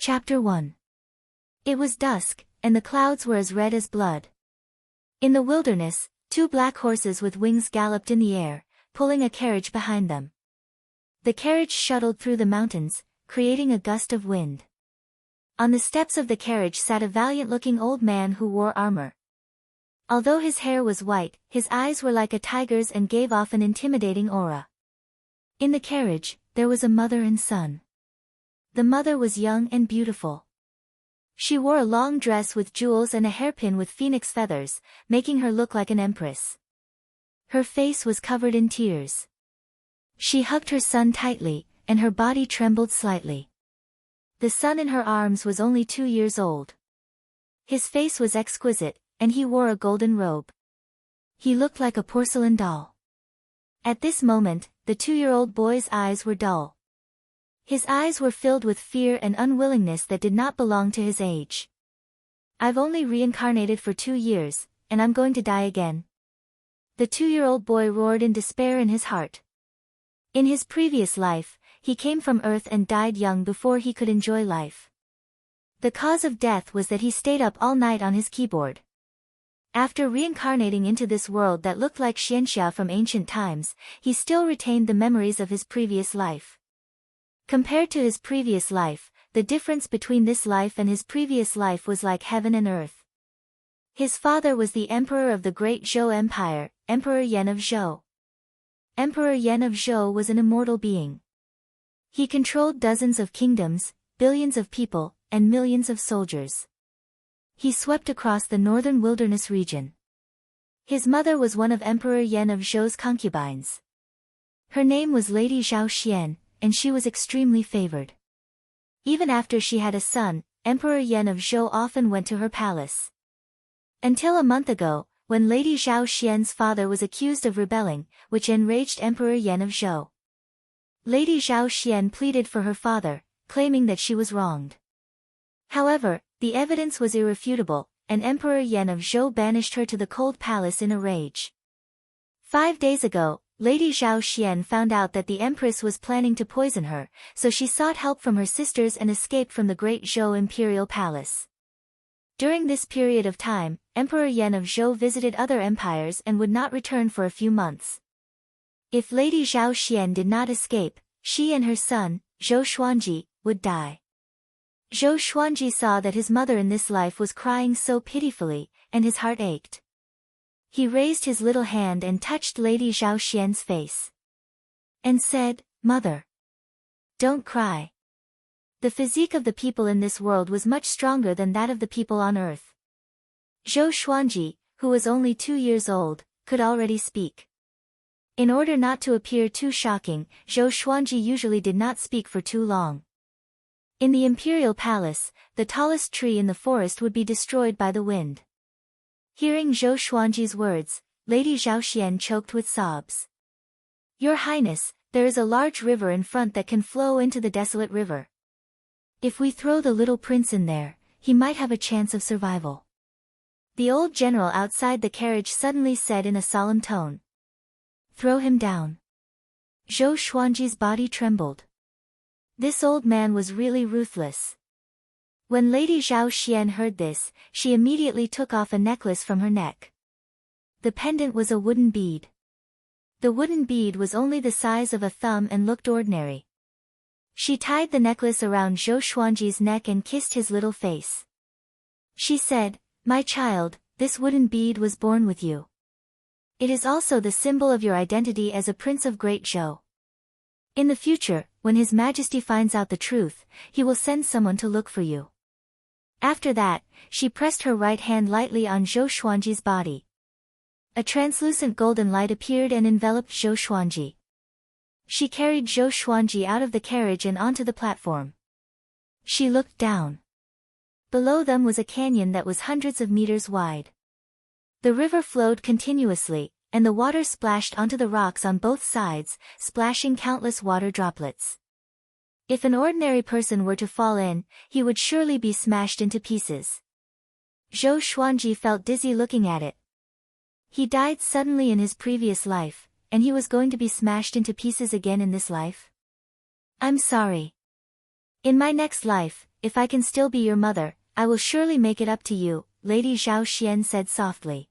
Chapter 1. It was dusk, and the clouds were as red as blood. In the wilderness, 2 black horses with wings galloped in the air, pulling a carriage behind them. The carriage shuttled through the mountains, creating a gust of wind. On the steps of the carriage sat a valiant-looking old man who wore armor. Although his hair was white, his eyes were like a tiger's and gave off an intimidating aura. In the carriage, there was a mother and son. The mother was young and beautiful. She wore a long dress with jewels and a hairpin with phoenix feathers, making her look like an empress. Her face was covered in tears. She hugged her son tightly, and her body trembled slightly. The son in her arms was only 2 years old. His face was exquisite, and he wore a golden robe. He looked like a porcelain doll. At this moment, the 2-year-old boy's eyes were dull. His eyes were filled with fear and unwillingness that did not belong to his age. "I've only reincarnated for 2 years, and I'm going to die again," the 2-year-old boy roared in despair in his heart. In his previous life, he came from Earth and died young before he could enjoy life. The cause of death was that he stayed up all night on his keyboard. After reincarnating into this world that looked like Xianxia from ancient times, he still retained the memories of his previous life. Compared to his previous life, the difference between this life and his previous life was like heaven and earth. His father was the emperor of the Great Zhou Empire, Emperor Yan of Zhou. Emperor Yan of Zhou was an immortal being. He controlled dozens of kingdoms, billions of people, and millions of soldiers. He swept across the northern wilderness region. His mother was one of Emperor Yan of Zhou's concubines. Her name was Lady Zhao Xian, and she was extremely favored. Even after she had a son, Emperor Yan of Zhou often went to her palace. Until a month ago, when Lady Zhao Xian's father was accused of rebelling, which enraged Emperor Yan of Zhou. Lady Zhao Xian pleaded for her father, claiming that she was wronged. However, the evidence was irrefutable, and Emperor Yan of Zhou banished her to the cold palace in a rage. 5 days ago, Lady Zhao Xian found out that the Empress was planning to poison her, so she sought help from her sisters and escaped from the Great Zhou Imperial Palace. During this period of time, Emperor Yan of Zhou visited other empires and would not return for a few months. If Lady Zhao Xian did not escape, she and her son, Zhou Xuanji, would die. Zhou Xuanji saw that his mother in this life was crying so pitifully, and his heart ached. He raised his little hand and touched Lady Zhao Xian's face. And said, "Mother, don't cry." The physique of the people in this world was much stronger than that of the people on Earth. Zhou Xuanji, who was only 2 years old, could already speak. In order not to appear too shocking, Zhou Xuanji usually did not speak for too long. In the imperial palace, the tallest tree in the forest would be destroyed by the wind. Hearing Zhou Xuanji's words, Lady Zhao Xian choked with sobs. "Your Highness, there is a large river in front that can flow into the desolate river. If we throw the little prince in there, he might have a chance of survival." The old general outside the carriage suddenly said in a solemn tone. "Throw him down." Zhou Xuanji's body trembled. This old man was really ruthless. When Lady Zhao Xian heard this, she immediately took off a necklace from her neck. The pendant was a wooden bead. The wooden bead was only the size of a thumb and looked ordinary. She tied the necklace around Zhou Xuanji's neck and kissed his little face. She said, "My child, this wooden bead was born with you. It is also the symbol of your identity as a prince of Great Zhou. In the future, when His Majesty finds out the truth, he will send someone to look for you." After that, she pressed her right hand lightly on Zhou Xuanji's body. A translucent golden light appeared and enveloped Zhou Xuanji. She carried Zhou Xuanji out of the carriage and onto the platform. She looked down. Below them was a canyon that was hundreds of meters wide. The river flowed continuously, and the water splashed onto the rocks on both sides, splashing countless water droplets. If an ordinary person were to fall in, he would surely be smashed into pieces. Zhou Xuanji felt dizzy looking at it. He died suddenly in his previous life, and he was going to be smashed into pieces again in this life? "I'm sorry. In my next life, if I can still be your mother, I will surely make it up to you, Lady Zhao Xian said softly.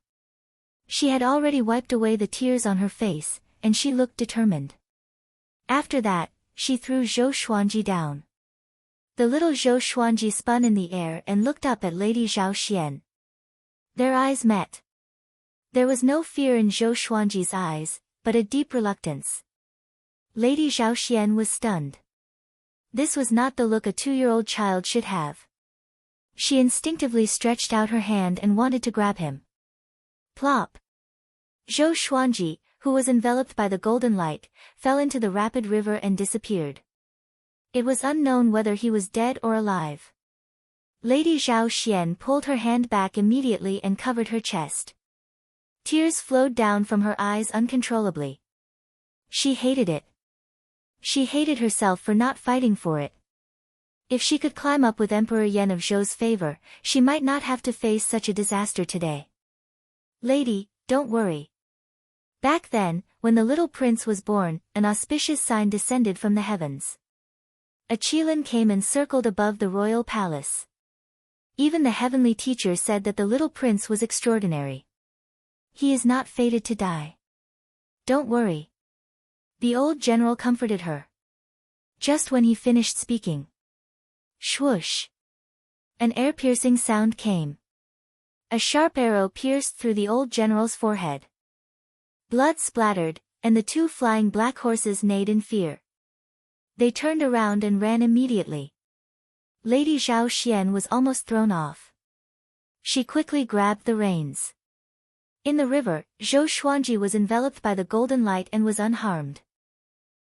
She had already wiped away the tears on her face, and she looked determined. After that, she threw Zhou Xuanji down. The little Zhou Xuanji spun in the air and looked up at Lady Zhao Xian. Their eyes met. There was no fear in Zhou Xuanji's eyes, but a deep reluctance. Lady Zhao Xian was stunned. This was not the look a 2-year-old child should have. She instinctively stretched out her hand and wanted to grab him. Plop! Zhou Xuanji, who was enveloped by the golden light, fell into the rapid river and disappeared. It was unknown whether he was dead or alive. Lady Zhao Xian pulled her hand back immediately and covered her chest. Tears flowed down from her eyes uncontrollably. She hated it. She hated herself for not fighting for it. If she could climb up with Emperor Yan of Zhou's favor, she might not have to face such a disaster today. Lady, don't worry. Back then, when the little prince was born, an auspicious sign descended from the heavens. A qilin came and circled above the royal palace. Even the heavenly teacher said that the little prince was extraordinary. He is not fated to die. Don't worry. The old general comforted her. Just when he finished speaking. Swoosh! An ear-piercing sound came. A sharp arrow pierced through the old general's forehead. Blood splattered, and the 2 flying black horses neighed in fear. They turned around and ran immediately. Lady Zhao Xian was almost thrown off. She quickly grabbed the reins. In the river, Zhou Xuanji was enveloped by the golden light and was unharmed.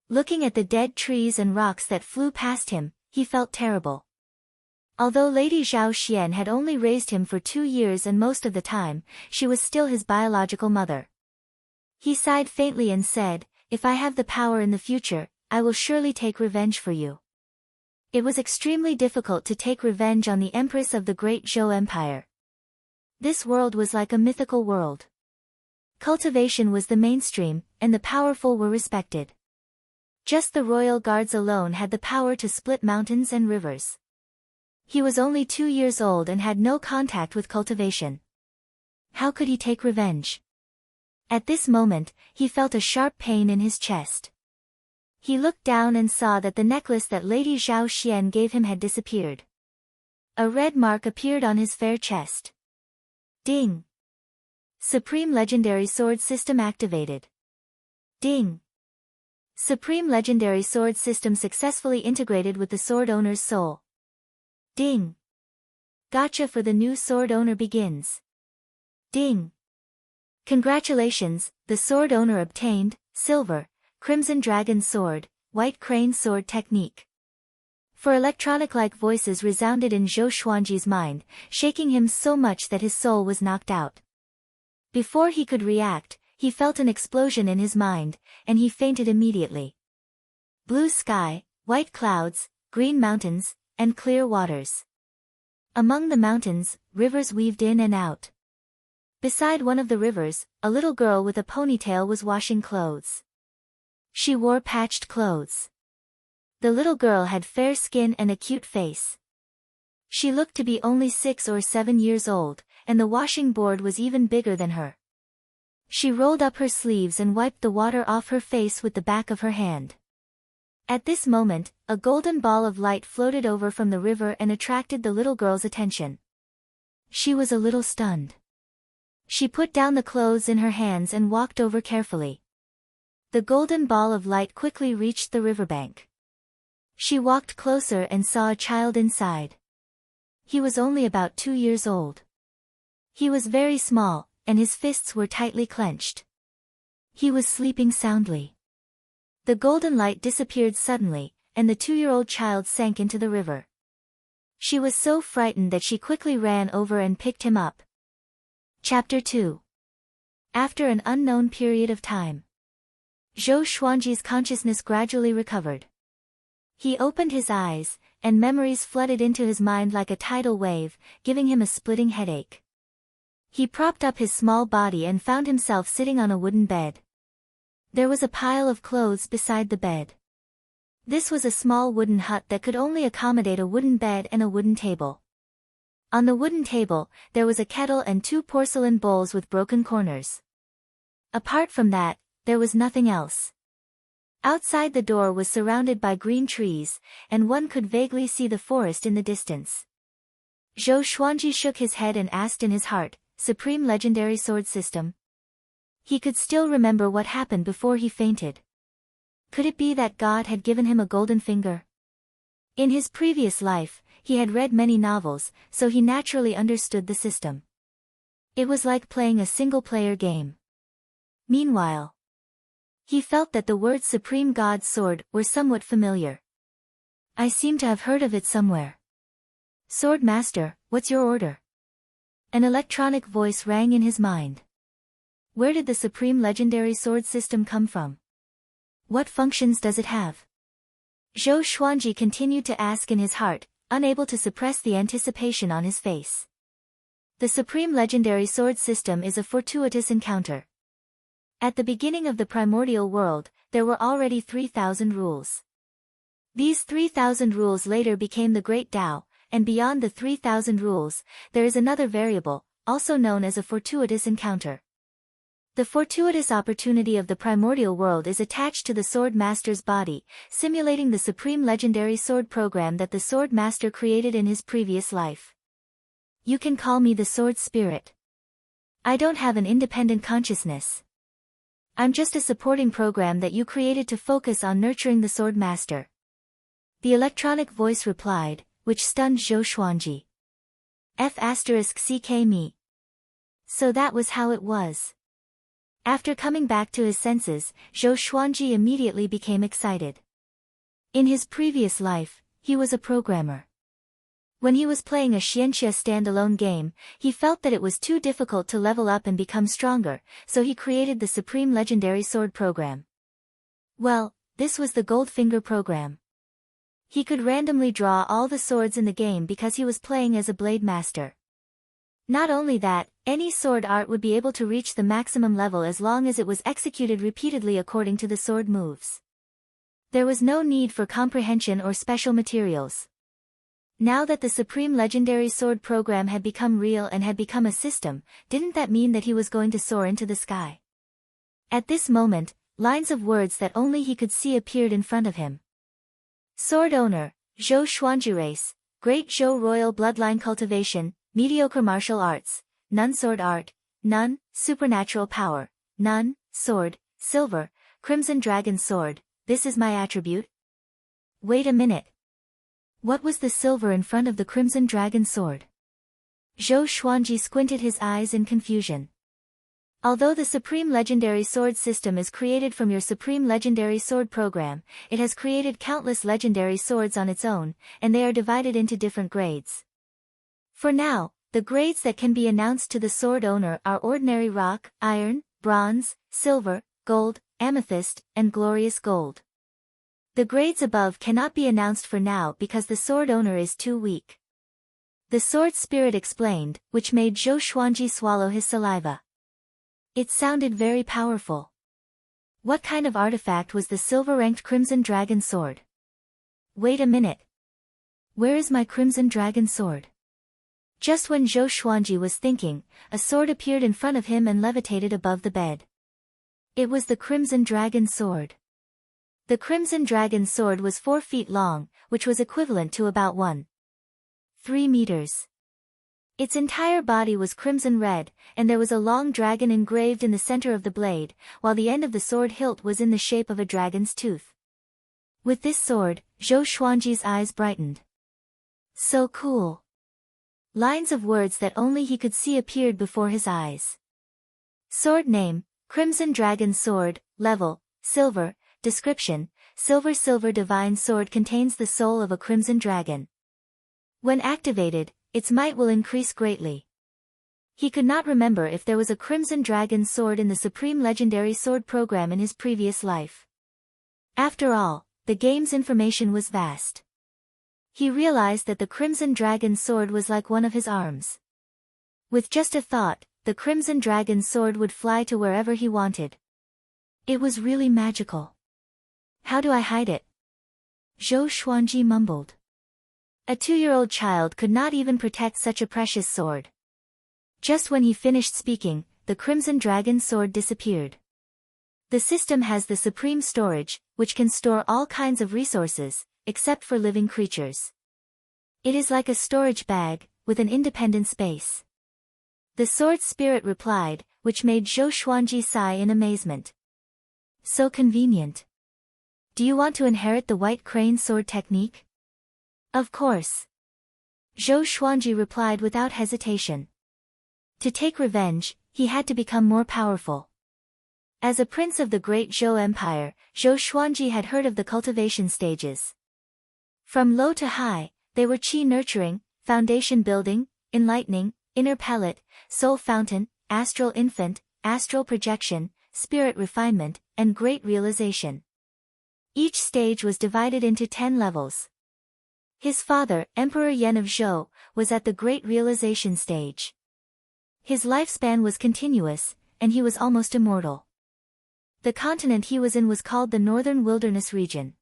Looking at the dead trees and rocks that flew past him, he felt terrible. Although Lady Zhao Xian had only raised him for 2 years and most of the time, she was still his biological mother. He sighed faintly and said, "If I have the power in the future, I will surely take revenge for you." It was extremely difficult to take revenge on the empress of the great Zhou Empire. This world was like a mythical world. Cultivation was the mainstream, and the powerful were respected. Just the royal guards alone had the power to split mountains and rivers. He was only 2 years old and had no contact with cultivation. How could he take revenge? At this moment, he felt a sharp pain in his chest. He looked down and saw that the necklace that Lady Zhao Xian gave him had disappeared. A red mark appeared on his fair chest. Ding! Supreme Legendary Sword System activated. Ding! Supreme Legendary Sword System successfully integrated with the sword owner's soul. Ding! Gacha for the new sword owner begins. Ding! Congratulations, the sword owner obtained, Silver, Crimson Dragon Sword, White Crane Sword Technique. For electronic-like voices resounded in Zhou Xuanji's mind, shaking him so much that his soul was knocked out. Before he could react, he felt an explosion in his mind, and he fainted immediately. Blue sky, white clouds, green mountains, and clear waters. Among the mountains, rivers weaved in and out. Beside one of the rivers, a little girl with a ponytail was washing clothes. She wore patched clothes. The little girl had fair skin and a cute face. She looked to be only 6 or 7 years old, and the washing board was even bigger than her. She rolled up her sleeves and wiped the water off her face with the back of her hand. At this moment, a golden ball of light floated over from the river and attracted the little girl's attention. She was a little stunned. She put down the clothes in her hands and walked over carefully. The golden ball of light quickly reached the riverbank. She walked closer and saw a child inside. He was only about 2 years old. He was very small, and his fists were tightly clenched. He was sleeping soundly. The golden light disappeared suddenly, and the 2-year-old child sank into the river. She was so frightened that she quickly ran over and picked him up. Chapter 2. After an unknown period of time, Zhou Xuanji's consciousness gradually recovered. He opened his eyes, and memories flooded into his mind like a tidal wave, giving him a splitting headache. He propped up his small body and found himself sitting on a wooden bed. There was a pile of clothes beside the bed. This was a small wooden hut that could only accommodate a wooden bed and a wooden table. On the wooden table, there was a kettle and 2 porcelain bowls with broken corners. Apart from that, there was nothing else. Outside the door was surrounded by green trees, and one could vaguely see the forest in the distance. Zhou Xuanji shook his head and asked in his heart, Supreme Legendary Sword System? He could still remember what happened before he fainted. Could it be that God had given him a golden finger? In his previous life, he had read many novels, so he naturally understood the system. It was like playing a single-player game. Meanwhile, he felt that the words Supreme God's Sword were somewhat familiar. I seem to have heard of it somewhere. Sword Master, what's your order? An electronic voice rang in his mind. Where did the Supreme Legendary Sword System come from? What functions does it have? Zhou Xuanji continued to ask in his heart, unable to suppress the anticipation on his face. The Supreme Legendary Sword System is a fortuitous encounter. At the beginning of the primordial world, there were already 3,000 rules. These 3,000 rules later became the Great Tao, and beyond the 3,000 rules, there is another variable, also known as a fortuitous encounter. The fortuitous opportunity of the primordial world is attached to the Sword Master's body, simulating the Supreme Legendary Sword program that the Sword Master created in his previous life. You can call me the Sword Spirit. I don't have an independent consciousness. I'm just a supporting program that you created to focus on nurturing the Sword Master. The electronic voice replied, which stunned Zhou Xuanji. F***ck me. So that was how it was. After coming back to his senses, Zhou Xuanji immediately became excited. In his previous life, he was a programmer. When he was playing a Xianxia standalone game, he felt that it was too difficult to level up and become stronger, so he created the Supreme Legendary Sword program. Well, this was the Goldfinger program. He could randomly draw all the swords in the game because he was playing as a blade master. Not only that, any sword art would be able to reach the maximum level as long as it was executed repeatedly according to the sword moves. There was no need for comprehension or special materials. Now that the Supreme Legendary Sword program had become real and had become a system, didn't that mean that he was going to soar into the sky? At this moment, lines of words that only he could see appeared in front of him. Sword Owner, Zhou Xuanji Race, Great Zhou Royal Bloodline Cultivation, Mediocre Martial Arts, None Sword Art, None, Supernatural Power, None, Sword, Silver, Crimson Dragon Sword, this is my attribute? Wait a minute. What was the silver in front of the Crimson Dragon Sword? Zhou Xuanji squinted his eyes in confusion. Although the Supreme Legendary Sword system is created from your Supreme Legendary Sword program, it has created countless legendary swords on its own, and they are divided into different grades. For now, the grades that can be announced to the sword owner are Ordinary Rock, Iron, Bronze, Silver, Gold, Amethyst, and Glorious Gold. The grades above cannot be announced for now because the sword owner is too weak. The sword spirit explained, which made Zhou Xuanji swallow his saliva. It sounded very powerful. What kind of artifact was the silver-ranked Crimson Dragon Sword? Wait a minute. Where is my Crimson Dragon Sword? Just when Zhou Xuanji was thinking, a sword appeared in front of him and levitated above the bed. It was the Crimson Dragon Sword. The Crimson Dragon Sword was 4 feet long, which was equivalent to about 1.3 meters. Its entire body was crimson red, and there was a long dragon engraved in the center of the blade, while the end of the sword hilt was in the shape of a dragon's tooth. With this sword, Zhou Xuanji's eyes brightened. So cool. Lines of words that only he could see appeared before his eyes. Sword name, Crimson Dragon Sword, level, silver. Description, Silver Divine Sword contains the soul of a crimson dragon. When activated, its might will increase greatly. He could not remember if there was a Crimson Dragon Sword in the Supreme Legendary Sword program in his previous life. After all, the game's information was vast. He realized that the Crimson Dragon Sword was like one of his arms. With just a thought, the Crimson Dragon Sword would fly to wherever he wanted. It was really magical. How do I hide it? Zhou Xuanji mumbled. A 2-year-old child could not even protect such a precious sword. Just when he finished speaking, the Crimson Dragon sword disappeared. The system has the supreme storage, which can store all kinds of resources, except for living creatures. It is like a storage bag, with an independent space. The sword spirit replied, which made Zhou Xuanji sigh in amazement. So convenient. Do you want to inherit the White Crane sword technique? Of course. Zhou Xuanji replied without hesitation. To take revenge, he had to become more powerful. As a prince of the great Zhou Empire, Zhou Xuanji had heard of the cultivation stages. From low to high, they were qi nurturing, foundation building, enlightening, inner pellet, soul fountain, astral infant, astral projection, spirit refinement, and great realization. Each stage was divided into 10 levels. His father, Emperor Yan of Zhou, was at the great realization stage. His lifespan was continuous, and he was almost immortal. The continent he was in was called the Northern Wilderness region.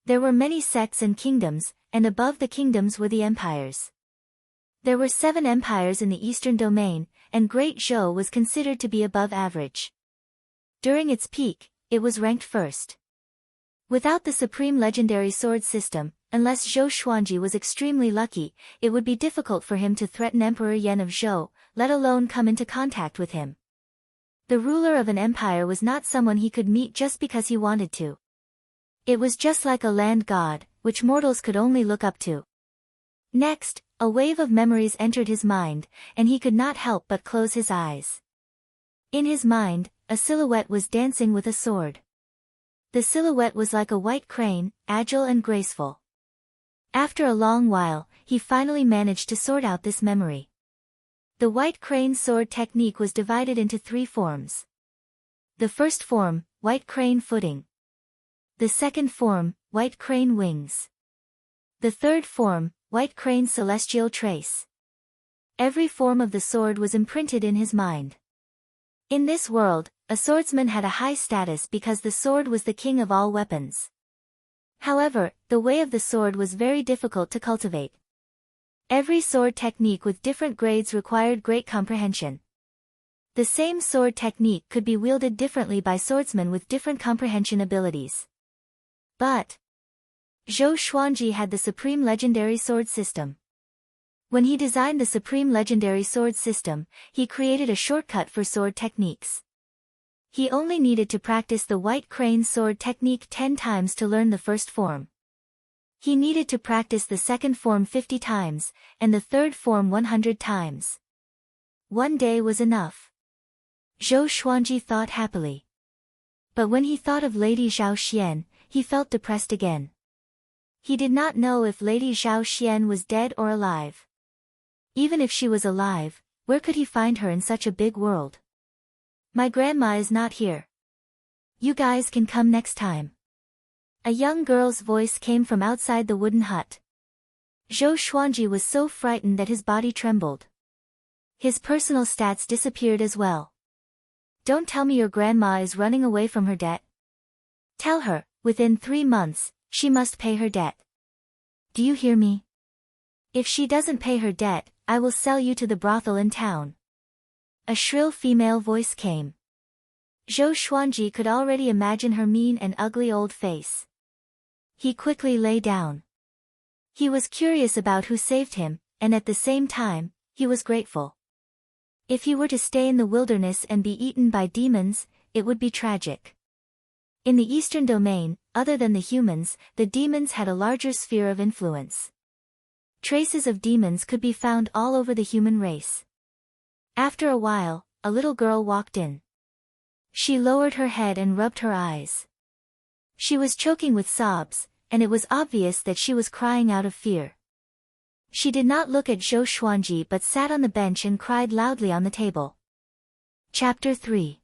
There were many sects and kingdoms, and above the kingdoms were the empires. There were 7 empires in the eastern domain, and Great Zhou was considered to be above average. During its peak, it was ranked first. Without the supreme legendary sword system, unless Zhou Xuanji was extremely lucky, it would be difficult for him to threaten Emperor Yan of Zhou, let alone come into contact with him. The ruler of an empire was not someone he could meet just because he wanted to. It was just like a land god, which mortals could only look up to. Next, a wave of memories entered his mind, and he could not help but close his eyes. In his mind, a silhouette was dancing with a sword. The silhouette was like a white crane, agile and graceful. After a long while, he finally managed to sort out this memory. The white crane sword technique was divided into 3 forms. The first form, white crane footing. The second form, white crane wings. The third form, white crane celestial trace. Every form of the sword was imprinted in his mind. In this world, a swordsman had a high status because the sword was the king of all weapons. However, the way of the sword was very difficult to cultivate. Every sword technique with different grades required great comprehension. The same sword technique could be wielded differently by swordsmen with different comprehension abilities. But Zhou Xuanji had the supreme legendary sword system. When he designed the supreme legendary sword system, he created a shortcut for sword techniques. He only needed to practice the white crane sword technique 10 times to learn the first form. He needed to practice the second form 50 times, and the third form 100 times. One day was enough. Zhou Xuanji thought happily. But when he thought of Lady Zhao Xian, he felt depressed again. He did not know if Lady Zhao Xian was dead or alive. Even if she was alive, where could he find her in such a big world? My grandma is not here. You guys can come next time. A young girl's voice came from outside the wooden hut. Zhou Xuanji was so frightened that his body trembled. His personal stats disappeared as well. Don't tell me your grandma is running away from her debt. Tell her, within 3 months, she must pay her debt. Do you hear me? If she doesn't pay her debt, I will sell you to the brothel in town. A shrill female voice came. Zhou Xuanji could already imagine her mean and ugly old face. He quickly lay down. He was curious about who saved him, and at the same time, he was grateful. If he were to stay in the wilderness and be eaten by demons, it would be tragic. In the eastern domain, other than the humans, the demons had a larger sphere of influence. Traces of demons could be found all over the human race. After a while, a little girl walked in. She lowered her head and rubbed her eyes. She was choking with sobs, and it was obvious that she was crying out of fear. She did not look at Zhou Xuanji but sat on the bench and cried loudly on the table. Chapter 3.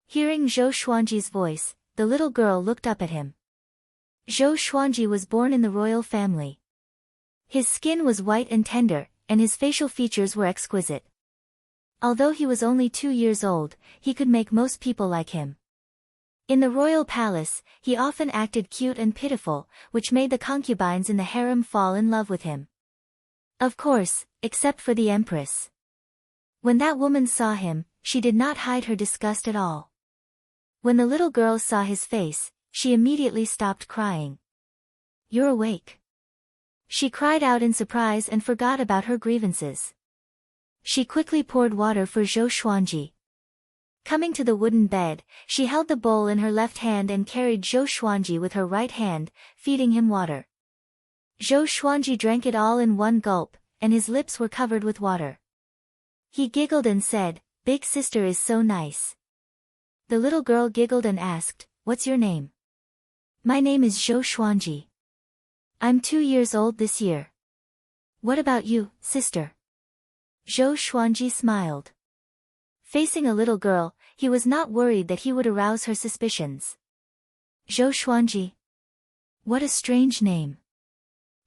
Hearing Zhou Xuanji's voice, the little girl looked up at him. Zhou Xuanji was born in the royal family. His skin was white and tender, and his facial features were exquisite. Although he was only 2 years old, he could make most people like him. In the royal palace, he often acted cute and pitiful, which made the concubines in the harem fall in love with him. Of course, except for the empress. When that woman saw him, she did not hide her disgust at all. When the little girl saw his face, she immediately stopped crying. "You're awake." She cried out in surprise and forgot about her grievances. She quickly poured water for Zhou Xuanji. Coming to the wooden bed, she held the bowl in her left hand and carried Zhou Xuanji with her right hand, feeding him water. Zhou Xuanji drank it all in one gulp, and his lips were covered with water. He giggled and said, "Big sister is so nice." The little girl giggled and asked, "What's your name?" "My name is Zhou Xuanji. I'm 2 years old this year." "What about you, sister?" Zhou Xuanji smiled. Facing a little girl, he was not worried that he would arouse her suspicions. "Zhou Xuanji. What a strange name."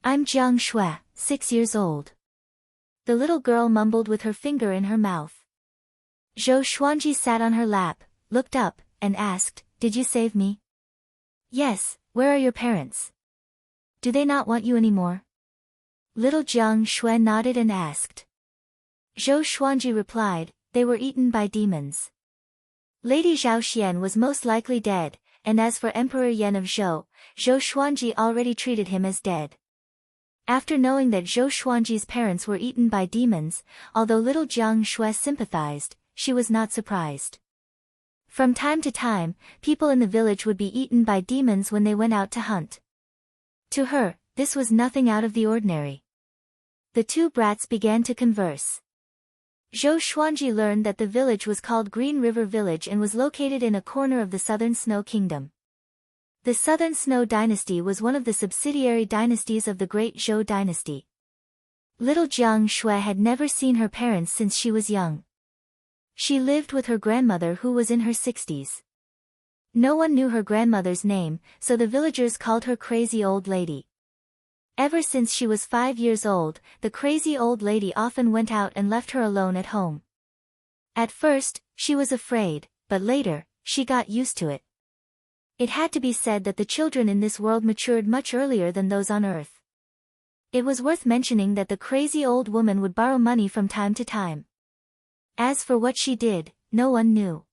"I'm Jiang Shui, 6 years old." The little girl mumbled with her finger in her mouth. Zhou Xuanji sat on her lap, looked up, and asked, "Did you save me?" "Yes, where are your parents? Do they not want you anymore?" Little Jiang Shui nodded and asked. Zhou Xuanji replied, "They were eaten by demons." Lady Zhao Xian was most likely dead, and as for Emperor Yan of Zhou, Zhou Xuanji already treated him as dead. After knowing that Zhou Xuanji's parents were eaten by demons, although little Jiang Shui sympathized, she was not surprised. From time to time, people in the village would be eaten by demons when they went out to hunt. To her, this was nothing out of the ordinary. The two brats began to converse. Zhou Xuanji learned that the village was called Green River Village and was located in a corner of the Southern Snow Kingdom. The Southern Snow Dynasty was one of the subsidiary dynasties of the Great Zhou Dynasty. Little Jiang Shui had never seen her parents since she was young. She lived with her grandmother who was in her 60s. No one knew her grandmother's name, so the villagers called her Crazy Old Lady. Ever since she was 5 years old, the crazy old lady often went out and left her alone at home. At first, she was afraid, but later, she got used to it. It had to be said that the children in this world matured much earlier than those on Earth. It was worth mentioning that the crazy old woman would borrow money from time to time. As for what she did, no one knew.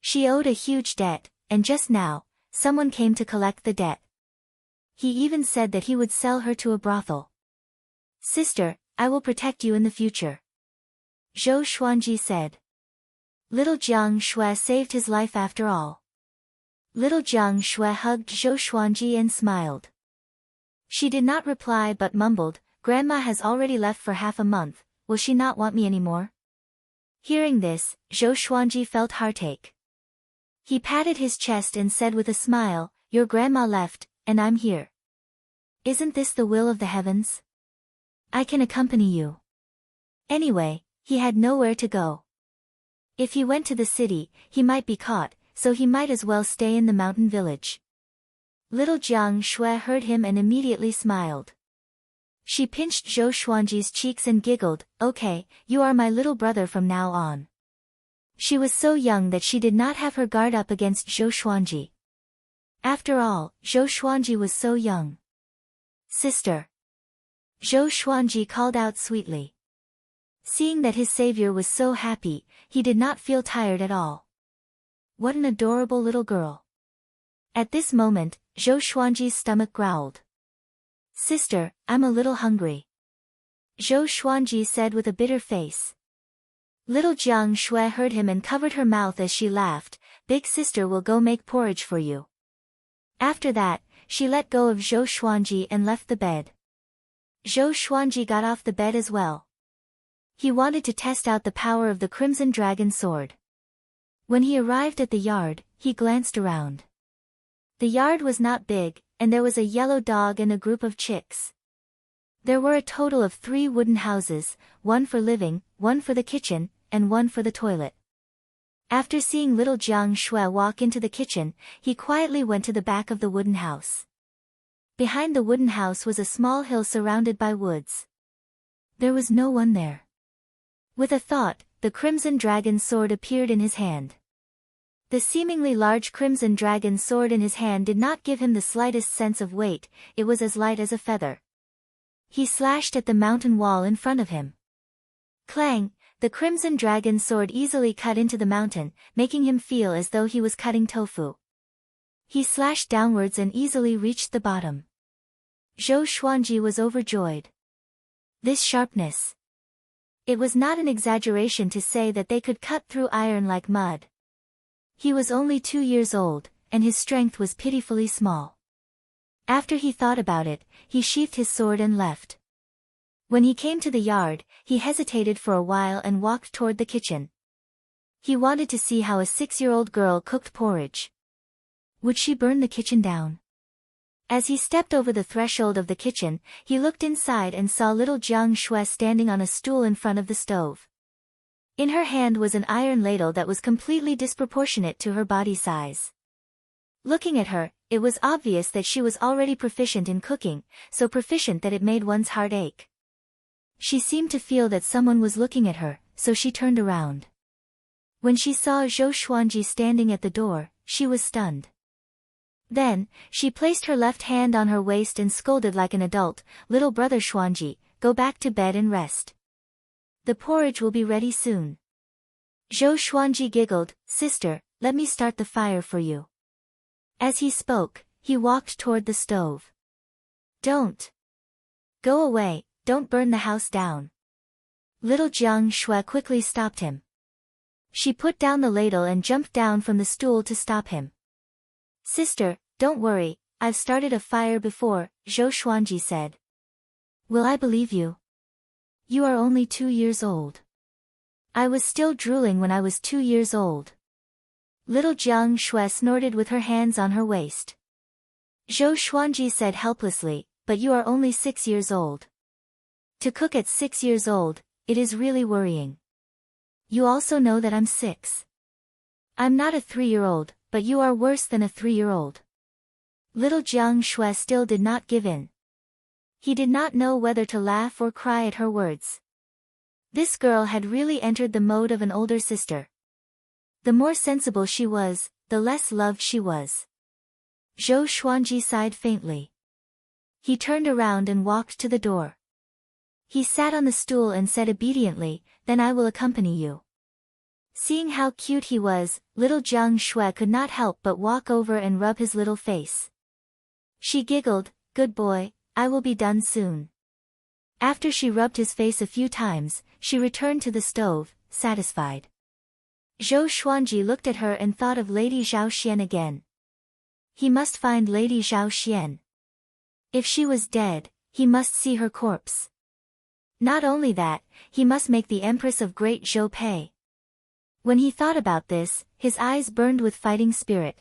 She owed a huge debt, and just now, someone came to collect the debt. He even said that he would sell her to a brothel. "Sister, I will protect you in the future," Zhou Xuanji said. Little Jiang Shui saved his life after all. Little Jiang Shui hugged Zhou Xuanji and smiled. She did not reply but mumbled, "Grandma has already left for half a month, will she not want me anymore?" Hearing this, Zhou Xuanji felt heartache. He patted his chest and said with a smile, "Your grandma left, and I'm here. Isn't this the will of the heavens? I can accompany you." Anyway, he had nowhere to go. If he went to the city, he might be caught, so he might as well stay in the mountain village. Little Jiang Shui heard him and immediately smiled. She pinched Zhou Xuanji's cheeks and giggled, "Okay, you are my little brother from now on." She was so young that she did not have her guard up against Zhou Xuanji. After all, Zhou Xuanji was so young. "Sister." Zhou Xuanji called out sweetly. Seeing that his savior was so happy, he did not feel tired at all. What an adorable little girl. At this moment, Zhou Xuanji's stomach growled. "Sister, I'm a little hungry," Zhou Xuanji said with a bitter face. Little Jiang Shui heard him and covered her mouth as she laughed, "Big sister will go make porridge for you." After that, she let go of Zhou Xuanji and left the bed. Zhou Xuanji got off the bed as well. He wanted to test out the power of the Crimson Dragon sword. When he arrived at the yard, he glanced around. The yard was not big, and there was a yellow dog and a group of chicks. There were a total of 3 wooden houses, one for living, one for the kitchen, and one for the toilet. After seeing little Jiang Shui walk into the kitchen, he quietly went to the back of the wooden house. Behind the wooden house was a small hill surrounded by woods. There was no one there. With a thought, the Crimson Dragon's sword appeared in his hand. The seemingly large crimson dragon sword in his hand did not give him the slightest sense of weight, it was as light as a feather. He slashed at the mountain wall in front of him. Clang! The crimson dragon sword easily cut into the mountain, making him feel as though he was cutting tofu. He slashed downwards and easily reached the bottom. Zhou Xuanji was overjoyed. This sharpness. It was not an exaggeration to say that they could cut through iron like mud. He was only 2 years old, and his strength was pitifully small. After he thought about it, he sheathed his sword and left. When he came to the yard, he hesitated for a while and walked toward the kitchen. He wanted to see how a 6-year-old girl cooked porridge. Would she burn the kitchen down? As he stepped over the threshold of the kitchen, he looked inside and saw little Jiang Shui standing on a stool in front of the stove. In her hand was an iron ladle that was completely disproportionate to her body size. Looking at her, it was obvious that she was already proficient in cooking, so proficient that it made one's heart ache. She seemed to feel that someone was looking at her, so she turned around. When she saw Zhou Xuanji standing at the door, she was stunned. Then, she placed her left hand on her waist and scolded like an adult, "Little brother Xuanji, go back to bed and rest. The porridge will be ready soon." Zhou Xuanji giggled, "Sister, let me start the fire for you." As he spoke, he walked toward the stove. "Don't. Go away, don't burn the house down." Little Jiang Shui quickly stopped him. She put down the ladle and jumped down from the stool to stop him. "Sister, don't worry, I've started a fire before," Zhou Xuanji said. "Will I believe you? You are only 2 years old." "I was still drooling when I was 2 years old." Little Jiang Shui snorted with her hands on her waist. Zhou Xuanji said helplessly, "But you are only 6 years old. To cook at 6 years old, it is really worrying. You also know that I'm 6. I'm not a 3-year-old, but you are worse than a 3-year-old. Little Jiang Shui still did not give in. He did not know whether to laugh or cry at her words. This girl had really entered the mode of an older sister. The more sensible she was, the less loved she was. Zhou Xuanji sighed faintly. He turned around and walked to the door. He sat on the stool and said obediently, "Then I will accompany you." Seeing how cute he was, little Jiang Shui could not help but walk over and rub his little face. She giggled, "Good boy, I will be done soon." After she rubbed his face a few times, she returned to the stove, satisfied. Zhou Xuanji looked at her and thought of Lady Zhao Xian again. He must find Lady Zhao Xian. If she was dead, he must see her corpse. Not only that, he must make the Empress of Great Zhou pay. When he thought about this, his eyes burned with fighting spirit.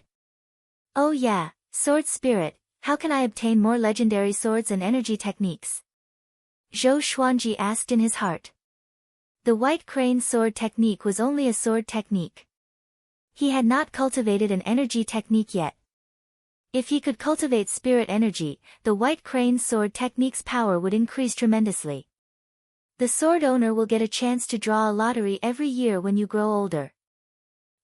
"Oh yeah, sword spirit, how can I obtain more legendary swords and energy techniques?" Zhou Xuanji asked in his heart. The white crane sword technique was only a sword technique. He had not cultivated an energy technique yet. If he could cultivate spirit energy, the white crane sword technique's power would increase tremendously. The sword owner will get a chance to draw a lottery every year when you grow older.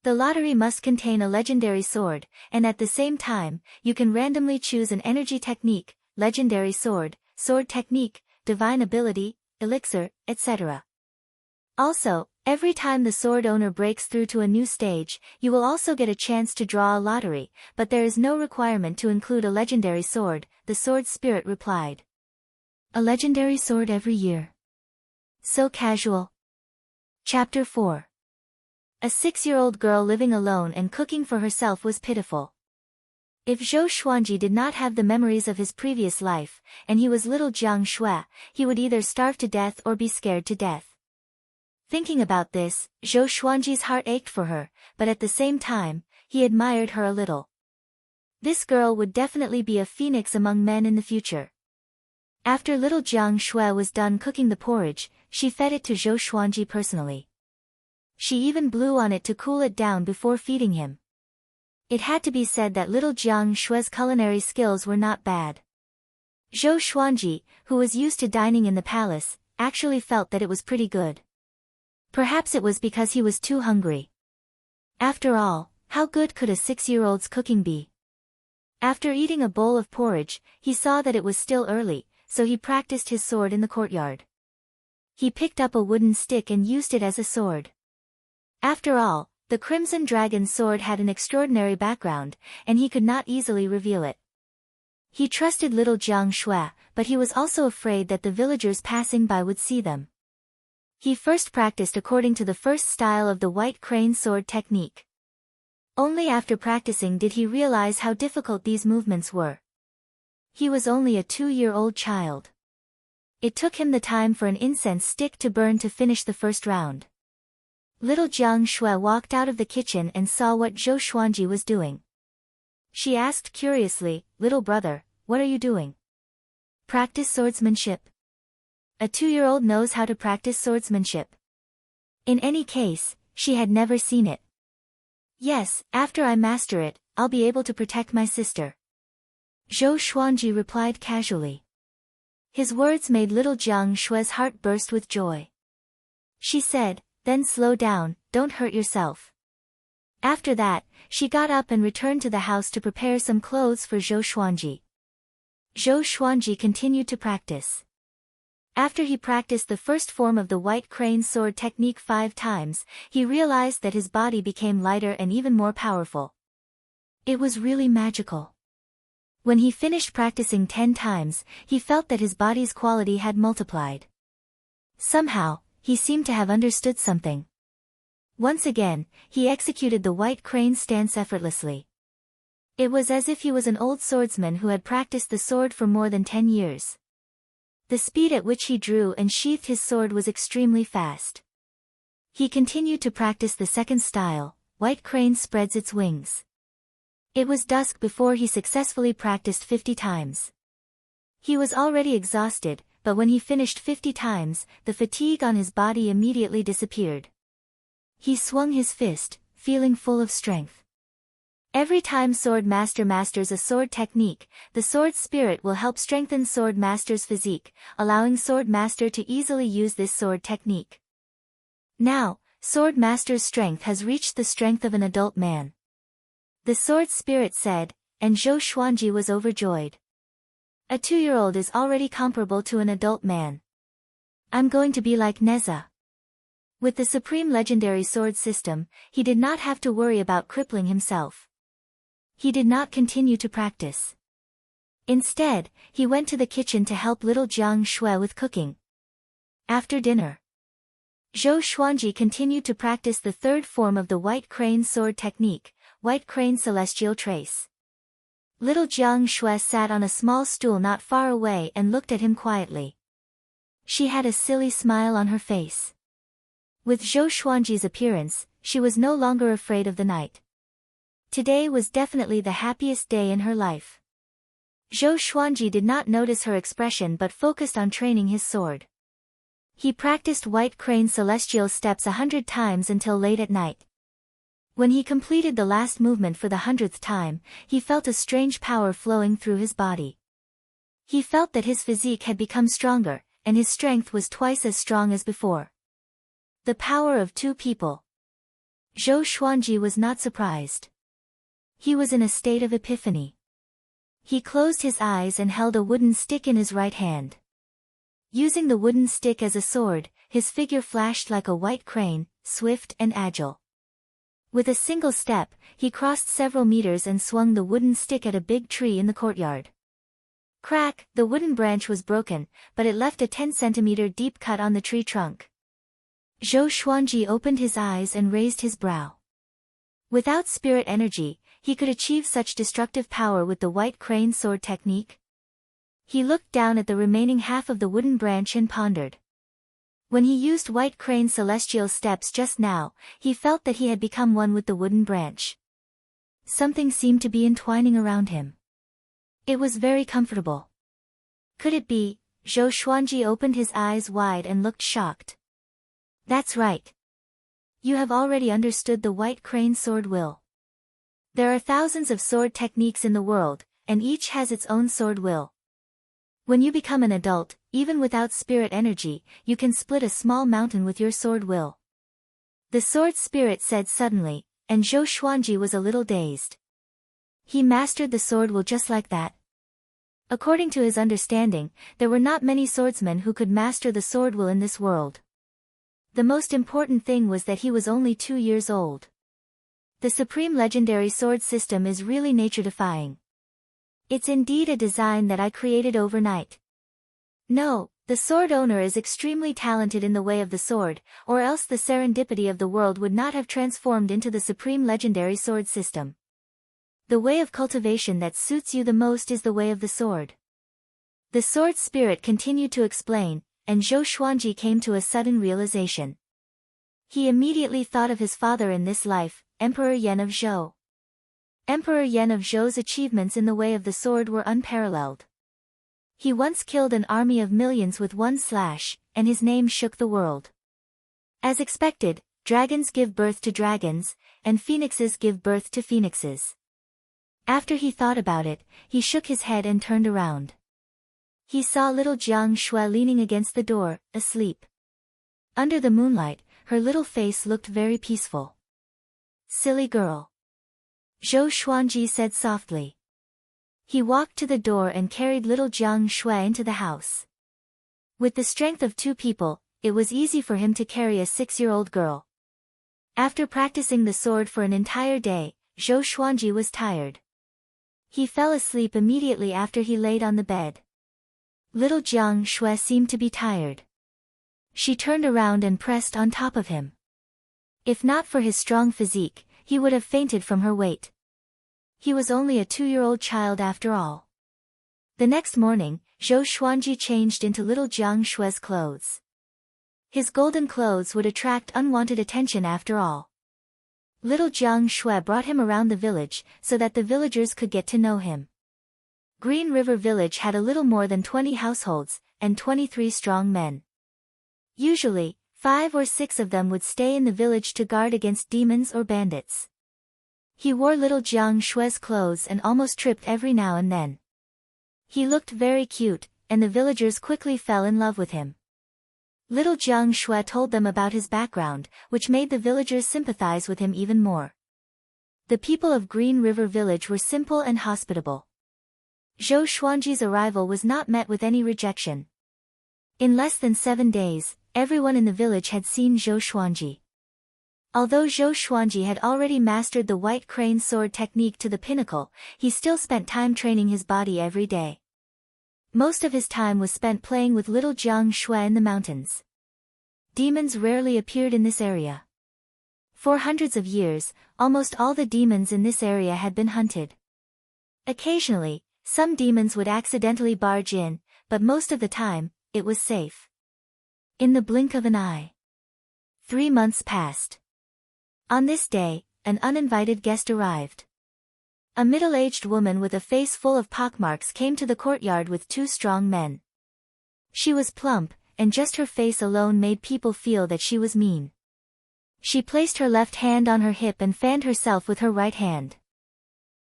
The lottery must contain a legendary sword, and at the same time, you can randomly choose an energy technique, legendary sword, sword technique, divine ability, elixir, etc. Also, every time the sword owner breaks through to a new stage, you will also get a chance to draw a lottery, but there is no requirement to include a legendary sword, the sword spirit replied. A legendary sword every year. So casual. Chapter 4. A 6-year-old girl living alone and cooking for herself was pitiful. If Zhou Xuanji did not have the memories of his previous life, and he was little Jiang Shui, he would either starve to death or be scared to death. Thinking about this, Zhou Xuanji's heart ached for her, but at the same time, he admired her a little. This girl would definitely be a phoenix among men in the future. After little Jiang Shui was done cooking the porridge, she fed it to Zhou Xuanji personally. She even blew on it to cool it down before feeding him. It had to be said that little Jiang Shui's culinary skills were not bad. Zhou Xuanji, who was used to dining in the palace, actually felt that it was pretty good. Perhaps it was because he was too hungry. After all, How good could a 6-year-old's cooking be? After eating a bowl of porridge, he saw that it was still early, so he practiced his sword in the courtyard. He picked up a wooden stick and used it as a sword. After all, the Crimson Dragon's sword had an extraordinary background, and he could not easily reveal it. He trusted little Jiang Shui, but he was also afraid that the villagers passing by would see them. He first practiced according to the first style of the White Crane sword technique. Only after practicing did he realize how difficult these movements were. He was only a 2-year-old child. It took him the time for an incense stick to burn to finish the first round. Little Jiang Shui walked out of the kitchen and saw what Zhou Xuanji was doing. She asked curiously, "Little brother, what are you doing?" "Practice swordsmanship." A 2-year-old knows how to practice swordsmanship. In any case, she had never seen it. "Yes, after I master it, I'll be able to protect my sister," Zhou Xuanji replied casually. His words made little Jiang Shui's heart burst with joy. She said, "Then slow down, don't hurt yourself." After that, she got up and returned to the house to prepare some clothes for Zhou Xuanji. Zhou Xuanji continued to practice. After he practiced the first form of the White Crane sword technique 5 times, he realized that his body became lighter and even more powerful. It was really magical. When he finished practicing 10 times, he felt that his body's quality had multiplied. Somehow, he seemed to have understood something. Once again, he executed the White Crane stance effortlessly. It was as if he was an old swordsman who had practiced the sword for more than 10 years. The speed at which he drew and sheathed his sword was extremely fast. He continued to practice the second style, White Crane spreads its wings. It was dusk before he successfully practiced 50 times. He was already exhausted, but when he finished 50 times, the fatigue on his body immediately disappeared. He swung his fist, feeling full of strength. Every time Sword Master masters a sword technique, the sword spirit will help strengthen Sword Master's physique, allowing Sword Master to easily use this sword technique. Now, Sword Master's strength has reached the strength of an adult man. The sword spirit said, and Zhou Xuanji was overjoyed. A 2-year-old is already comparable to an adult man. I'm going to be like Neza. With the supreme legendary sword system, he did not have to worry about crippling himself. He did not continue to practice. Instead, he went to the kitchen to help little Jiang Shui with cooking. After dinner, Zhou Xuanji continued to practice the third form of the White Crane sword technique, White Crane celestial trace. Little Jiang Shui sat on a small stool not far away and looked at him quietly. She had a silly smile on her face. With Zhou Xuanji's appearance, she was no longer afraid of the night. Today was definitely the happiest day in her life. Zhou Xuanji did not notice her expression but focused on training his sword. He practiced White Crane celestial steps 100 times until late at night. When he completed the last movement for the 100th time, he felt a strange power flowing through his body. He felt that his physique had become stronger, and his strength was twice as strong as before. The power of 2 people. Zhou Xuanji was not surprised. He was in a state of epiphany. He closed his eyes and held a wooden stick in his right hand. Using the wooden stick as a sword, his figure flashed like a white crane, swift and agile. With a single step, he crossed several meters and swung the wooden stick at a big tree in the courtyard. Crack, the wooden branch was broken, but it left a 10-centimeter deep cut on the tree trunk. Zhou Xuanji opened his eyes and raised his brow. Without spirit energy, he could achieve such destructive power with the White Crane sword technique? He looked down at the remaining half of the wooden branch and pondered. When he used White Crane celestial steps just now, he felt that he had become one with the wooden branch. Something seemed to be entwining around him. It was very comfortable. Could it be? Zhou Xuanji opened his eyes wide and looked shocked. That's right. You have already understood the White Crane sword will. There are thousands of sword techniques in the world, and each has its own sword will. When you become an adult, even without spirit energy, you can split a small mountain with your sword will. The sword spirit said suddenly, and Zhou Xuanji was a little dazed. He mastered the sword will just like that. According to his understanding, there were not many swordsmen who could master the sword will in this world. The most important thing was that he was only 2 years old. The supreme legendary sword system is really nature-defying. It's indeed a design that I created overnight. No, the sword owner is extremely talented in the way of the sword, or else the serendipity of the world would not have transformed into the supreme legendary sword system. The way of cultivation that suits you the most is the way of the sword. The sword spirit continued to explain, and Zhou Xuanji came to a sudden realization. He immediately thought of his father in this life, Emperor Yan of Zhou. Emperor Yan of Zhou's achievements in the way of the sword were unparalleled. He once killed an army of millions with one slash, and his name shook the world. As expected, dragons give birth to dragons, and phoenixes give birth to phoenixes. After he thought about it, he shook his head and turned around. He saw little Jiang Shui leaning against the door, asleep. Under the moonlight, her little face looked very peaceful. "Silly girl," Zhou Xuanji said softly. He walked to the door and carried little Jiang Shui into the house. With the strength of 2 people, it was easy for him to carry a 6-year-old girl. After practicing the sword for an entire day, Zhou Xuanji was tired. He fell asleep immediately after he laid on the bed. Little Jiang Shui seemed to be tired. She turned around and pressed on top of him. If not for his strong physique, he would have fainted from her weight. He was only a 2-year-old child after all. The next morning, Zhou Xuanji changed into little Jiang Shui's clothes. His golden clothes would attract unwanted attention after all. Little Jiang Shui brought him around the village, so that the villagers could get to know him. Green River Village had a little more than 20 households, and 23 strong men. Usually, 5 or 6 of them would stay in the village to guard against demons or bandits. He wore little Jiang Shui's clothes and almost tripped every now and then. He looked very cute, and the villagers quickly fell in love with him. Little Jiang Shui told them about his background, which made the villagers sympathize with him even more. The people of Green River Village were simple and hospitable. Zhou Xuanji's arrival was not met with any rejection. In less than 7 days, everyone in the village had seen Zhou Xuanji. Although Zhou Xuanji had already mastered the white crane sword technique to the pinnacle, he still spent time training his body every day. Most of his time was spent playing with little Jiang Shui in the mountains. Demons rarely appeared in this area. For hundreds of years, almost all the demons in this area had been hunted. Occasionally, some demons would accidentally barge in, but most of the time, it was safe. In the blink of an eye. 3 months passed. On this day, an uninvited guest arrived. A middle-aged woman with a face full of pockmarks came to the courtyard with 2 strong men. She was plump, and just her face alone made people feel that she was mean. She placed her left hand on her hip and fanned herself with her right hand.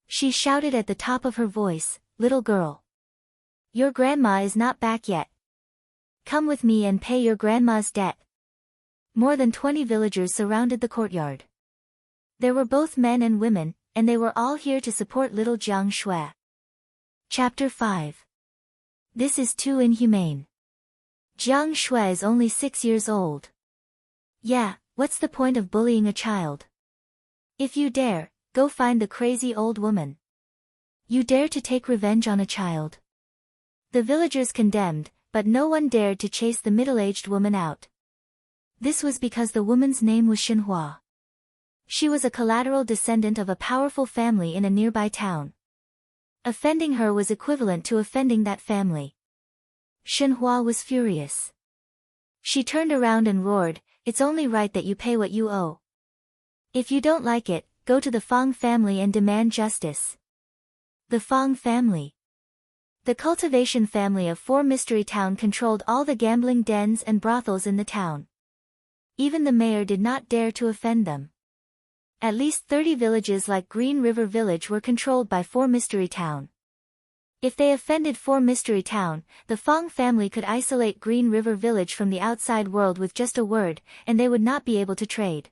She shouted at the top of her voice, "Little girl. Your grandma is not back yet. Come with me and pay your grandma's debt." More than 20 villagers surrounded the courtyard. There were both men and women, and they were all here to support little Jiang Shui. Chapter 5. This is too inhumane. Jiang Shui is only 6 years old. Yeah, what's the point of bullying a child? If you dare, go find the crazy old woman. You dare to take revenge on a child. The villagers condemned, but no one dared to chase the middle-aged woman out. This was because the woman's name was Xinhua. She was a collateral descendant of a powerful family in a nearby town. Offending her was equivalent to offending that family. Xinhua was furious. She turned around and roared, "It's only right that you pay what you owe. If you don't like it, go to the Fang family and demand justice." The Fang family. The cultivation family of 4 Mystery Town controlled all the gambling dens and brothels in the town. Even the mayor did not dare to offend them. At least 30 villages like Green River Village were controlled by 4 Mystery Town. If they offended 4 Mystery Town, the Fang family could isolate Green River Village from the outside world with just a word, and they would not be able to trade.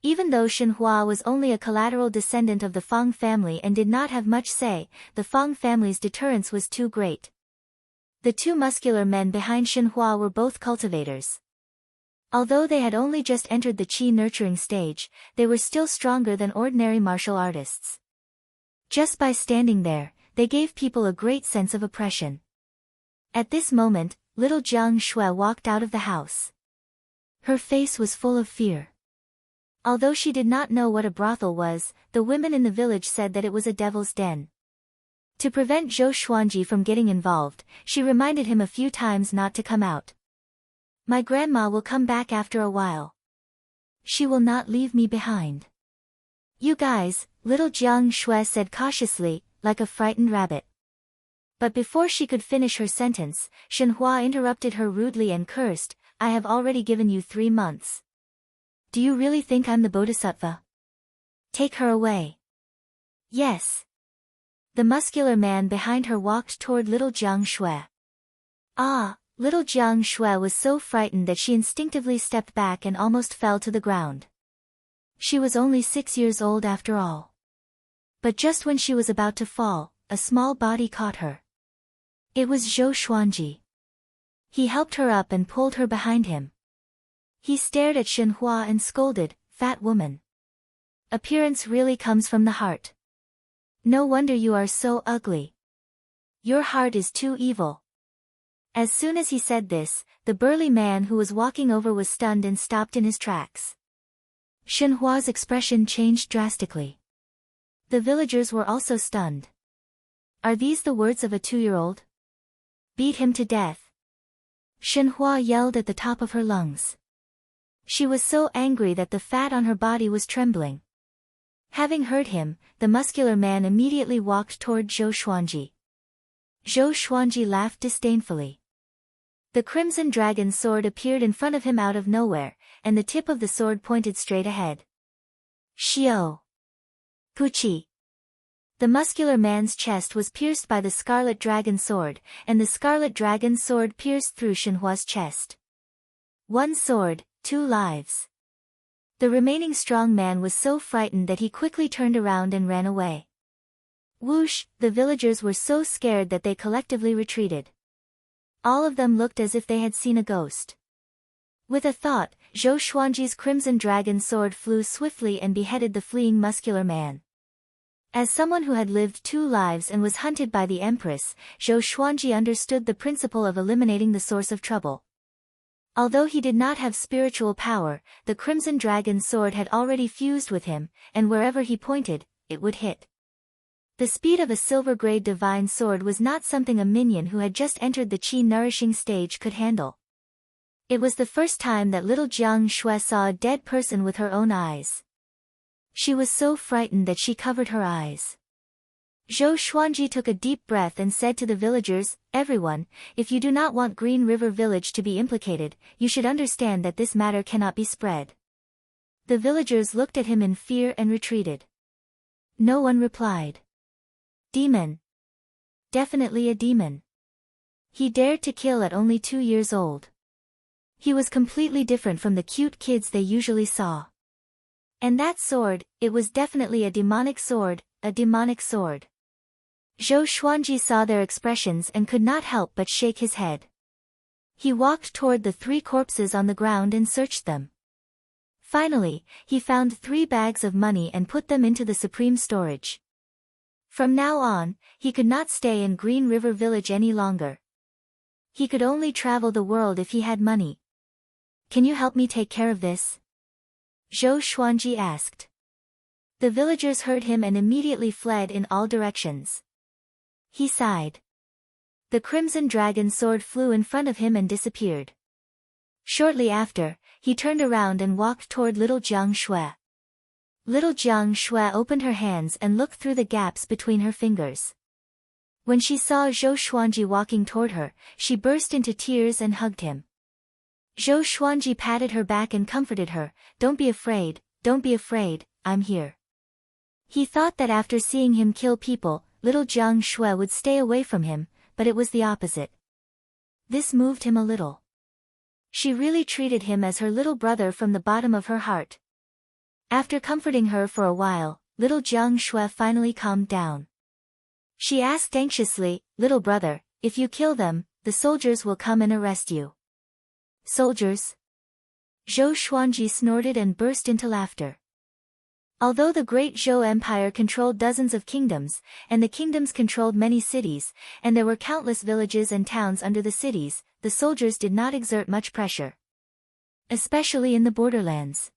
Even though Shenhua was only a collateral descendant of the Fang family and did not have much say, the Fang family's deterrence was too great. The two muscular men behind Shenhua were both cultivators. Although they had only just entered the qi nurturing stage, they were still stronger than ordinary martial artists. Just by standing there, they gave people a great sense of oppression. At this moment, little Jiang Shui walked out of the house. Her face was full of fear. Although she did not know what a brothel was, the women in the village said that it was a devil's den. To prevent Zhou Xuanji from getting involved, she reminded him a few times not to come out. My grandma will come back after a while. She will not leave me behind. You guys, little Jiang Shui said cautiously, like a frightened rabbit. But before she could finish her sentence, Shenhua interrupted her rudely and cursed, I have already given you 3 months. Do you really think I'm the Bodhisattva? Take her away. Yes. The muscular man behind her walked toward little Jiang Shui. Ah, little Jiang Shui was so frightened that she instinctively stepped back and almost fell to the ground. She was only 6 years old after all. But just when she was about to fall, a small body caught her. It was Zhou Xuanji. He helped her up and pulled her behind him. He stared at Shenhua and scolded, Fat woman. Appearance really comes from the heart. No wonder you are so ugly. Your heart is too evil. As soon as he said this, the burly man who was walking over was stunned and stopped in his tracks. Shenhua's expression changed drastically. The villagers were also stunned. Are these the words of a 2-year-old? Beat him to death. Shenhua yelled at the top of her lungs. She was so angry that the fat on her body was trembling. Having heard him, the muscular man immediately walked toward Zhou Xuanji. Zhou Xuanji laughed disdainfully. The crimson dragon's sword appeared in front of him out of nowhere, and the tip of the sword pointed straight ahead. Xiao. Puchi. The muscular man's chest was pierced by the scarlet dragon sword, and the scarlet dragon sword pierced through Shenhua's chest. 1 sword, 2 lives. The remaining strong man was so frightened that he quickly turned around and ran away. Whoosh, the villagers were so scared that they collectively retreated. All of them looked as if they had seen a ghost. With a thought, Zhou Xuanji's crimson dragon sword flew swiftly and beheaded the fleeing muscular man. As someone who had lived 2 lives and was hunted by the Empress, Zhou Xuanji understood the principle of eliminating the source of trouble. Although he did not have spiritual power, the crimson dragon sword had already fused with him, and wherever he pointed, it would hit. The speed of a silver-grade divine sword was not something a minion who had just entered the qi nourishing stage could handle. It was the first time that little Jiang Shui saw a dead person with her own eyes. She was so frightened that she covered her eyes. Zhou Xuanji took a deep breath and said to the villagers, Everyone, if you do not want Green River Village to be implicated, you should understand that this matter cannot be spread. The villagers looked at him in fear and retreated. No one replied. Demon. Definitely a demon. He dared to kill at only 2 years old. He was completely different from the cute kids they usually saw. And that sword, it was definitely a demonic sword, a demonic sword. Zhou Xuanji saw their expressions and could not help but shake his head. He walked toward the 3 corpses on the ground and searched them. Finally, he found 3 bags of money and put them into the supreme storage. From now on, he could not stay in Green River Village any longer. He could only travel the world if he had money. Can you help me take care of this? Zhou Xuanji asked. The villagers heard him and immediately fled in all directions. He sighed. The crimson dragon sword flew in front of him and disappeared. Shortly after, he turned around and walked toward little Jiang Shui. Little Jiang Shui opened her hands and looked through the gaps between her fingers. When she saw Zhou Xuanji walking toward her, she burst into tears and hugged him. Zhou Xuanji patted her back and comforted her, Don't be afraid, I'm here. He thought that after seeing him kill people, little Jiang Shui would stay away from him, but it was the opposite. This moved him a little. She really treated him as her little brother from the bottom of her heart. After comforting her for a while, little Jiang Shui finally calmed down. She asked anxiously, "Little brother, if you kill them, the soldiers will come and arrest you." "Soldiers?" Zhou Xuanji snorted and burst into laughter. Although the great Zhou Empire controlled dozens of kingdoms, and the kingdoms controlled many cities, and there were countless villages and towns under the cities, the soldiers did not exert much pressure. Especially in the borderlands.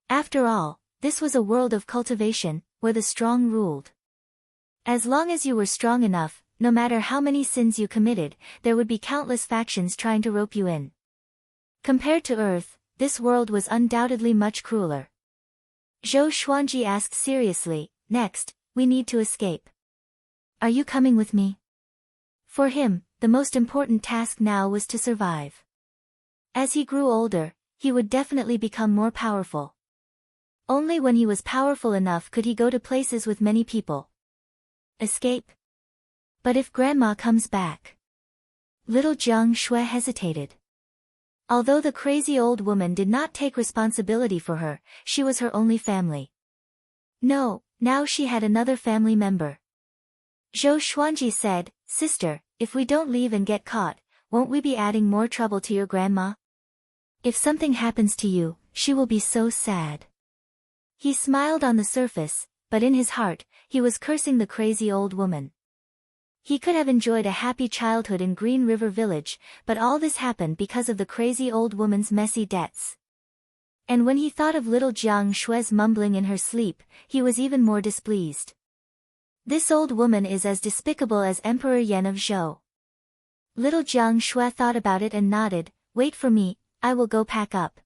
After all, this was a world of cultivation, where the strong ruled. As long as you were strong enough, no matter how many sins you committed, there would be countless factions trying to rope you in. Compared to Earth, this world was undoubtedly much crueler. Zhou Xuanji asked seriously, "Next, we need to escape. Are you coming with me?" For him, the most important task now was to survive. As he grew older, he would definitely become more powerful. Only when he was powerful enough could he go to places with many people. Escape? But if grandma comes back? Little Jiang Shui hesitated. Although the crazy old woman did not take responsibility for her, she was her only family. No, now she had another family member. Zhou Xuanji said, "Sister, if we don't leave and get caught, won't we be adding more trouble to your grandma? If something happens to you, she will be so sad." He smiled on the surface, but in his heart, he was cursing the crazy old woman. He could have enjoyed a happy childhood in Green River Village, but all this happened because of the crazy old woman's messy debts. And when he thought of little Jiang Shui's mumbling in her sleep, he was even more displeased. This old woman is as despicable as Emperor Yan of Zhou. Little Jiang Shui thought about it and nodded, "Wait for me, I will go pack up."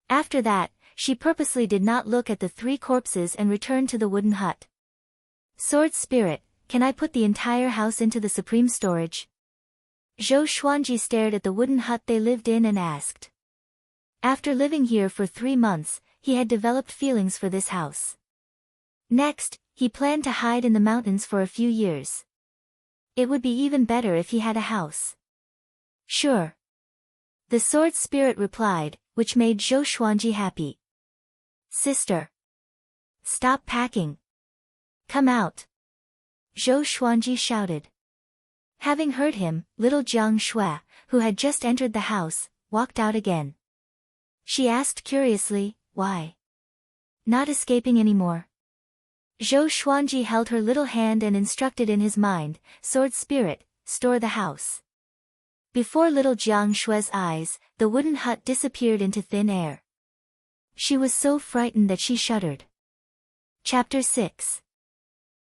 After that, she purposely did not look at the 3 corpses and returned to the wooden hut. "Sword Spirit, can I put the entire house into the supreme storage?" Zhou Xuanji stared at the wooden hut they lived in and asked. After living here for 3 months, he had developed feelings for this house. Next, he planned to hide in the mountains for a few years. It would be even better if he had a house. "Sure." The sword spirit replied, which made Zhou Xuanji happy. "Sister. Stop packing. Come out." Zhou Xuanji shouted. Having heard him, little Jiang Shui, who had just entered the house, walked out again. She asked curiously, "Why? Not escaping anymore?" Zhou Xuanji held her little hand and instructed in his mind, "Sword Spirit, store the house." Before little Jiang Shui's eyes, the wooden hut disappeared into thin air. She was so frightened that she shuddered. Chapter 6.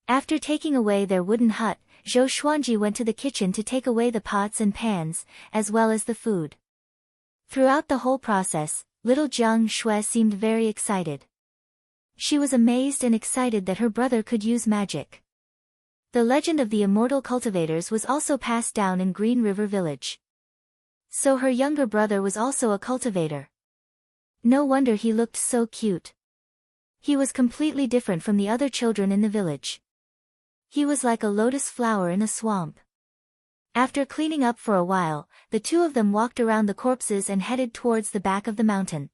After taking away their wooden hut, Zhou Xuanji went to the kitchen to take away the pots and pans, as well as the food. Throughout the whole process, little Jiang Shui seemed very excited. She was amazed and excited that her brother could use magic. The legend of the immortal cultivators was also passed down in Green River Village. So her younger brother was also a cultivator. No wonder he looked so cute. He was completely different from the other children in the village. He was like a lotus flower in a swamp. After cleaning up for a while, the 2 of them walked around the corpses and headed towards the back of the mountain.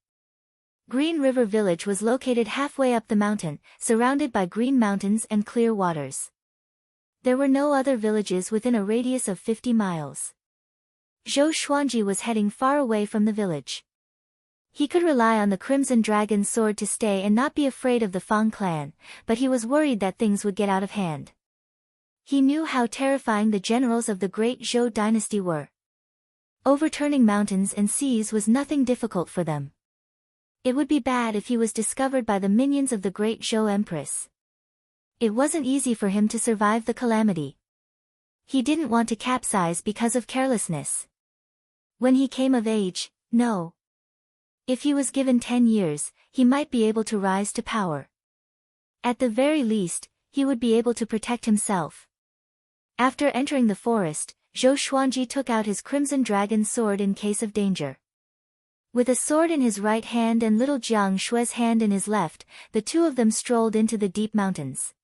Green River Village was located halfway up the mountain, surrounded by green mountains and clear waters. There were no other villages within a radius of 50 miles. Zhou Xuanji was heading far away from the village. He could rely on the Crimson Dragon's sword to stay and not be afraid of the Fang clan, but he was worried that things would get out of hand. He knew how terrifying the generals of the great Zhou dynasty were. Overturning mountains and seas was nothing difficult for them. It would be bad if he was discovered by the minions of the great Zhou Empress. It wasn't easy for him to survive the calamity. He didn't want to capsize because of carelessness. When he came of age, no. If he was given 10 years, he might be able to rise to power. At the very least, he would be able to protect himself. After entering the forest, Zhou Xuanji took out his Crimson Dragon sword in case of danger. With a sword in his right hand and little Jiang Shui's hand in his left, the 2 of them strolled into the deep mountains.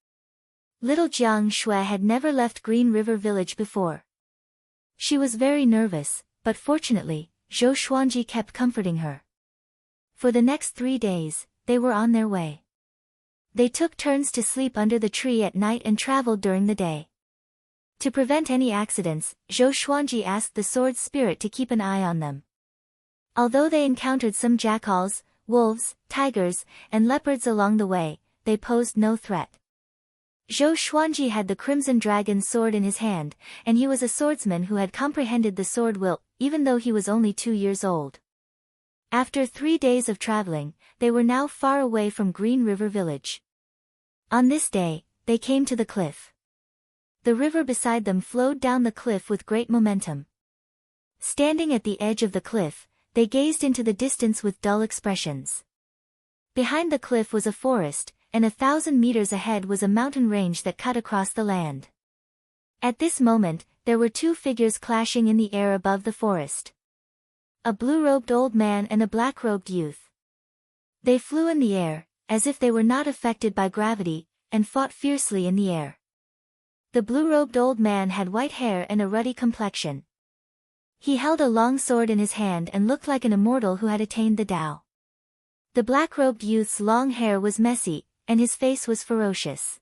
Little Jiang Shui had never left Green River Village before. She was very nervous, but fortunately, Zhou Xuanji kept comforting her. For the next 3 days, they were on their way. They took turns to sleep under the tree at night and traveled during the day. To prevent any accidents, Zhou Xuanji asked the sword spirit to keep an eye on them. Although they encountered some jackals, wolves, tigers, and leopards along the way, they posed no threat. Zhou Xuanji had the Crimson Dragon sword in his hand, and he was a swordsman who had comprehended the sword will, even though he was only 2 years old. After 3 days of traveling, they were now far away from Green River Village. On this day, they came to the cliff. The river beside them flowed down the cliff with great momentum. Standing at the edge of the cliff, they gazed into the distance with dull expressions. Behind the cliff was a forest, and 1,000 meters ahead was a mountain range that cut across the land. At this moment, there were 2 figures clashing in the air above the forest. A blue-robed old man and a black-robed youth. They flew in the air, as if they were not affected by gravity, and fought fiercely in the air. The blue-robed old man had white hair and a ruddy complexion. He held a long sword in his hand and looked like an immortal who had attained the Tao. The black-robed youth's long hair was messy, and his face was ferocious.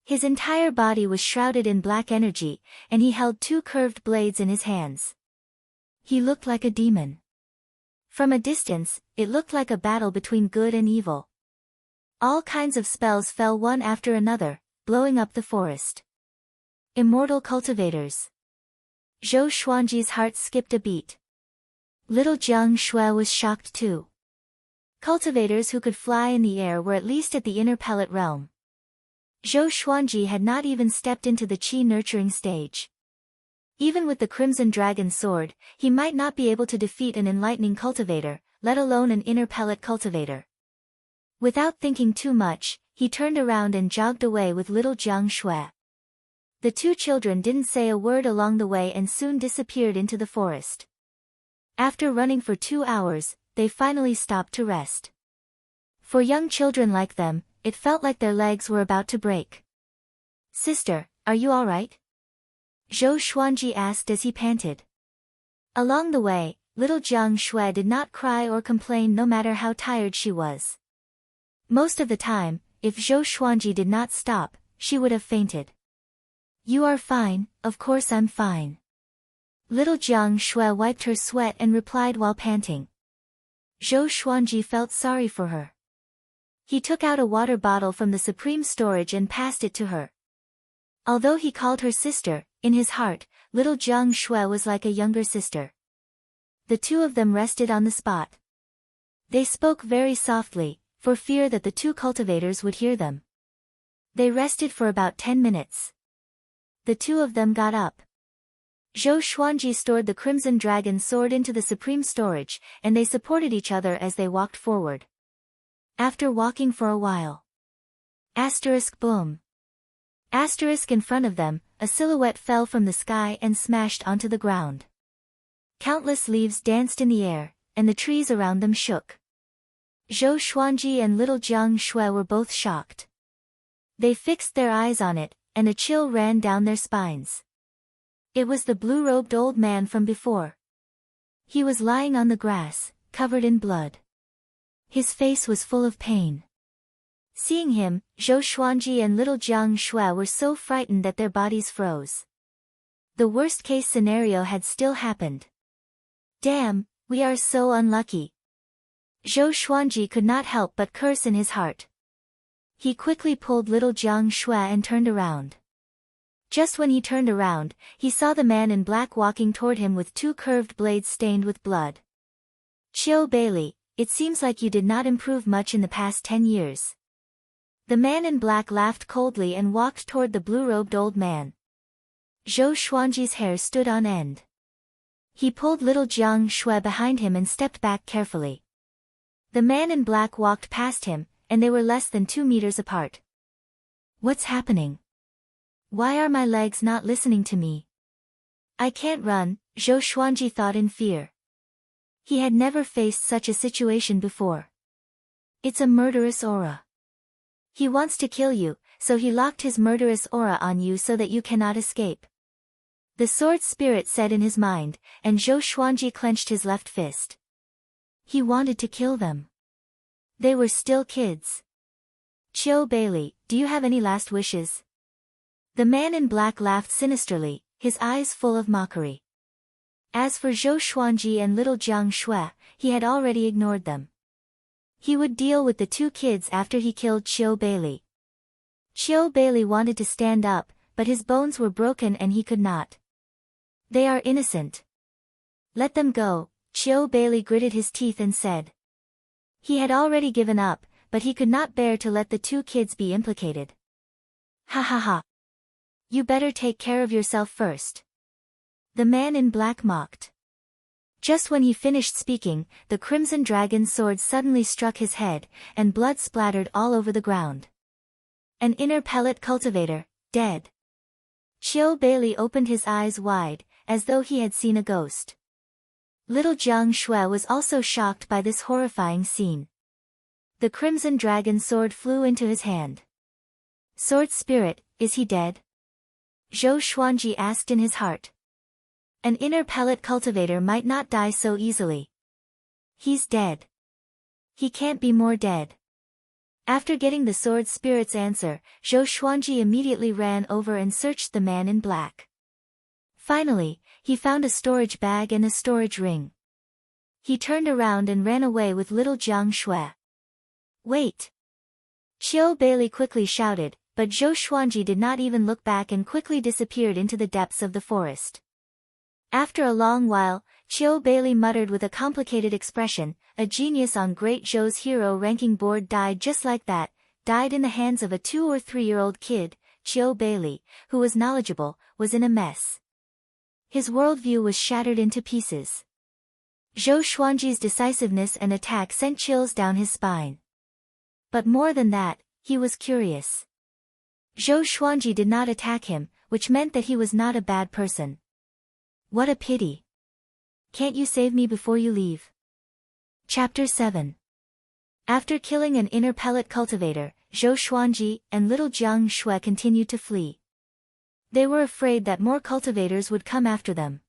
His entire body was shrouded in black energy, and he held 2 curved blades in his hands. He looked like a demon. From a distance, it looked like a battle between good and evil. All kinds of spells fell one after another, blowing up the forest. Immortal cultivators. Zhou Xuanji's heart skipped a beat. Little Jiang Shui was shocked too. Cultivators who could fly in the air were at least at the inner pellet realm. Zhou Xuanji had not even stepped into the qi nurturing stage. Even with the Crimson Dragon sword, he might not be able to defeat an enlightening cultivator, let alone an inner pellet cultivator. Without thinking too much, he turned around and jogged away with little Jiang Shui. The 2 children didn't say a word along the way and soon disappeared into the forest. After running for 2 hours, they finally stopped to rest. For young children like them, it felt like their legs were about to break. "Sister, are you all right?" Zhou Xuanji asked as he panted. Along the way, little Jiang Shui did not cry or complain no matter how tired she was. Most of the time, if Zhou Xuanji did not stop, she would have fainted. "You are fine, of course I'm fine." Little Jiang Shui wiped her sweat and replied while panting. Zhou Xuanji felt sorry for her. He took out a water bottle from the supreme storage and passed it to her. Although he called her sister, in his heart, little Jiang Shui was like a younger sister. The 2 of them rested on the spot. They spoke very softly, for fear that the 2 cultivators would hear them. They rested for about 10 minutes. The 2 of them got up. Zhou Xuanji stored the Crimson Dragon sword into the supreme storage, and they supported each other as they walked forward. After walking for a while. Boom. In front of them, a silhouette fell from the sky and smashed onto the ground. Countless leaves danced in the air, and the trees around them shook. Zhou Xuanji and little Jiang Shui were both shocked. They fixed their eyes on it, and a chill ran down their spines. It was the blue-robed old man from before. He was lying on the grass, covered in blood. His face was full of pain. Seeing him, Zhou Xuanji and little Jiang Shui were so frightened that their bodies froze. The worst-case scenario had still happened. "Damn, we are so unlucky." Zhou Xuanji could not help but curse in his heart. He quickly pulled little Jiang Shui and turned around. Just when he turned around, he saw the man in black walking toward him with 2 curved blades stained with blood. "Qiu Bailey, it seems like you did not improve much in the past 10 years. The man in black laughed coldly and walked toward the blue-robed old man. Zhou Xuanji's hair stood on end. He pulled little Jiang Shui behind him and stepped back carefully. The man in black walked past him, and they were less than 2 meters apart. "What's happening? Why are my legs not listening to me? I can't run," Zhou Xuanji thought in fear. He had never faced such a situation before. It's a murderous aura. He wants to kill you, so he locked his murderous aura on you so that you cannot escape. The sword spirit said in his mind, and Zhou Xuanji clenched his left fist. He wanted to kill them. They were still kids. Chiu Bailey, do you have any last wishes? The man in black laughed sinisterly, his eyes full of mockery. As for Zhou Xuanji and little Jiang Shui, he had already ignored them. He would deal with the two kids after he killed Chiu Bailey. Chiu Bailey wanted to stand up, but his bones were broken and he could not. They are innocent. Let them go, Chiu Bailey gritted his teeth and said. He had already given up, but he could not bear to let the two kids be implicated. Ha ha ha. You better take care of yourself first. The man in black mocked. Just when he finished speaking, the crimson dragon's sword suddenly struck his head, and blood splattered all over the ground. An inner pellet cultivator, dead. Chiu Bailey opened his eyes wide, as though he had seen a ghost. Little Jiang Shui was also shocked by this horrifying scene. The crimson dragon's sword flew into his hand. Sword spirit, is he dead? Zhou Xuanji asked in his heart. An inner pellet cultivator might not die so easily. He's dead. He can't be more dead. After getting the sword spirit's answer, Zhou Xuanji immediately ran over and searched the man in black. Finally, he found a storage bag and a storage ring. He turned around and ran away with little Jiang Shui. Wait! Chiu Bailey quickly shouted, but Zhou Xuanji did not even look back and quickly disappeared into the depths of the forest. After a long while, Chiu Bailey muttered with a complicated expression, a genius on Great Zhou's hero ranking board died just like that, died in the hands of a 2- or 3-year-old kid. Chiu Bailey, who was knowledgeable, was in a mess. His worldview was shattered into pieces. Zhou Xuanji's decisiveness and attack sent chills down his spine. But more than that, he was curious. Zhou Xuanji did not attack him, which meant that he was not a bad person. What a pity. Can't you save me before you leave? Chapter 7. After killing an inner pellet cultivator, Zhou Xuanji and little Jiang Shui continued to flee. They were afraid that more cultivators would come after them.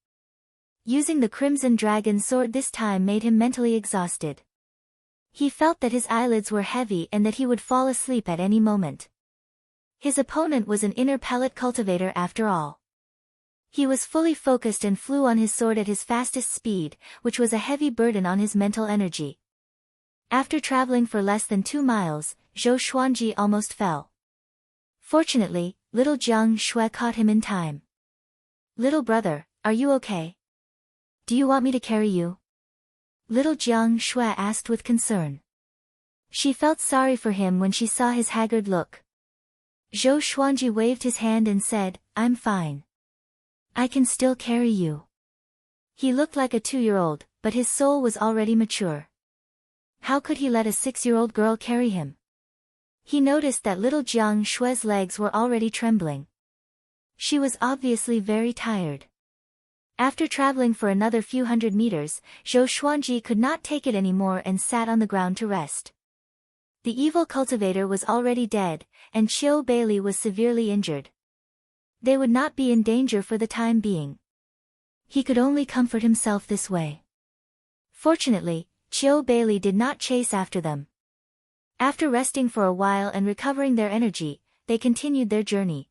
Using the crimson dragon sword this time made him mentally exhausted. He felt that his eyelids were heavy and that he would fall asleep at any moment. His opponent was an inner pellet cultivator after all. He was fully focused and flew on his sword at his fastest speed, which was a heavy burden on his mental energy. After traveling for less than 2 miles, Zhou Xuanji almost fell. Fortunately, little Jiang Shui caught him in time. Little brother, are you okay? Do you want me to carry you? Little Jiang Shui asked with concern. She felt sorry for him when she saw his haggard look. Zhou Xuanji waved his hand and said, I'm fine. I can still carry you. He looked like a 2-year-old, but his soul was already mature. How could he let a 6-year-old girl carry him? He noticed that little Jiang Shui's legs were already trembling. She was obviously very tired. After traveling for another few hundred meters, Zhou Xuanji could not take it anymore and sat on the ground to rest. The evil cultivator was already dead, and Chiu Bailey was severely injured. They would not be in danger for the time being. He could only comfort himself this way. Fortunately, Chiu Bailey did not chase after them. After resting for a while and recovering their energy, they continued their journey.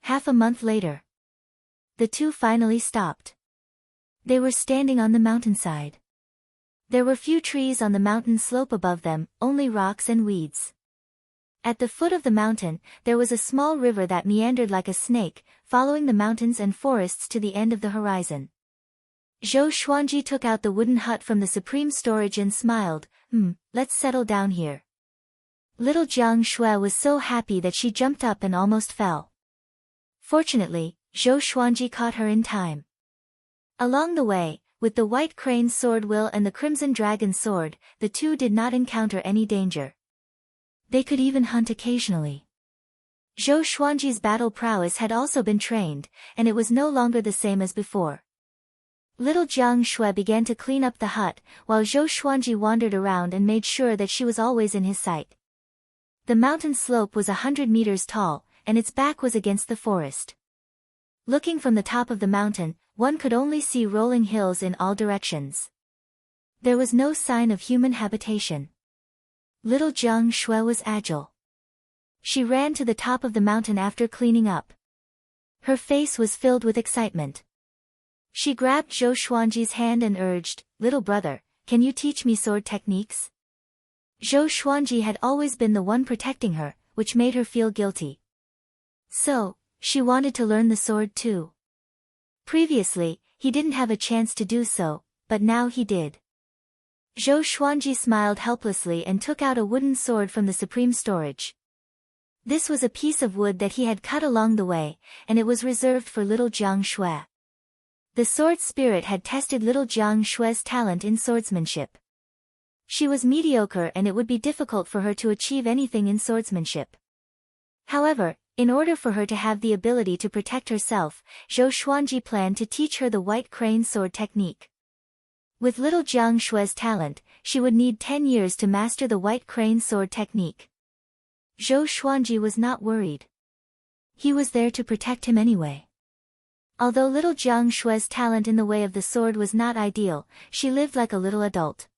Half a month later, the two finally stopped. They were standing on the mountainside. There were few trees on the mountain slope above them, only rocks and weeds. At the foot of the mountain, there was a small river that meandered like a snake, following the mountains and forests to the end of the horizon. Zhou Xuanji took out the wooden hut from the supreme storage and smiled, let's settle down here. Little Jiang Shui was so happy that she jumped up and almost fell. Fortunately, Zhou Xuanji caught her in time. Along the way, with the white crane's sword will and the crimson dragon's sword, the two did not encounter any danger. They could even hunt occasionally. Zhou Xuanji's battle prowess had also been trained, and it was no longer the same as before. Little Jiang Shui began to clean up the hut, while Zhou Xuanji wandered around and made sure that she was always in his sight. The mountain slope was 100 meters tall, and its back was against the forest. Looking from the top of the mountain, one could only see rolling hills in all directions. There was no sign of human habitation. Little Jiang Shui was agile. She ran to the top of the mountain after cleaning up. Her face was filled with excitement. She grabbed Zhou Xuanji's hand and urged, "Little brother, can you teach me sword techniques?" Zhou Xuanji had always been the one protecting her, which made her feel guilty. So, she wanted to learn the sword too. Previously, he didn't have a chance to do so, but now he did. Zhou Xuanji smiled helplessly and took out a wooden sword from the supreme storage. This was a piece of wood that he had cut along the way, and it was reserved for little Jiang Shui. The sword spirit had tested little Jiang Shui's talent in swordsmanship. She was mediocre and it would be difficult for her to achieve anything in swordsmanship. However, in order for her to have the ability to protect herself, Zhou Xuanji planned to teach her the white crane sword technique. With little Jiang Shui's talent, she would need 10 years to master the white crane sword technique. Zhou Xuanji was not worried. He was there to protect him anyway. Although little Jiang Shui's talent in the way of the sword was not ideal, she lived like a little adult.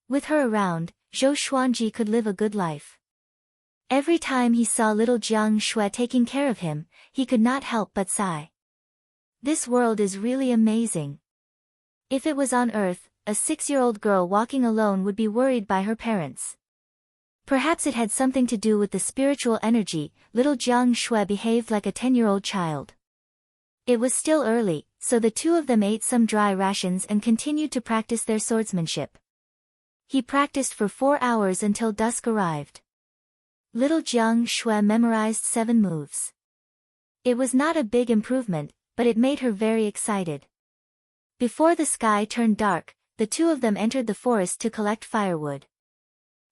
With her around, Zhou Xuanji could live a good life. Every time he saw little Jiang Shui taking care of him, he could not help but sigh. This world is really amazing. If it was on Earth, a 6-year-old girl walking alone would be worried by her parents. Perhaps it had something to do with the spiritual energy. Little Jiang Shui behaved like a 10-year-old child. It was still early, so the two of them ate some dry rations and continued to practice their swordsmanship. He practiced for 4 hours until dusk arrived. Little Jiang Shui memorized 7 moves. It was not a big improvement, but it made her very excited. Before the sky turned dark, the two of them entered the forest to collect firewood.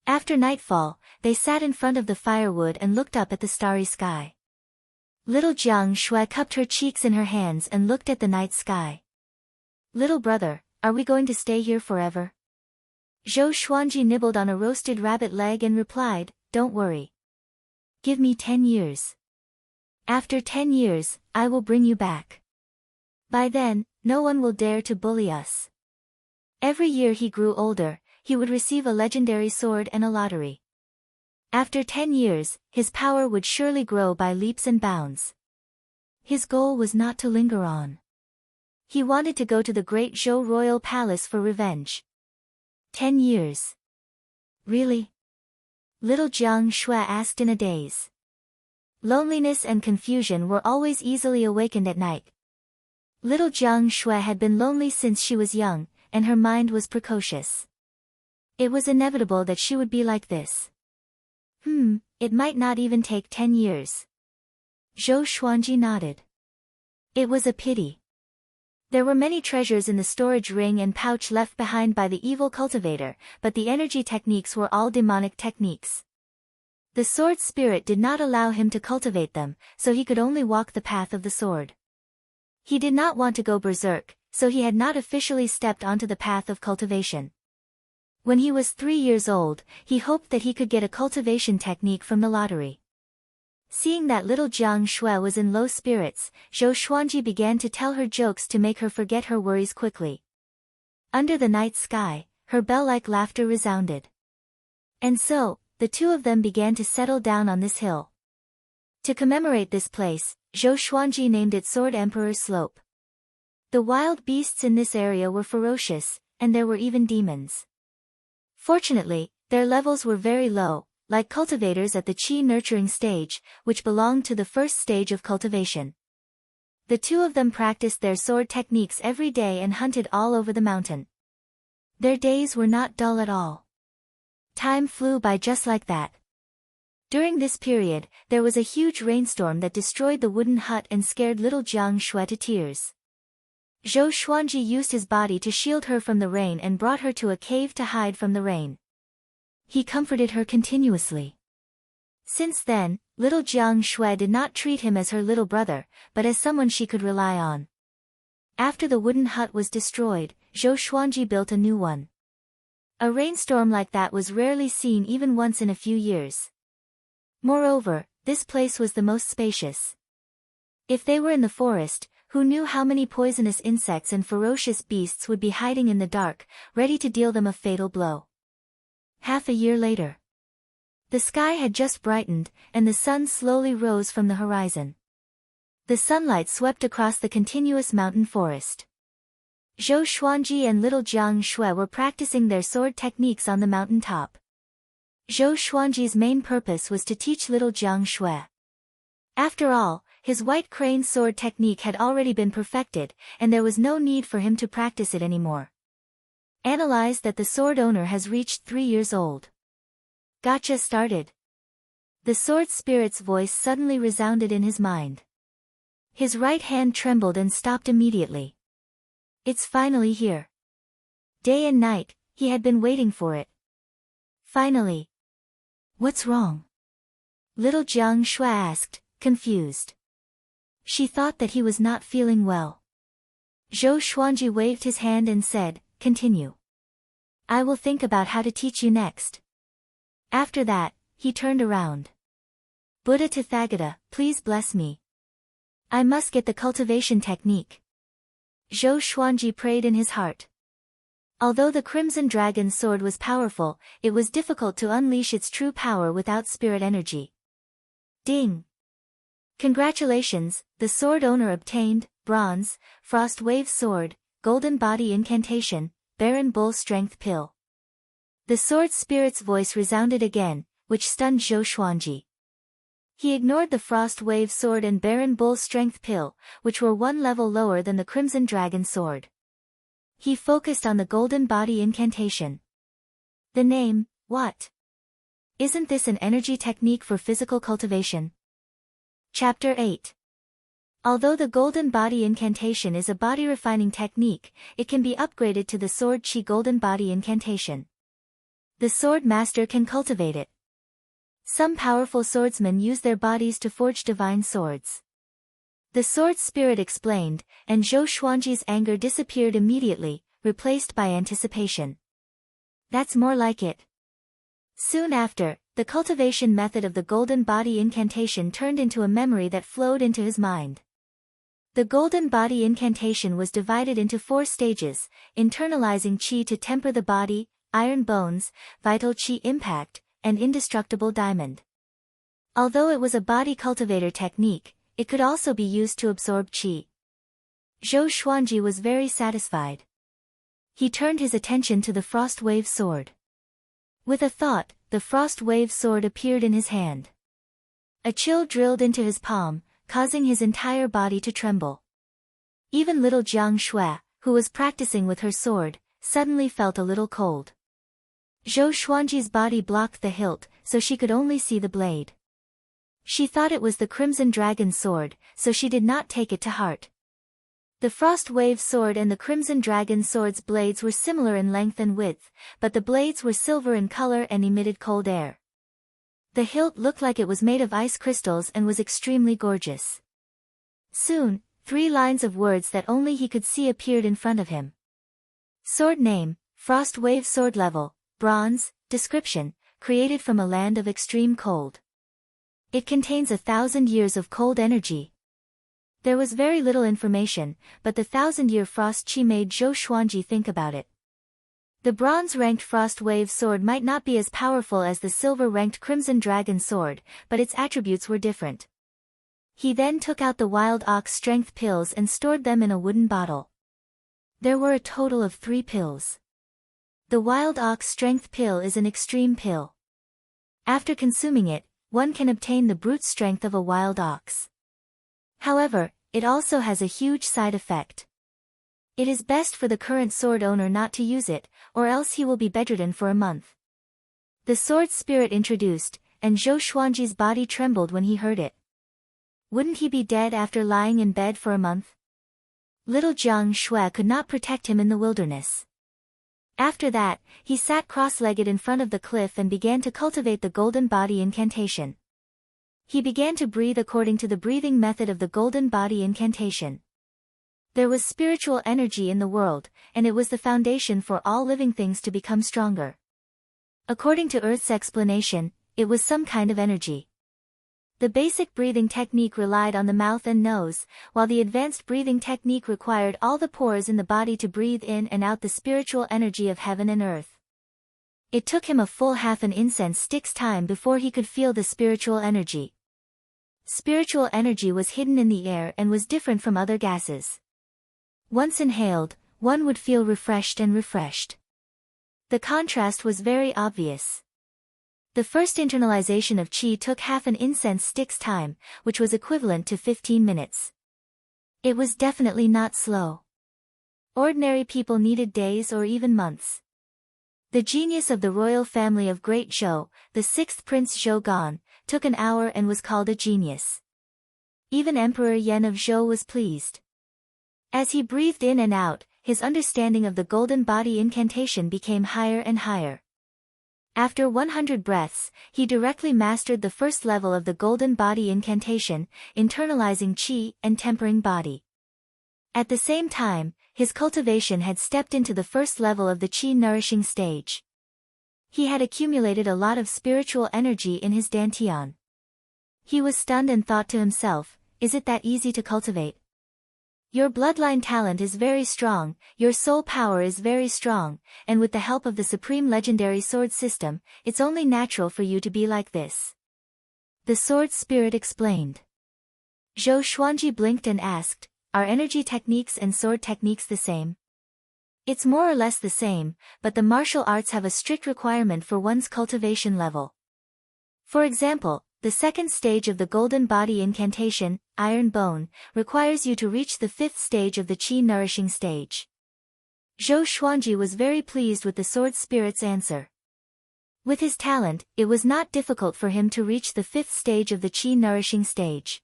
After nightfall, they sat in front of the firewood and looked up at the starry sky. Little Jiang Shui cupped her cheeks in her hands and looked at the night sky. "Little brother, are we going to stay here forever?" Zhou Xuanji nibbled on a roasted rabbit leg and replied, "Don't worry. Give me 10 years. After 10 years, I will bring you back. By then, no one will dare to bully us." Every year he grew older, he would receive a legendary sword and a lottery. After 10 years, his power would surely grow by leaps and bounds. His goal was not to linger on. He wanted to go to the great Zhou royal palace for revenge. 10 years. Really? Little Jiang Shui asked in a daze. Loneliness and confusion were always easily awakened at night. Little Jiang Shui had been lonely since she was young, and her mind was precocious. It was inevitable that she would be like this. It might not even take 10 years. Zhou Xuanji nodded. It was a pity. There were many treasures in the storage ring and pouch left behind by the evil cultivator, but the energy techniques were all demonic techniques. The sword spirit did not allow him to cultivate them, so he could only walk the path of the sword. He did not want to go berserk, so he had not officially stepped onto the path of cultivation. When he was 3 years old, he hoped that he could get a cultivation technique from the lottery. Seeing that little Jiang Shui was in low spirits, Zhou Xuanji began to tell her jokes to make her forget her worries quickly. Under the night sky, her bell-like laughter resounded. And so, the two of them began to settle down on this hill. To commemorate this place, Zhou Xuanji named it Sword Emperor's Slope. The wild beasts in this area were ferocious, and there were even demons. Fortunately, their levels were very low, like cultivators at the Qi nurturing stage, which belonged to the first stage of cultivation. The two of them practiced their sword techniques every day and hunted all over the mountain. Their days were not dull at all. Time flew by just like that. During this period, there was a huge rainstorm that destroyed the wooden hut and scared little Jiang Shui to tears. Zhou Xuanji used his body to shield her from the rain and brought her to a cave to hide from the rain. He comforted her continuously. Since then, little Jiang Shui did not treat him as her little brother, but as someone she could rely on. After the wooden hut was destroyed, Zhou Xuanji built a new one. A rainstorm like that was rarely seen even once in a few years. Moreover, this place was the most spacious. If they were in the forest, who knew how many poisonous insects and ferocious beasts would be hiding in the dark, ready to deal them a fatal blow? Half a year later. The sky had just brightened, and the sun slowly rose from the horizon. The sunlight swept across the continuous mountain forest. Zhou Xuanji and little Jiang Shui were practicing their sword techniques on the mountain top. Zhou Xuanji's main purpose was to teach little Jiang Shui. After all, his white crane sword technique had already been perfected, and there was no need for him to practice it anymore. Analyze that the sword owner has reached 3 years old. Gotcha started. The sword spirit's voice suddenly resounded in his mind. His right hand trembled and stopped immediately. It's finally here. Day and night, he had been waiting for it. Finally. What's wrong? Little Jiang Shui asked, confused. She thought that he was not feeling well. Zhou Xuanji waved his hand and said, continue. I will think about how to teach you next. After that, he turned around. Buddha Tathagata, please bless me. I must get the cultivation technique. Zhou Xuanji prayed in his heart. Although the Crimson Dragon sword was powerful, it was difficult to unleash its true power without spirit energy. Ding! Congratulations, the sword owner obtained, bronze, Frost Wave Sword, Golden Body Incantation, Baron Bull Strength Pill. The sword spirit's voice resounded again, which stunned Zhou Xuanji. He ignored the Frost Wave Sword and Baron Bull Strength Pill, which were one level lower than the Crimson Dragon Sword. He focused on the Golden Body Incantation. The name, what? Isn't this an energy technique for physical cultivation? Chapter 8. Although the Golden Body Incantation is a body-refining technique, it can be upgraded to the Sword Chi Golden Body Incantation. The sword master can cultivate it. Some powerful swordsmen use their bodies to forge divine swords. The sword spirit explained, and Zhou Xuanji's anger disappeared immediately, replaced by anticipation. That's more like it. Soon after, the cultivation method of the Golden Body Incantation turned into a memory that flowed into his mind. The Golden Body Incantation was divided into 4 stages, internalizing Qi to temper the body, Iron Bones, Vital Qi Impact, and Indestructible Diamond. Although it was a body cultivator technique, it could also be used to absorb Qi. Zhou Xuanji was very satisfied. He turned his attention to the Frost Wave Sword. With a thought, the Frost Wave Sword appeared in his hand. A chill drilled into his palm, causing his entire body to tremble. Even little Jiang Shui, who was practicing with her sword, suddenly felt a little cold. Zhou Xuanji's body blocked the hilt, so she could only see the blade. She thought it was the Crimson Dragon sword, so she did not take it to heart. The Frost Wave Sword and the Crimson Dragon sword's blades were similar in length and width, but the blades were silver in color and emitted cold air. The hilt looked like it was made of ice crystals and was extremely gorgeous. Soon, 3 lines of words that only he could see appeared in front of him. Sword name, Frost Wave Sword level, bronze, description, created from a land of extreme cold. It contains 1,000 years of cold energy. There was very little information, but the 1,000-year frost chi made Zhou Xuanji think about it. The bronze-ranked Frost Wave Sword might not be as powerful as the silver-ranked Crimson Dragon Sword, but its attributes were different. He then took out the Wild Ox Strength pills and stored them in a wooden bottle. There were a total of 3 pills. The Wild Ox Strength pill is an extreme pill. After consuming it, one can obtain the brute strength of a wild ox. However, it also has a huge side effect. It is best for the current sword owner not to use it, or else he will be bedridden for a month. The sword spirit introduced, and Zhou Xuanji's body trembled when he heard it. Wouldn't he be dead after lying in bed for a month? Little Jiang Shui could not protect him in the wilderness. After that, he sat cross-legged in front of the cliff and began to cultivate the Golden Body Incantation. He began to breathe according to the breathing method of the Golden Body Incantation. There was spiritual energy in the world, and it was the foundation for all living things to become stronger. According to Earth's explanation, it was some kind of energy. The basic breathing technique relied on the mouth and nose, while the advanced breathing technique required all the pores in the body to breathe in and out the spiritual energy of heaven and earth. It took him a full half an incense stick's time before he could feel the spiritual energy. Spiritual energy was hidden in the air and was different from other gases. Once inhaled, one would feel refreshed and refreshed. The contrast was very obvious. The first internalization of qi took half an incense stick's time, which was equivalent to 15 minutes. It was definitely not slow. Ordinary people needed days or even months. The genius of the royal family of Great Zhou, the sixth Prince Zhou, took an hour and was called a genius. Even Emperor Yan of Zhou was pleased. As he breathed in and out, his understanding of the golden body incantation became higher and higher. After 100 breaths, he directly mastered the first level of the golden body incantation, internalizing qi and tempering body. At the same time, his cultivation had stepped into the first level of the qi nourishing stage. He had accumulated a lot of spiritual energy in his dantian. He was stunned and thought to himself, is it that easy to cultivate? Your bloodline talent is very strong, your soul power is very strong, and with the help of the supreme legendary sword system, it's only natural for you to be like this. The sword spirit explained. Zhou Xuanji blinked and asked, are energy techniques and sword techniques the same? It's more or less the same, but the martial arts have a strict requirement for one's cultivation level. For example, the second stage of the golden body incantation, Iron Bone, requires you to reach the fifth stage of the qi nourishing stage. Zhou Xuanji was very pleased with the sword spirit's answer. With his talent, it was not difficult for him to reach the fifth stage of the qi nourishing stage.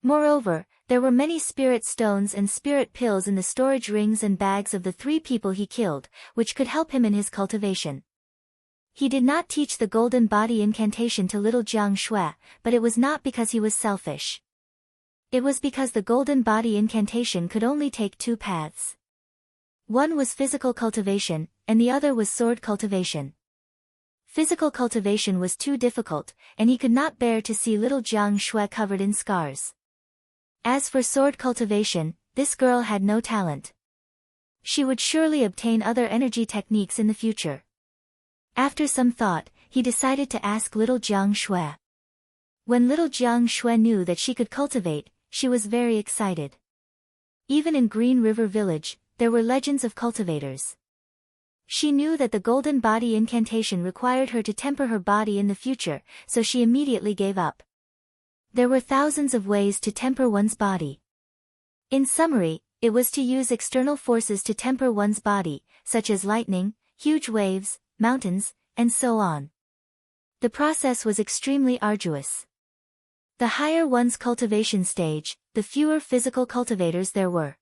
Moreover, there were many spirit stones and spirit pills in the storage rings and bags of the 3 people he killed, which could help him in his cultivation. He did not teach the golden body incantation to little Jiang Shui, but it was not because he was selfish. It was because the golden body incantation could only take 2 paths. One was physical cultivation, and the other was sword cultivation. Physical cultivation was too difficult, and he could not bear to see little Jiang Shui covered in scars. As for sword cultivation, this girl had no talent. She would surely obtain other energy techniques in the future. After some thought, he decided to ask little Jiang Shui. When little Jiang Shui knew that she could cultivate, she was very excited. Even in Green River Village, there were legends of cultivators. She knew that the golden body incantation required her to temper her body in the future, so she immediately gave up. There were thousands of ways to temper one's body. In summary, it was to use external forces to temper one's body, such as lightning, huge waves, mountains, and so on. The process was extremely arduous. The higher one's cultivation stage, the fewer physical cultivators there were.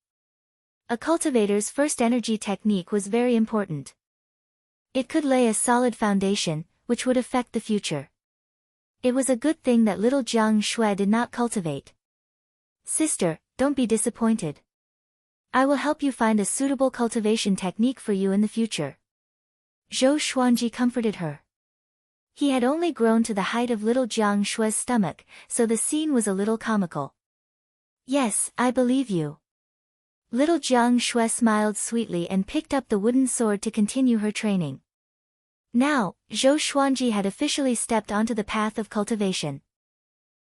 A cultivator's first energy technique was very important. It could lay a solid foundation, which would affect the future. It was a good thing that little Jiang Shui did not cultivate. Sister, don't be disappointed. I will help you find a suitable cultivation technique for you in the future. Zhou Xuanji comforted her. He had only grown to the height of little Jiang Shui's stomach, so the scene was a little comical. Yes, I believe you. Little Jiang Shui smiled sweetly and picked up the wooden sword to continue her training. Now, Zhou Xuanji had officially stepped onto the path of cultivation.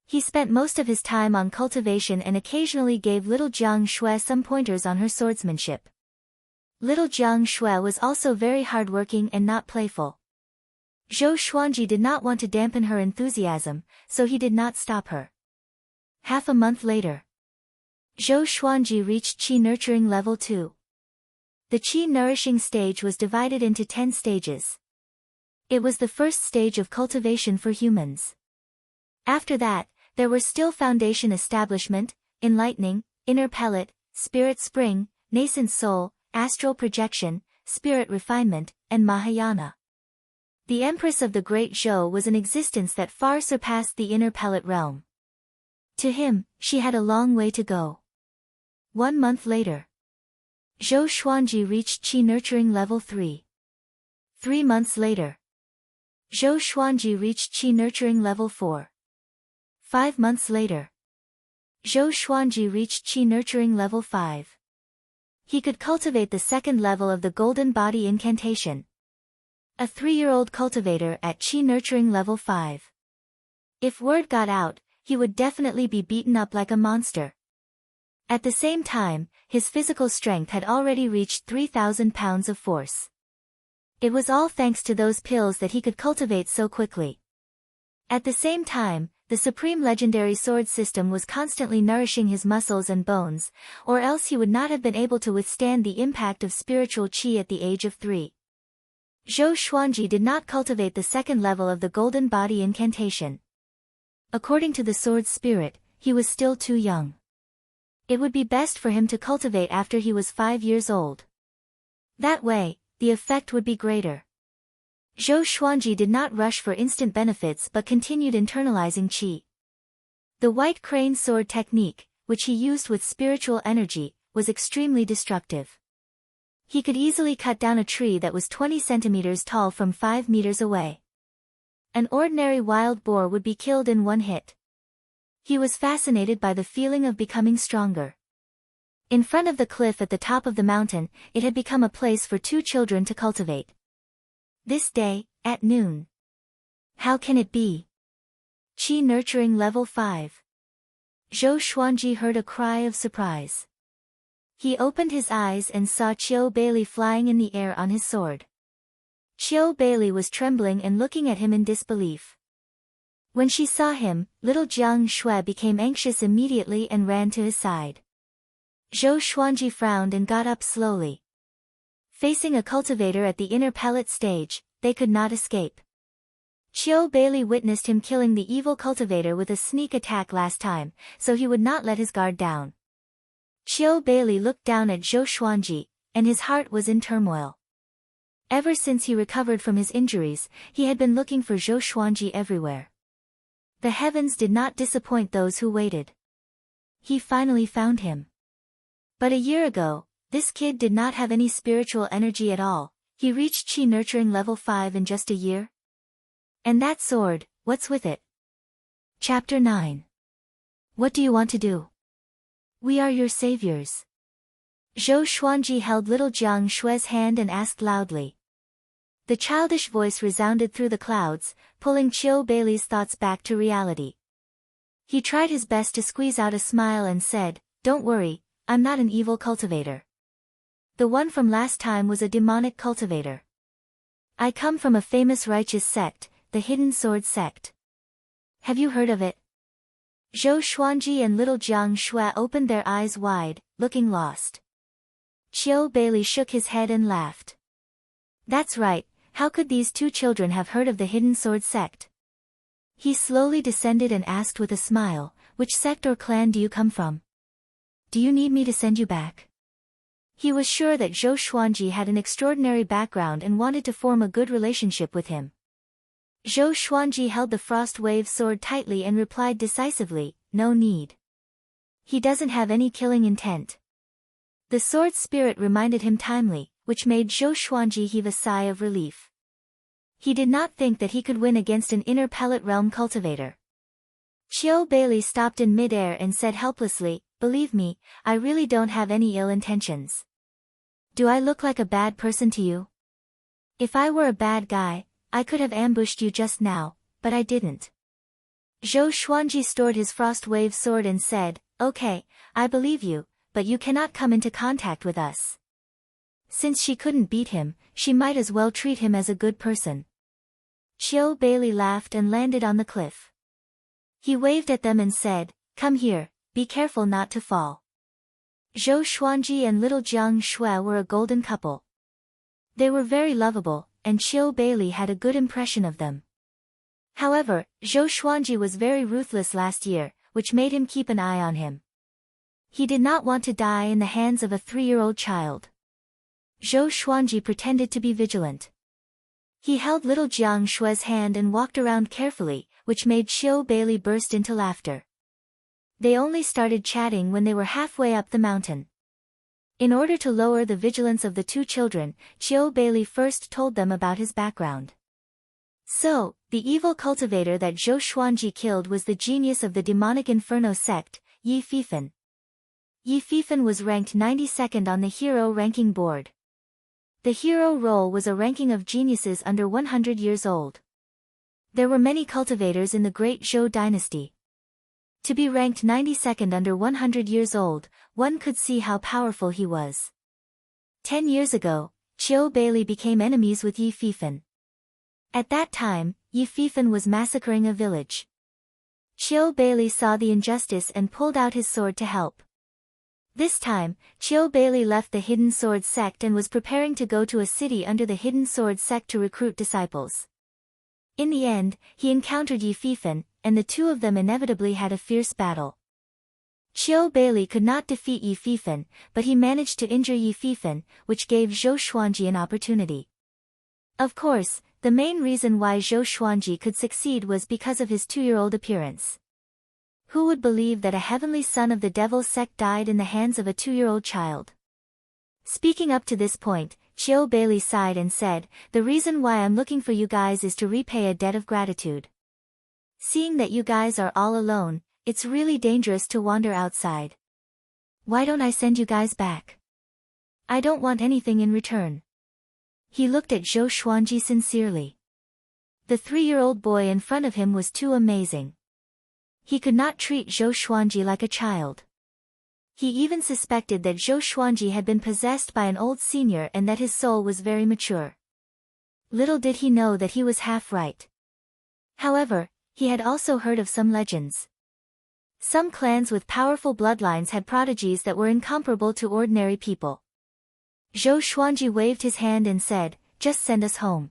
He spent most of his time on cultivation and occasionally gave little Jiang Shui some pointers on her swordsmanship. Little Jiang Shui was also very hardworking and not playful. Zhou Xuanji did not want to dampen her enthusiasm, so he did not stop her. Half a month later, Zhou Xuanji reached Qi Nurturing Level 2. The Qi Nourishing stage was divided into 10 stages. It was the first stage of cultivation for humans. After that, there were still foundation establishment, enlightening, inner pellet, spirit spring, nascent soul, astral projection, spirit refinement, and Mahayana. The Empress of the Great Zhou was an existence that far surpassed the inner pellet realm. To him, she had a long way to go. 1 month later, Zhou Xuanji reached Qi Nurturing Level 3. 3 months later, Zhou Xuanji reached Qi Nurturing Level 4. 5 months later, Zhou Xuanji reached Qi Nurturing Level 5. He could cultivate the second level of the golden body incantation. A 3-year-old cultivator at Qi Nurturing Level 5. If word got out, he would definitely be beaten up like a monster. At the same time, his physical strength had already reached 3,000 pounds of force. It was all thanks to those pills that he could cultivate so quickly. At the same time, the supreme legendary sword system was constantly nourishing his muscles and bones, or else he would not have been able to withstand the impact of spiritual qi at the age of 3. Zhou Xuanji did not cultivate the second level of the golden body incantation. According to the sword's spirit, he was still too young. It would be best for him to cultivate after he was 5 years old. That way, the effect would be greater. Zhou Xuanji did not rush for instant benefits but continued internalizing qi. The white crane sword technique, which he used with spiritual energy, was extremely destructive. He could easily cut down a tree that was 20 centimeters tall from 5 meters away. An ordinary wild boar would be killed in one hit. He was fascinated by the feeling of becoming stronger. In front of the cliff at the top of the mountain, it had become a place for 2 children to cultivate. This day, at noon. How can it be? Qi Nurturing Level 5. Zhou Xuanji heard a cry of surprise. He opened his eyes and saw Qiu Beili flying in the air on his sword. Qiu Beili was trembling and looking at him in disbelief. When she saw him, little Jiang Shui became anxious immediately and ran to his side. Zhou Xuanji frowned and got up slowly. Facing a cultivator at the inner pellet stage, they could not escape. Qiu Beili witnessed him killing the evil cultivator with a sneak attack last time, so he would not let his guard down. Qiu Beili looked down at Zhou Xuanji, and his heart was in turmoil. Ever since he recovered from his injuries, he had been looking for Zhou Xuanji everywhere. The heavens did not disappoint those who waited. He finally found him. But a year ago, this kid did not have any spiritual energy at all. He reached Qi Nurturing Level 5 in just a year. And that sword, what's with it? Chapter 9. What do you want to do? We are your saviors. Zhou Xuanji held little Jiang Shui's hand and asked loudly. The childish voice resounded through the clouds, pulling Qiu Beili's thoughts back to reality. He tried his best to squeeze out a smile and said, "Don't worry, I'm not an evil cultivator. The one from last time was a demonic cultivator. I come from a famous righteous sect, the Hidden Sword Sect. Have you heard of it?" Zhou Xuanji and little Jiang Shui opened their eyes wide, looking lost. Qiu Beili shook his head and laughed. That's right, how could these 2 children have heard of the Hidden Sword Sect? He slowly descended and asked with a smile, "Which sect or clan do you come from? Do you need me to send you back?" He was sure that Zhou Xuanji had an extraordinary background and wanted to form a good relationship with him. Zhou Xuanji held the frost wave sword tightly and replied decisively, "No need. He doesn't have any killing intent." The sword's spirit reminded him timely, which made Zhou Xuanji heave a sigh of relief. He did not think that he could win against an inner pellet realm cultivator. Qiu Beili stopped in mid-air and said helplessly, "Believe me, I really don't have any ill intentions. Do I look like a bad person to you? If I were a bad guy, I could have ambushed you just now, but I didn't." Zhou Xuanji stored his frost wave sword and said, "Okay, I believe you, but you cannot come into contact with us." Since she couldn't beat him, she might as well treat him as a good person. Qiu Beili laughed and landed on the cliff. He waved at them and said, "Come here, be careful not to fall." Zhou Xuanji and little Jiang Shui were a golden couple. They were very lovable, and Qiu Beili had a good impression of them. However, Zhou Xuanji was very ruthless last year, which made him keep an eye on him. He did not want to die in the hands of a 3-year-old child. Zhou Xuanji pretended to be vigilant. He held little Jiang Shui's hand and walked around carefully, which made Qiu Beili burst into laughter. They only started chatting when they were halfway up the mountain. In order to lower the vigilance of the 2 children, Qiu Beili first told them about his background. So, the evil cultivator that Zhou Xuanji killed was the genius of the demonic inferno sect, Yi Fifan. Yi Fifan was ranked 92nd on the hero ranking board. The hero role was a ranking of geniuses under 100 years old. There were many cultivators in the Great Zhou dynasty. To be ranked 92nd under 100 years old, one could see how powerful he was. 10 years ago, Qiu Beili became enemies with Yi Fifan. At that time, Yi Fifan was massacring a village. Qiu Beili saw the injustice and pulled out his sword to help. This time, Qiu Beili left the Hidden Sword sect and was preparing to go to a city under the Hidden Sword sect to recruit disciples. In the end, he encountered Yi Fifan, and the two of them inevitably had a fierce battle. Qiu Beili could not defeat Yi Fifan, but he managed to injure Yi Fifan, which gave Zhou Xuanji an opportunity. Of course, the main reason why Zhou Xuanji could succeed was because of his 2-year-old appearance. Who would believe that a heavenly son of the devil's sect died in the hands of a 2-year-old child? Speaking up to this point, Qiu Beili sighed and said, "The reason why I'm looking for you guys is to repay a debt of gratitude. Seeing that you guys are all alone, it's really dangerous to wander outside. Why don't I send you guys back? I don't want anything in return." He looked at Zhou Xuanji sincerely. The 3-year-old boy in front of him was too amazing. He could not treat Zhou Xuanji like a child. He even suspected that Zhou Xuanji had been possessed by an old senior and that his soul was very mature. Little did he know that he was half right. However, he had also heard of some legends. Some clans with powerful bloodlines had prodigies that were incomparable to ordinary people. Zhou Xuanji waved his hand and said, "Just send us home.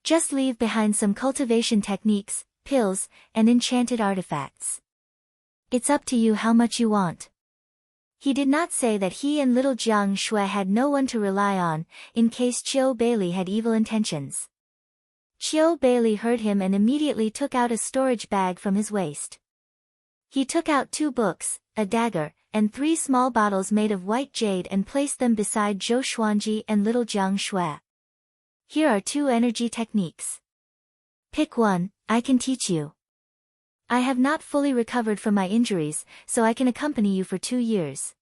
Just leave behind some cultivation techniques, pills, and enchanted artifacts. It's up to you how much you want." He did not say that he and little Jiang Shui had no one to rely on, in case Qiu Beili had evil intentions. Qiu Beili heard him and immediately took out a storage bag from his waist. He took out 2 books, a dagger, and 3 small bottles made of white jade and placed them beside Zhou Xuanji and little Jiang Shui. "Here are 2 energy techniques. Pick one, I can teach you. I have not fully recovered from my injuries, so I can accompany you for 2 years.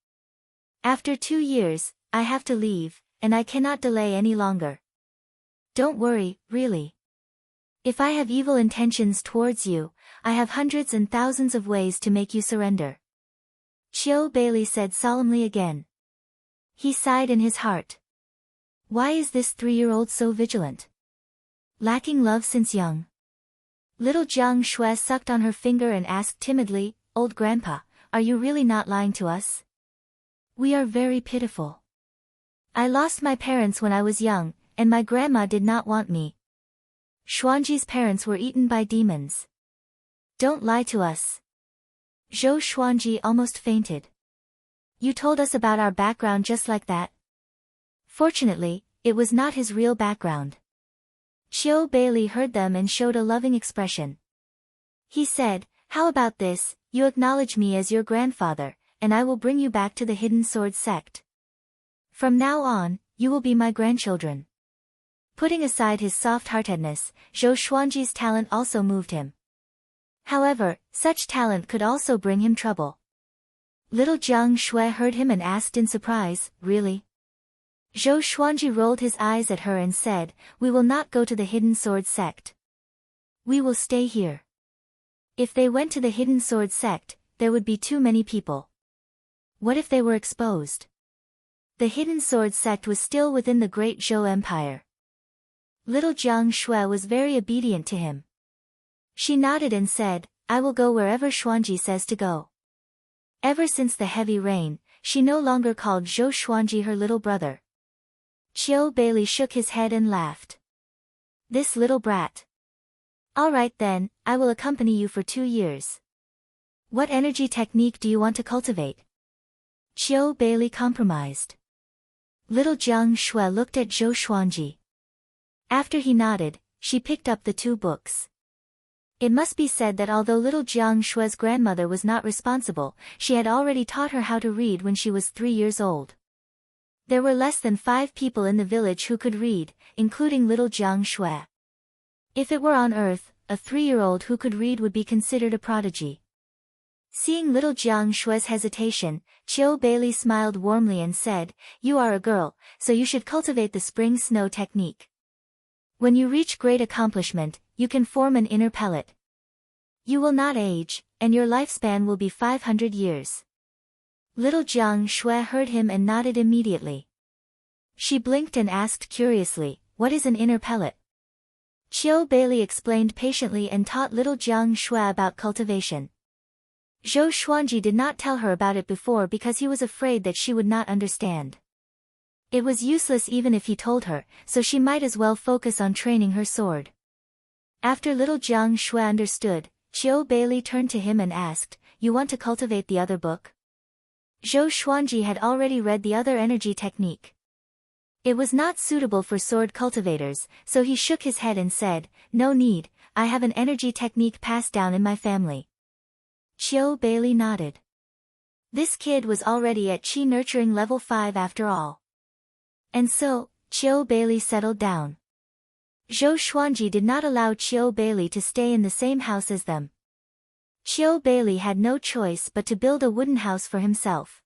After 2 years, I have to leave, and I cannot delay any longer. Don't worry, really. If I have evil intentions towards you, I have hundreds and thousands of ways to make you surrender." Qiu Beili said solemnly again. He sighed in his heart. Why is this 3-year-old so vigilant? Lacking love since young. Little Jiang Shui sucked on her finger and asked timidly, "Old grandpa, are you really not lying to us? We are very pitiful. I lost my parents when I was young, and my grandma did not want me. Xuanji's parents were eaten by demons. Don't lie to us." Zhou Xuanji almost fainted. "You told us about our background just like that." Fortunately, it was not his real background. Qiu Beili heard them and showed a loving expression. He said, "How about this, you acknowledge me as your grandfather, and I will bring you back to the Hidden Sword sect. From now on, you will be my grandchildren." Putting aside his soft-heartedness, Zhou Xuanji's talent also moved him. However, such talent could also bring him trouble. Little Jiang Shui heard him and asked in surprise, "Really?" Zhou Xuanji rolled his eyes at her and said, "We will not go to the Hidden Sword sect. We will stay here." If they went to the Hidden Sword sect, there would be too many people. What if they were exposed? The Hidden Sword sect was still within the Great Zhou Empire. Little Jiang Shui was very obedient to him. She nodded and said, "I will go wherever Xuanji says to go." Ever since the heavy rain, she no longer called Zhou Xuanji her little brother. Qiu Beili shook his head and laughed. "This little brat. All right then, I will accompany you for 2 years. What energy technique do you want to cultivate?" Qiu Beili compromised. Little Jiang Shui looked at Zhou Xuanji. After he nodded, she picked up the 2 books. It must be said that although little Jiang Shui's grandmother was not responsible, she had already taught her how to read when she was 3 years old. There were less than 5 people in the village who could read, including little Jiang Shui. If it were on Earth, a 3-year-old who could read would be considered a prodigy. Seeing little Jiang Shue's hesitation, Qiu Beili smiled warmly and said, "You are a girl, so you should cultivate the spring snow technique. When you reach great accomplishment, you can form an inner pellet. You will not age, and your lifespan will be 500 years." Little Jiang Shui heard him and nodded immediately. She blinked and asked curiously, "What is an inner pellet?" Qiu Beili explained patiently and taught little Jiang Shui about cultivation. Zhou Xuanji did not tell her about it before because he was afraid that she would not understand. It was useless even if he told her, so she might as well focus on training her sword. After little Jiang Shui understood, Qiu Beili turned to him and asked, "You want to cultivate the other book?" Zhou Xuanji had already read the other energy technique. It was not suitable for sword cultivators, so he shook his head and said, "No need, I have an energy technique passed down in my family." Qiu Beili nodded. This kid was already at Qi nurturing level 5 after all. And so, Qiu Beili settled down. Zhou Xuanji did not allow Qiu Beili to stay in the same house as them. Qiu Beili had no choice but to build a wooden house for himself.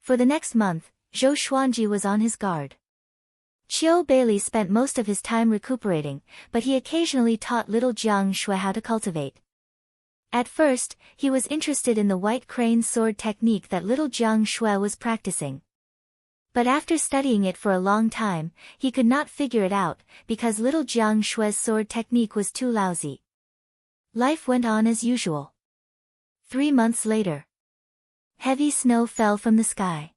For the next month, Zhou Xuanji was on his guard. Qiu Beili spent most of his time recuperating, but he occasionally taught little Jiang Shui how to cultivate. At first, he was interested in the white crane sword technique that little Jiang Shui was practicing. But after studying it for a long time, he could not figure it out, because little Jiang Shui's sword technique was too lousy. Life went on as usual. 3 months later. Heavy snow fell from the sky.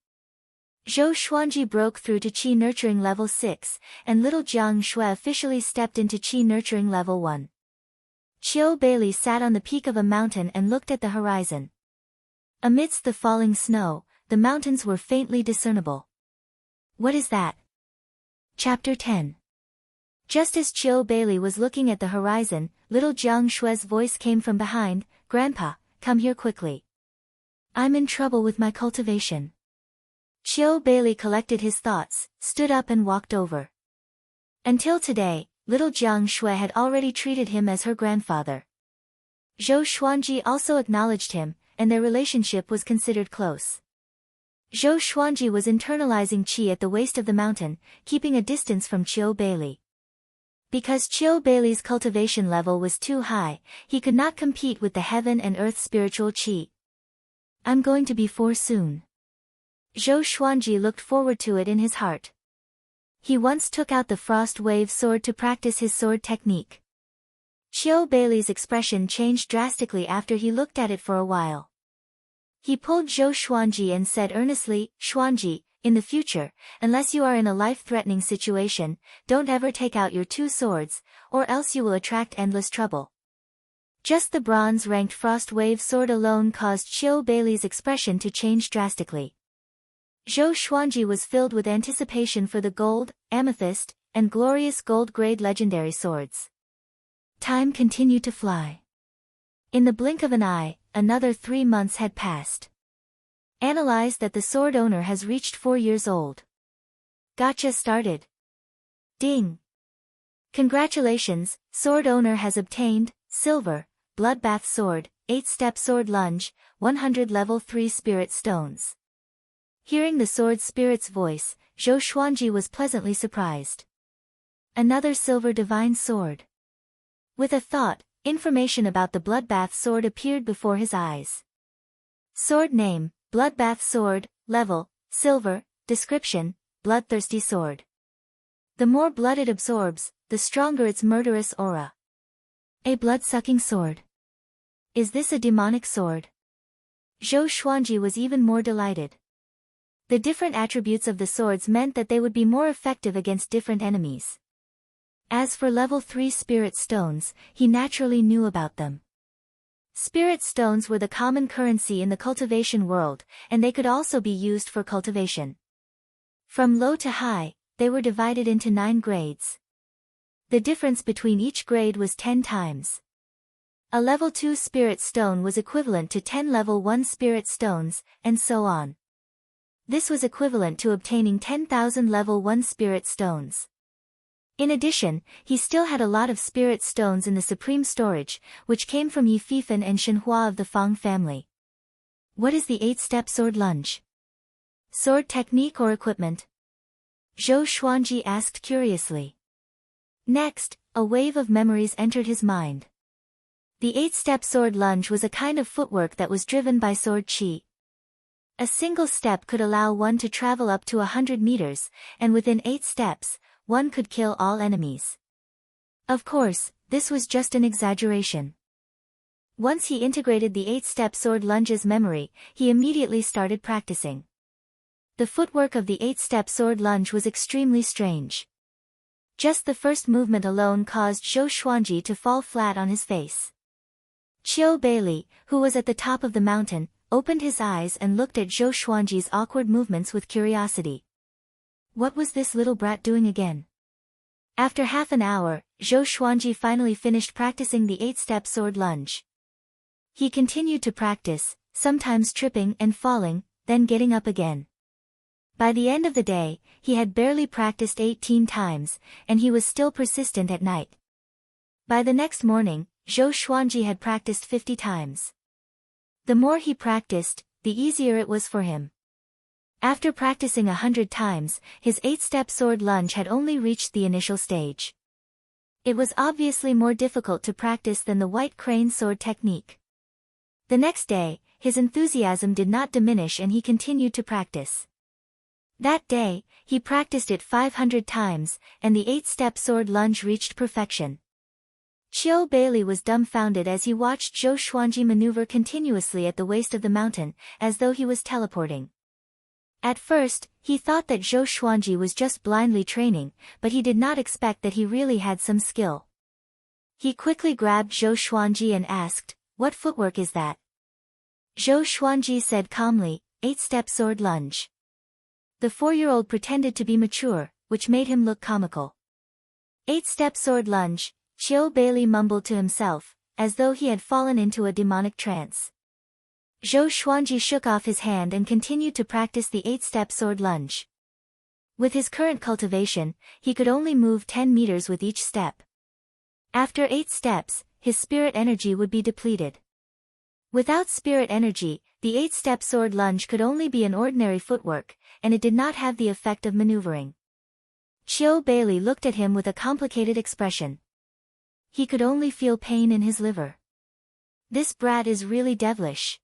Zhou Xuanji broke through to Qi nurturing level 6, and little Jiang Shui officially stepped into Qi nurturing level 1. Qiu Beili sat on the peak of a mountain and looked at the horizon. Amidst the falling snow, the mountains were faintly discernible. "What is that?" Chapter 10. Just as Qiu Beili was looking at the horizon, little Jiang Shui's voice came from behind, "Grandpa, come here quickly. I'm in trouble with my cultivation." Qiu Beili collected his thoughts, stood up and walked over. Until today, little Jiang Shui had already treated him as her grandfather. Zhou Xuanji also acknowledged him, and their relationship was considered close. Zhou Xuanji was internalizing qi at the waist of the mountain, keeping a distance from Qiu Beili. Because Qiu Beili's cultivation level was too high, he could not compete with the heaven and earth spiritual qi. "I'm going to be 4 soon." Zhou Xuanji looked forward to it in his heart. He once took out the frost wave sword to practice his sword technique. Qiu Beili's expression changed drastically after he looked at it for a while. He pulled Zhou Xuanji and said earnestly, "Xuanji, in the future, unless you are in a life-threatening situation, don't ever take out your 2 swords, or else you will attract endless trouble." Just the bronze-ranked frost wave sword alone caused Qiu Beili's expression to change drastically. Zhou Xuanji was filled with anticipation for the gold, amethyst, and glorious gold-grade legendary swords. Time continued to fly. In the blink of an eye, another 3 months had passed. Analyze that the sword owner has reached 4 years old. Gacha started. Ding! Congratulations, sword owner has obtained, silver, bloodbath sword, 8-step sword lunge, 100 level 3 spirit stones. Hearing the sword spirit's voice, Zhou Xuanji was pleasantly surprised. Another silver divine sword. With a thought, information about the bloodbath sword appeared before his eyes. Sword name, bloodbath sword, level, silver, description, bloodthirsty sword. The more blood it absorbs, the stronger its murderous aura. A blood-sucking sword. Is this a demonic sword? Zhou Xuanji was even more delighted. The different attributes of the swords meant that they would be more effective against different enemies. As for level 3 spirit stones, he naturally knew about them. Spirit stones were the common currency in the cultivation world, and they could also be used for cultivation. From low to high, they were divided into 9 grades. The difference between each grade was 10 times. A level 2 spirit stone was equivalent to 10 level 1 spirit stones, and so on. This was equivalent to obtaining 10,000 level 1 spirit stones. In addition, he still had a lot of spirit stones in the supreme storage, which came from Yi Fifan and Shenhua of the Fang family. What is the 8-step sword lunge? Sword technique or equipment? Zhou Xuanji asked curiously. Next, a wave of memories entered his mind. The 8-step sword lunge was a kind of footwork that was driven by sword qi. A single step could allow one to travel up to 100 meters, and within 8 steps, one could kill all enemies. Of course, this was just an exaggeration. Once he integrated the 8-step sword lunge's memory, he immediately started practicing. The footwork of the 8-step sword lunge was extremely strange. Just the first movement alone caused Zhou Xuanji to fall flat on his face. Qiu Beili, who was at the top of the mountain, opened his eyes and looked at Zhou Xuanji's awkward movements with curiosity. What was this little brat doing again? After half an hour, Zhou Xuanji finally finished practicing the 8-step sword lunge. He continued to practice, sometimes tripping and falling, then getting up again. By the end of the day, he had barely practiced 18 times, and he was still persistent at night. By the next morning, Zhou Xuanji had practiced 50 times. The more he practiced, the easier it was for him. After practicing 100 times, his 8-step sword lunge had only reached the initial stage. It was obviously more difficult to practice than the white crane sword technique. The next day, his enthusiasm did not diminish and he continued to practice. That day, he practiced it 500 times, and the 8-step sword lunge reached perfection. Qiu Beili was dumbfounded as he watched Zhou Xuanji maneuver continuously at the waist of the mountain, as though he was teleporting. At first, he thought that Zhou Xuanji was just blindly training, but he did not expect that he really had some skill. He quickly grabbed Zhou Xuanji and asked, "What footwork is that?" Zhou Xuanji said calmly, 8-step sword lunge. The 4-year-old pretended to be mature, which made him look comical. 8-step sword lunge, Qiu Beili mumbled to himself, as though he had fallen into a demonic trance. Zhou Xuanji shook off his hand and continued to practice the 8-step sword lunge. With his current cultivation, he could only move 10 meters with each step. After 8 steps, his spirit energy would be depleted. Without spirit energy, the 8-step sword lunge could only be an ordinary footwork, and it did not have the effect of maneuvering. Qiu Beili looked at him with a complicated expression. He could only feel pain in his liver. This brat is really devilish.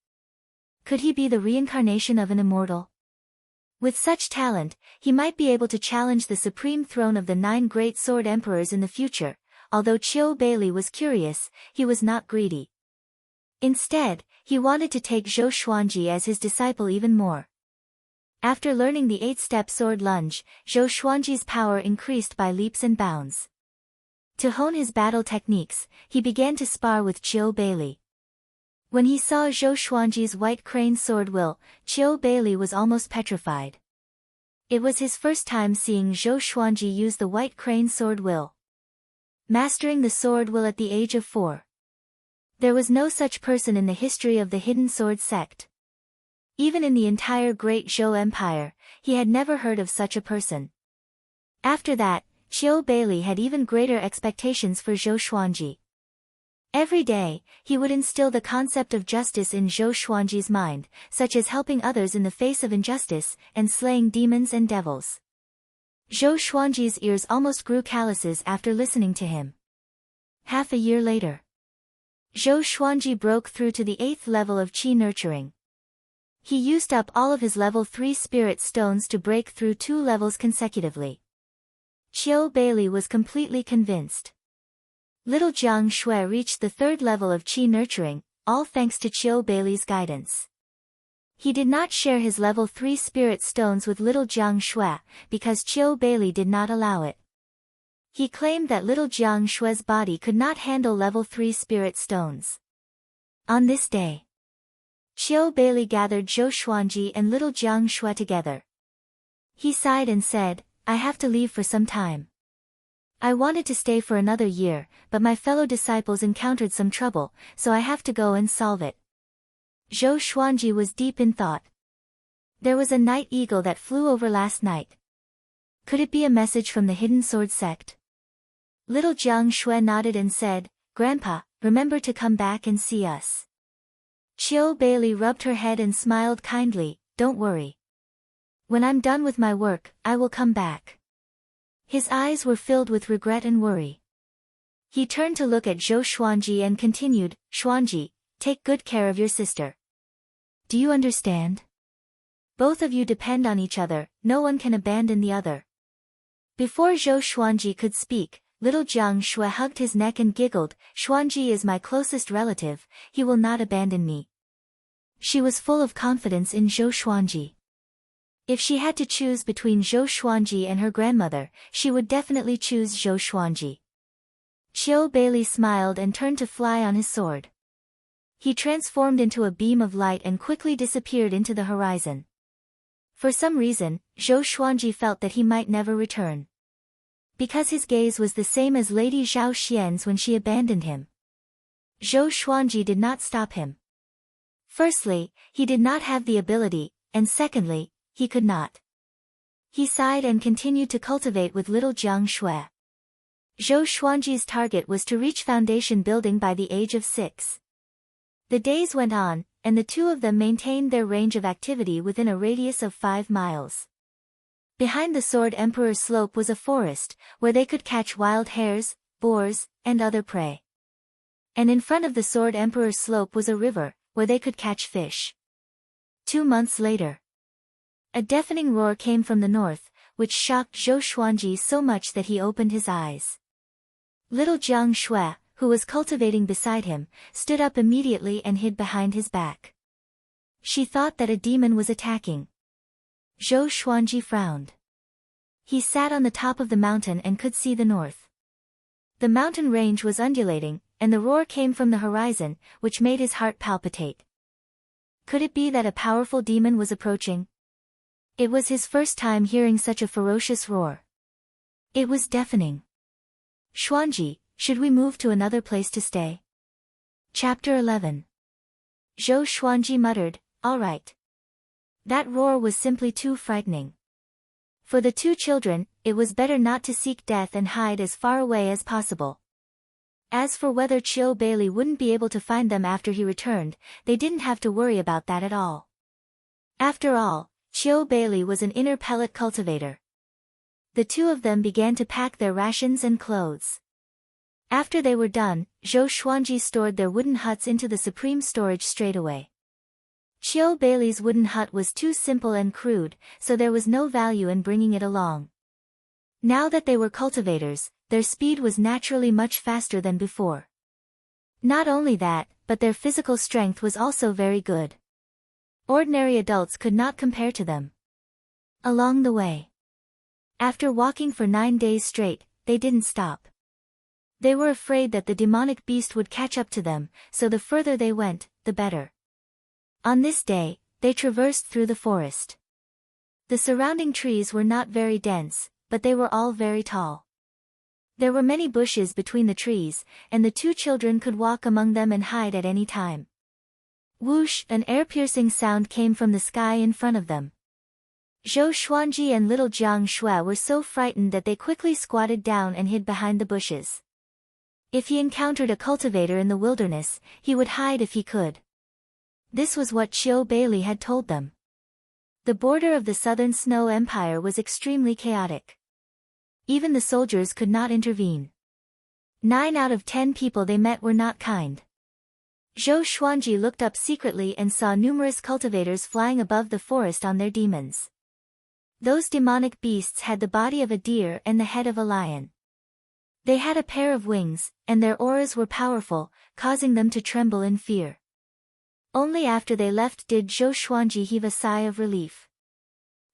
Could he be the reincarnation of an immortal? With such talent, he might be able to challenge the supreme throne of the 9 great sword emperors in the future. Although Qiu Beili was curious, he was not greedy. Instead, he wanted to take Zhou Xuanji as his disciple even more. After learning the 8-step sword lunge, Zhou Xuanji's power increased by leaps and bounds. To hone his battle techniques, he began to spar with Qiu Beili. When he saw Zhou Xuanji's white crane sword will, Qiu Beili was almost petrified. It was his first time seeing Zhou Xuanji use the white crane sword will. Mastering the sword will at the age of 4. There was no such person in the history of the hidden sword sect. Even in the entire Great Zhou Empire, he had never heard of such a person. After that, Qiu Beili had even greater expectations for Zhou Xuanji. Every day, he would instill the concept of justice in Zhou Xuanji's mind, such as helping others in the face of injustice, and slaying demons and devils. Zhou Xuanji's ears almost grew calluses after listening to him. Half a year later, Zhou Xuanji broke through to the 8th level of qi nurturing. He used up all of his level 3 spirit stones to break through 2 levels consecutively. Qiu Beili was completely convinced. Little Jiang Shui reached the 3rd level of qi nurturing, all thanks to Qiu Beili's guidance. He did not share his level 3 spirit stones with little Jiang Shui, because Qiu Beili did not allow it. He claimed that little Jiang Shui's body could not handle level 3 spirit stones. On this day, Qiu Beili gathered Zhou Xuanji and little Jiang Shui together. He sighed and said, "I have to leave for some time. I wanted to stay for another year, but my fellow disciples encountered some trouble, so I have to go and solve it." Zhou Xuanji was deep in thought. There was a night eagle that flew over last night. Could it be a message from the hidden sword sect? Little Jiang Shui nodded and said, "Grandpa, remember to come back and see us." Qiu Bailey rubbed her head and smiled kindly. Don't worry. When I'm done with my work, I will come back. His eyes were filled with regret and worry. He turned to look at Zhou Xuanji and continued, Xuanji, take good care of your sister. Do you understand? Both of you depend on each other, no one can abandon the other. Before Zhou Xuanji could speak, little Jiang Shui hugged his neck and giggled, Xuanji is my closest relative, he will not abandon me. She was full of confidence in Zhou Xuanji. If she had to choose between Zhou Xuanji and her grandmother, she would definitely choose Zhou Xuanji. Qiu Bailey smiled and turned to fly on his sword. He transformed into a beam of light and quickly disappeared into the horizon. For some reason, Zhou Xuanji felt that he might never return. Because his gaze was the same as Lady Zhao Xian's when she abandoned him. Zhou Xuanji did not stop him. Firstly, he did not have the ability, and secondly, he could not. He sighed and continued to cultivate with little Jiang Shui. Zhou Xuanji's target was to reach foundation building by the age of 6. The days went on, and the two of them maintained their range of activity within a radius of 5 miles. Behind the Sword Emperor's slope was a forest, where they could catch wild hares, boars, and other prey. And in front of the Sword Emperor's slope was a river, where they could catch fish. 2 months later. A deafening roar came from the north, which shocked Zhou Xuanji so much that he opened his eyes. Little Jiang Shui, who was cultivating beside him, stood up immediately and hid behind his back. She thought that a demon was attacking. Zhou Xuanji frowned. He sat on the top of the mountain and could see the north. The mountain range was undulating, and the roar came from the horizon, which made his heart palpitate. Could it be that a powerful demon was approaching? It was his first time hearing such a ferocious roar. It was deafening. Xuanji, should we move to another place to stay? Chapter 11. Zhou Xuanji muttered, all right. That roar was simply too frightening. For the two children, it was better not to seek death and hide as far away as possible. As for whether Qiu Bailey wouldn't be able to find them after he returned, they didn't have to worry about that at all. After all, Qiu Bailey was an inner pellet cultivator. The two of them began to pack their rations and clothes. After they were done, Zhou Xuanji stored their wooden huts into the supreme storage straight away. Qiu Bailey's wooden hut was too simple and crude, so there was no value in bringing it along. Now that they were cultivators, their speed was naturally much faster than before. Not only that, but their physical strength was also very good. Ordinary adults could not compare to them. Along the way, after walking for 9 days straight, they didn't stop. They were afraid that the demonic beast would catch up to them, so the further they went, the better. On this day, they traversed through the forest. The surrounding trees were not very dense, but they were all very tall. There were many bushes between the trees, and the two children could walk among them and hide at any time. Whoosh! An air-piercing sound came from the sky in front of them. Zhou Xuanji and little Jiang Shui were so frightened that they quickly squatted down and hid behind the bushes. If he encountered a cultivator in the wilderness, he would hide if he could. This was what Qiu Bailey had told them. The border of the southern Snow Empire was extremely chaotic. Even the soldiers could not intervene. 9 out of 10 people they met were not kind. Zhou Xuanji looked up secretly and saw numerous cultivators flying above the forest on their demons. Those demonic beasts had the body of a deer and the head of a lion. They had a pair of wings, and their auras were powerful, causing them to tremble in fear. Only after they left did Zhou Xuanji heave a sigh of relief.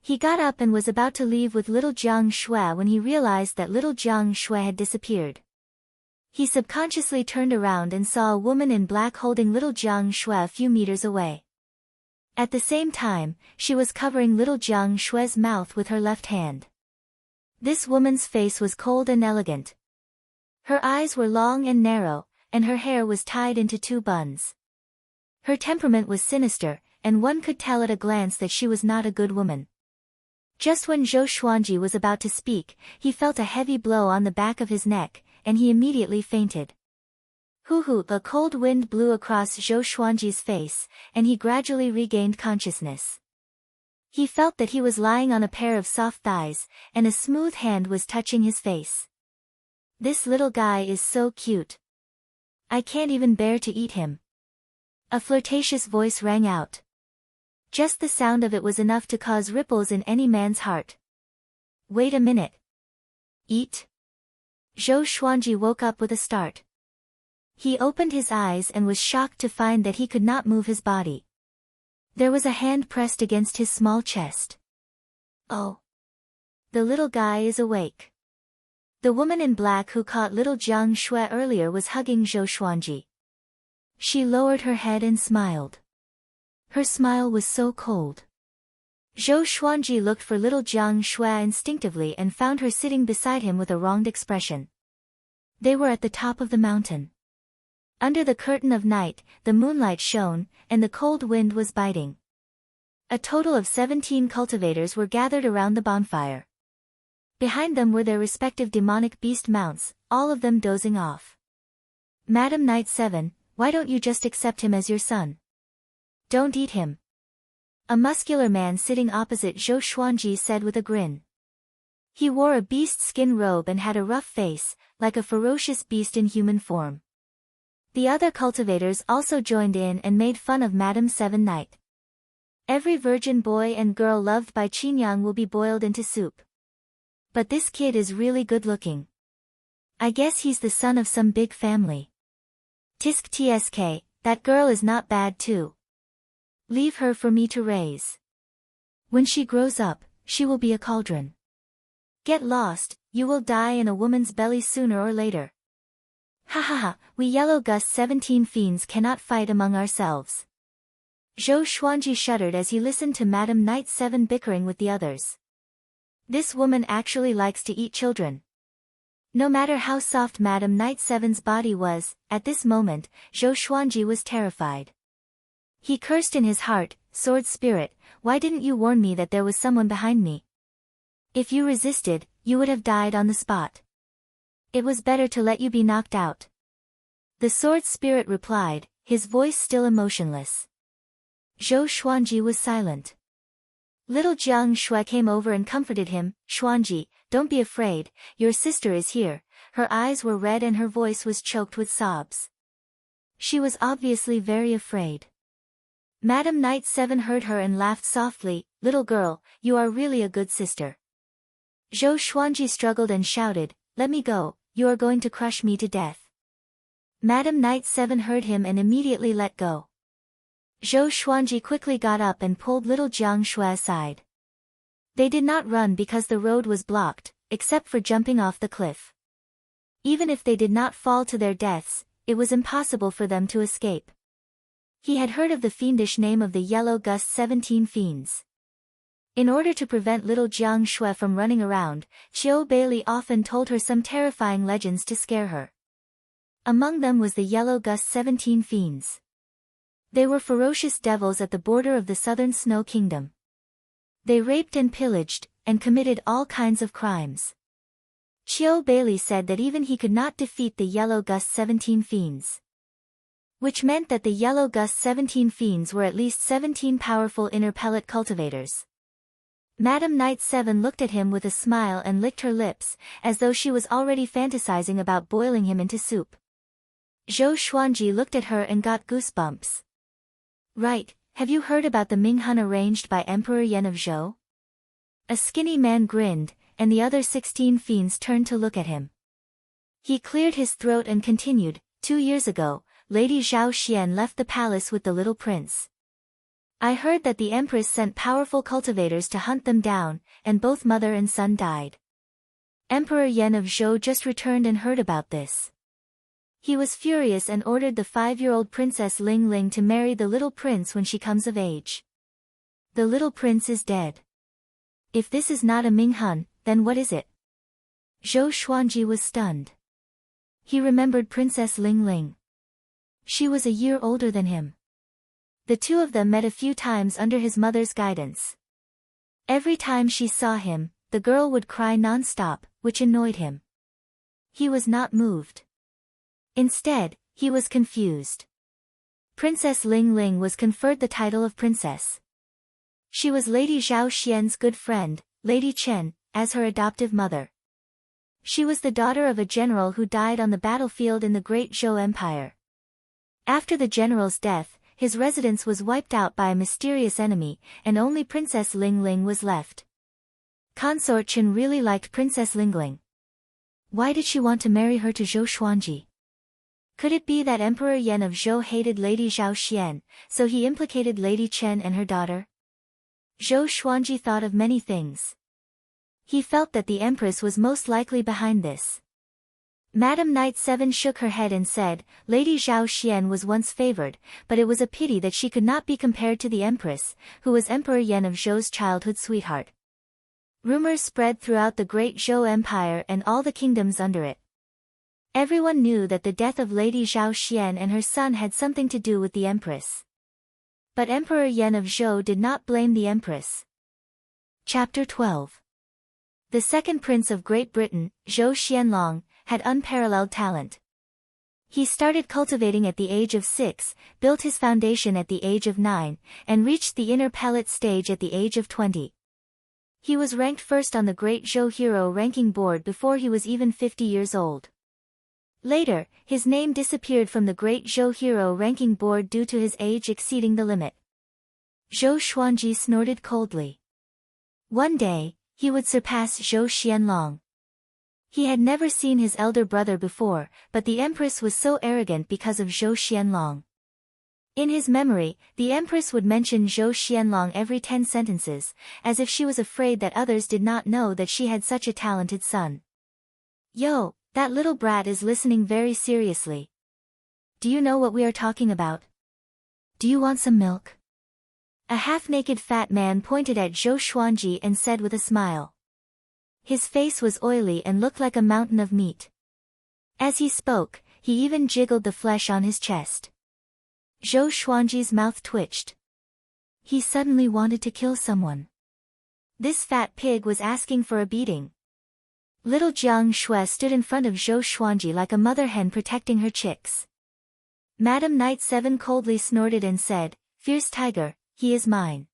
He got up and was about to leave with little Jiang Shui when he realized that little Jiang Shui had disappeared. He subconsciously turned around and saw a woman in black holding little Jiang Shui a few meters away. At the same time, she was covering little Jiang Shui's mouth with her left hand. This woman's face was cold and elegant. Her eyes were long and narrow, and her hair was tied into 2 buns. Her temperament was sinister, and one could tell at a glance that she was not a good woman. Just when Zhou Xuanji was about to speak, he felt a heavy blow on the back of his neck, and he immediately fainted. Hoo-hoo, a cold wind blew across Zhou Xuanji's face, and he gradually regained consciousness. He felt that he was lying on a pair of soft thighs, and a smooth hand was touching his face. This little guy is so cute. I can't even bear to eat him. A flirtatious voice rang out. Just the sound of it was enough to cause ripples in any man's heart. Wait a minute. Eat? Zhou Xuanji woke up with a start. He opened his eyes and was shocked to find that he could not move his body. There was a hand pressed against his small chest. Oh. The little guy is awake. The woman in black who caught little Jiang Shui earlier was hugging Zhou Xuanji. She lowered her head and smiled. Her smile was so cold. Zhou Xuanji looked for little Jiang Shui instinctively and found her sitting beside him with a wronged expression. They were at the top of the mountain. Under the curtain of night, the moonlight shone, and the cold wind was biting. A total of 17 cultivators were gathered around the bonfire. Behind them were their respective demonic beast mounts, all of them dozing off. Madam Knight 7, why don't you just accept him as your son? Don't eat him. A muscular man sitting opposite Zhou Xuanji said with a grin. He wore a beast skin robe and had a rough face, like a ferocious beast in human form. The other cultivators also joined in and made fun of Madam 7 Knight. Every virgin boy and girl loved by Qinyang will be boiled into soup. But this kid is really good looking. I guess he's the son of some big family. Tisk tsk, that girl is not bad too. Leave her for me to raise. When she grows up, she will be a cauldron. Get lost, you will die in a woman's belly sooner or later. Ha ha ha, we Yellow Gust 17 fiends cannot fight among ourselves. Zhou Xuanji shuddered as he listened to Madam Knight 7 bickering with the others. This woman actually likes to eat children. No matter how soft Madam Knight 7's body was, at this moment, Zhou Xuanji was terrified. He cursed in his heart, sword spirit, why didn't you warn me that there was someone behind me? If you resisted, you would have died on the spot. It was better to let you be knocked out. The sword spirit replied, his voice still emotionless. Zhou Xuanji was silent. Little Jiang Shui came over and comforted him. Xuanji, don't be afraid, your sister is here. Her eyes were red and her voice was choked with sobs. She was obviously very afraid. Madam Knight 7 heard her and laughed softly, little girl, you are really a good sister. Zhou Xuanji struggled and shouted, let me go, you are going to crush me to death. Madam Knight 7 heard him and immediately let go. Zhou Xuanji quickly got up and pulled little Jiang Shui aside. They did not run because the road was blocked, except for jumping off the cliff. Even if they did not fall to their deaths, it was impossible for them to escape. He had heard of the fiendish name of the Yellow Gust 17 fiends. In order to prevent little Jiang Shui from running around, Qiu Beili often told her some terrifying legends to scare her. Among them was the Yellow Gust 17 fiends. They were ferocious devils at the border of the southern Snow Kingdom. They raped and pillaged, and committed all kinds of crimes. Qiu Beili said that even he could not defeat the Yellow Gust 17 fiends. Which meant that the Yellow Gust 17 fiends were at least 17 powerful inner pellet cultivators. Madam Knight 7 looked at him with a smile and licked her lips, as though she was already fantasizing about boiling him into soup. Zhou Xuanji looked at her and got goosebumps. Right, have you heard about the Ming Hun arranged by Emperor Yan of Zhou? A skinny man grinned, and the other 16 fiends turned to look at him. He cleared his throat and continued, 2 years ago, Lady Zhao Xian left the palace with the little prince. I heard that the empress sent powerful cultivators to hunt them down, and both mother and son died. Emperor Yan of Zhou just returned and heard about this. He was furious and ordered the 5-year-old princess Ling Ling to marry the little prince when she comes of age. The little prince is dead. If this is not a Ming Hun, then what is it? Zhou Xuanji was stunned. He remembered Princess Ling Ling. She was a year older than him. The two of them met a few times under his mother's guidance. Every time she saw him, the girl would cry non-stop, which annoyed him. He was not moved. Instead, he was confused. Princess Ling Ling was conferred the title of princess. She was Lady Zhao Xian's good friend, Lady Chen, as her adoptive mother. She was the daughter of a general who died on the battlefield in the Great Zhou Empire. After the general's death, his residence was wiped out by a mysterious enemy, and only Princess Ling Ling was left. Consort Chen really liked Princess Ling Ling. Why did she want to marry her to Zhou Xuanji? Could it be that Emperor Yan of Zhou hated Lady Zhao Xian, so he implicated Lady Chen and her daughter? Zhou Xuanji thought of many things. He felt that the Empress was most likely behind this. Madame Knight 7 shook her head and said, Lady Zhao Xian was once favored, but it was a pity that she could not be compared to the Empress, who was Emperor Yan of Zhou's childhood sweetheart. Rumors spread throughout the Great Zhou Empire and all the kingdoms under it. Everyone knew that the death of Lady Zhao Xian and her son had something to do with the Empress. But Emperor Yan of Zhou did not blame the Empress. Chapter 12. The second prince of Great Britain, Zhou Xianlong, had unparalleled talent. He started cultivating at the age of 6, built his foundation at the age of 9, and reached the inner pellet stage at the age of 20. He was ranked first on the Great Zhou Hero ranking board before he was even 50 years old. Later, his name disappeared from the Great Zhou Hero ranking board due to his age exceeding the limit. Zhou Xuanji snorted coldly. One day, he would surpass Zhou Xianlong. He had never seen his elder brother before, but the Empress was so arrogant because of Zhou Xianlong. In his memory, the Empress would mention Zhou Xianlong every 10 sentences, as if she was afraid that others did not know that she had such a talented son. Yo, that little brat is listening very seriously. Do you know what we are talking about? Do you want some milk? A half-naked fat man pointed at Zhou Xuanji and said with a smile. His face was oily and looked like a mountain of meat. As he spoke, he even jiggled the flesh on his chest. Zhou Xuanji's mouth twitched. He suddenly wanted to kill someone. This fat pig was asking for a beating. Little Jiang Shui stood in front of Zhou Xuanji like a mother hen protecting her chicks. Madame Knight 7 coldly snorted and said, Fierce tiger, he is mine.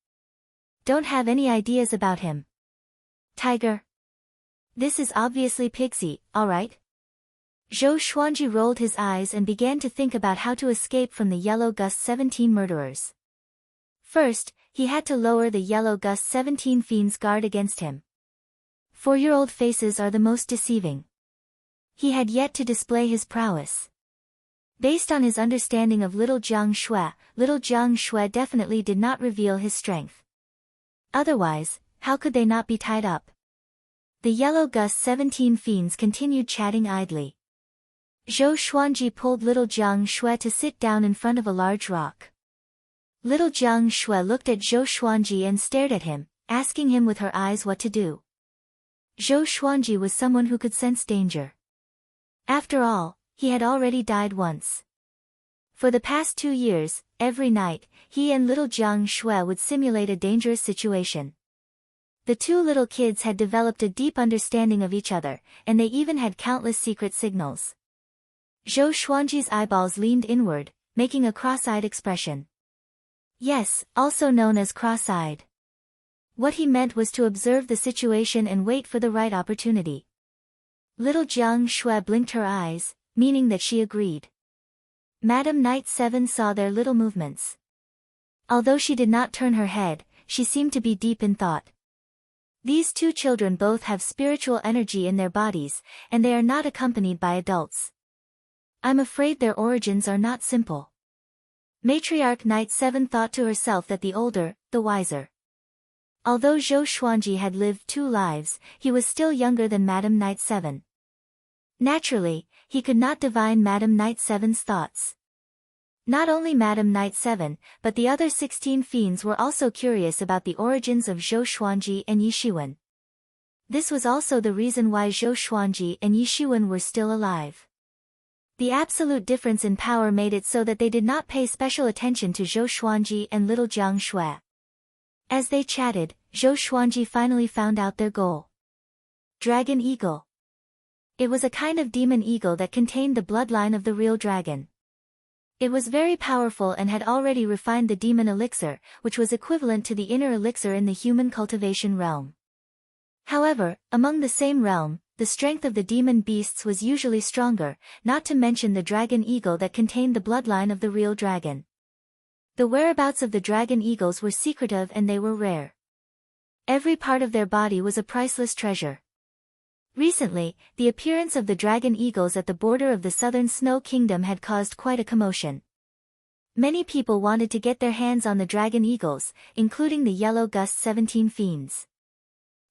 Don't have any ideas about him. Tiger. This is obviously Pigsy, alright? Zhou Xuanji rolled his eyes and began to think about how to escape from the Yellow Gust 17 murderers. First, he had to lower the Yellow Gust 17 fiends' guard against him. 4-year-old faces are the most deceiving. He had yet to display his prowess. Based on his understanding of little Jiang Shui definitely did not reveal his strength. Otherwise, how could they not be tied up? The Yellow Gust 17 fiends continued chatting idly. Zhou Xuanji pulled little Jiang Shui to sit down in front of a large rock. Little Jiang Shui looked at Zhou Xuanji and stared at him, asking him with her eyes what to do. Zhou Xuanji was someone who could sense danger. After all, he had already died once. For the past 2 years, every night, he and little Jiang Shui would simulate a dangerous situation. The two little kids had developed a deep understanding of each other, and they even had countless secret signals. Zhou Xuanji's eyeballs leaned inward, making a cross-eyed expression. Yes, also known as cross-eyed. What he meant was to observe the situation and wait for the right opportunity. Little Jiang Shui blinked her eyes, meaning that she agreed. Madame Knight 7 saw their little movements. Although she did not turn her head, she seemed to be deep in thought. These two children both have spiritual energy in their bodies, and they are not accompanied by adults. I'm afraid their origins are not simple. Matriarch Knight 7 thought to herself that the older, the wiser. Although Zhou Xuanji had lived 2 lives, he was still younger than Madame Knight 7. Naturally, he could not divine Madame Knight 7's thoughts. Not only Madame Knight 7, but the other 16 fiends were also curious about the origins of Zhou Xuanji and Yi Shiwen. This was also the reason why Zhou Xuanji and Yi Shiwen were still alive. The absolute difference in power made it so that they did not pay special attention to Zhou Xuanji and little Jiang Shui. As they chatted, Zhou Xuanji finally found out their goal. Dragon Eagle. It was a kind of demon eagle that contained the bloodline of the real dragon. It was very powerful and had already refined the demon elixir, which was equivalent to the inner elixir in the human cultivation realm. However, among the same realm, the strength of the demon beasts was usually stronger, not to mention the dragon eagle that contained the bloodline of the real dragon. The whereabouts of the dragon eagles were secretive and they were rare. Every part of their body was a priceless treasure. Recently, the appearance of the dragon eagles at the border of the southern Snow Kingdom had caused quite a commotion. Many people wanted to get their hands on the dragon eagles, including the yellow gust 17 fiends.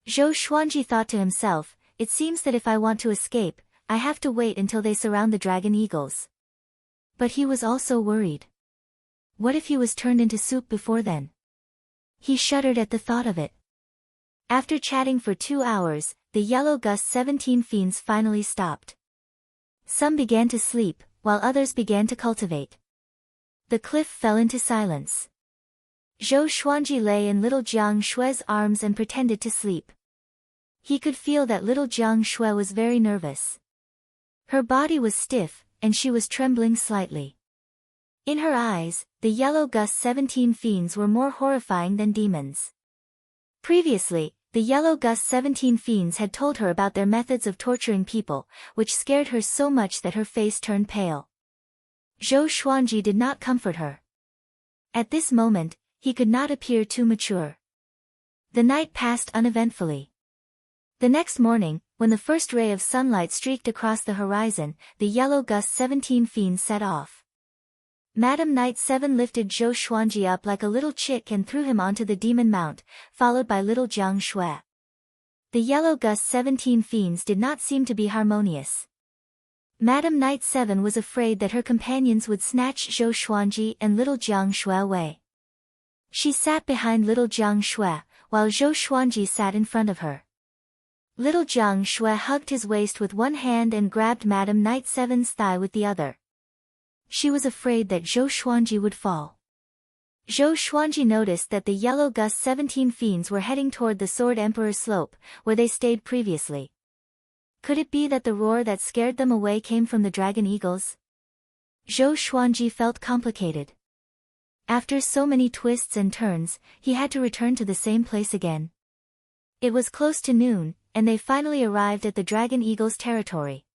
Zhou Xuanji thought to himself, it seems that if I want to escape, I have to wait until they surround the dragon eagles. But he was also worried. What if he was turned into soup before then? He shuddered at the thought of it. After chatting for 2 hours, the yellow gust 17 fiends finally stopped. Some began to sleep, while others began to cultivate. The cliff fell into silence. Zhou Xuanji lay in little Jiang Shue's arms and pretended to sleep. He could feel that little Jiang Shue was very nervous. Her body was stiff, and she was trembling slightly. In her eyes, the yellow gust 17 fiends were more horrifying than demons. Previously, the yellow gust 17 fiends had told her about their methods of torturing people, which scared her so much that her face turned pale. Zhou Xuanji did not comfort her. At this moment, he could not appear too mature. The night passed uneventfully. The next morning, when the first ray of sunlight streaked across the horizon, the yellow gust 17 fiends set off. Madam Knight 7 lifted Zhou Xuanji up like a little chick and threw him onto the demon mount, followed by little Jiang Shui. The yellow gust 17 fiends did not seem to be harmonious. Madam Knight 7 was afraid that her companions would snatch Zhou Xuanji and little Jiang Shui away. She sat behind little Jiang Shui, while Zhou Xuanji sat in front of her. Little Jiang Shui hugged his waist with one hand and grabbed Madam Knight 7's thigh with the other. She was afraid that Zhou Xuanji would fall. Zhou Xuanji noticed that the yellow gust 17 fiends were heading toward the Sword Emperor slope, where they stayed previously. Could it be that the roar that scared them away came from the dragon eagles? Zhou Xuanji felt complicated. After so many twists and turns, he had to return to the same place again. It was close to noon, and they finally arrived at the dragon eagle's territory.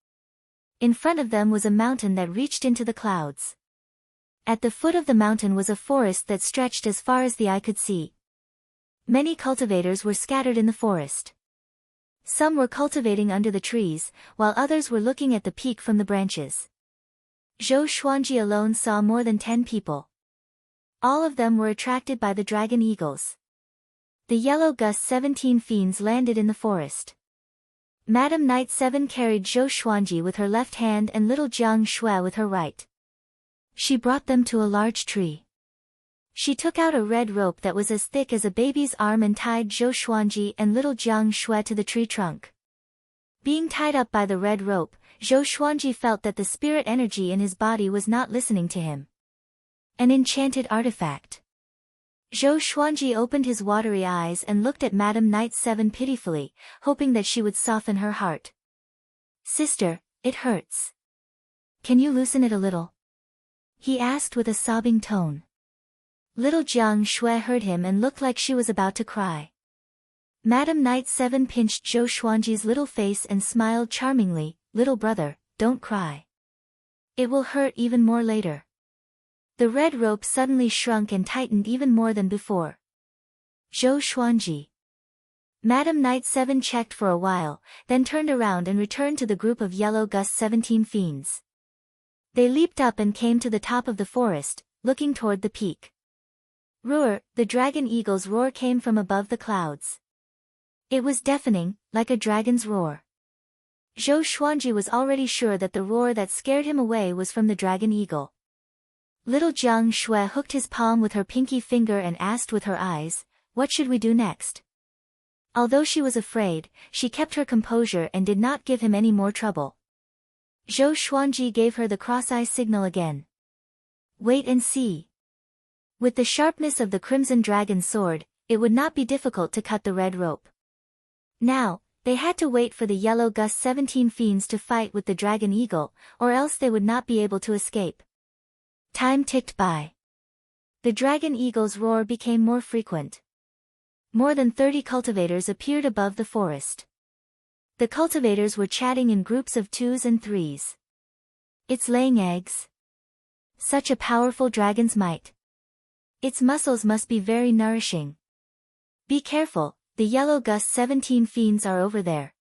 In front of them was a mountain that reached into the clouds. At the foot of the mountain was a forest that stretched as far as the eye could see. Many cultivators were scattered in the forest. Some were cultivating under the trees, while others were looking at the peak from the branches. Zhou Xuanji alone saw more than 10 people. All of them were attracted by the dragon eagles. The yellow gust 17 fiends landed in the forest. Madam Knight 7 carried Zhou Xuanji with her left hand and little Jiang Shui with her right. She brought them to a large tree. She took out a red rope that was as thick as a baby's arm and tied Zhou Xuanji and little Jiang Shui to the tree trunk. Being tied up by the red rope, Zhou Xuanji felt that the spirit energy in his body was not listening to him. An enchanted artifact. Zhou Xuanji opened his watery eyes and looked at Madam Knight 7 pitifully, hoping that she would soften her heart. "Sister, it hurts. Can you loosen it a little?" he asked with a sobbing tone. Little Jiang Shui heard him and looked like she was about to cry. Madam Knight 7 pinched Zhou Xuanji's little face and smiled charmingly. "Little brother, don't cry. It will hurt even more later." The red rope suddenly shrunk and tightened even more than before. Zhou Xuanji. Madam Knight 7 checked for a while, then turned around and returned to the group of yellow gust 17 fiends. They leaped up and came to the top of the forest, looking toward the peak. Roar, the dragon eagle's roar came from above the clouds. It was deafening, like a dragon's roar. Zhou Xuanji was already sure that the roar that scared him away was from the dragon eagle. Little Jiang Shui hooked his palm with her pinky finger and asked with her eyes, "What should we do next?" Although she was afraid, she kept her composure and did not give him any more trouble. Zhou Xuanji gave her the cross-eye signal again. "Wait and see." With the sharpness of the crimson dragon sword, it would not be difficult to cut the red rope. Now, they had to wait for the yellow gust 17 fiends to fight with the dragon eagle, or else they would not be able to escape. Time ticked by. The dragon eagle's roar became more frequent. More than 30 cultivators appeared above the forest. The cultivators were chatting in groups of 2s and 3s. It's laying eggs. Such a powerful dragon's might. Its muscles must be very nourishing. Be careful, the yellow gust 17 fiends are over there.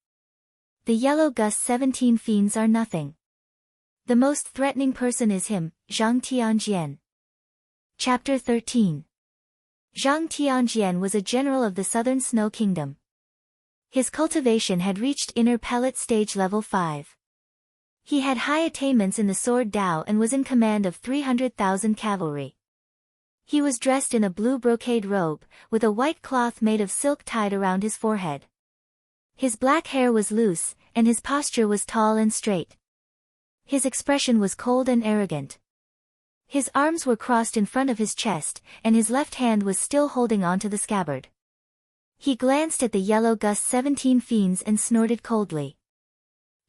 The yellow gust 17 fiends are nothing. The most threatening person is him, Zhang Tianjian. Chapter 13. Zhang Tianjian was a general of the Southern Snow Kingdom. His cultivation had reached inner pellet stage level 5. He had high attainments in the sword Dao and was in command of 300,000 cavalry. He was dressed in a blue brocade robe, with a white cloth made of silk tied around his forehead. His black hair was loose, and his posture was tall and straight. His expression was cold and arrogant. His arms were crossed in front of his chest, and his left hand was still holding onto the scabbard. He glanced at the yellow gust 17 fiends and snorted coldly.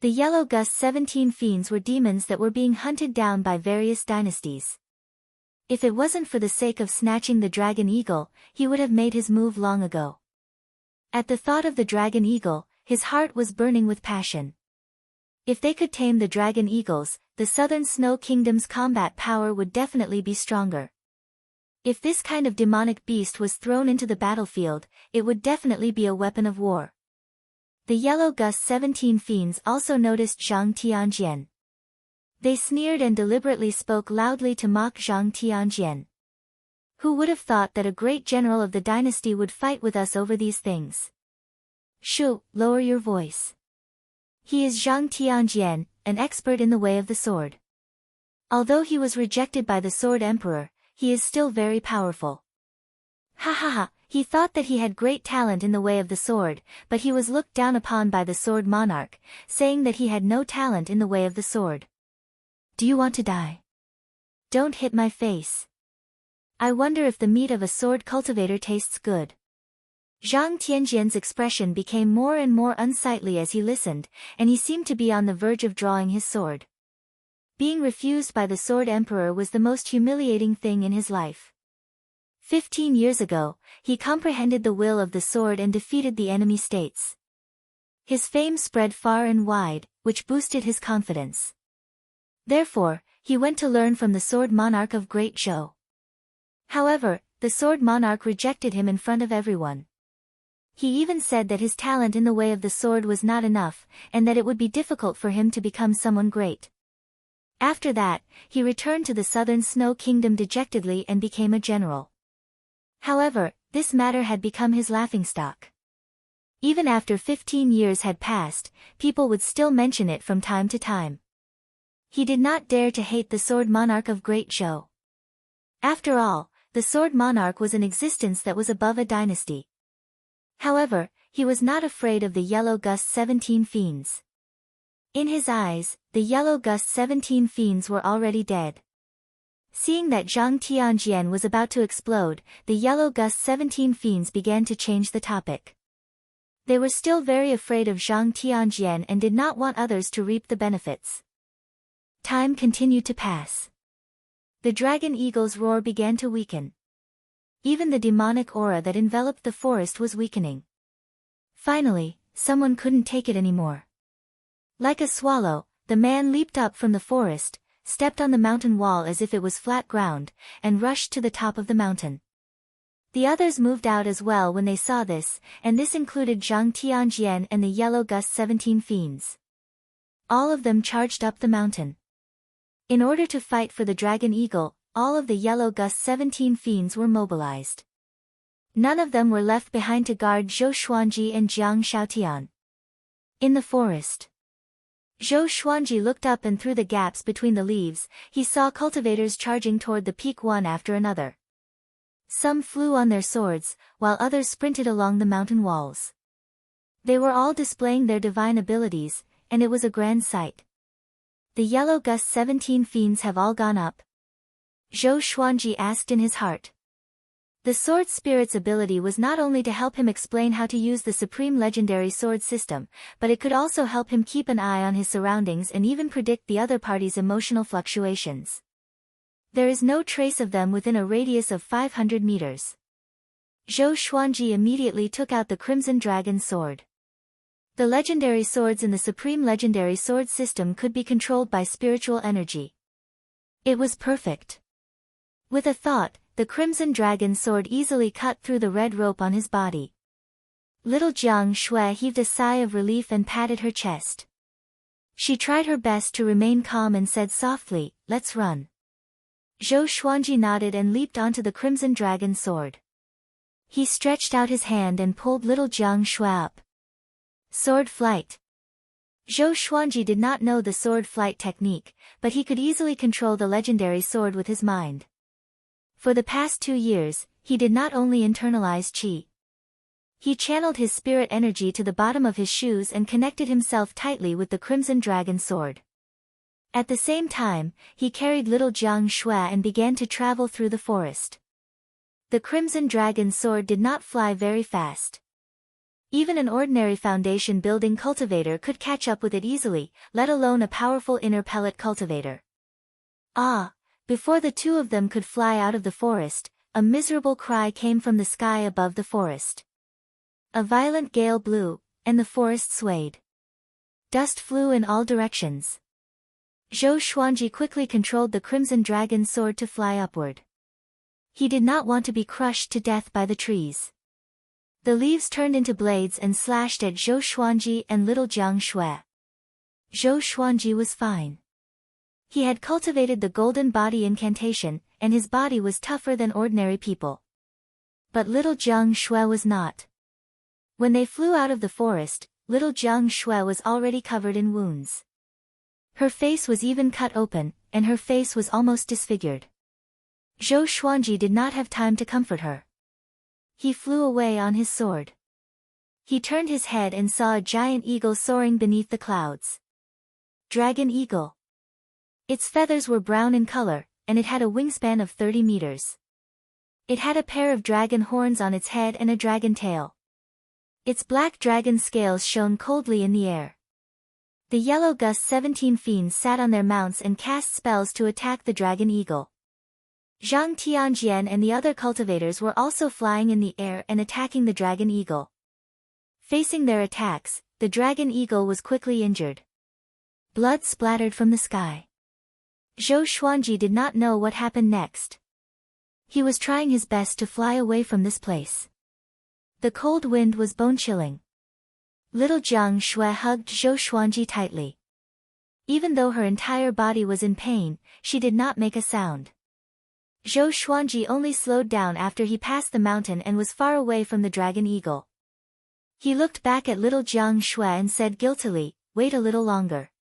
The yellow gust 17 fiends were demons that were being hunted down by various dynasties. If it wasn't for the sake of snatching the dragon eagle, he would have made his move long ago. At the thought of the dragon eagle, his heart was burning with passion. If they could tame the dragon eagles, the Southern Snow Kingdom's combat power would definitely be stronger. If this kind of demonic beast was thrown into the battlefield, it would definitely be a weapon of war. The yellow gust 17 fiends also noticed Zhang Tianjian. They sneered and deliberately spoke loudly to mock Zhang Tianjian. Who would have thought that a great general of the dynasty would fight with us over these things? Shoo, lower your voice. He is Zhang Tianjian, an expert in the way of the sword. Although he was rejected by the Sword Emperor, he is still very powerful. Ha ha ha, he thought that he had great talent in the way of the sword, but he was looked down upon by the Sword Monarch, saying that he had no talent in the way of the sword. Do you want to die? Don't hit my face. I wonder if the meat of a sword cultivator tastes good. Zhang Tianjian's expression became more and more unsightly as he listened, and he seemed to be on the verge of drawing his sword. Being refused by the Sword Emperor was the most humiliating thing in his life. 15 years ago, he comprehended the will of the sword and defeated the enemy states. His fame spread far and wide, which boosted his confidence. Therefore, he went to learn from the Sword Monarch of Great Zhou. However, the Sword Monarch rejected him in front of everyone. He even said that his talent in the way of the sword was not enough, and that it would be difficult for him to become someone great. After that, he returned to the Southern Snow Kingdom dejectedly and became a general. However, this matter had become his laughingstock. Even after 15 years had passed, people would still mention it from time to time. He did not dare to hate the Sword Monarch of Great Zhou. After all, the Sword Monarch was an existence that was above a dynasty. However, he was not afraid of the yellow gust 17 fiends. In his eyes, the yellow gust 17 fiends were already dead. Seeing that Zhang Tianjian was about to explode, the yellow gust 17 fiends began to change the topic. They were still very afraid of Zhang Tianjian and did not want others to reap the benefits. Time continued to pass. The dragon eagle's roar began to weaken. Even the demonic aura that enveloped the forest was weakening. Finally, someone couldn't take it anymore. Like a swallow, the man leaped up from the forest, stepped on the mountain wall as if it was flat ground, and rushed to the top of the mountain. The others moved out as well when they saw this, and this included Zhang Tianjian and the yellow gust 17 fiends. All of them charged up the mountain. In order to fight for the dragon eagle, all of the yellow gust 17 fiends were mobilized. None of them were left behind to guard Zhou Xuanji and Jiang Shaotian. In the forest, Zhou Xuanji looked up, and through the gaps between the leaves, he saw cultivators charging toward the peak one after another. Some flew on their swords, while others sprinted along the mountain walls. They were all displaying their divine abilities, and it was a grand sight. The yellow gust 17 fiends have all gone up? Zhou Xuanji asked in his heart. The sword spirit's ability was not only to help him explain how to use the supreme legendary sword system, but it could also help him keep an eye on his surroundings and even predict the other party's emotional fluctuations. There is no trace of them within a radius of 500 meters. Zhou Xuanji immediately took out the Crimson Dragon Sword. The legendary swords in the Supreme Legendary Sword system could be controlled by spiritual energy. It was perfect. With a thought, the Crimson Dragon Sword easily cut through the red rope on his body. Little Jiang Shui heaved a sigh of relief and patted her chest. She tried her best to remain calm and said softly, "Let's run." Zhou Xuanji nodded and leaped onto the Crimson Dragon Sword. He stretched out his hand and pulled little Jiang Shui up. Sword flight. Zhou Xuanji did not know the sword flight technique, but he could easily control the legendary sword with his mind. For the past 2 years, he did not only internalize qi. He channeled his spirit energy to the bottom of his shoes and connected himself tightly with the Crimson Dragon Sword. At the same time, he carried little Jiang Shui and began to travel through the forest. The Crimson Dragon Sword did not fly very fast. Even an ordinary foundation building cultivator could catch up with it easily, let alone a powerful inner pellet cultivator. Ah! Before the two of them could fly out of the forest, a miserable cry came from the sky above the forest. A violent gale blew, and the forest swayed. Dust flew in all directions. Zhou Xuanji quickly controlled the Crimson Dragon Sword to fly upward. He did not want to be crushed to death by the trees. The leaves turned into blades and slashed at Zhou Xuanji and little Jiang Shui. Zhou Xuanji was fine. He had cultivated the golden body incantation, and his body was tougher than ordinary people. But little Jiang Shui was not. When they flew out of the forest, little Jiang Shui was already covered in wounds. Her face was even cut open, and her face was almost disfigured. Zhou Xuanji did not have time to comfort her. He flew away on his sword. He turned his head and saw a giant eagle soaring beneath the clouds. Dragon Eagle. Its feathers were brown in color, and it had a wingspan of 30 meters. It had a pair of dragon horns on its head and a dragon tail. Its black dragon scales shone coldly in the air. The yellow Gus 17 fiends sat on their mounts and cast spells to attack the dragon eagle. Zhang Tianjian and the other cultivators were also flying in the air and attacking the dragon eagle. Facing their attacks, the dragon eagle was quickly injured. Blood splattered from the sky. Zhou Xuanji did not know what happened next. He was trying his best to fly away from this place. The cold wind was bone-chilling. Little Jiang Shui hugged Zhou Xuanji tightly. Even though her entire body was in pain, she did not make a sound. Zhou Xuanji only slowed down after he passed the mountain and was far away from the dragon eagle. He looked back at little Jiang Shui and said guiltily, "Wait a little longer.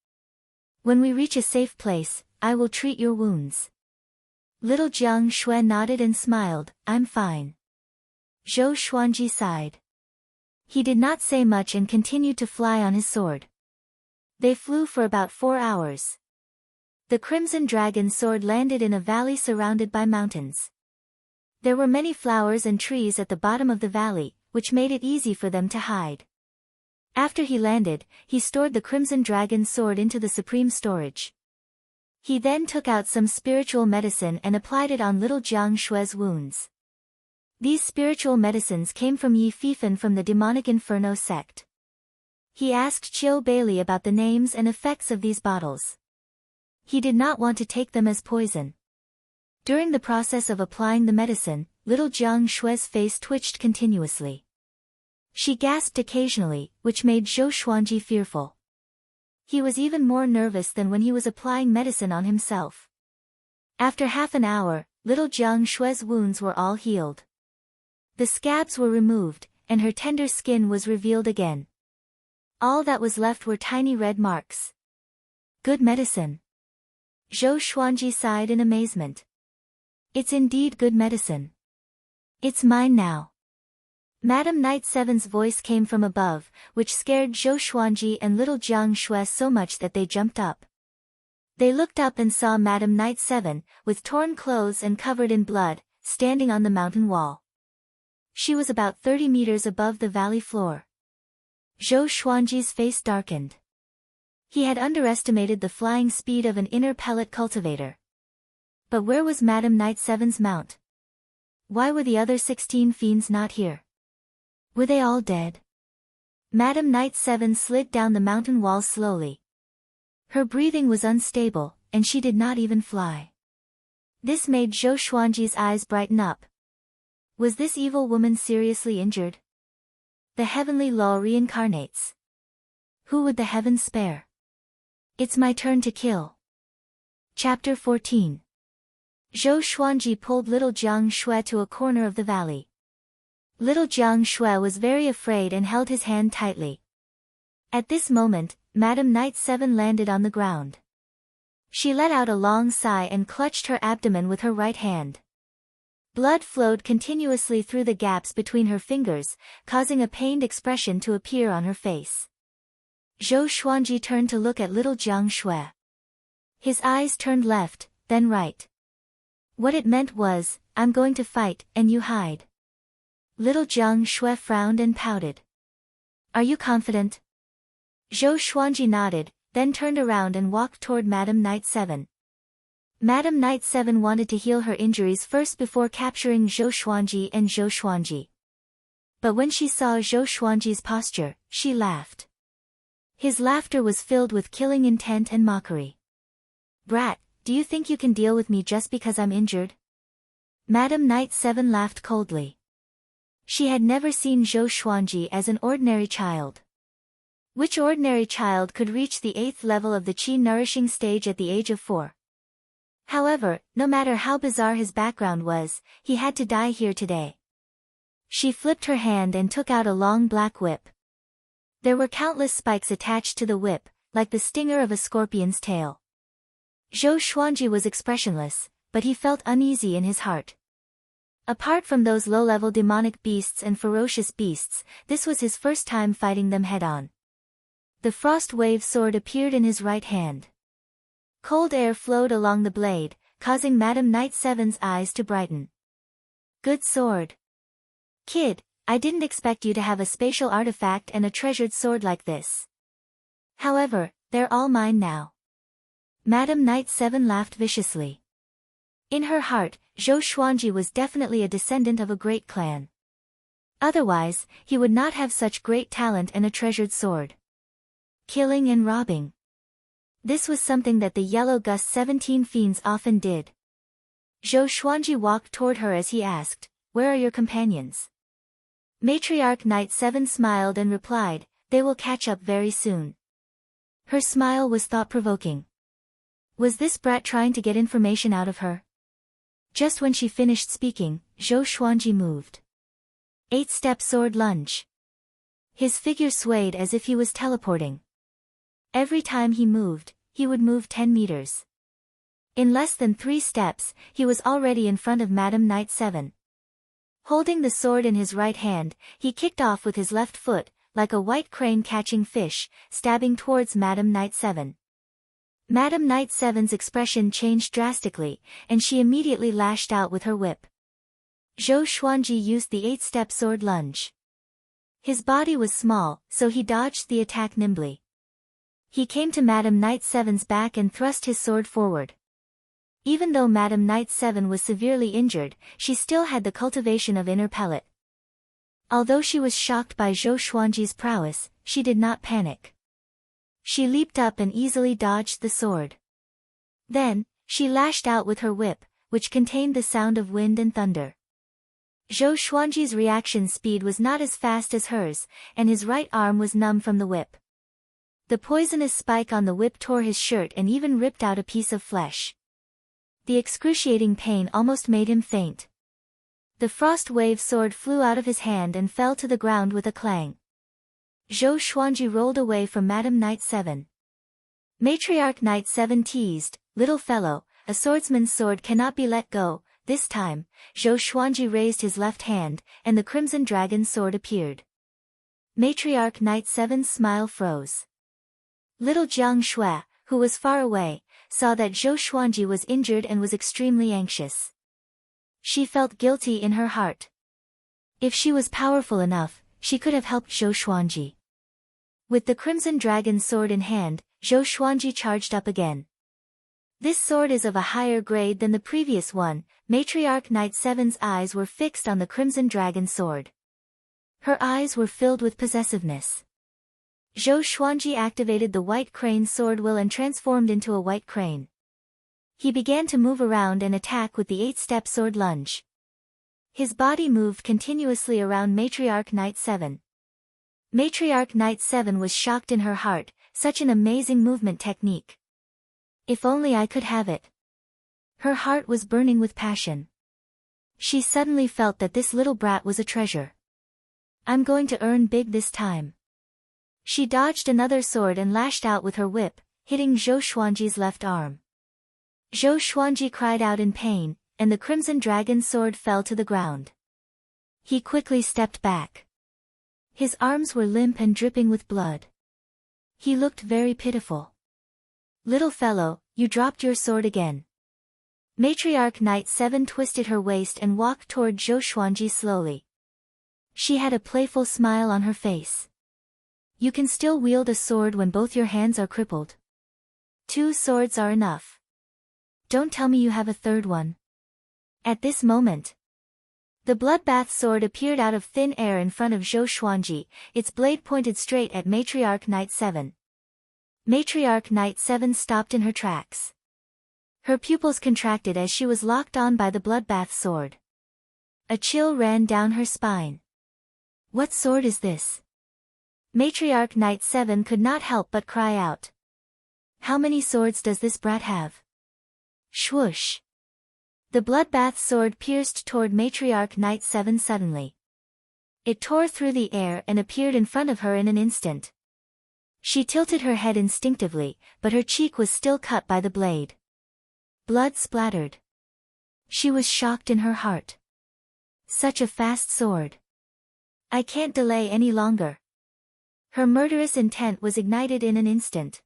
When we reach a safe place, I will treat your wounds." Little Jiang Shui nodded and smiled, "I'm fine." Zhou Xuanji sighed. He did not say much and continued to fly on his sword. They flew for about 4 hours. The Crimson Dragon Sword landed in a valley surrounded by mountains. There were many flowers and trees at the bottom of the valley, which made it easy for them to hide. After he landed, he stored the Crimson Dragon Sword into the supreme storage. He then took out some spiritual medicine and applied it on little Jiang Shui's wounds. These spiritual medicines came from Yi Fifan from the demonic Inferno sect. He asked Qiu Bailey about the names and effects of these bottles. He did not want to take them as poison. During the process of applying the medicine, little Jiang Shui's face twitched continuously. She gasped occasionally, which made Zhou Xuanji fearful. He was even more nervous than when he was applying medicine on himself. After half an hour, little Jiang Shui's wounds were all healed. The scabs were removed, and her tender skin was revealed again. All that was left were tiny red marks. Good medicine. Zhou Xuanji sighed in amazement. It's indeed good medicine. It's mine now. Madame Knight Seven's voice came from above, which scared Zhou Xuanji and little Jiang Shui so much that they jumped up. They looked up and saw Madame Knight Seven, with torn clothes and covered in blood, standing on the mountain wall. She was about 30 meters above the valley floor. Zhou Xuanji's face darkened. He had underestimated the flying speed of an inner pellet cultivator. But where was Madam Knight 7's mount? Why were the other 16 fiends not here? Were they all dead? Madam Knight 7 slid down the mountain wall slowly. Her breathing was unstable, and she did not even fly. This made Zhou Xuanji's eyes brighten up. Was this evil woman seriously injured? The heavenly law reincarnates. Who would the heavens spare? It's my turn to kill. Chapter 14. Zhou Xuanji pulled little Jiang Shui to a corner of the valley. Little Jiang Shui was very afraid and held his hand tightly. At this moment, Madam Knight 7 landed on the ground. She let out a long sigh and clutched her abdomen with her right hand. Blood flowed continuously through the gaps between her fingers, causing a pained expression to appear on her face. Zhou Xuanji turned to look at little Jiang Shui. His eyes turned left, then right. What it meant was, I'm going to fight, and you hide. Little Jiang Shui frowned and pouted. Are you confident? Zhou Xuanji nodded, then turned around and walked toward Madam Knight 7. Madam Knight 7 wanted to heal her injuries first before capturing Zhou Xuanji and Zhou Xuanji. But when she saw Zhou Xuanji's posture, she laughed. His laughter was filled with killing intent and mockery. Brat, do you think you can deal with me just because I'm injured? Madam Knight 7 laughed coldly. She had never seen Zhou Xuanji as an ordinary child. Which ordinary child could reach the 8th level of the qi-nourishing stage at the age of 4? However, no matter how bizarre his background was, he had to die here today. She flipped her hand and took out a long black whip. There were countless spikes attached to the whip, like the stinger of a scorpion's tail. Zhou Xuanji was expressionless, but he felt uneasy in his heart. Apart from those low-level demonic beasts and ferocious beasts, this was his first time fighting them head-on. The frost wave sword appeared in his right hand. Cold air flowed along the blade, causing Madam Knight 7's eyes to brighten. Good sword. Kid, I didn't expect you to have a spatial artifact and a treasured sword like this. However, they're all mine now. Madam Knight 7 laughed viciously. In her heart, Zhou Xuanji was definitely a descendant of a great clan. Otherwise, he would not have such great talent and a treasured sword. Killing and robbing. This was something that the Yellow Gust 17 fiends often did. Zhou Xuanji walked toward her as he asked, "Where are your companions?" Matriarch Knight 7 smiled and replied, "They will catch up very soon." Her smile was thought-provoking. Was this brat trying to get information out of her? Just when she finished speaking, Zhou Xuanji moved. 8-step sword lunge. His figure swayed as if he was teleporting. Every time he moved, he would move 10 meters. In less than 3 steps, he was already in front of Madam Knight 7. Holding the sword in his right hand, he kicked off with his left foot, like a white crane catching fish, stabbing towards Madam Knight 7. Madam Knight 7's expression changed drastically, and she immediately lashed out with her whip. Zhou Xuanji used the 8-step sword lunge. His body was small, so he dodged the attack nimbly. He came to Madam Knight 7's back and thrust his sword forward. Even though Madam Knight 7 was severely injured, she still had the cultivation of inner pellet. Although she was shocked by Zhou Xuanji's prowess, she did not panic. She leaped up and easily dodged the sword. Then, she lashed out with her whip, which contained the sound of wind and thunder. Zhou Xuanji's reaction speed was not as fast as hers, and his right arm was numb from the whip. The poisonous spike on the whip tore his shirt and even ripped out a piece of flesh. The excruciating pain almost made him faint. The frost wave sword flew out of his hand and fell to the ground with a clang. Zhou Xuanji rolled away from Madam Knight 7. Matriarch Knight 7 teased, "Little fellow, a swordsman's sword cannot be let go." This time, Zhou Xuanji raised his left hand, and the crimson dragon sword appeared. Matriarch Knight 7's smile froze. Little Jiang Shui, who was far away, saw that Zhou Xuanji was injured and was extremely anxious. She felt guilty in her heart. If she was powerful enough, she could have helped Zhou Xuanji. With the crimson dragon sword in hand, Zhou Xuanji charged up again. This sword is of a higher grade than the previous one. Matriarch Knight 7's eyes were fixed on the Crimson Dragon sword. Her eyes were filled with possessiveness. Zhou Xuanji activated the White Crane sword will and transformed into a white crane. He began to move around and attack with the 8-step sword lunge. His body moved continuously around Matriarch Knight 7. Matriarch Knight 7 was shocked in her heart, such an amazing movement technique. If only I could have it. Her heart was burning with passion. She suddenly felt that this little brat was a treasure. I'm going to earn big this time. She dodged another sword and lashed out with her whip, hitting Zhou Xuanji's left arm. Zhou Xuanji cried out in pain, and the Crimson Dragon sword fell to the ground. He quickly stepped back. His arms were limp and dripping with blood. He looked very pitiful. Little fellow, you dropped your sword again. Matriarch Knight 7 twisted her waist and walked toward Zhou Xuanji slowly. She had a playful smile on her face. You can still wield a sword when both your hands are crippled. 2 swords are enough. Don't tell me you have a third one. At this moment, the bloodbath sword appeared out of thin air in front of Zhou Xuanji, its blade pointed straight at Matriarch Knight 7. Matriarch Knight 7 stopped in her tracks. Her pupils contracted as she was locked on by the bloodbath sword. A chill ran down her spine. What sword is this? Matriarch Knight 7 could not help but cry out. How many swords does this brat have? Swoosh! The bloodbath sword pierced toward Matriarch Knight 7 suddenly. It tore through the air and appeared in front of her in an instant. She tilted her head instinctively, but her cheek was still cut by the blade. Blood splattered. She was shocked in her heart. Such a fast sword. I can't delay any longer. Her murderous intent was ignited in an instant.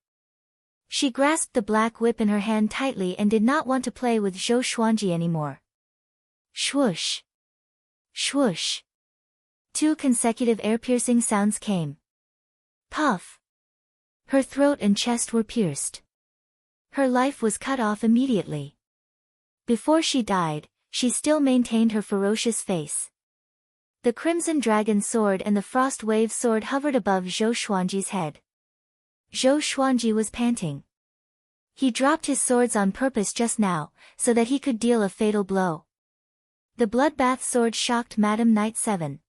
She grasped the black whip in her hand tightly and did not want to play with Zhou Xuanji anymore. Swoosh! Swoosh! 2 consecutive air-piercing sounds came. Puff! Her throat and chest were pierced. Her life was cut off immediately. Before she died, she still maintained her ferocious face. The Crimson Dragon sword and the Frost Wave sword hovered above Zhou Xuanji's head. Zhou Xuanji was panting. He dropped his swords on purpose just now, so that he could deal a fatal blow. The bloodbath sword shocked Madam Knight 7.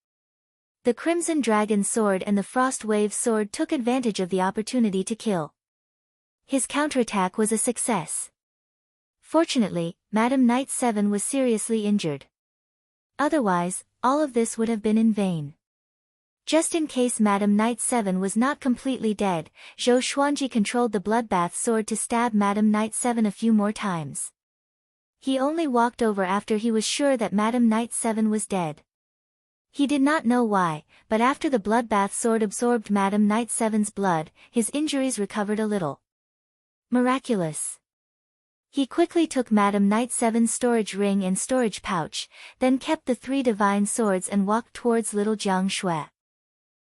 The Crimson Dragon sword and the Frost Wave sword took advantage of the opportunity to kill. His counterattack was a success. Fortunately, Madam Knight 7 was seriously injured. Otherwise, all of this would have been in vain. Just in case Madam Knight 7 was not completely dead, Zhou Xuanji controlled the bloodbath sword to stab Madam Knight 7 a few more times. He only walked over after he was sure that Madam Knight 7 was dead. He did not know why, but after the bloodbath sword absorbed Madam Knight 7's blood, his injuries recovered a little. Miraculous. He quickly took Madam Knight 7's storage ring and storage pouch, then kept the 3 divine swords and walked towards little Jiang Shui.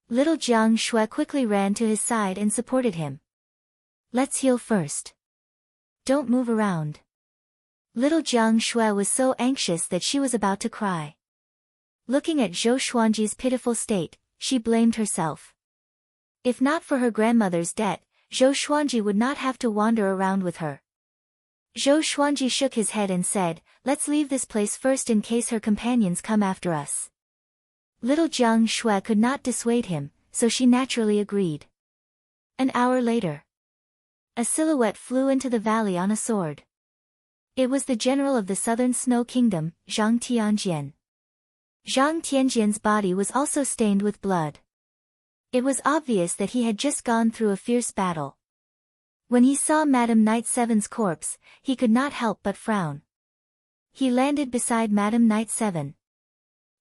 Little Jiang Shui quickly ran to his side and supported him. Let's heal first. Don't move around. Little Jiang Shui was so anxious that she was about to cry. Looking at Zhou Xuanji's pitiful state, she blamed herself. If not for her grandmother's debt, Zhou Xuanji would not have to wander around with her. Zhou Xuanji shook his head and said, let's leave this place first in case her companions come after us. Little Jiang Shui could not dissuade him, so she naturally agreed. An hour later, a silhouette flew into the valley on a sword. It was the general of the Southern Snow Kingdom, Zhang Tianjian. Zhang Tianjian's body was also stained with blood. It was obvious that he had just gone through a fierce battle. When he saw Madam Knight 7's corpse, he could not help but frown. He landed beside Madam Knight 7.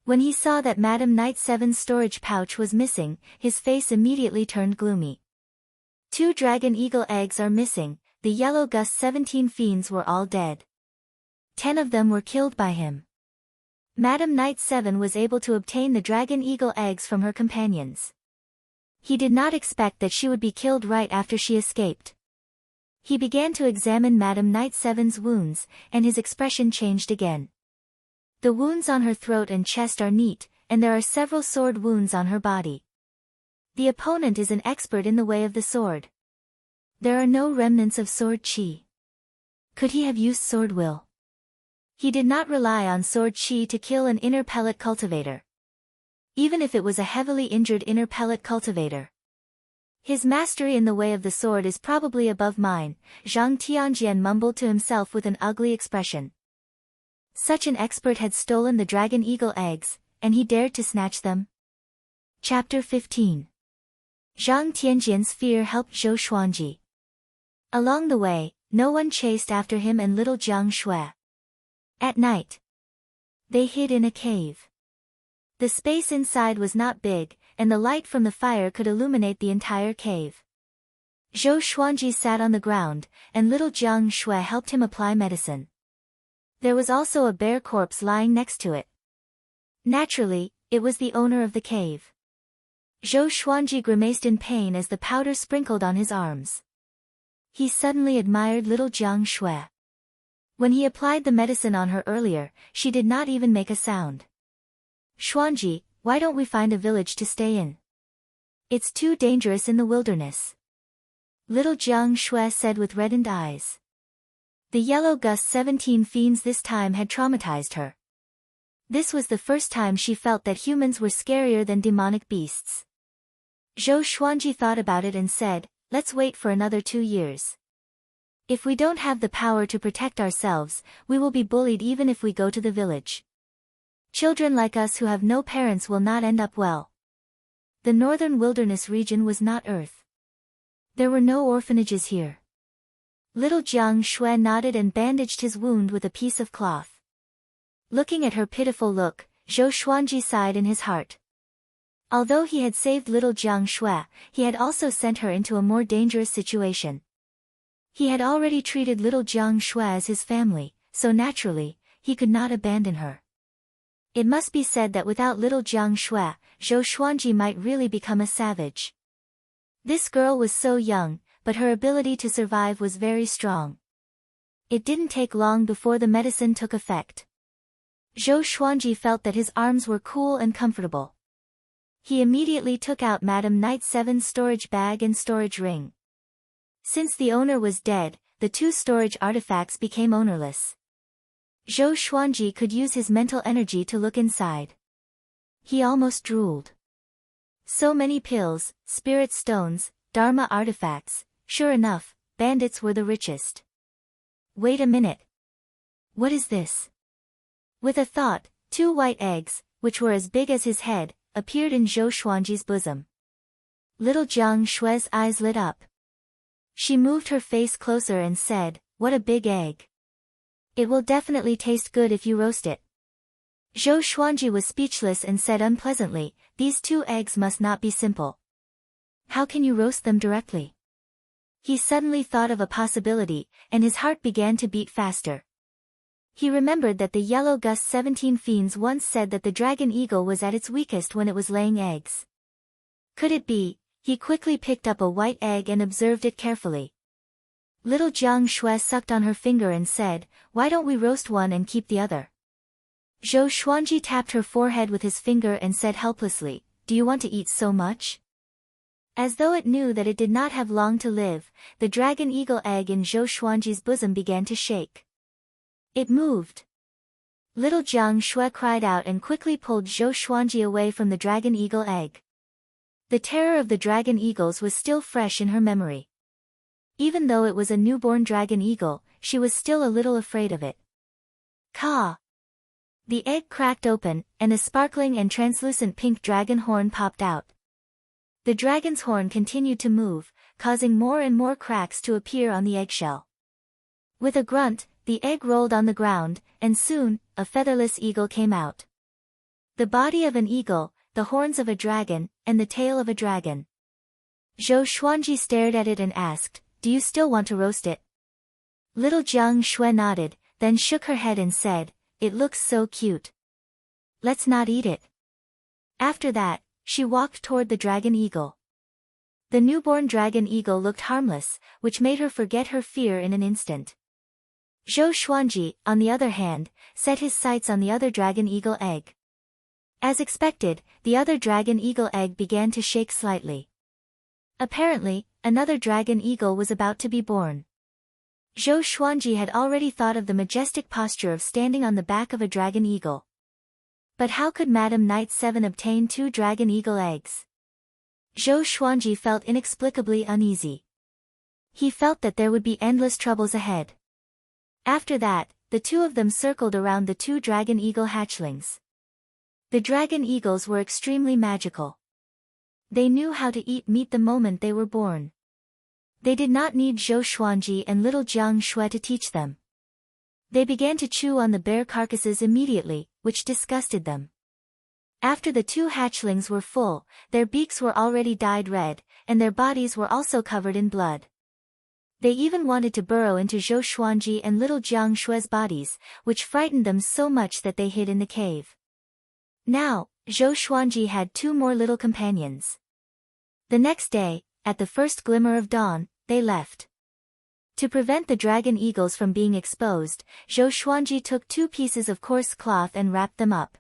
When he saw that Madam Knight 7's storage pouch was missing, his face immediately turned gloomy. 2 dragon eagle eggs are missing, the yellow Gus 17 fiends were all dead. 10 of them were killed by him. Madam Knight 7 was able to obtain the dragon eagle eggs from her companions. He did not expect that she would be killed right after she escaped. He began to examine Madame Knight Seven's wounds, and his expression changed again. The wounds on her throat and chest are neat, and there are several sword wounds on her body. The opponent is an expert in the way of the sword. There are no remnants of sword chi. Could he have used sword will? He did not rely on sword chi to kill an inner pellet cultivator. Even if it was a heavily injured inner pellet cultivator. His mastery in the way of the sword is probably above mine, Zhang Tianjian mumbled to himself with an ugly expression. Such an expert had stolen the dragon eagle eggs, and he dared to snatch them? Chapter 15. Zhang Tianjian's fear helped Zhou Xuanji. Along the way, no one chased after him and little Jiang Shui. At night, they hid in a cave. The space inside was not big, and the light from the fire could illuminate the entire cave. Zhou Xuanji sat on the ground, and little Jiang Shui helped him apply medicine. There was also a bear corpse lying next to it. Naturally, it was the owner of the cave. Zhou Xuanji grimaced in pain as the powder sprinkled on his arms. He suddenly admired little Jiang Shui. When he applied the medicine on her earlier, she did not even make a sound. Xuanji, why don't we find a village to stay in? It's too dangerous in the wilderness. Little Jiang Shui said with reddened eyes. The yellow gust 17 fiends this time had traumatized her. This was the first time she felt that humans were scarier than demonic beasts. Zhou Xuanji thought about it and said, let's wait for another 2 years. If we don't have the power to protect ourselves, we will be bullied even if we go to the village. Children like us who have no parents will not end up well. The northern wilderness region was not Earth. There were no orphanages here. Little Jiang Shui nodded and bandaged his wound with a piece of cloth. Looking at her pitiful look, Zhou Xuanji sighed in his heart. Although he had saved little Jiang Shui, he had also sent her into a more dangerous situation. He had already treated little Jiang Shui as his family, so naturally, he could not abandon her. It must be said that without little Jiang Shui, Zhou Xuanji might really become a savage. This girl was so young, but her ability to survive was very strong. It didn't take long before the medicine took effect. Zhou Xuanji felt that his arms were cool and comfortable. He immediately took out Madame Knight Seven's storage bag and storage ring. Since the owner was dead, the 2 storage artifacts became ownerless. Zhou Xuanji could use his mental energy to look inside. He almost drooled. So many pills, spirit stones, Dharma artifacts, sure enough, bandits were the richest. Wait a minute. What is this? With a thought, 2 white eggs, which were as big as his head, appeared in Zhou Xuanji's bosom. Little Jiang Shui's eyes lit up. She moved her face closer and said, what a big egg. It will definitely taste good if you roast it. Zhou Xuanji was speechless and said unpleasantly, these 2 eggs must not be simple. How can you roast them directly? He suddenly thought of a possibility, and his heart began to beat faster. He remembered that the yellow gust 17 fiends once said that the dragon eagle was at its weakest when it was laying eggs. Could it be? He quickly picked up a white egg and observed it carefully. Little Jiang Shui sucked on her finger and said, why don't we roast one and keep the other? Zhou Xuanji tapped her forehead with his finger and said helplessly, do you want to eat so much? As though it knew that it did not have long to live, the dragon eagle egg in Zhou Xuanji's bosom began to shake. It moved. Little Jiang Shui cried out and quickly pulled Zhou Xuanji away from the dragon eagle egg. The terror of the dragon eagles was still fresh in her memory. Even though it was a newborn dragon eagle, she was still a little afraid of it. Caw! The egg cracked open, and a sparkling and translucent pink dragon horn popped out. The dragon's horn continued to move, causing more and more cracks to appear on the eggshell. With a grunt, the egg rolled on the ground, and soon, a featherless eagle came out. The body of an eagle, the horns of a dragon, and the tail of a dragon. Zhou Xuanji stared at it and asked, do you still want to roast it? Little Jiang Shui nodded, then shook her head and said, it looks so cute. Let's not eat it. After that, she walked toward the dragon eagle. The newborn dragon eagle looked harmless, which made her forget her fear in an instant. Zhou Xuanji, on the other hand, set his sights on the other dragon eagle egg. As expected, the other dragon eagle egg began to shake slightly. Apparently, another dragon eagle was about to be born. Zhou Xuanji had already thought of the majestic posture of standing on the back of a dragon eagle. But how could Madam Knight 7 obtain 2 dragon eagle eggs? Zhou Xuanji felt inexplicably uneasy. He felt that there would be endless troubles ahead. After that, the two of them circled around the 2 dragon eagle hatchlings. The dragon eagles were extremely magical. They knew how to eat meat the moment they were born. They did not need Zhou Xuanji and little Jiang Shui to teach them. They began to chew on the bare carcasses immediately, which disgusted them. After the 2 hatchlings were full, their beaks were already dyed red, and their bodies were also covered in blood. They even wanted to burrow into Zhou Xuanji and little Jiang Shui's bodies, which frightened them so much that they hid in the cave. Now, Zhou Xuanji had 2 more little companions. The next day, at the first glimmer of dawn, they left. To prevent the dragon eagles from being exposed, Zhou Xuanji took 2 pieces of coarse cloth and wrapped them up.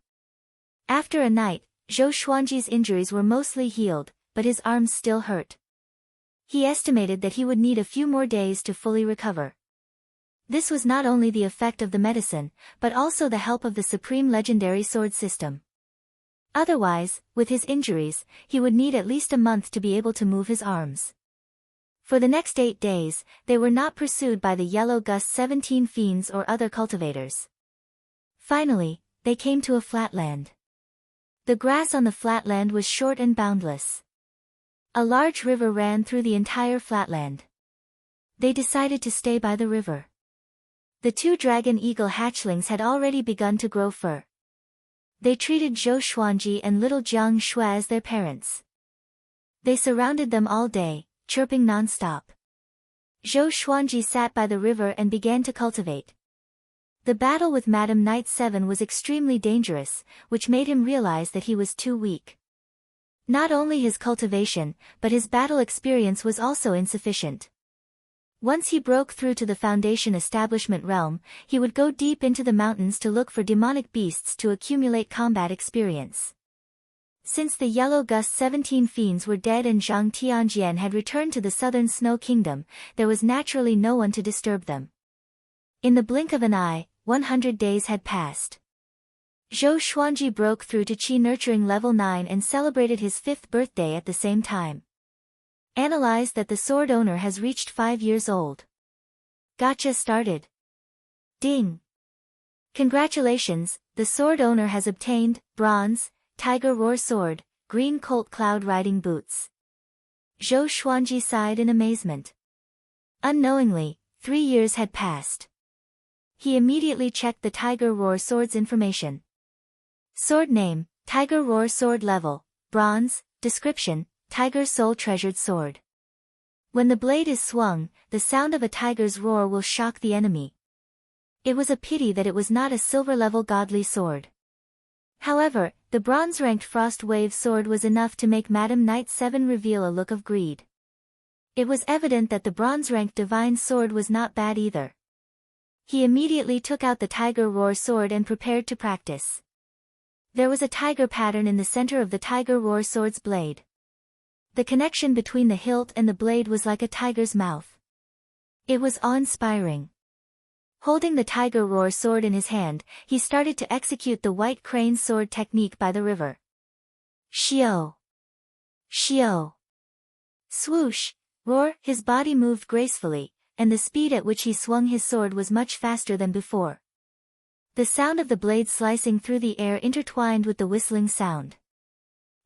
After a night, Zhou Xuanji's injuries were mostly healed, but his arms still hurt. He estimated that he would need a few more days to fully recover. This was not only the effect of the medicine, but also the help of the supreme legendary sword system. Otherwise, with his injuries, he would need at least a month to be able to move his arms. For the next 8 days, they were not pursued by the yellow gust 17 fiends or other cultivators. Finally, they came to a flatland. The grass on the flatland was short and boundless. A large river ran through the entire flatland. They decided to stay by the river. The 2 dragon eagle hatchlings had already begun to grow fur. They treated Zhou Xuanji and little Jiang Shui as their parents. They surrounded them all day, chirping non-stop. Zhou Xuanji sat by the river and began to cultivate. The battle with Madam Knight 7 was extremely dangerous, which made him realize that he was too weak. Not only his cultivation, but his battle experience was also insufficient. Once he broke through to the Foundation Establishment realm, he would go deep into the mountains to look for demonic beasts to accumulate combat experience. Since the Yellow Gust 17 fiends were dead and Zhang Tianjian had returned to the southern Snow Kingdom, there was naturally no one to disturb them. In the blink of an eye, 100 days had passed. Zhou Xuanji broke through to Qi Nurturing level 9 and celebrated his 5th birthday at the same time. Analyze that the sword owner has reached 5 years old. Gacha started. Ding! Congratulations, the sword owner has obtained, bronze, Tiger Roar Sword, green Colt Cloud Riding Boots. Zhou Xuanji sighed in amazement. Unknowingly, 3 years had passed. He immediately checked the Tiger Roar Sword's information. Sword name, Tiger Roar Sword level, bronze, description, Tiger Soul Treasured Sword. When the blade is swung, the sound of a tiger's roar will shock the enemy. It was a pity that it was not a silver-level godly sword. However, the bronze-ranked Frost Wave sword was enough to make Madam Knight 7 reveal a look of greed. It was evident that the bronze-ranked divine sword was not bad either. He immediately took out the Tiger Roar sword and prepared to practice. There was a tiger pattern in the center of the Tiger Roar sword's blade. The connection between the hilt and the blade was like a tiger's mouth. It was awe-inspiring. Holding the Tiger Roar sword in his hand, he started to execute the White Crane sword technique by the river. Xiao! Xiao! Swoosh! Roar! His body moved gracefully, and the speed at which he swung his sword was much faster than before. The sound of the blade slicing through the air intertwined with the whistling sound.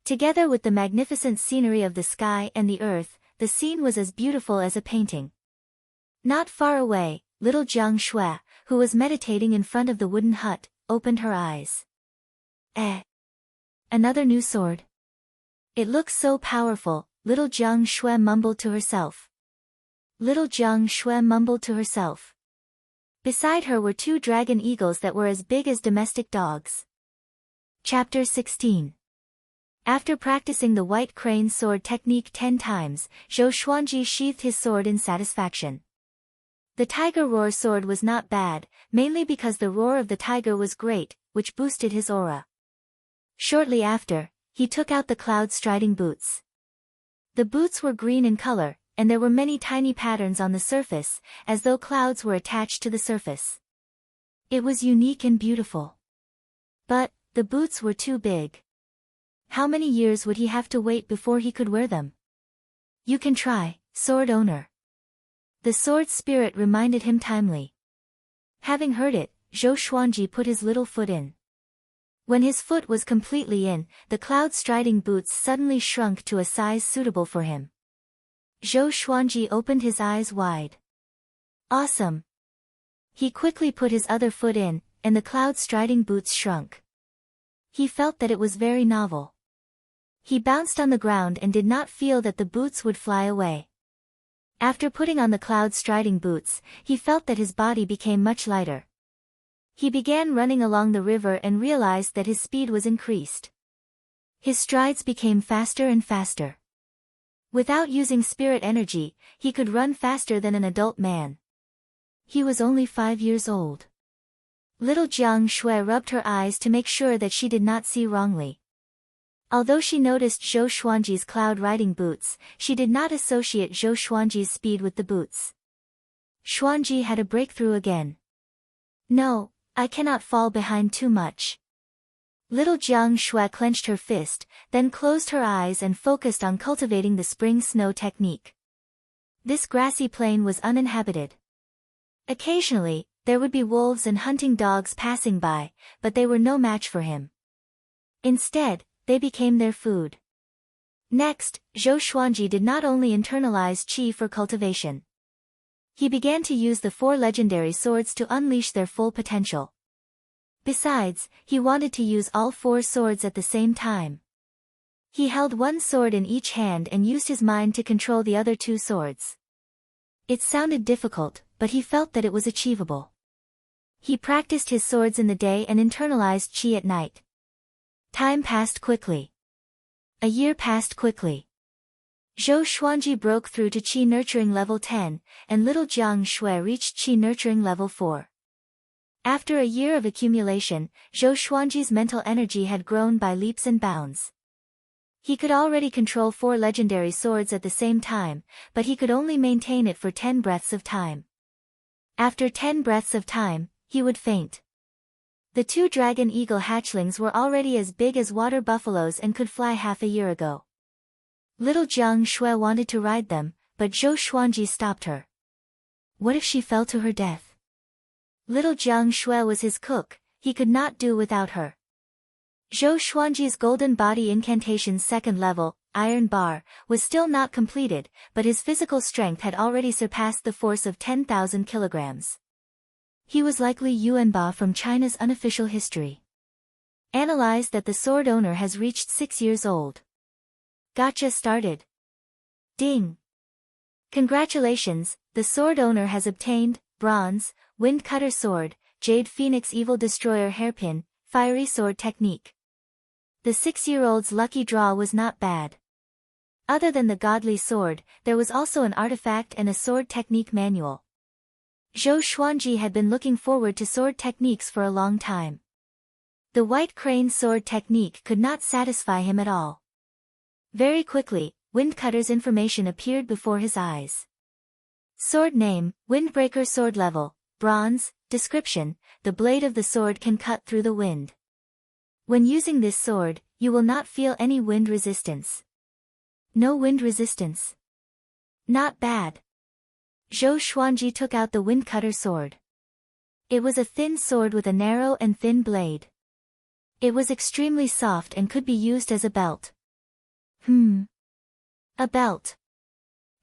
Together with the magnificent scenery of the sky and the earth, the scene was as beautiful as a painting. Not far away, little Jiang Shui, who was meditating in front of the wooden hut, opened her eyes. Another new sword. It looks so powerful, little Jiang Shui mumbled to herself. Little Jiang Shui mumbled to herself. Beside her were 2 dragon eagles that were as big as domestic dogs. Chapter 16. After practicing the white crane sword technique 10 times, Zhou Xuanji sheathed his sword in satisfaction. The tiger roar sword was not bad, mainly because the roar of the tiger was great, which boosted his aura. Shortly after, he took out the cloud striding boots. The boots were green in color, and there were many tiny patterns on the surface, as though clouds were attached to the surface. It was unique and beautiful. But, the boots were too big. How many years would he have to wait before he could wear them? You can try, sword owner. The sword spirit reminded him timely. Having heard it, Zhou Xuanji put his little foot in. When his foot was completely in, the cloud striding boots suddenly shrunk to a size suitable for him. Zhou Xuanji opened his eyes wide. Awesome! He quickly put his other foot in, and the cloud striding boots shrunk. He felt that it was very novel. He bounced on the ground and did not feel that the boots would fly away. After putting on the cloud striding boots, he felt that his body became much lighter. He began running along the river and realized that his speed was increased. His strides became faster and faster. Without using spirit energy, he could run faster than an adult man. He was only 5 years old. Little Jiang Shui rubbed her eyes to make sure that she did not see wrongly. Although she noticed Zhou Xuanji's cloud riding boots, she did not associate Zhou Xuanji's speed with the boots. Xuanji had a breakthrough again. No, I cannot fall behind too much. Little Jiang Shui clenched her fist, then closed her eyes and focused on cultivating the spring snow technique. This grassy plain was uninhabited. Occasionally, there would be wolves and hunting dogs passing by, but they were no match for him. Instead, they became their food. Next, Zhou Xuanji did not only internalize qi for cultivation. He began to use the 4 legendary swords to unleash their full potential. Besides, he wanted to use all 4 swords at the same time. He held one sword in each hand and used his mind to control the other 2 swords. It sounded difficult, but he felt that it was achievable. He practiced his swords in the day and internalized qi at night. Time passed quickly. A year passed quickly. Zhou Xuanji broke through to Qi Nurturing level 10, and little Jiang Shui reached Qi Nurturing level 4. After a year of accumulation, Zhou Xuanji's mental energy had grown by leaps and bounds. He could already control 4 legendary swords at the same time, but he could only maintain it for 10 breaths of time. After 10 breaths of time, he would faint. The 2 dragon eagle hatchlings were already as big as water buffaloes and could fly half a year ago. Little Jiang Shui wanted to ride them, but Zhou Xuanji stopped her. What if she fell to her death? Little Jiang Shui was his cook, he could not do without her. Zhou Xuanji's golden body incantation's 2nd level, iron bar, was still not completed, but his physical strength had already surpassed the force of 10,000 kilograms. He was like Li Yuanba from China's unofficial history. Analyze that the sword owner has reached 6 years old. Gotcha started. Ding! Congratulations, the sword owner has obtained, bronze, wind cutter sword, jade phoenix evil destroyer hairpin, fiery sword technique. The 6-year-old's lucky draw was not bad. Other than the godly sword, there was also an artifact and a sword technique manual. Zhou Xuanji had been looking forward to sword techniques for a long time. The white crane sword technique could not satisfy him at all. Very quickly, Windcutter's information appeared before his eyes. Sword name, Windbreaker sword level, bronze, description, the blade of the sword can cut through the wind. When using this sword, you will not feel any wind resistance. No wind resistance. Not bad. Zhou Xuanji took out the Windcutter sword. It was a thin sword with a narrow and thin blade. It was extremely soft and could be used as a belt. A belt.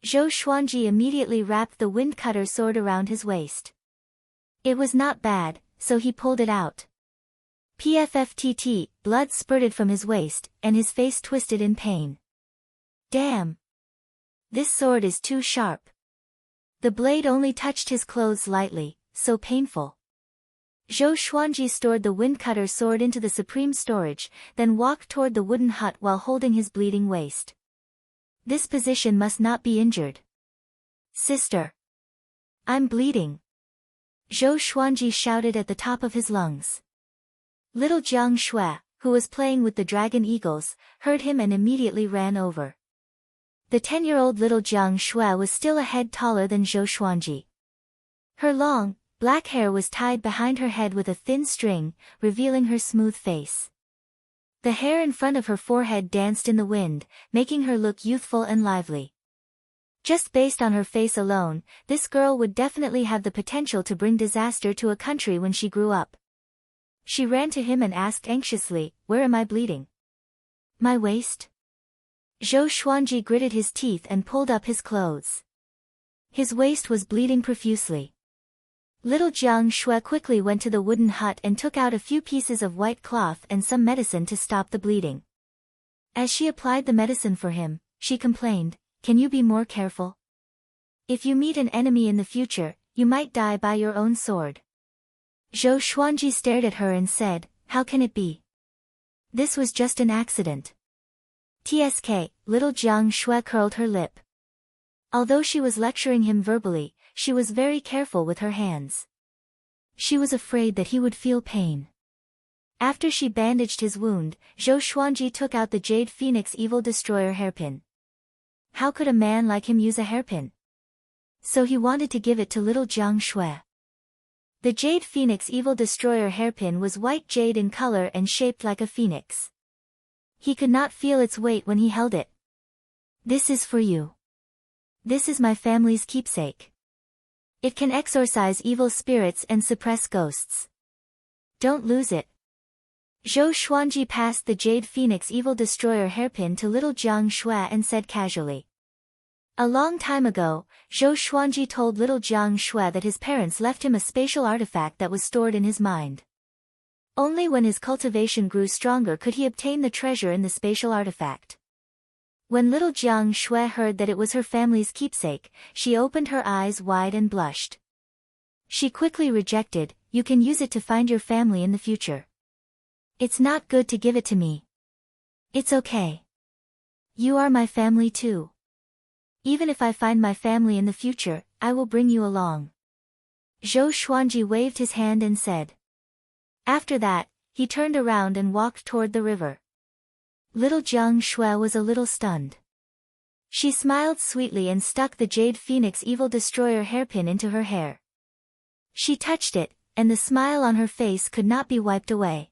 Zhou Xuanji immediately wrapped the Windcutter sword around his waist. It was not bad, so he pulled it out. PFFTT, blood spurted from his waist, and his face twisted in pain. Damn! This sword is too sharp. The blade only touched his clothes lightly, so painful. Zhou Xuanji stored the wind-cutter sword into the supreme storage, then walked toward the wooden hut while holding his bleeding waist. This position must not be injured. Sister. I'm bleeding. Zhou Xuanji shouted at the top of his lungs. Little Jiang Shui, who was playing with the dragon eagles, heard him and immediately ran over. The 10-year-old little Jiang Shui was still a head taller than Zhou Xuanji. Her long, black hair was tied behind her head with a thin string, revealing her smooth face. The hair in front of her forehead danced in the wind, making her look youthful and lively. Just based on her face alone, this girl would definitely have the potential to bring disaster to a country when she grew up. She ran to him and asked anxiously, "Where am I bleeding?" "My waist?" Zhou Xuanji gritted his teeth and pulled up his clothes. His waist was bleeding profusely. Little Jiang Shui quickly went to the wooden hut and took out a few pieces of white cloth and some medicine to stop the bleeding. As she applied the medicine for him, she complained, "Can you be more careful? If you meet an enemy in the future, you might die by your own sword." Zhou Xuanji stared at her and said, "How can it be? This was just an accident." Tsk, little Jiang Shui curled her lip. Although she was lecturing him verbally, she was very careful with her hands. She was afraid that he would feel pain. After she bandaged his wound, Zhou Xuanji took out the Jade Phoenix Evil Destroyer hairpin. How could a man like him use a hairpin? So he wanted to give it to little Jiang Shui. The Jade Phoenix Evil Destroyer hairpin was white jade in color and shaped like a phoenix. He could not feel its weight when he held it. "This is for you. This is my family's keepsake. It can exorcise evil spirits and suppress ghosts. Don't lose it." Zhou Xuanji passed the Jade Phoenix Evil Destroyer hairpin to little Jiang Shui and said casually. A long time ago, Zhou Xuanji told little Jiang Shui that his parents left him a spatial artifact that was stored in his mind. Only when his cultivation grew stronger could he obtain the treasure in the spatial artifact. When little Jiang Shui heard that it was her family's keepsake, she opened her eyes wide and blushed. She quickly rejected, "You can use it to find your family in the future. It's not good to give it to me." "It's okay. You are my family too. Even if I find my family in the future, I will bring you along." Zhou Xuanji waved his hand and said. After that, he turned around and walked toward the river. Little Jiang Shui was a little stunned. She smiled sweetly and stuck the Jade Phoenix Evil Destroyer hairpin into her hair. She touched it, and the smile on her face could not be wiped away.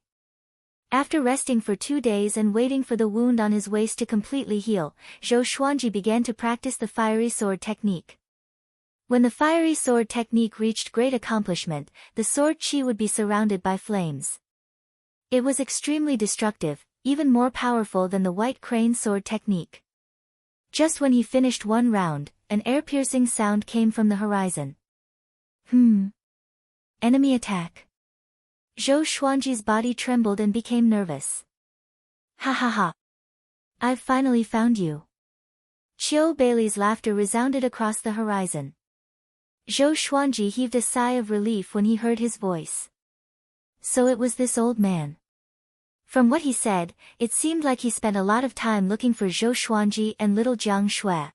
After resting for 2 days and waiting for the wound on his waist to completely heal, Zhou Xuanji began to practice the fiery sword technique. When the fiery sword technique reached great accomplishment, the sword chi would be surrounded by flames. It was extremely destructive, even more powerful than the white crane sword technique. Just when he finished one round, an air-piercing sound came from the horizon. Enemy attack. Zhou Xuanji's body trembled and became nervous. "Ha ha ha. I've finally found you." Qiu Beilei's laughter resounded across the horizon. Zhou Xuanji heaved a sigh of relief when he heard his voice. So it was this old man. From what he said, it seemed like he spent a lot of time looking for Zhou Xuanji and little Jiang Shui.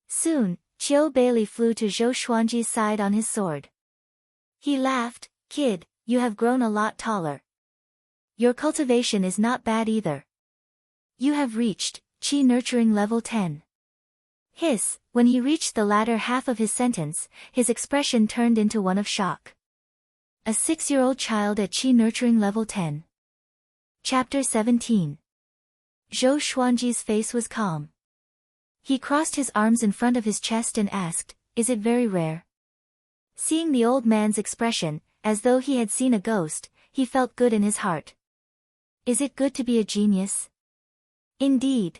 Soon, Qiu Beilei flew to Zhou Xuanji's side on his sword. He laughed, "Kid, you have grown a lot taller. Your cultivation is not bad either. You have reached Qi Nurturing level 10. Hiss, when he reached the latter half of his sentence, his expression turned into one of shock. A 6-year-old child at Qi Nurturing level 10. Chapter 17. Zhou Xuanji's face was calm. He crossed his arms in front of his chest and asked, "Is it very rare?" Seeing the old man's expression, as though he had seen a ghost, he felt good in his heart. Is it good to be a genius? Indeed.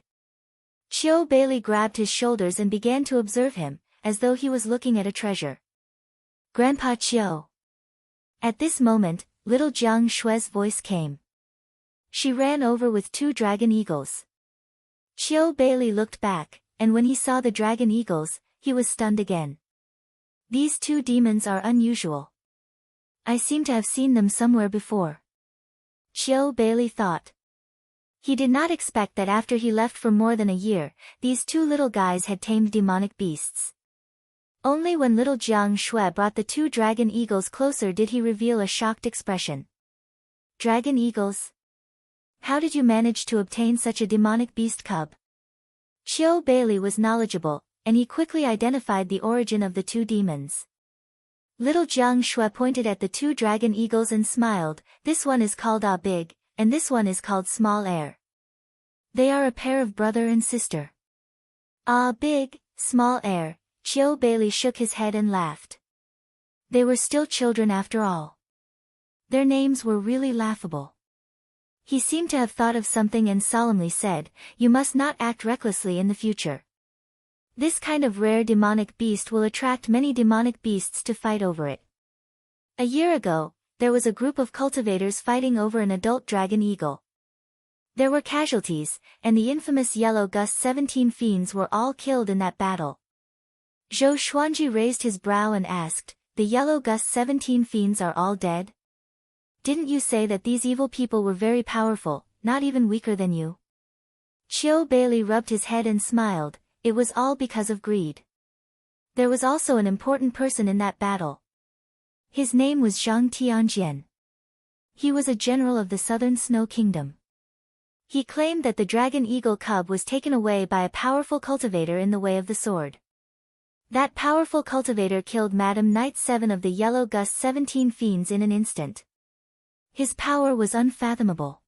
Qiu Beilei grabbed his shoulders and began to observe him, as though he was looking at a treasure. Grandpa Qiu. At this moment, little Jiang Shui's voice came. She ran over with 2 dragon eagles. Qiu Beilei looked back, and when he saw the dragon eagles, he was stunned again. These 2 demons are unusual. I seem to have seen them somewhere before. Qiu Bailey thought. He did not expect that after he left for more than a year, these two little guys had tamed demonic beasts. Only when little Jiang Shui brought the two dragon eagles closer did he reveal a shocked expression. Dragon eagles? How did you manage to obtain such a demonic beast cub? Qiu Bailey was knowledgeable, and he quickly identified the origin of the two demons. Little Jiang Shui pointed at the two dragon eagles and smiled. This one is called Ah Big, and this one is called Small Air. They are a pair of brother and sister. Ah Big, Small Air, Qiu Bailey shook his head and laughed. They were still children after all. Their names were really laughable. He seemed to have thought of something and solemnly said, "You must not act recklessly in the future. This kind of rare demonic beast will attract many demonic beasts to fight over it." A year ago, there was a group of cultivators fighting over an adult dragon eagle. There were casualties, and the infamous Yellow Gust 17 fiends were all killed in that battle. Zhou Xuanji raised his brow and asked, "The Yellow Gust 17 fiends are all dead? Didn't you say that these evil people were very powerful, not even weaker than you?" Qiu Bailey rubbed his head and smiled. It was all because of greed. There was also an important person in that battle. His name was Zhang Tianjian. He was a general of the Southern Snow Kingdom. He claimed that the dragon eagle cub was taken away by a powerful cultivator in the way of the sword. That powerful cultivator killed Madam Knight 7 of the Yellow Gust 17 fiends in an instant. His power was unfathomable.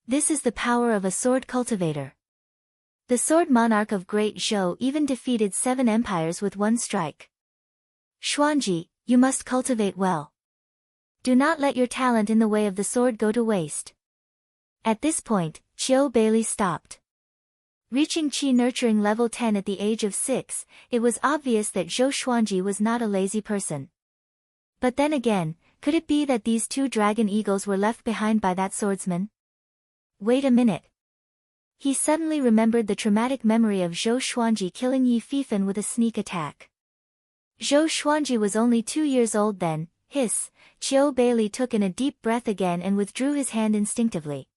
This is the power of a sword cultivator. The sword monarch of Great Zhou even defeated 7 empires with one strike. Xuanji, you must cultivate well. Do not let your talent in the way of the sword go to waste. At this point, Qiu Bailey stopped. Reaching Qi nurturing level 10 at the age of 6, it was obvious that Zhou Xuanji was not a lazy person. But then again, could it be that these two dragon eagles were left behind by that swordsman? Wait a minute. He suddenly remembered the traumatic memory of Zhou Xuanji killing Yi Fifan with a sneak attack. Zhou Xuanji was only 2 years old then. Qiu Bailey took in a deep breath again and withdrew his hand instinctively.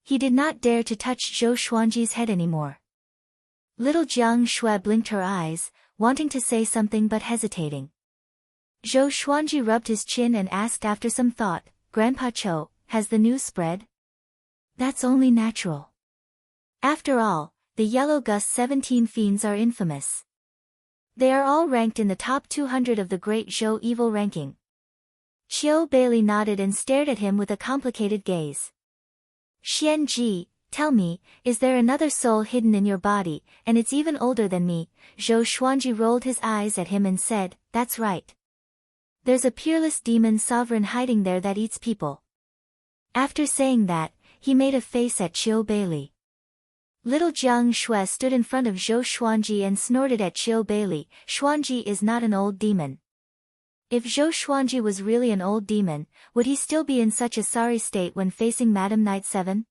He did not dare to touch Zhou Xuanji's head anymore. Little Jiang Shui blinked her eyes, wanting to say something but hesitating. Zhou Xuanji rubbed his chin and asked after some thought, "Grandpa Chou, has the news spread?" "That's only natural. After all, the Yellow Gust 17 fiends are infamous. They are all ranked in the top 200 of the Great Zhou evil ranking." Qiu Bailey nodded and stared at him with a complicated gaze. "Xian Ji, tell me, is there another soul hidden in your body, and it's even older than me?" Zhou Xuanji rolled his eyes at him and said, "That's right. There's a peerless demon sovereign hiding there that eats people." After saying that, he made a face at Qiu Bailey. Little Jiang Shui stood in front of Zhou Xuanji and snorted at Qiu Bailey. "Xuanji is not an old demon. If Zhou Xuanji was really an old demon, would he still be in such a sorry state when facing Madam Knight 7?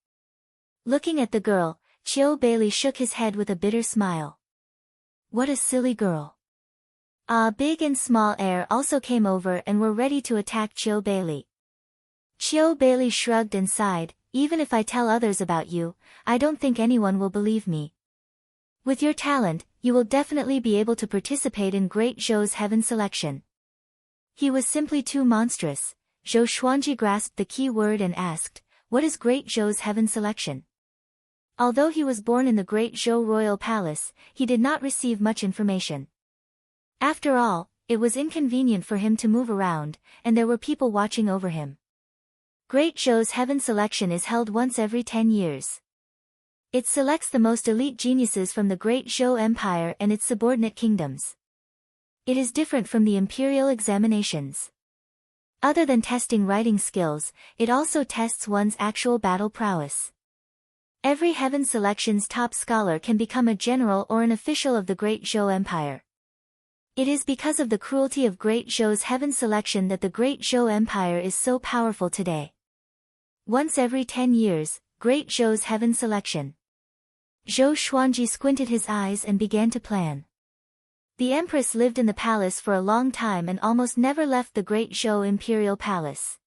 Looking at the girl, Qiu Bailey shook his head with a bitter smile. What a silly girl. Big and Small Air also came over and were ready to attack Qiu Bailey. Qiu Bailey shrugged and sighed, "Even if I tell others about you, I don't think anyone will believe me. With your talent, you will definitely be able to participate in Great Zhou's heaven selection." He was simply too monstrous. Zhou Xuanji grasped the key word and asked, "What is Great Zhou's heaven selection?" Although he was born in the Great Zhou royal palace, he did not receive much information. After all, it was inconvenient for him to move around, and there were people watching over him. Great Zhou's heaven selection is held once every 10 years. It selects the most elite geniuses from the Great Zhou Empire and its subordinate kingdoms. It is different from the imperial examinations. Other than testing writing skills, it also tests one's actual battle prowess. Every heaven selection's top scholar can become a general or an official of the Great Zhou Empire. It is because of the cruelty of Great Zhou's heaven selection that the Great Zhou Empire is so powerful today. Once every 10 years, Great Zhou's heaven selection. Zhou Xuanji squinted his eyes and began to plan. The empress lived in the palace for a long time and almost never left the Great Zhou Imperial Palace.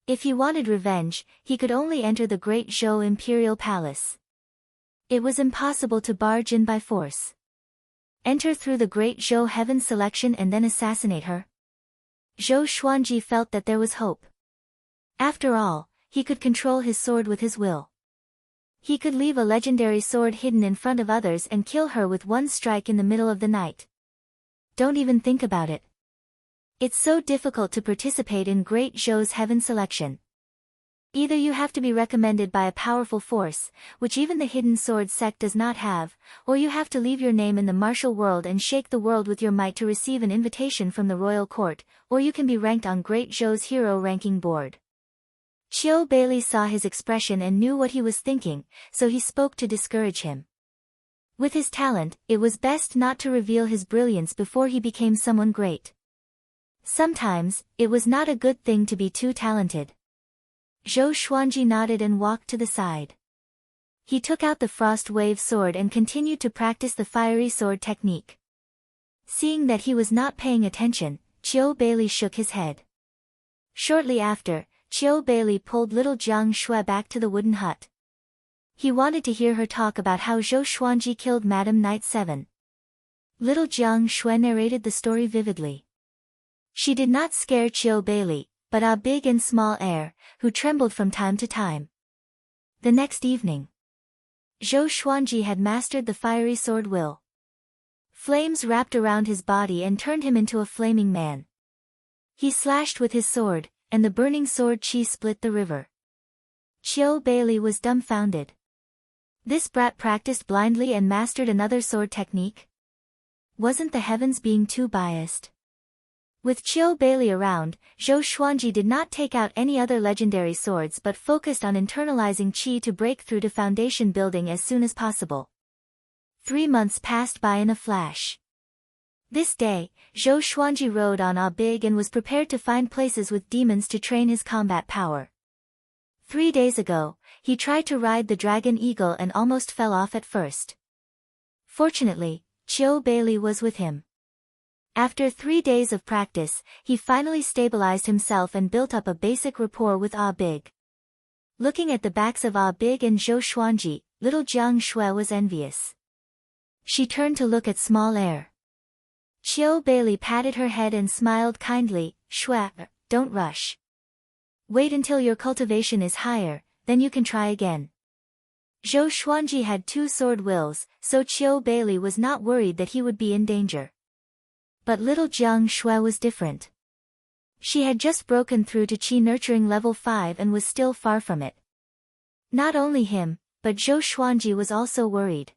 If he wanted revenge, he could only enter the Great Zhou Imperial Palace. It was impossible to barge in by force. Enter through the Great Zhou Heaven Selection and then assassinate her? Zhou Xuanji felt that there was hope. After all, he could control his sword with his will. He could leave a legendary sword hidden in front of others and kill her with one strike in the middle of the night. Don't even think about it. It's so difficult to participate in Great Zhou's Heaven Selection. Either you have to be recommended by a powerful force, which even the hidden sword sect does not have, or you have to leave your name in the martial world and shake the world with your might to receive an invitation from the royal court, or you can be ranked on Great Zhou's hero ranking board. Qiu Bailey saw his expression and knew what he was thinking, so he spoke to discourage him. With his talent, it was best not to reveal his brilliance before he became someone great. Sometimes, it was not a good thing to be too talented. Zhou Xuanji nodded and walked to the side. He took out the frost wave sword and continued to practice the fiery sword technique. Seeing that he was not paying attention, Qiu Bailey shook his head. Shortly after, Qiu Bailey pulled little Jiang Shui back to the wooden hut. He wanted to hear her talk about how Zhou Xuanji killed Madam Knight 7. Little Jiang Shui narrated the story vividly. She did not scare Qiu Bailey, but a big and small heir, who trembled from time to time. The next evening, Zhou Xuanji had mastered the fiery sword will. Flames wrapped around his body and turned him into a flaming man. He slashed with his sword, and the burning sword chi split the river. Qiu Bailey was dumbfounded. This brat practiced blindly and mastered another sword technique? Wasn't the heavens being too biased? With Qiu Bailey around, Zhou Xuanji did not take out any other legendary swords but focused on internalizing qi to break through to foundation building as soon as possible. 3 months passed by in a flash. This day, Zhou Xuanji rode on a big and was prepared to find places with demons to train his combat power. 3 days ago, he tried to ride the dragon eagle and almost fell off at first. Fortunately, Qiu Bailey was with him. After 3 days of practice, he finally stabilized himself and built up a basic rapport with Ah Big. Looking at the backs of Ah Big and Zhou Xuanji, little Jiang Shui was envious. She turned to look at small heir. Qiu Bailey patted her head and smiled kindly. Shui, don't rush. Wait until your cultivation is higher, then you can try again. Zhou Xuanji had 2 sword wills, so Qiu Bailey was not worried that he would be in danger. But little Jiang Shui was different. She had just broken through to Qi Nurturing level 5 and was still far from it. Not only him, but Zhou Xuanji was also worried.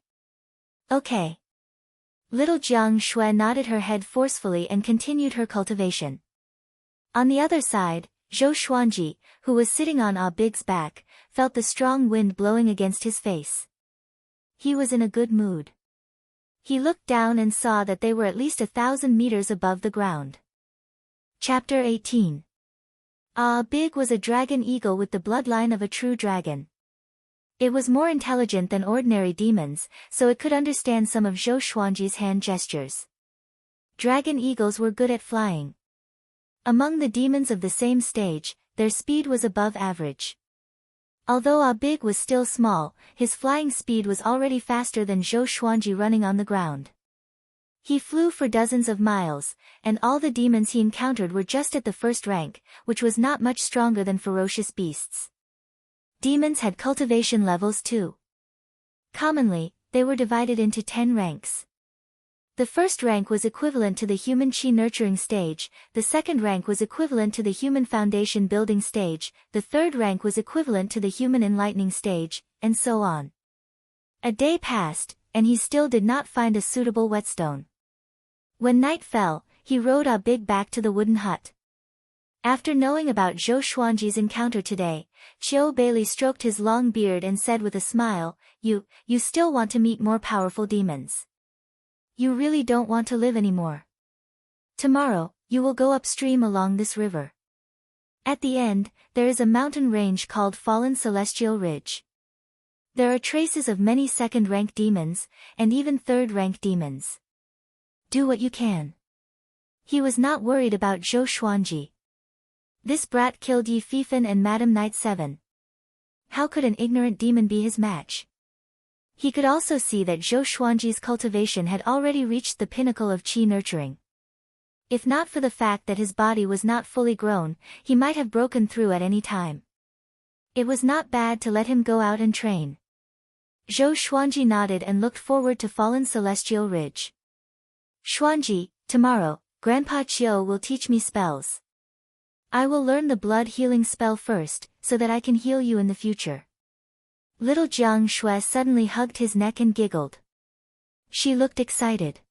Okay. Little Jiang Shui nodded her head forcefully and continued her cultivation. On the other side, Zhou Xuanji, who was sitting on Ah Big's back, felt the strong wind blowing against his face. He was in a good mood. He looked down and saw that they were at least 1,000 meters above the ground. Chapter 18. Ah Big was a dragon eagle with the bloodline of a true dragon. It was more intelligent than ordinary demons, so it could understand some of Zhou Xuanji's hand gestures. Dragon eagles were good at flying. Among the demons of the same stage, their speed was above average. Although Ah Big was still small, his flying speed was already faster than Zhou Xuanji running on the ground. He flew for dozens of miles, and all the demons he encountered were just at the first rank, which was not much stronger than ferocious beasts. Demons had cultivation levels too. Commonly, they were divided into 10 ranks. The first rank was equivalent to the human Qi nurturing stage, the second rank was equivalent to the human foundation building stage, the third rank was equivalent to the human enlightening stage, and so on. A day passed, and he still did not find a suitable whetstone. When night fell, he rode Ah Big back to the wooden hut. After knowing about Zhou Xuanji's encounter today, Qiu Bailey stroked his long beard and said with a smile, You still want to meet more powerful demons. You really don't want to live anymore. Tomorrow, you will go upstream along this river. At the end, there is a mountain range called Fallen Celestial Ridge. There are traces of many second-rank demons, and even third-rank demons. Do what you can. He was not worried about Zhou Xuanji. This brat killed Yi Fifan and Madam Knight 7. How could an ignorant demon be his match? He could also see that Zhou Xuanji's cultivation had already reached the pinnacle of qi nurturing. If not for the fact that his body was not fully grown, he might have broken through at any time. It was not bad to let him go out and train. Zhou Xuanji nodded and looked forward to fallen celestial ridge. Xuanji, tomorrow, Grandpa Qiu will teach me spells. I will learn the blood healing spell first, so that I can heal you in the future. Little Jiang Shui suddenly hugged his neck and giggled. She looked excited.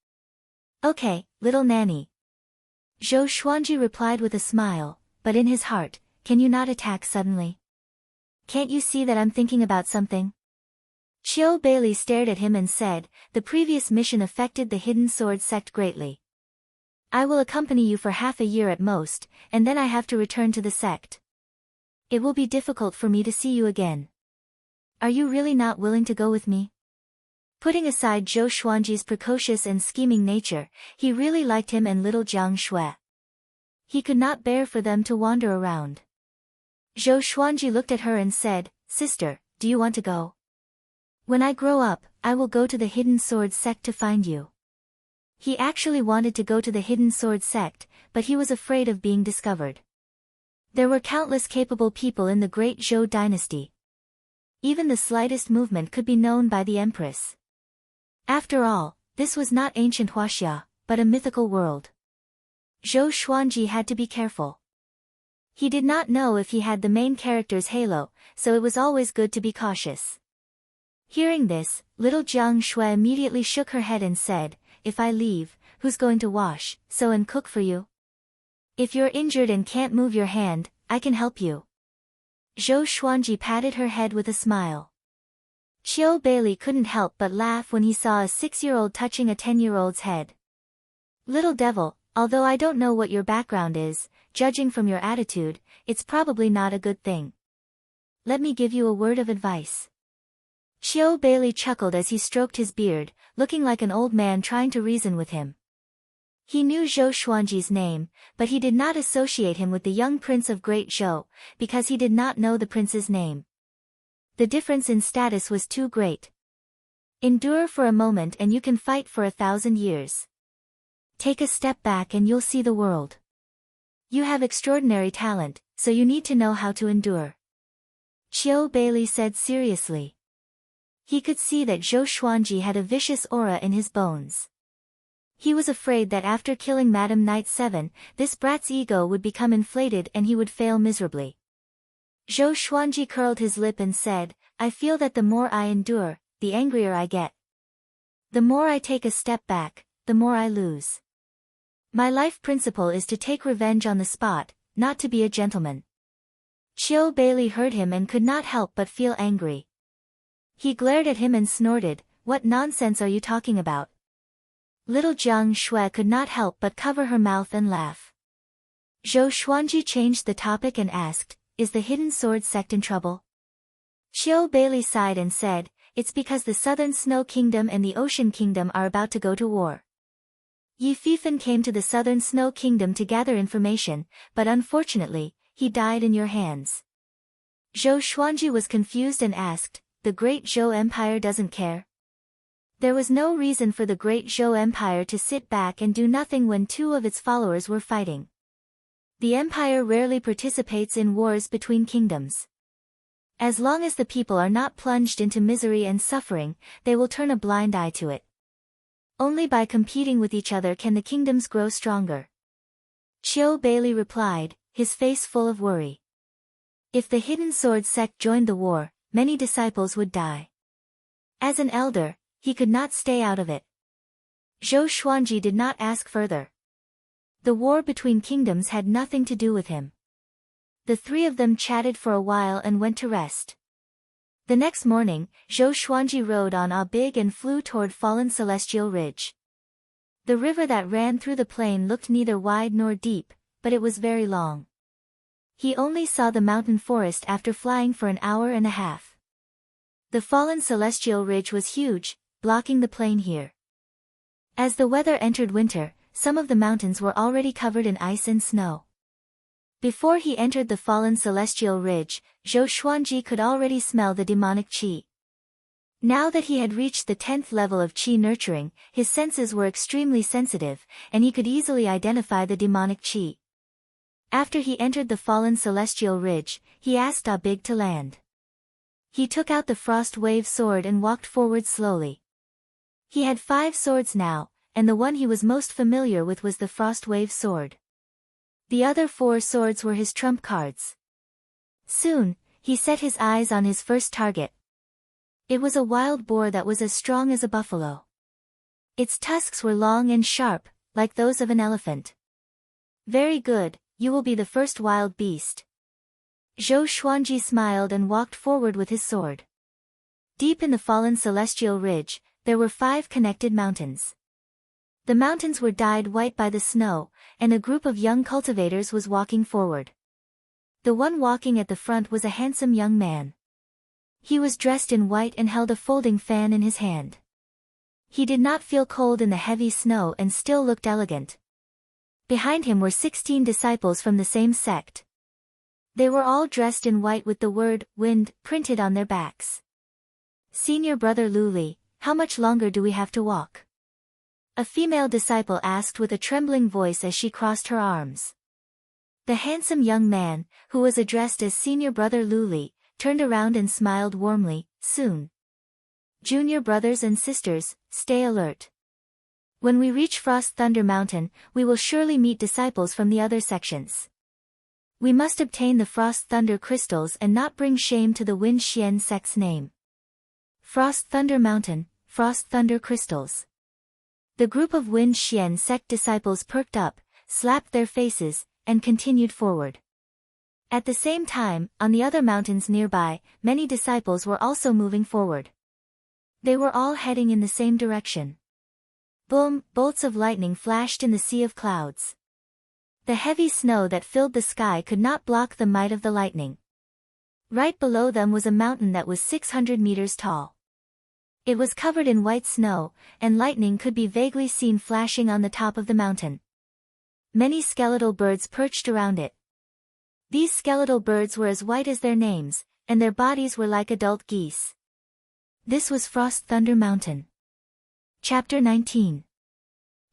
Okay, little nanny. Zhou Xuanji replied with a smile, but in his heart, can you not attack suddenly? Can't you see that I'm thinking about something? Qiu Bailey stared at him and said, the previous mission affected the Hidden Sword sect greatly. I will accompany you for half a year at most, and then I have to return to the sect. It will be difficult for me to see you again. Are you really not willing to go with me? Putting aside Zhou Xuanji's precocious and scheming nature, he really liked him and little Jiang Shui. He could not bear for them to wander around. Zhou Xuanji looked at her and said, Sister, do you want to go? When I grow up, I will go to the Hidden Sword sect to find you. He actually wanted to go to the Hidden Sword sect, but he was afraid of being discovered. There were countless capable people in the great Zhou dynasty. Even the slightest movement could be known by the Empress. After all, this was not ancient Huaxia, but a mythical world. Zhou Xuanji had to be careful. He did not know if he had the main character's halo, so it was always good to be cautious. Hearing this, little Jiang Shui immediately shook her head and said, if I leave, who's going to wash, sew and cook for you? If you're injured and can't move your hand, I can help you. Zhou Xuanji patted her head with a smile. Qiu Bailey couldn't help but laugh when he saw a 6-year-old touching a 10-year-old's head. Little devil, although I don't know what your background is, judging from your attitude, it's probably not a good thing. Let me give you a word of advice. Qiu Bailey chuckled as he stroked his beard, looking like an old man trying to reason with him. He knew Zhou Xuanji's name, but he did not associate him with the young prince of Great Zhou, because he did not know the prince's name. The difference in status was too great. Endure for a moment and you can fight for 1,000 years. Take a step back and you'll see the world. You have extraordinary talent, so you need to know how to endure. Qiu Bailey said seriously. He could see that Zhou Xuanji had a vicious aura in his bones. He was afraid that after killing Madam Knight 7, this brat's ego would become inflated and he would fail miserably. Zhou Xuanji curled his lip and said, I feel that the more I endure, the angrier I get. The more I take a step back, the more I lose. My life principle is to take revenge on the spot, not to be a gentleman. Qiu Bailey heard him and could not help but feel angry. He glared at him and snorted, what nonsense are you talking about? Little Jiang Shui could not help but cover her mouth and laugh. Zhou Xuanji changed the topic and asked, is the Hidden Sword sect in trouble? Qiu Bailey sighed and said, it's because the Southern Snow Kingdom and the Ocean Kingdom are about to go to war. Yi Fifan came to the Southern Snow Kingdom to gather information, but unfortunately, he died in your hands. Zhou Xuanji was confused and asked, the Great Zhou Empire doesn't care? There was no reason for the Great Zhou Empire to sit back and do nothing when 2 of its followers were fighting. The empire rarely participates in wars between kingdoms. As long as the people are not plunged into misery and suffering, they will turn a blind eye to it. Only by competing with each other can the kingdoms grow stronger. Qiu Bailey replied, his face full of worry. If the Hidden Sword sect joined the war, many disciples would die. As an elder, he could not stay out of it. Zhou Xuanji did not ask further. The war between kingdoms had nothing to do with him. The 3 of them chatted for a while and went to rest. The next morning, Zhou Xuanji rode on a big and flew toward fallen celestial ridge. The river that ran through the plain looked neither wide nor deep, but it was very long. He only saw the mountain forest after flying for an hour and a half. The fallen celestial ridge was huge, blocking the plain here. As the weather entered winter, some of the mountains were already covered in ice and snow. Before he entered the fallen celestial ridge, Zhou Xuanji could already smell the demonic qi. Now that he had reached the 10th level of qi nurturing, his senses were extremely sensitive, and he could easily identify the demonic qi. After he entered the fallen celestial ridge, he asked Big to land. He took out the frost wave sword and walked forward slowly. He had 5 swords now, and the one he was most familiar with was the frost wave sword. The other 4 swords were his trump cards. Soon, he set his eyes on his first target. It was a wild boar that was as strong as a buffalo. Its tusks were long and sharp, like those of an elephant. Very good, you will be the first wild beast. Zhou Xuanji smiled and walked forward with his sword. Deep in the fallen celestial ridge, there were 5 connected mountains. The mountains were dyed white by the snow, and a group of young cultivators was walking forward. The one walking at the front was a handsome young man. He was dressed in white and held a folding fan in his hand. He did not feel cold in the heavy snow and still looked elegant. Behind him were 16 disciples from the same sect. They were all dressed in white with the word, "Wind," printed on their backs. "Senior brother Luli, how much longer do we have to walk?" A female disciple asked with a trembling voice as she crossed her arms. The handsome young man, who was addressed as Senior brother Luli, turned around and smiled warmly, "Soon. Junior brothers and sisters, stay alert. When we reach Frost Thunder Mountain, we will surely meet disciples from the other sections. We must obtain the Frost Thunder crystals and not bring shame to the Wind Xian sect's name." Frost Thunder Mountain, Frost Thunder crystals. The group of Wind Xian sect disciples perked up, slapped their faces, and continued forward. At the same time, on the other mountains nearby, many disciples were also moving forward. They were all heading in the same direction. Boom! Bolts of lightning flashed in the sea of clouds. The heavy snow that filled the sky could not block the might of the lightning. Right below them was a mountain that was 600 meters tall. It was covered in white snow, and lightning could be vaguely seen flashing on the top of the mountain. Many skeletal birds perched around it. These skeletal birds were as white as their names, and their bodies were like adult geese. This was Frost Thunder Mountain. Chapter 19.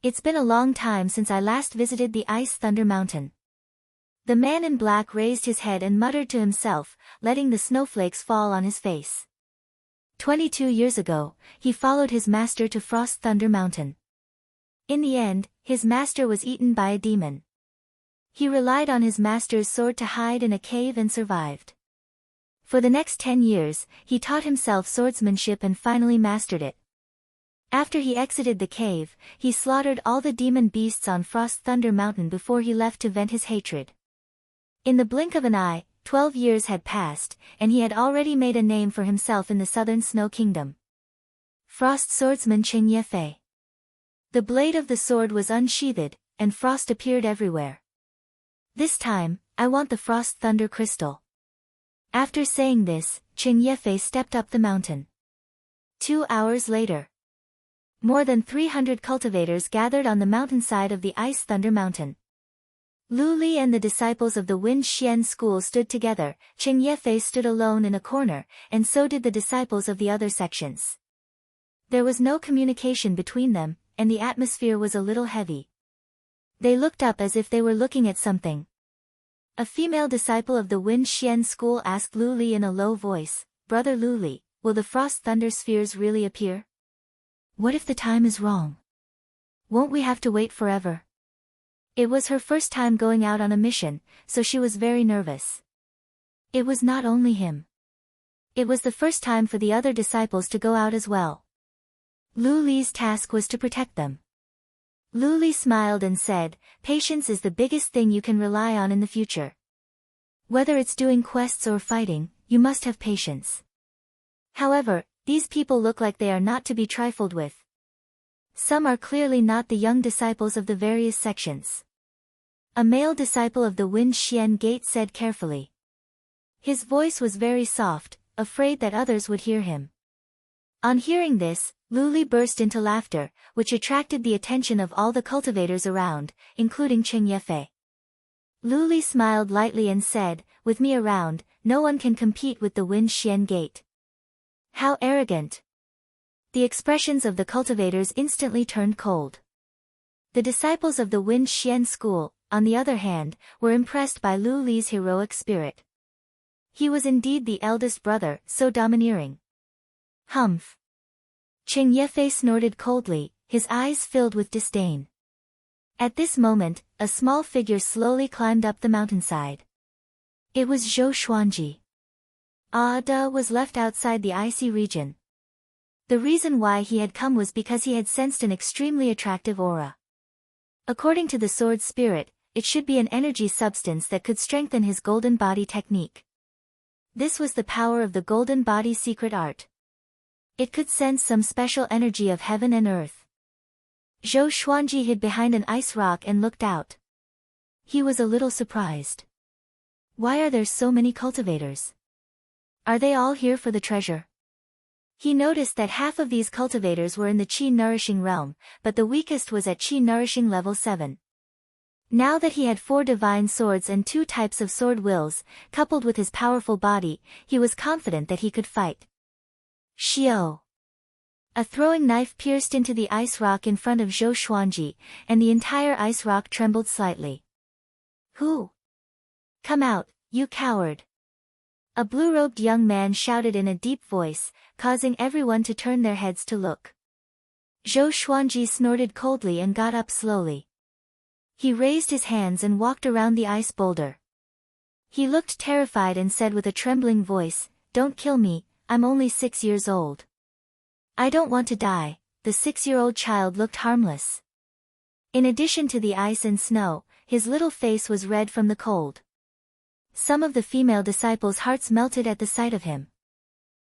It's been a long time since I last visited the Ice Thunder Mountain. The man in black raised his head and muttered to himself, letting the snowflakes fall on his face. 22 years ago, he followed his master to Frost Thunder Mountain. In the end, his master was eaten by a demon. He relied on his master's sword to hide in a cave and survived. For the next 10 years, he taught himself swordsmanship and finally mastered it. After he exited the cave, he slaughtered all the demon beasts on Frost Thunder Mountain before he left to vent his hatred. In the blink of an eye, 12 years had passed, and he had already made a name for himself in the southern Snow Kingdom. Frost Swordsman Cheng Yefei. The blade of the sword was unsheathed, and frost appeared everywhere. "This time, I want the Frost Thunder Crystal." After saying this, Cheng Yefei stepped up the mountain. 2 hours later. More than 300 cultivators gathered on the mountainside of the Ice Thunder Mountain. Lu Li and the disciples of the Wind Xian school stood together, Cheng Yefei stood alone in a corner, and so did the disciples of the other sections. There was no communication between them, and the atmosphere was a little heavy. They looked up as if they were looking at something. A female disciple of the Wind Xian school asked Lu Li in a low voice, "Brother Lu Li, will the Frost Thunder spheres really appear? What if the time is wrong? Won't we have to wait forever?" It was her first time going out on a mission, so she was very nervous. It was not only him. It was the first time for the other disciples to go out as well. Lu Li's task was to protect them. Lu Li smiled and said, "Patience is the biggest thing you can rely on in the future. Whether it's doing quests or fighting, you must have patience. However, these people look like they are not to be trifled with. Some are clearly not the young disciples of the various sections." A male disciple of the Wind Xian Gate said carefully. His voice was very soft, afraid that others would hear him. On hearing this, Lu Li burst into laughter, which attracted the attention of all the cultivators around, including Cheng Yefei. Lu Li smiled lightly and said, "With me around, no one can compete with the Wind Xian Gate." How arrogant! The expressions of the cultivators instantly turned cold. The disciples of the Wind Xian school, on the other hand, were impressed by Lu Li's heroic spirit. He was indeed the eldest brother, so domineering. Humph! Cheng Yefei snorted coldly, his eyes filled with disdain. At this moment, a small figure slowly climbed up the mountainside. It was Zhou Xuanji. Ada was left outside the icy region. The reason why he had come was because he had sensed an extremely attractive aura. According to the sword spirit, it should be an energy substance that could strengthen his golden body technique. This was the power of the golden body secret art. It could sense some special energy of heaven and earth. Zhou Xuanji hid behind an ice rock and looked out. He was a little surprised. Why are there so many cultivators? Are they all here for the treasure? He noticed that half of these cultivators were in the Qi Nourishing realm, but the weakest was at Qi Nourishing level 7. Now that he had 4 divine swords and 2 types of sword wills, coupled with his powerful body, he was confident that he could fight. Xiao! A throwing knife pierced into the ice rock in front of Zhou Xuanji, and the entire ice rock trembled slightly. Who? Come out, you coward! A blue-robed young man shouted in a deep voice, causing everyone to turn their heads to look. Zhou Xuanji snorted coldly and got up slowly. He raised his hands and walked around the ice boulder. He looked terrified and said with a trembling voice, "Don't kill me, I'm only 6 years old." "I don't want to die." The 6-year-old child looked harmless. In addition to the ice and snow, his little face was red from the cold. Some of the female disciples' hearts melted at the sight of him.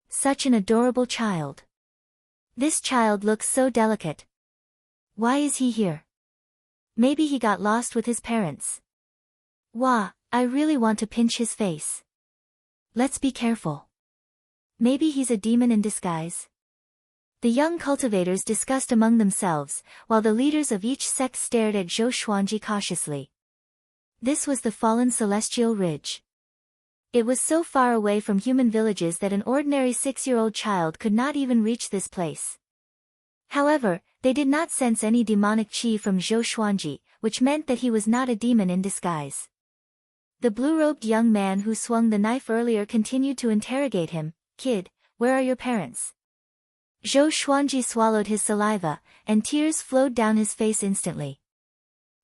Such an adorable child. This child looks so delicate. Why is he here? Maybe he got lost with his parents. Wah, I really want to pinch his face. Let's be careful. Maybe he's a demon in disguise. The young cultivators discussed among themselves, while the leaders of each sect stared at Zhou Xuanji cautiously. This was the fallen celestial ridge. It was so far away from human villages that an ordinary 6-year-old child could not even reach this place. However, they did not sense any demonic qi from Zhou Xuanji, which meant that he was not a demon in disguise. The blue-robed young man who swung the knife earlier continued to interrogate him. "Kid, where are your parents?" Zhou Xuanji swallowed his saliva, and tears flowed down his face instantly.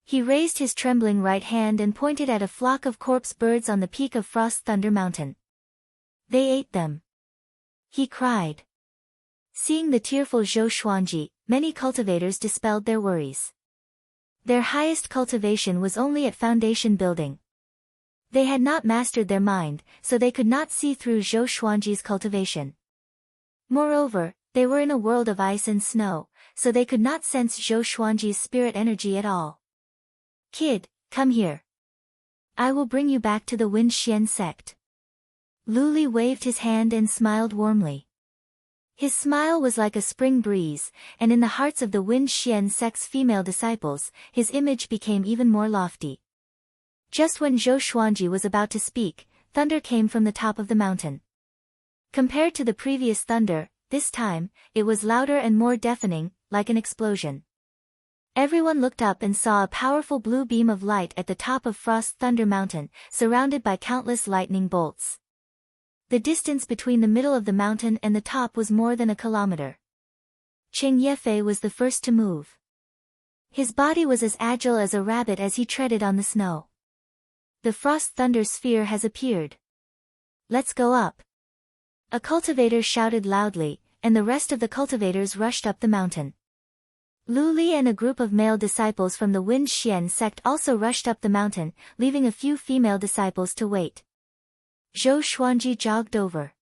He raised his trembling right hand and pointed at a flock of corpse birds on the peak of Frost Thunder Mountain. "They ate them!" he cried. Seeing the tearful Zhou Xuanji, many cultivators dispelled their worries. Their highest cultivation was only at foundation building. They had not mastered their mind, so they could not see through Zhou Xuanji's cultivation. Moreover, they were in a world of ice and snow, so they could not sense Zhou Xuanji's spirit energy at all. "Kid, come here. I will bring you back to the Wind Xian sect." Lu Li waved his hand and smiled warmly. His smile was like a spring breeze, and in the hearts of the Wind Xian sect's female disciples, his image became even more lofty. Just when Zhou Xuanji was about to speak, thunder came from the top of the mountain. Compared to the previous thunder, this time, it was louder and more deafening, like an explosion. Everyone looked up and saw a powerful blue beam of light at the top of Frost Thunder Mountain, surrounded by countless lightning bolts. The distance between the middle of the mountain and the top was more than a kilometer. Cheng Yefei was the first to move. His body was as agile as a rabbit as he treaded on the snow. "The Frost Thunder Sphere has appeared. Let's go up." A cultivator shouted loudly, and the rest of the cultivators rushed up the mountain. Lu Li and a group of male disciples from the Wind Xian sect also rushed up the mountain, leaving a few female disciples to wait. Zhou Xuanji jogged over.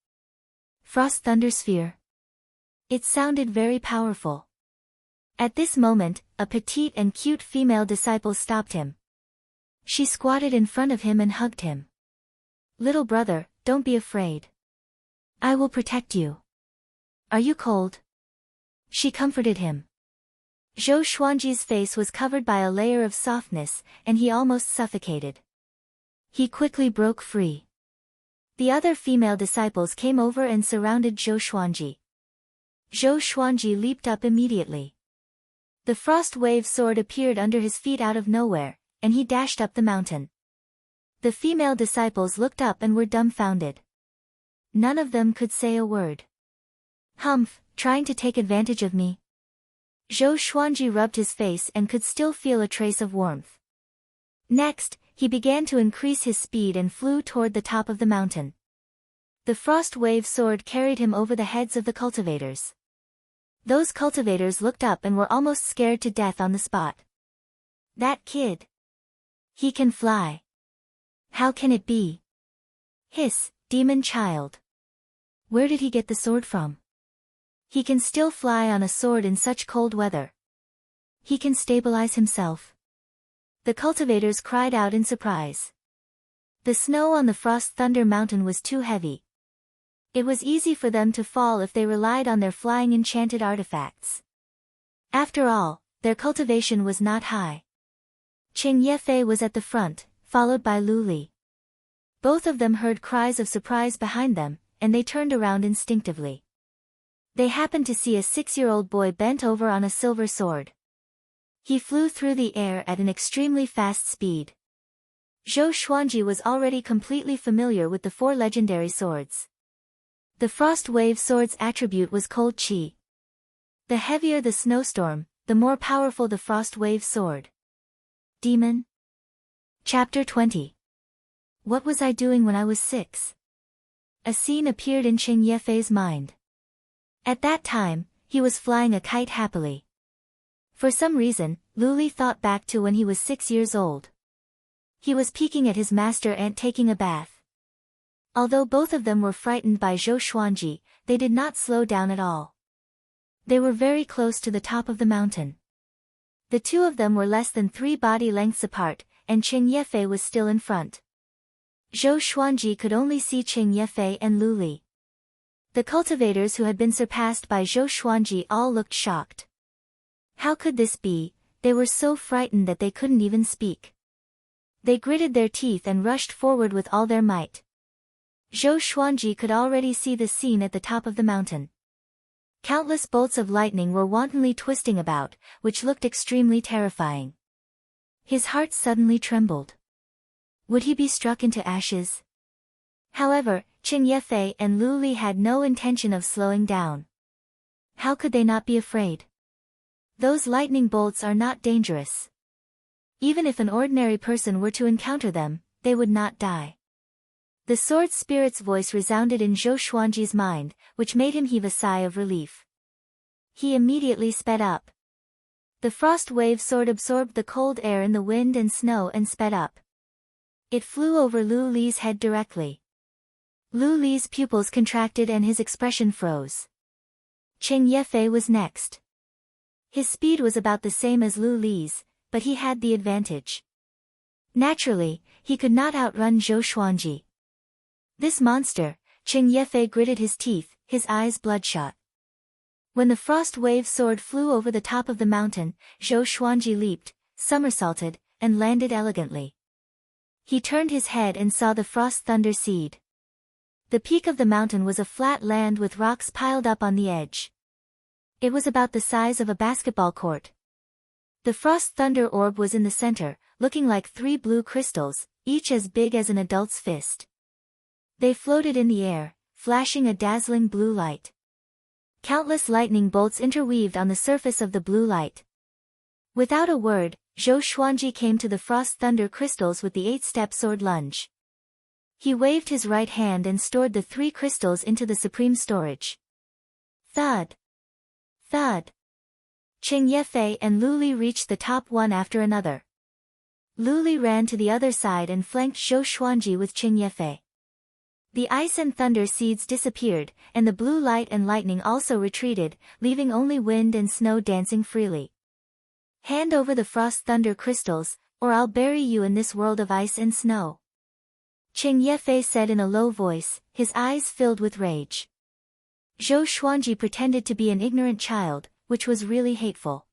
Frost Thunder Sphere. It sounded very powerful. At this moment, a petite and cute female disciple stopped him. She squatted in front of him and hugged him. "Little brother, don't be afraid. I will protect you. Are you cold?" She comforted him. Zhou Xuanji's face was covered by a layer of softness, and he almost suffocated. He quickly broke free. The other female disciples came over and surrounded Zhou Xuanji. Zhou Xuanji leaped up immediately. The frost wave sword appeared under his feet out of nowhere, and he dashed up the mountain. The female disciples looked up and were dumbfounded. None of them could say a word. Humph, trying to take advantage of me? Zhou Xuanji rubbed his face and could still feel a trace of warmth. Next, he began to increase his speed and flew toward the top of the mountain. The frost wave sword carried him over the heads of the cultivators. Those cultivators looked up and were almost scared to death on the spot. That kid. He can fly. How can it be? Hiss, demon child. Where did he get the sword from? He can still fly on a sword in such cold weather. He can stabilize himself. The cultivators cried out in surprise. The snow on the Frost Thunder Mountain was too heavy. It was easy for them to fall if they relied on their flying enchanted artifacts. After all, their cultivation was not high. Qing Yefei was at the front, followed by Lu Li. Both of them heard cries of surprise behind them, and they turned around instinctively. They happened to see a 6-year-old boy bent over on a silver sword. He flew through the air at an extremely fast speed. Zhou Xuanji was already completely familiar with the 4 legendary swords. The Frost Wave sword's attribute was Cold Qi. The heavier the snowstorm, the more powerful the Frost Wave sword. Demon? Chapter 20. What was I doing when I was 6? A scene appeared in Qing Yefei's mind. At that time, he was flying a kite happily. For some reason, Lu Li thought back to when he was 6 years old. He was peeking at his master and taking a bath. Although both of them were frightened by Zhou Xuanji, they did not slow down at all. They were very close to the top of the mountain. The two of them were less than 3 body lengths apart, and Qing Yefei was still in front. Zhou Xuanji could only see Qing Yefei and Lu Li. The cultivators who had been surpassed by Zhou Xuanji all looked shocked. How could this be? They were so frightened that they couldn't even speak. They gritted their teeth and rushed forward with all their might. Zhou Xuanji could already see the scene at the top of the mountain. Countless bolts of lightning were wantonly twisting about, which looked extremely terrifying. His heart suddenly trembled. Would he be struck into ashes? However, Qing Yefei and Lu Li had no intention of slowing down. How could they not be afraid? Those lightning bolts are not dangerous. Even if an ordinary person were to encounter them, they would not die. The sword spirit's voice resounded in Zhou Xuanji's mind, which made him heave a sigh of relief. He immediately sped up. The frost wave sword absorbed the cold air in the wind and snow and sped up. It flew over Lu Li's head directly. Lu Li's pupils contracted and his expression froze. Qing Yefei was next. His speed was about the same as Lu Li's, but he had the advantage. Naturally, he could not outrun Zhou Xuanji. This monster, Qing Yefei gritted his teeth, his eyes bloodshot. When the frost wave sword flew over the top of the mountain, Zhou Xuanji leaped, somersaulted, and landed elegantly. He turned his head and saw the frost thunder seed. The peak of the mountain was a flat land with rocks piled up on the edge. It was about the size of a basketball court. The frost thunder orb was in the center, looking like 3 blue crystals, each as big as an adult's fist. They floated in the air, flashing a dazzling blue light. Countless lightning bolts interweaved on the surface of the blue light. Without a word, Zhou Xuanji came to the frost thunder crystals with the 8-step sword lunge. He waved his right hand and stored the 3 crystals into the supreme storage. Thud! Thud! Qing Yefei and Lu Li reached the top one after another. Lu Li ran to the other side and flanked Zhou Xuanji with Qing Yefei. The ice and thunder seeds disappeared, and the blue light and lightning also retreated, leaving only wind and snow dancing freely. Hand over the frost thunder crystals, or I'll bury you in this world of ice and snow. Qing Yefei said in a low voice, his eyes filled with rage. Zhou Xuanji pretended to be an ignorant child, which was really hateful.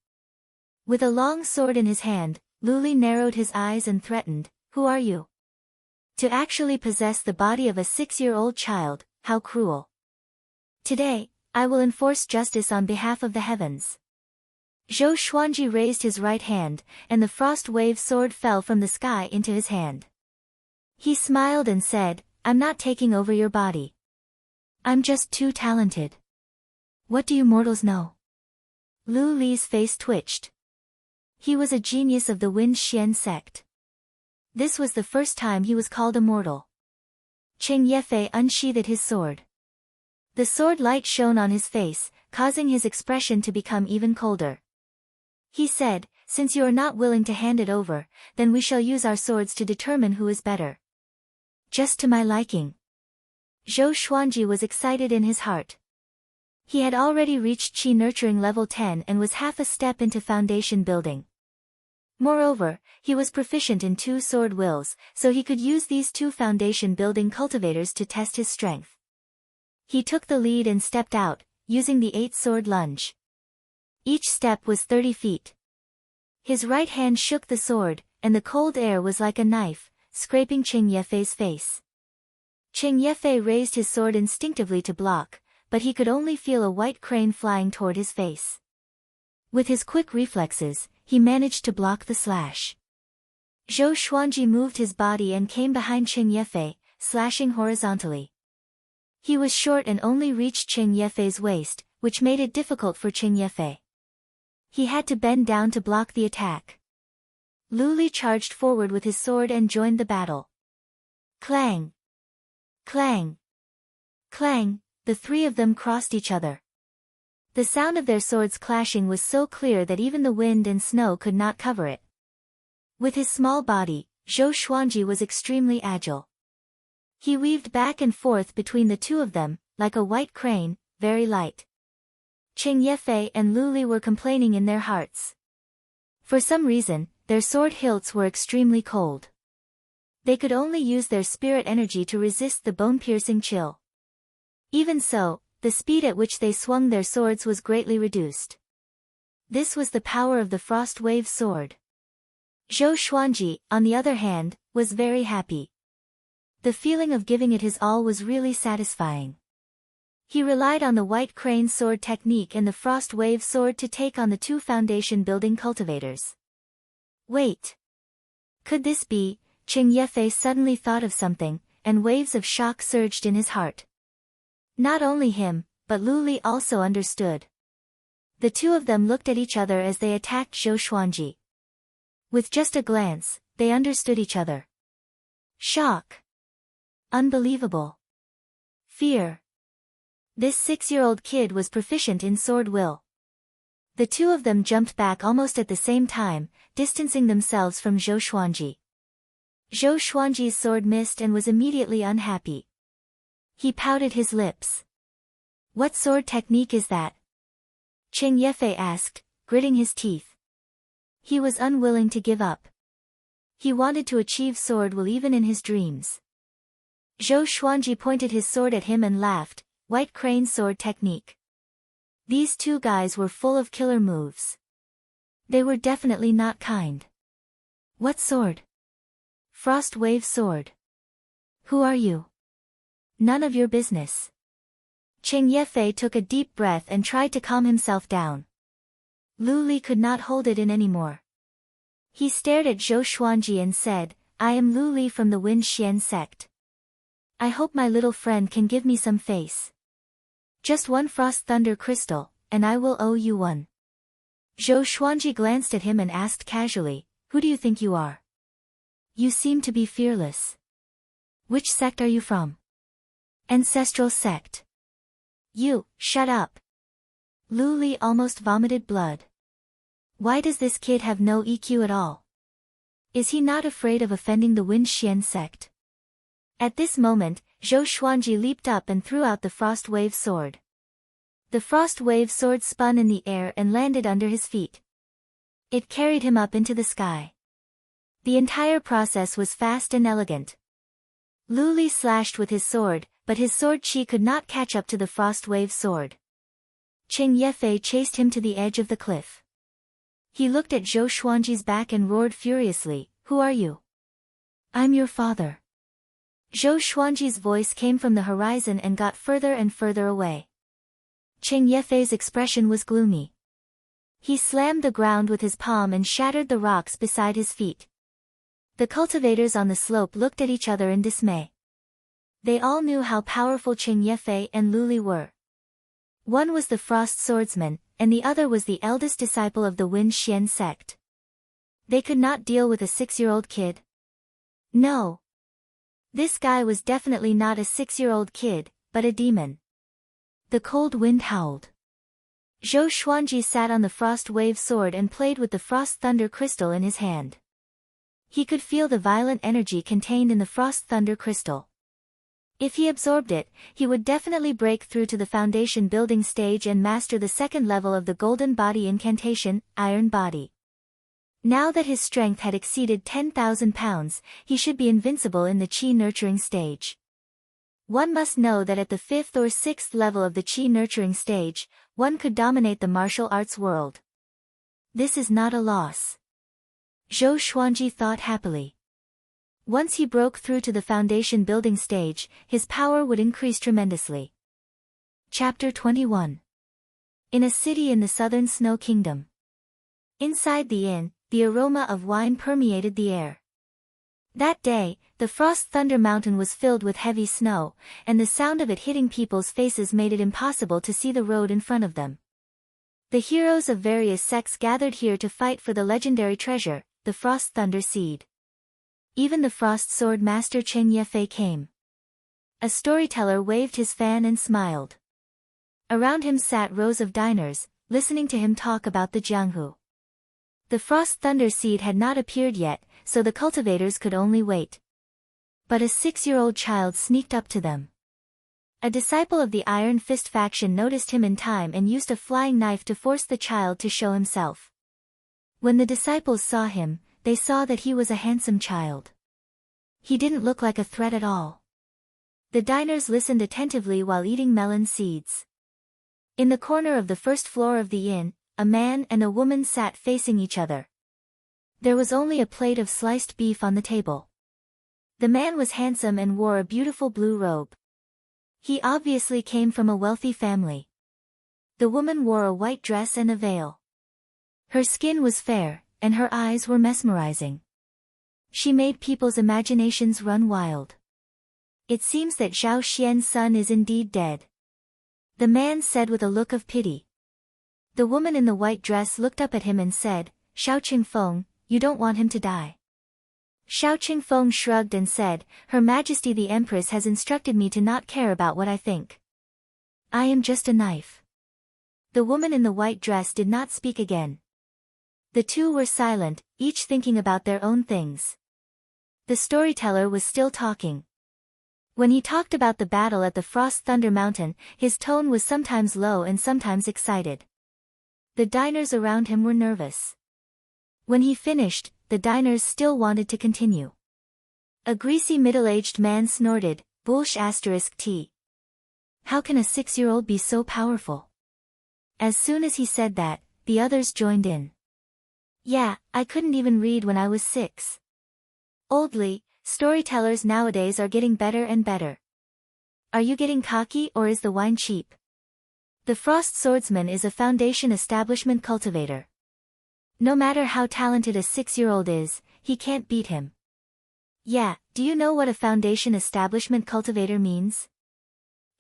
With a long sword in his hand, Luli narrowed his eyes and threatened, "Who are you? To actually possess the body of a 6-year-old child, how cruel. Today, I will enforce justice on behalf of the heavens." Zhou Xuanji raised his right hand, and the frost wave sword fell from the sky into his hand. He smiled and said, "I'm not taking over your body. I'm just too talented. What do you mortals know?" Lu Li's face twitched. He was a genius of the Wind Xian sect. This was the first time he was called a mortal. Qing Yefei unsheathed his sword. The sword light shone on his face, causing his expression to become even colder. He said, "Since you are not willing to hand it over, then we shall use our swords to determine who is better." "Just to my liking." Zhou Xuanji was excited in his heart. He had already reached Qi Nurturing level 10 and was half a step into foundation building. Moreover, he was proficient in 2 sword wills, so he could use these 2 foundation building cultivators to test his strength. He took the lead and stepped out, using the 8-sword lunge. Each step was 30 feet. His right hand shook the sword, and the cold air was like a knife, scraping Qing Yefei's face. Qing Yefei raised his sword instinctively to block, but he could only feel a white crane flying toward his face. With his quick reflexes, he managed to block the slash. Zhou Xuanji moved his body and came behind Qing Yefei, slashing horizontally. He was short and only reached Qing Yefei's waist, which made it difficult for Qing Yefei. He had to bend down to block the attack. Lu Li charged forward with his sword and joined the battle. Clang! Clang! Clang! The 3 of them crossed each other. The sound of their swords clashing was so clear that even the wind and snow could not cover it. With his small body, Zhou Xuanji was extremely agile. He weaved back and forth between the 2 of them, like a white crane, very light. Qing Yefei and Lu Li were complaining in their hearts. For some reason, their sword hilts were extremely cold. They could only use their spirit energy to resist the bone-piercing chill. Even so, the speed at which they swung their swords was greatly reduced. This was the power of the frost wave sword. Zhou Xuanji, on the other hand, was very happy. The feeling of giving it his all was really satisfying. He relied on the white crane sword technique and the frost wave sword to take on the 2 foundation building cultivators. Wait! Could this be? Qing Yefei suddenly thought of something, and waves of shock surged in his heart. Not only him, but Lu Li also understood. The 2 of them looked at each other as they attacked Zhou Xuanji. With just a glance, they understood each other. Shock. Unbelievable. Fear. This 6-year-old kid was proficient in sword will. The 2 of them jumped back almost at the same time, distancing themselves from Zhou Xuanji. Zhou Xuanji's sword missed and was immediately unhappy. He pouted his lips. "What sword technique is that?" Qing Yefei asked, gritting his teeth. He was unwilling to give up. He wanted to achieve sword will even in his dreams. Zhou Xuanji pointed his sword at him and laughed, "White crane sword technique." These 2 guys were full of killer moves. They were definitely not kind. "What sword?" "Frost wave sword." "Who are you?" "None of your business." Qing Yefei took a deep breath and tried to calm himself down. Lu Li could not hold it in anymore. He stared at Zhou Xuanji and said, "I am Lu Li from the Wind Xian sect. I hope my little friend can give me some face. Just 1 frost thunder crystal, and I will owe you 1. Zhou Xuanji glanced at him and asked casually, "Who do you think you are? You seem to be fearless. Which sect are you from?" "Ancestral sect." "You, shut up." Lu Li almost vomited blood. Why does this kid have no EQ at all? Is he not afraid of offending the Wind Xian sect? At this moment, Zhou Xuanji leaped up and threw out the frost wave sword. The frost wave sword spun in the air and landed under his feet. It carried him up into the sky. The entire process was fast and elegant. Lu Li slashed with his sword, but his sword chi could not catch up to the frost wave sword. Qing Yefei chased him to the edge of the cliff. He looked at Zhou Xuanji's back and roared furiously, "Who are you?" "I'm your father." Zhou Xuanji's voice came from the horizon and got further and further away. Qing Yefei's expression was gloomy. He slammed the ground with his palm and shattered the rocks beside his feet. The cultivators on the slope looked at each other in dismay. They all knew how powerful Qing Yefei and Lu Li were. One was the Frost Swordsman, and the other was the eldest disciple of the Wind Xian sect. They could not deal with a 6-year-old kid. No. This guy was definitely not a 6-year-old kid, but a demon. The cold wind howled. Zhou Xuanji sat on the Frost Wave sword and played with the Frost Thunder crystal in his hand. He could feel the violent energy contained in the Frost Thunder crystal. If he absorbed it, he would definitely break through to the foundation building stage and master the second level of the Golden Body incantation, Iron Body. Now that his strength had exceeded 10,000 pounds, he should be invincible in the Qi nurturing stage. One must know that at the 5th or 6th level of the Qi nurturing stage, one could dominate the martial arts world. This is not a loss. Zhou Xuanji thought happily. Once he broke through to the foundation building stage, his power would increase tremendously. Chapter 21. In a city in the southern Snow Kingdom. Inside the inn, the aroma of wine permeated the air. That day, the Frost Thunder Mountain was filled with heavy snow, and the sound of it hitting people's faces made it impossible to see the road in front of them. The heroes of various sects gathered here to fight for the legendary treasure, the Frost Thunder Seed. Even the Frost Sword Master Qing Yefei came. A storyteller waved his fan and smiled. Around him sat rows of diners, listening to him talk about the Jianghu. The Frost Thunder Seed had not appeared yet, so the cultivators could only wait. But a 6-year-old child sneaked up to them. A disciple of the Iron Fist faction noticed him in time and used a flying knife to force the child to show himself. When the disciples saw him, they saw that he was a handsome child. He didn't look like a threat at all. The diners listened attentively while eating melon seeds. In the corner of the first floor of the inn, a man and a woman sat facing each other. There was only a plate of sliced beef on the table. The man was handsome and wore a beautiful blue robe. He obviously came from a wealthy family. The woman wore a white dress and a veil. Her skin was fair, and her eyes were mesmerizing. She made people's imaginations run wild. It seems that Zhao Xian's son is indeed dead. The man said with a look of pity. The woman in the white dress looked up at him and said, "Xiao Qingfeng, you don't want him to die." Xiao Qingfeng shrugged and said, "Her Majesty the Empress has instructed me to not care about what I think. I am just a knife." The woman in the white dress did not speak again. The two were silent, each thinking about their own things. The storyteller was still talking. When he talked about the battle at the Frost Thunder Mountain, his tone was sometimes low and sometimes excited. The diners around him were nervous. When he finished, the diners still wanted to continue. A greasy middle-aged man snorted, "Bullsh**T. How can a 6-year-old be so powerful?" As soon as he said that, the others joined in. "Yeah, I couldn't even read when I was 6. Oldly, storytellers nowadays are getting better and better. Are you getting cocky or is the wine cheap?" The Frost Swordsman is a foundation establishment cultivator. No matter how talented a 6-year-old is, he can't beat him. Yeah, do you know what a foundation establishment cultivator means?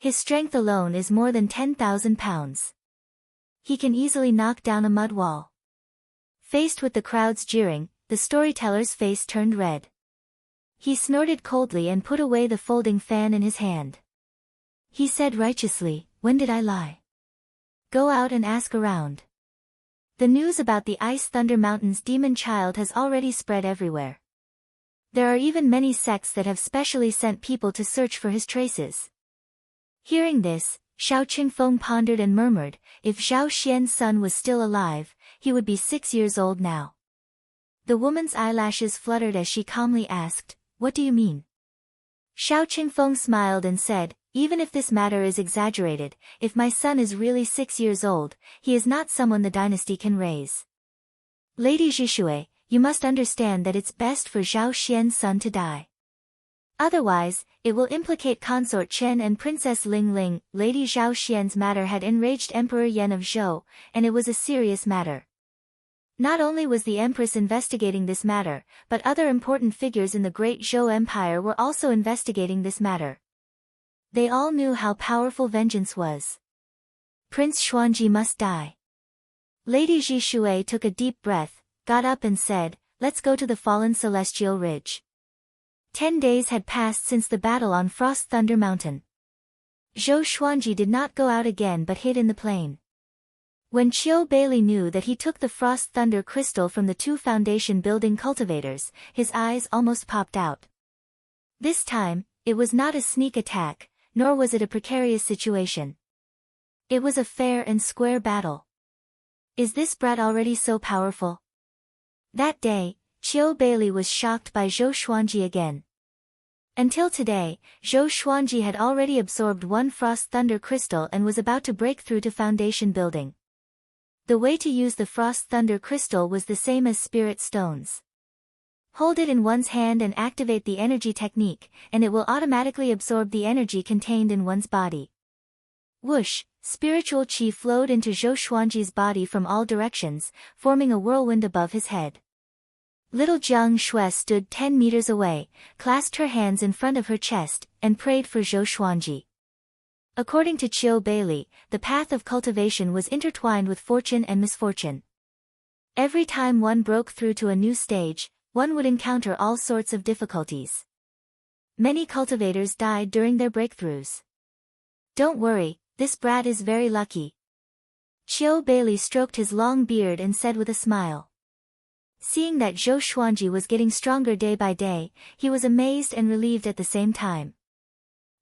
His strength alone is more than 10,000 pounds. He can easily knock down a mud wall. Faced with the crowd's jeering, the storyteller's face turned red. He snorted coldly and put away the folding fan in his hand. He said righteously, "When did I lie? Go out and ask around." The news about the Ice Thunder Mountain's demon child has already spread everywhere. There are even many sects that have specially sent people to search for his traces. Hearing this, Xiao Qingfeng pondered and murmured, if Zhao Xian's son was still alive, he would be 6 years old now. The woman's eyelashes fluttered as she calmly asked, "What do you mean?" Xiao Qingfeng smiled and said, Even if this matter is exaggerated, if my son is really 6 years old, he is not someone the dynasty can raise. Lady Zhishui, you must understand that it's best for Zhao Xian's son to die. Otherwise, it will implicate Consort Chen and Princess Ling Ling. Lady Zhao Xian's matter had enraged Emperor Yan of Zhou, and it was a serious matter. Not only was the Empress investigating this matter, but other important figures in the Great Zhou Empire were also investigating this matter. They all knew how powerful vengeance was. Prince Xuanji must die. Lady Zhishui took a deep breath, got up and said, "Let's go to the fallen Celestial Ridge." 10 days had passed since the battle on Frost Thunder Mountain. Zhou Xuanji did not go out again but hid in the plain. When Qiu Bailey knew that he took the Frost Thunder crystal from the 2 foundation building cultivators, his eyes almost popped out. This time, it was not a sneak attack, nor was it a precarious situation. It was a fair and square battle. Is this brat already so powerful? That day, Qiu Bailey was shocked by Zhou Xuanji again. Until today, Zhou Xuanji had already absorbed 1 Frost Thunder crystal and was about to break through to foundation building. The way to use the Frost Thunder crystal was the same as spirit stones. Hold it in one's hand and activate the energy technique, and it will automatically absorb the energy contained in one's body. Whoosh, spiritual qi flowed into Zhou Xuanji's body from all directions, forming a whirlwind above his head. Little Jiang Shui stood 10 meters away, clasped her hands in front of her chest, and prayed for Zhou Xuanji. According to Qiu Bailey, the path of cultivation was intertwined with fortune and misfortune. Every time one broke through to a new stage, one would encounter all sorts of difficulties. Many cultivators died during their breakthroughs. Don't worry, this brat is very lucky. Qiu Bailey stroked his long beard and said with a smile. Seeing that Zhou Xuanji was getting stronger day by day, he was amazed and relieved at the same time.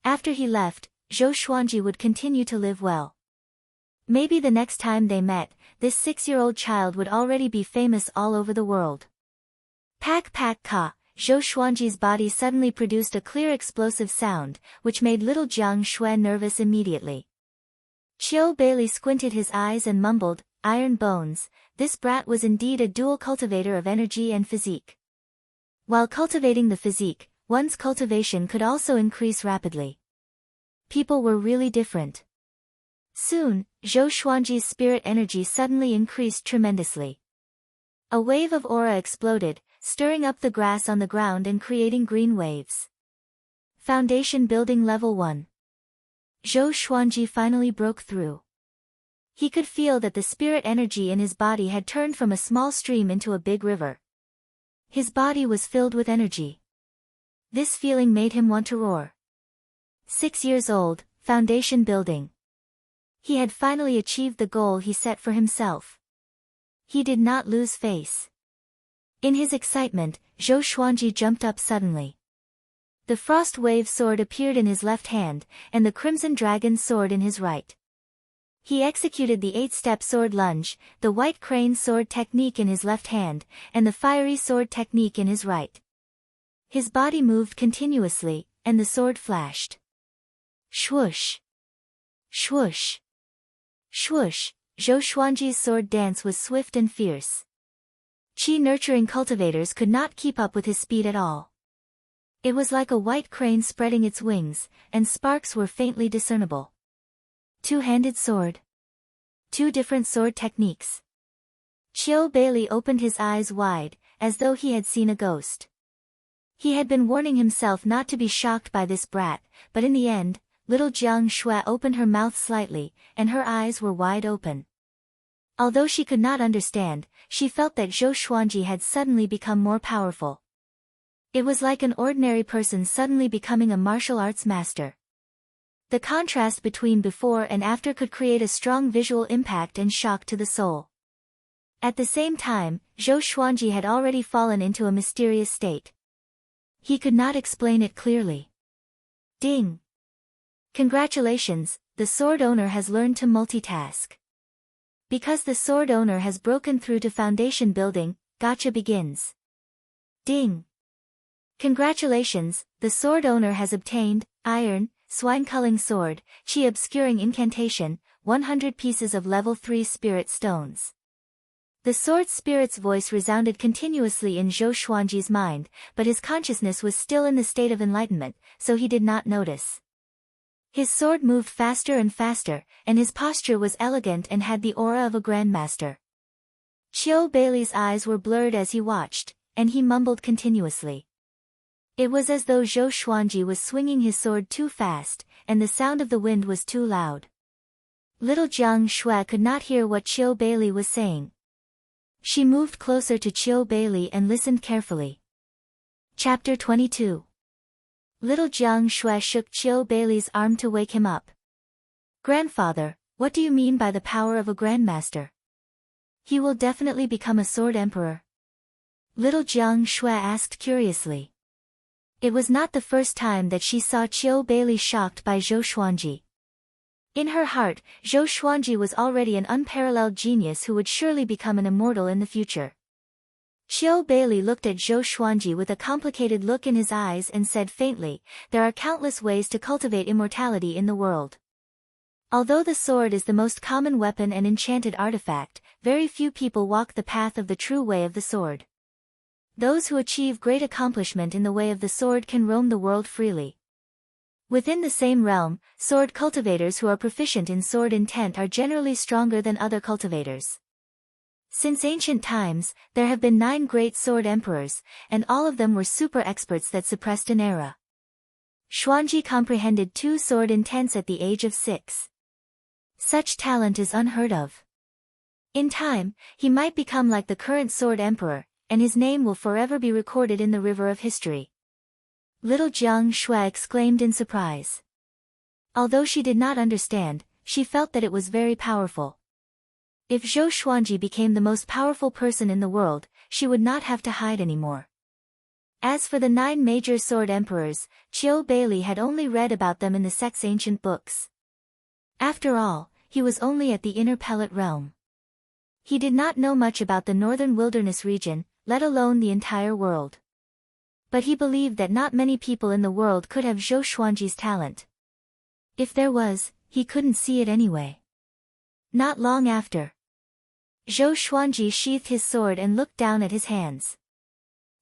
After he left, Zhou Xuanji would continue to live well. Maybe the next time they met, this 6-year-old child would already be famous all over the world. Pak pak ka, Zhou Xuanji's body suddenly produced a clear explosive sound, which made little Jiang Shui nervous immediately. Qiu Bailey squinted his eyes and mumbled, "Iron bones." This brat was indeed a dual cultivator of energy and physique. While cultivating the physique, one's cultivation could also increase rapidly. People were really different. Soon, Zhou Xuanji's spirit energy suddenly increased tremendously. A wave of aura exploded, stirring up the grass on the ground and creating green waves. Foundation Building Level 1. Zhou Xuanji finally broke through. He could feel that the spirit energy in his body had turned from a small stream into a big river. His body was filled with energy. This feeling made him want to roar. 6 years old, foundation building. He had finally achieved the goal he set for himself. He did not lose face. In his excitement, Zhou Xuanji jumped up suddenly. The Frost Wave sword appeared in his left hand, and the Crimson Dragon sword in his right. He executed the 8-step sword lunge, the White Crane sword technique in his left hand, and the Fiery sword technique in his right. His body moved continuously, and the sword flashed. Swoosh! Swoosh! Swoosh! Zhou Xuanji's sword dance was swift and fierce. Qi-nurturing cultivators could not keep up with his speed at all. It was like a white crane spreading its wings, and sparks were faintly discernible. Two-handed sword. 2 different sword techniques. Qiu Bailey opened his eyes wide, as though he had seen a ghost. He had been warning himself not to be shocked by this brat, but in the end, little Jiang Shui opened her mouth slightly, and her eyes were wide open. Although she could not understand, she felt that Zhou Xuanji had suddenly become more powerful. It was like an ordinary person suddenly becoming a martial arts master. The contrast between before and after could create a strong visual impact and shock to the soul. At the same time, Zhou Xuanji had already fallen into a mysterious state. He could not explain it clearly. Ding! Congratulations, the sword owner has learned to multitask. Because the sword owner has broken through to foundation building, gacha begins. Ding! Congratulations, the sword owner has obtained Iron swine-culling sword, chi obscuring incantation, 100 pieces of level 3 spirit stones. The sword spirit's voice resounded continuously in Zhou Xuanji's mind, but his consciousness was still in the state of enlightenment, so he did not notice. His sword moved faster and faster, and his posture was elegant and had the aura of a grandmaster. Qiu Beilei's eyes were blurred as he watched, and he mumbled continuously. It was as though Zhou Xuanji was swinging his sword too fast, and the sound of the wind was too loud. Little Jiang Shui could not hear what Qiu Beilei was saying. She moved closer to Qiu Beilei and listened carefully. Chapter 22. Little Jiang Shui shook Qiu Beilei's arm to wake him up. Grandfather, what do you mean by the power of a grandmaster? He will definitely become a sword emperor. Little Jiang Shui asked curiously. It was not the first time that she saw Qiu Beilei shocked by Zhou Xuanji. In her heart, Zhou Xuanji was already an unparalleled genius who would surely become an immortal in the future. Qiu Beilei looked at Zhou Xuanji with a complicated look in his eyes and said faintly, "There are countless ways to cultivate immortality in the world. Although the sword is the most common weapon and enchanted artifact, very few people walk the path of the true way of the sword. Those who achieve great accomplishment in the way of the sword can roam the world freely. Within the same realm, sword cultivators who are proficient in sword intent are generally stronger than other cultivators. Since ancient times, there have been 9 great sword emperors, and all of them were super experts that suppressed an era. Xuanji comprehended 2 sword intents at the age of 6. Such talent is unheard of. In time, he might become like the current sword emperor, and his name will forever be recorded in the river of history." Little Jiang Shui exclaimed in surprise. Although she did not understand, she felt that it was very powerful. If Zhou Xuanji became the most powerful person in the world, she would not have to hide anymore. As for the 9 major sword emperors, Qiu Beilei had only read about them in the sect's ancient books. After all, he was only at the inner pellet realm. He did not know much about the northern wilderness region, let alone the entire world. But he believed that not many people in the world could have Zhou Xuanji's talent. If there was, he couldn't see it anyway. Not long after, Zhou Xuanji sheathed his sword and looked down at his hands.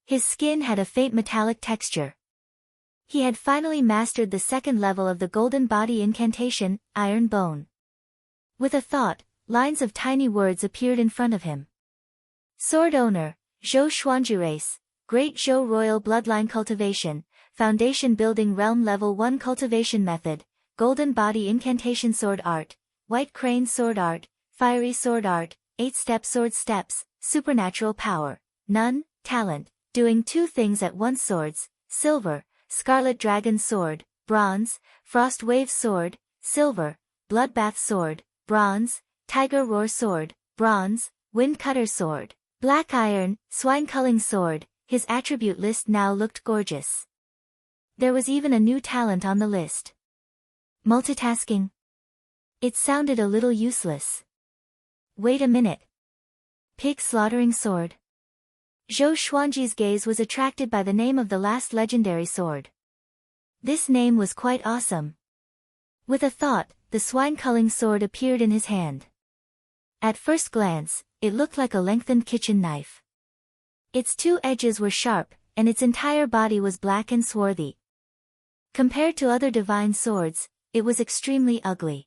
His skin had a faint metallic texture. He had finally mastered the 2nd level of the golden body incantation, Iron Bone. With a thought, lines of tiny words appeared in front of him. Sword owner, Zhou Xuanji race, Great Zhou Royal Bloodline Cultivation, Foundation Building Realm Level 1 Cultivation Method, Golden Body Incantation Sword Art, White Crane Sword Art, Fiery Sword Art, 8-Step Sword Steps, Supernatural Power, None, Talent, Doing 2 things at once Swords, Silver, Scarlet Dragon Sword, Bronze, Frost Wave Sword, Silver, Bloodbath Sword, Bronze, Tiger Roar Sword, Bronze, Wind Cutter Sword, Black Iron, Swine Culling Sword. His attribute list now looked gorgeous. There was even a new talent on the list. Multitasking. It sounded a little useless. Wait a minute. Pig Slaughtering Sword. Zhou Xuanji's gaze was attracted by the name of the last legendary sword. This name was quite awesome. With a thought, the swine culling sword appeared in his hand. At first glance, it looked like a lengthened kitchen knife. Its 2 edges were sharp, and its entire body was black and swarthy. Compared to other divine swords, it was extremely ugly.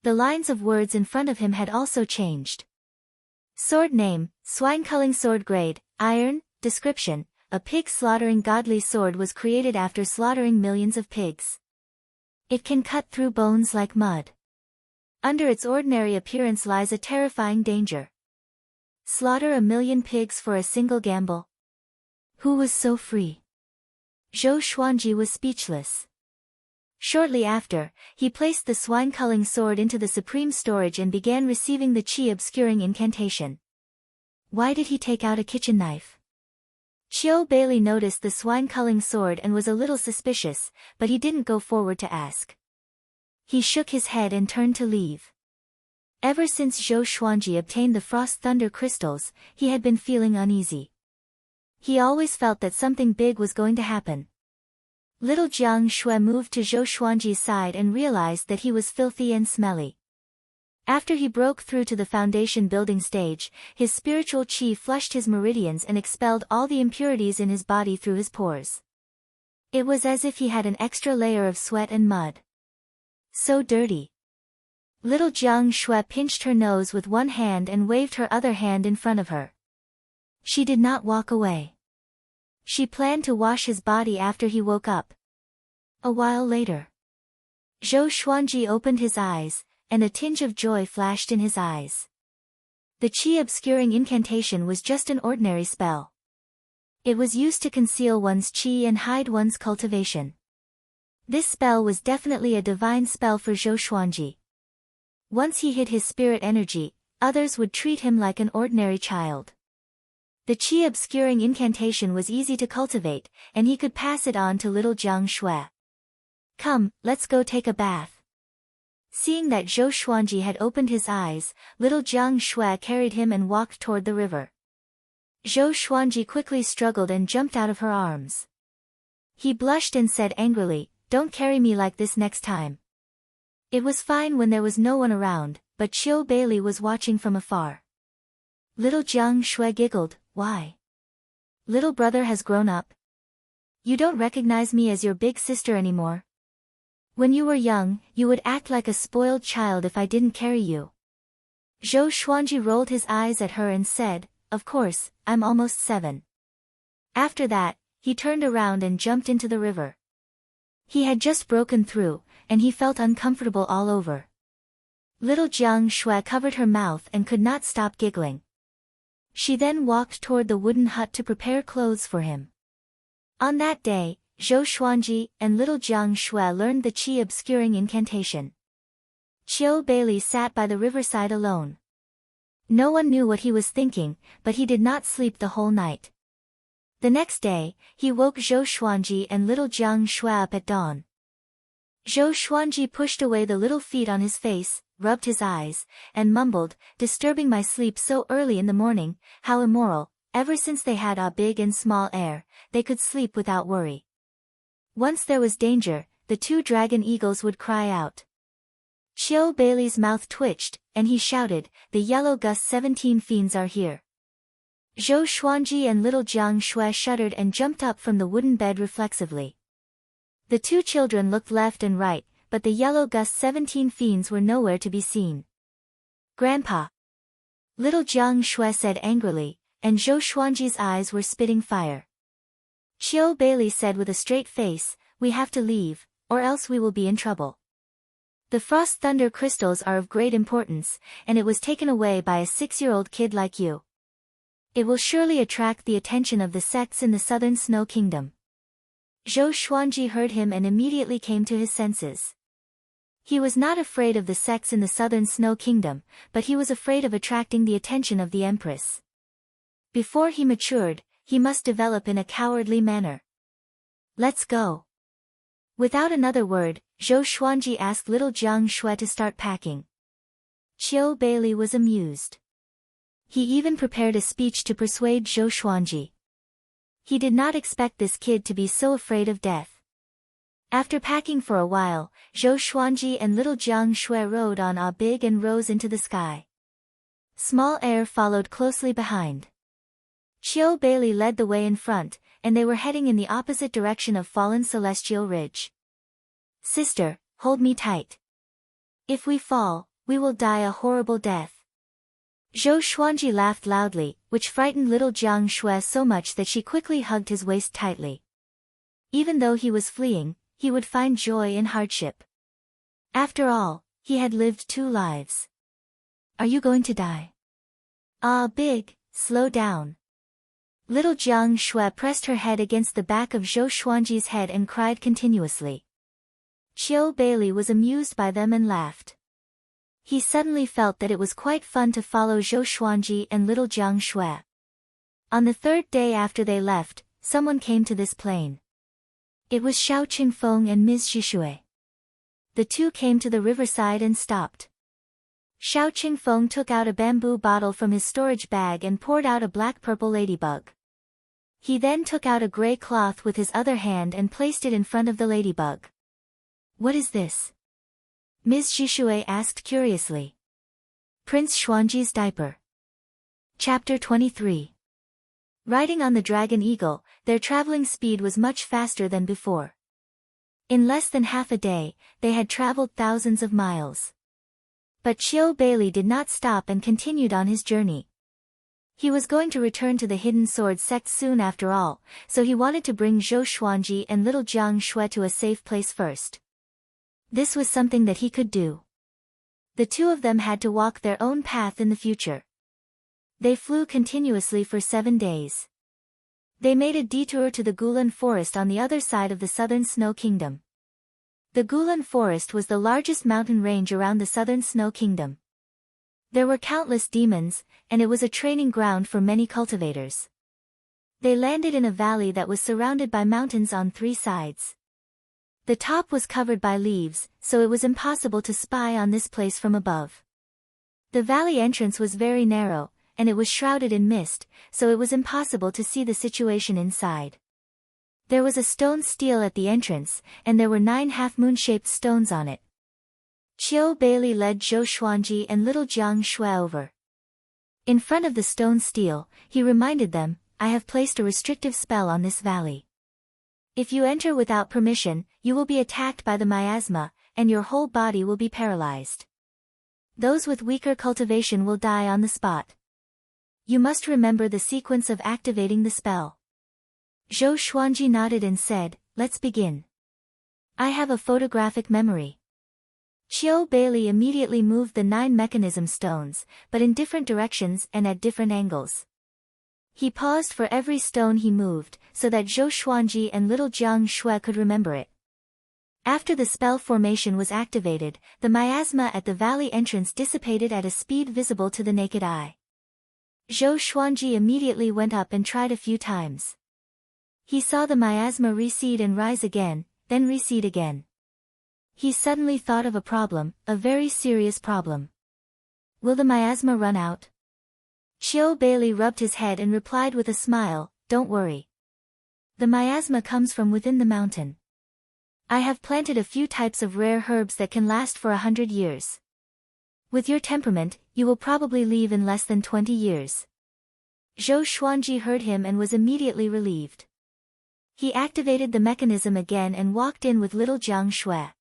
The lines of words in front of him had also changed. Sword name, Swine Culling Sword Grade, Iron. Description, a pig-slaughtering godly sword was created after slaughtering millions of pigs. It can cut through bones like mud. Under its ordinary appearance lies a terrifying danger. Slaughter 1,000,000 pigs for a single gamble? Who was so free? Zhou Xuanji was speechless. Shortly after, he placed the swine-culling sword into the supreme storage and began receiving the chi-obscuring incantation. Why did he take out a kitchen knife? Qiu Beilei noticed the swine-culling sword and was a little suspicious, but he didn't go forward to ask. He shook his head and turned to leave. Ever since Zhou Xuanji obtained the Frost Thunder crystals, he had been feeling uneasy. He always felt that something big was going to happen. Little Jiang Shui moved to Zhou Xuanji's side and realized that he was filthy and smelly. After he broke through to the foundation building stage, his spiritual qi flushed his meridians and expelled all the impurities in his body through his pores. It was as if he had an extra layer of sweat and mud. So dirty. Little Jiang Shui pinched her nose with one hand and waved her other hand in front of her. She did not walk away. She planned to wash his body after he woke up. A while later, Zhou Xuanji opened his eyes, and a tinge of joy flashed in his eyes. The qi-obscuring incantation was just an ordinary spell. It was used to conceal one's qi and hide one's cultivation. This spell was definitely a divine spell for Zhou Xuanji. Once he hid his spirit energy, others would treat him like an ordinary child. The qi-obscuring incantation was easy to cultivate, and he could pass it on to little Jiang Shui. Come, let's go take a bath. Seeing that Zhou Xuanji had opened his eyes, little Jiang Shui carried him and walked toward the river. Zhou Xuanji quickly struggled and jumped out of her arms. He blushed and said angrily, "Don't carry me like this next time." It was fine when there was no one around, but Qiu Bailey was watching from afar. Little Jiang Shui giggled, "Why? Little brother has grown up? You don't recognize me as your big sister anymore? When you were young, you would act like a spoiled child if I didn't carry you." Zhou Xuanji rolled his eyes at her and said, "Of course, I'm almost 7. After that, he turned around and jumped into the river. He had just broken through, and he felt uncomfortable all over. Little Jiang Shui covered her mouth and could not stop giggling. She then walked toward the wooden hut to prepare clothes for him. On that day, Zhou Xuanji and little Jiang Shui learned the qi-obscuring incantation. Qiu Bailey sat by the riverside alone. No one knew what he was thinking, but he did not sleep the whole night. The next day, he woke Zhou Xuanji and little Jiang Shui up at dawn. Zhou Xuanji pushed away the little feet on his face, rubbed his eyes, and mumbled, "Disturbing my sleep so early in the morning, how immoral." Ever since they had a big and small heir, they could sleep without worry. Once there was danger, the 2 dragon eagles would cry out. Qiu Bailey's mouth twitched, and he shouted, "The yellow gust 17 fiends are here." Zhou Xuanji and little Jiang Shui shuddered and jumped up from the wooden bed reflexively. The 2 children looked left and right, but the yellow gust 17 fiends were nowhere to be seen. "Grandpa!" Little Jiang Shui said angrily, and Zhou Xuanji's eyes were spitting fire. Qiu Bailey said with a straight face, "We have to leave, or else we will be in trouble. The frost thunder crystals are of great importance, and it was taken away by a 6-year-old kid like you. It will surely attract the attention of the sects in the southern snow kingdom." Zhou Xuanji heard him and immediately came to his senses. He was not afraid of the sects in the southern snow kingdom, but he was afraid of attracting the attention of the empress. Before he matured, he must develop in a cowardly manner. "Let's go." Without another word, Zhou Xuanji asked little Jiang Shui to start packing. Qiu Bailey was amused. He even prepared a speech to persuade Zhou Xuanji. He did not expect this kid to be so afraid of death. After packing for a while, Zhou Xuanji and little Jiang Shui rode on a big and rose into the sky. Small air followed closely behind. Qiu Bailey led the way in front, and they were heading in the opposite direction of fallen Celestial Ridge. "Sister, hold me tight. If we fall, we will die a horrible death." Zhou Xuanji laughed loudly, which frightened little Jiang Shui so much that she quickly hugged his waist tightly. Even though he was fleeing, he would find joy in hardship. After all, he had lived 2 lives. "Are you going to die?" Big, slow down." Little Jiang Shui pressed her head against the back of Zhou Xuanji's head and cried continuously. Qiu Bailey was amused by them and laughed. He suddenly felt that it was quite fun to follow Zhou Xuanji and little Jiang Shui. On the 3rd day after they left, someone came to this plain. It was Xiao Qingfeng and Ms. Zhishui. The 2 came to the riverside and stopped. Xiao Qingfeng took out a bamboo bottle from his storage bag and poured out a black-purple ladybug. He then took out a gray cloth with his other hand and placed it in front of the ladybug. What is this? Ms. Jishui asked curiously. Prince Xuanji's diaper. Chapter 23. Riding on the dragon eagle, their traveling speed was much faster than before. In less than half a day, they had traveled thousands of miles. But Qiu Bailey did not stop and continued on his journey. He was going to return to the Hidden Sword sect soon after all, so he wanted to bring Zhou Xuanji and little Jiang Shui to a safe place first. This was something that he could do. The two of them had to walk their own path in the future. They flew continuously for 7 days. They made a detour to the Gulan Forest on the other side of the southern Snow Kingdom. The Gulan Forest was the largest mountain range around the southern Snow Kingdom. There were countless demons, and it was a training ground for many cultivators. They landed in a valley that was surrounded by mountains on 3 sides. The top was covered by leaves, so it was impossible to spy on this place from above. The valley entrance was very narrow, and it was shrouded in mist, so it was impossible to see the situation inside. There was a stone stele at the entrance, and there were 9 half-moon-shaped stones on it. Qiu Bailey led Zhou Xuanji and little Jiang Shui over. In front of the stone stele, he reminded them, I have placed a restrictive spell on this valley. If you enter without permission, you will be attacked by the miasma, and your whole body will be paralyzed. Those with weaker cultivation will die on the spot. You must remember the sequence of activating the spell. Zhou Xuanji nodded and said, let's begin. I have a photographic memory. Qiu Bailey immediately moved the 9 mechanism stones, but in different directions and at different angles. He paused for every stone he moved, so that Zhou Xuanji and little Jiang Shui could remember it. After the spell formation was activated, the miasma at the valley entrance dissipated at a speed visible to the naked eye. Zhou Xuanji immediately went up and tried a few times. He saw the miasma recede and rise again, then recede again. He suddenly thought of a problem, a very serious problem. Will the miasma run out? Qiu Bailey rubbed his head and replied with a smile, don't worry. The miasma comes from within the mountain. I have planted a few types of rare herbs that can last for 100 years. With your temperament, you will probably leave in less than 20 years. Zhou Xuanji heard him and was immediately relieved. He activated the mechanism again and walked in with little Jiang Shui.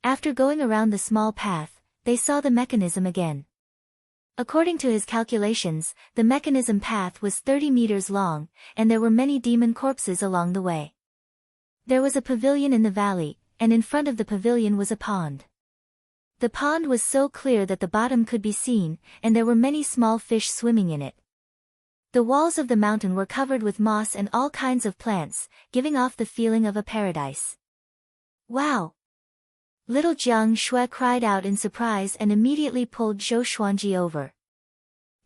After going around the small path, they saw the mechanism again. According to his calculations, the mechanism path was 30 meters long, and there were many demon corpses along the way. There was a pavilion in the valley, and in front of the pavilion was a pond. The pond was so clear that the bottom could be seen, and there were many small fish swimming in it. The walls of the mountain were covered with moss and all kinds of plants, giving off the feeling of a paradise. Wow! Little Jiang Shui cried out in surprise and immediately pulled Zhou Xuanji over.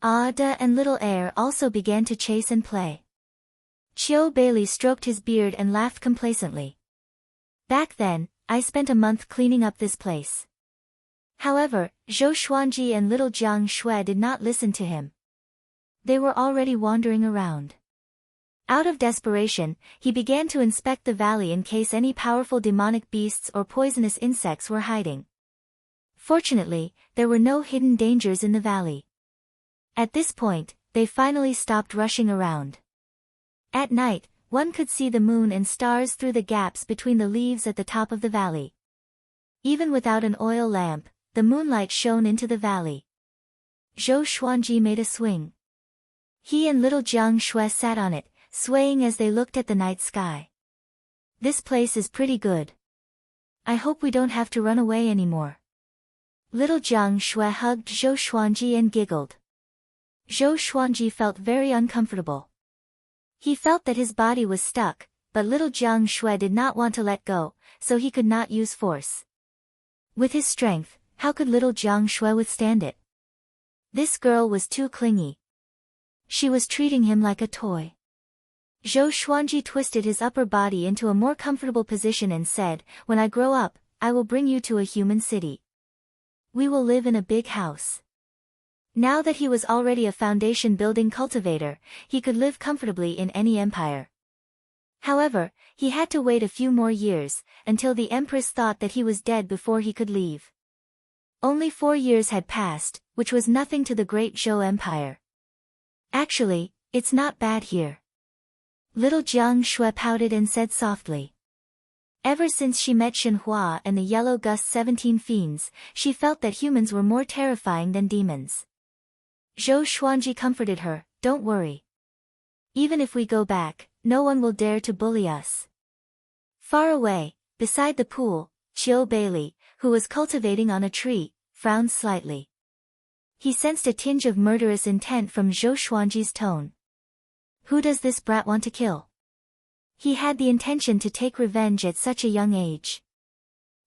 Ada and little Air also began to chase and play. Qiu Bailey stroked his beard and laughed complacently. Back then, I spent a month cleaning up this place. However, Zhou Xuanji and little Jiang Shui did not listen to him. They were already wandering around. Out of desperation, he began to inspect the valley in case any powerful demonic beasts or poisonous insects were hiding. Fortunately, there were no hidden dangers in the valley. At this point, they finally stopped rushing around. At night, one could see the moon and stars through the gaps between the leaves at the top of the valley. Even without an oil lamp, the moonlight shone into the valley. Zhou Xuanji made a swing. He and little Jiang Shui sat on it, swaying as they looked at the night sky. This place is pretty good. I hope we don't have to run away anymore. Little Jiang Shui hugged Zhou Xuanji and giggled. Zhou Xuanji felt very uncomfortable. He felt that his body was stuck, but little Jiang Shui did not want to let go, so he could not use force. With his strength, how could little Jiang Shui withstand it? This girl was too clingy. She was treating him like a toy. Zhou Xuanji twisted his upper body into a more comfortable position and said, when I grow up, I will bring you to a human city. We will live in a big house. Now that he was already a foundation-building cultivator, he could live comfortably in any empire. However, he had to wait a few more years, until the empress thought that he was dead before he could leave. Only 4 years had passed, which was nothing to the great Zhou Empire. Actually, it's not bad here. Little Jiang Shui pouted and said softly. Ever since she met Xinhua and the Yellow Gust 17 fiends, she felt that humans were more terrifying than demons. Zhou Xuanji comforted her, "Don't worry. Even if we go back, no one will dare to bully us." Far away, beside the pool, Qiu Bailey, who was cultivating on a tree, frowned slightly. He sensed a tinge of murderous intent from Zhou Xuanji's tone. Who does this brat want to kill? He had the intention to take revenge at such a young age.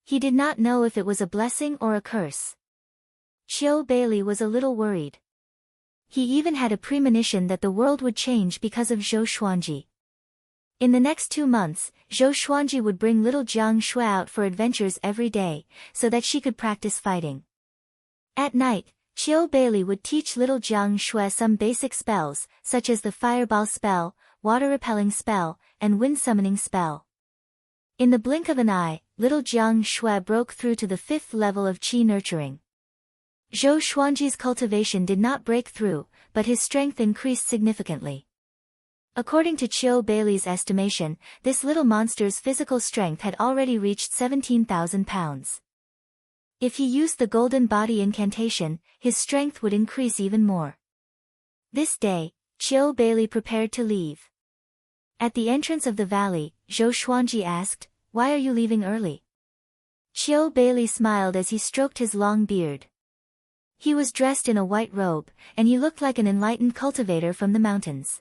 He did not know if it was a blessing or a curse. Qiu Bailey was a little worried. He even had a premonition that the world would change because of Zhou Xuanji. In the next 2 months, Zhou Xuanji would bring little Jiang Shui out for adventures every day, so that she could practice fighting. At night, Qiu Bailey would teach little Jiang Shui some basic spells, such as the fireball spell, water-repelling spell, and wind-summoning spell. In the blink of an eye, little Jiang Shui broke through to the 5th level of qi nurturing. Zhou Xuanji's cultivation did not break through, but his strength increased significantly. According to Qiu Bailey's estimation, this little monster's physical strength had already reached 17,000 pounds. If he used the golden body incantation, his strength would increase even more. This day, Qiu Bailey prepared to leave. At the entrance of the valley, Zhou Xuanji asked, "Why are you leaving early?" Qiu Bailey smiled as he stroked his long beard. He was dressed in a white robe, and he looked like an enlightened cultivator from the mountains.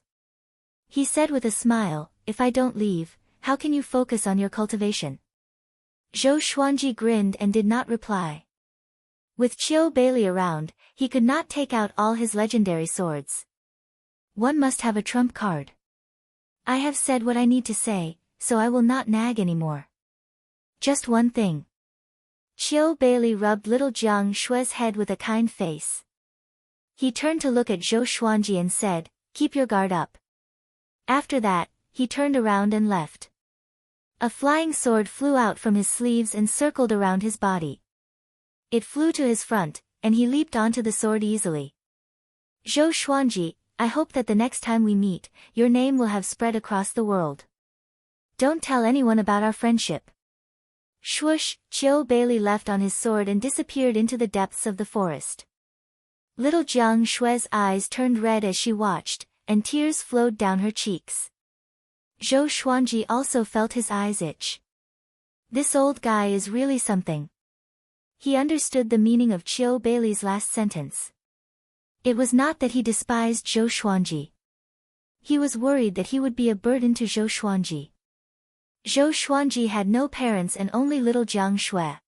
He said with a smile, "If I don't leave, how can you focus on your cultivation?" Zhou Xuanji grinned and did not reply. With Qiu Bailey around, he could not take out all his legendary swords. One must have a trump card. I have said what I need to say, so I will not nag anymore. Just one thing. Qiu Bailey rubbed little Jiang Shui's head with a kind face. He turned to look at Zhou Xuanji and said, "Keep your guard up." After that, he turned around and left. A flying sword flew out from his sleeves and circled around his body. It flew to his front, and he leaped onto the sword easily. "Zhou Xuanji, I hope that the next time we meet, your name will have spread across the world. Don't tell anyone about our friendship." Swoosh, Qiu Bailey left on his sword and disappeared into the depths of the forest. Little Jiang Shui's eyes turned red as she watched, and tears flowed down her cheeks. Zhou Xuanji also felt his eyes itch. This old guy is really something. He understood the meaning of Qiu Bailey's last sentence. It was not that he despised Zhou Xuanji. He was worried that he would be a burden to Zhou Xuanji. Zhou Xuanji had no parents and only little Jiang Shui.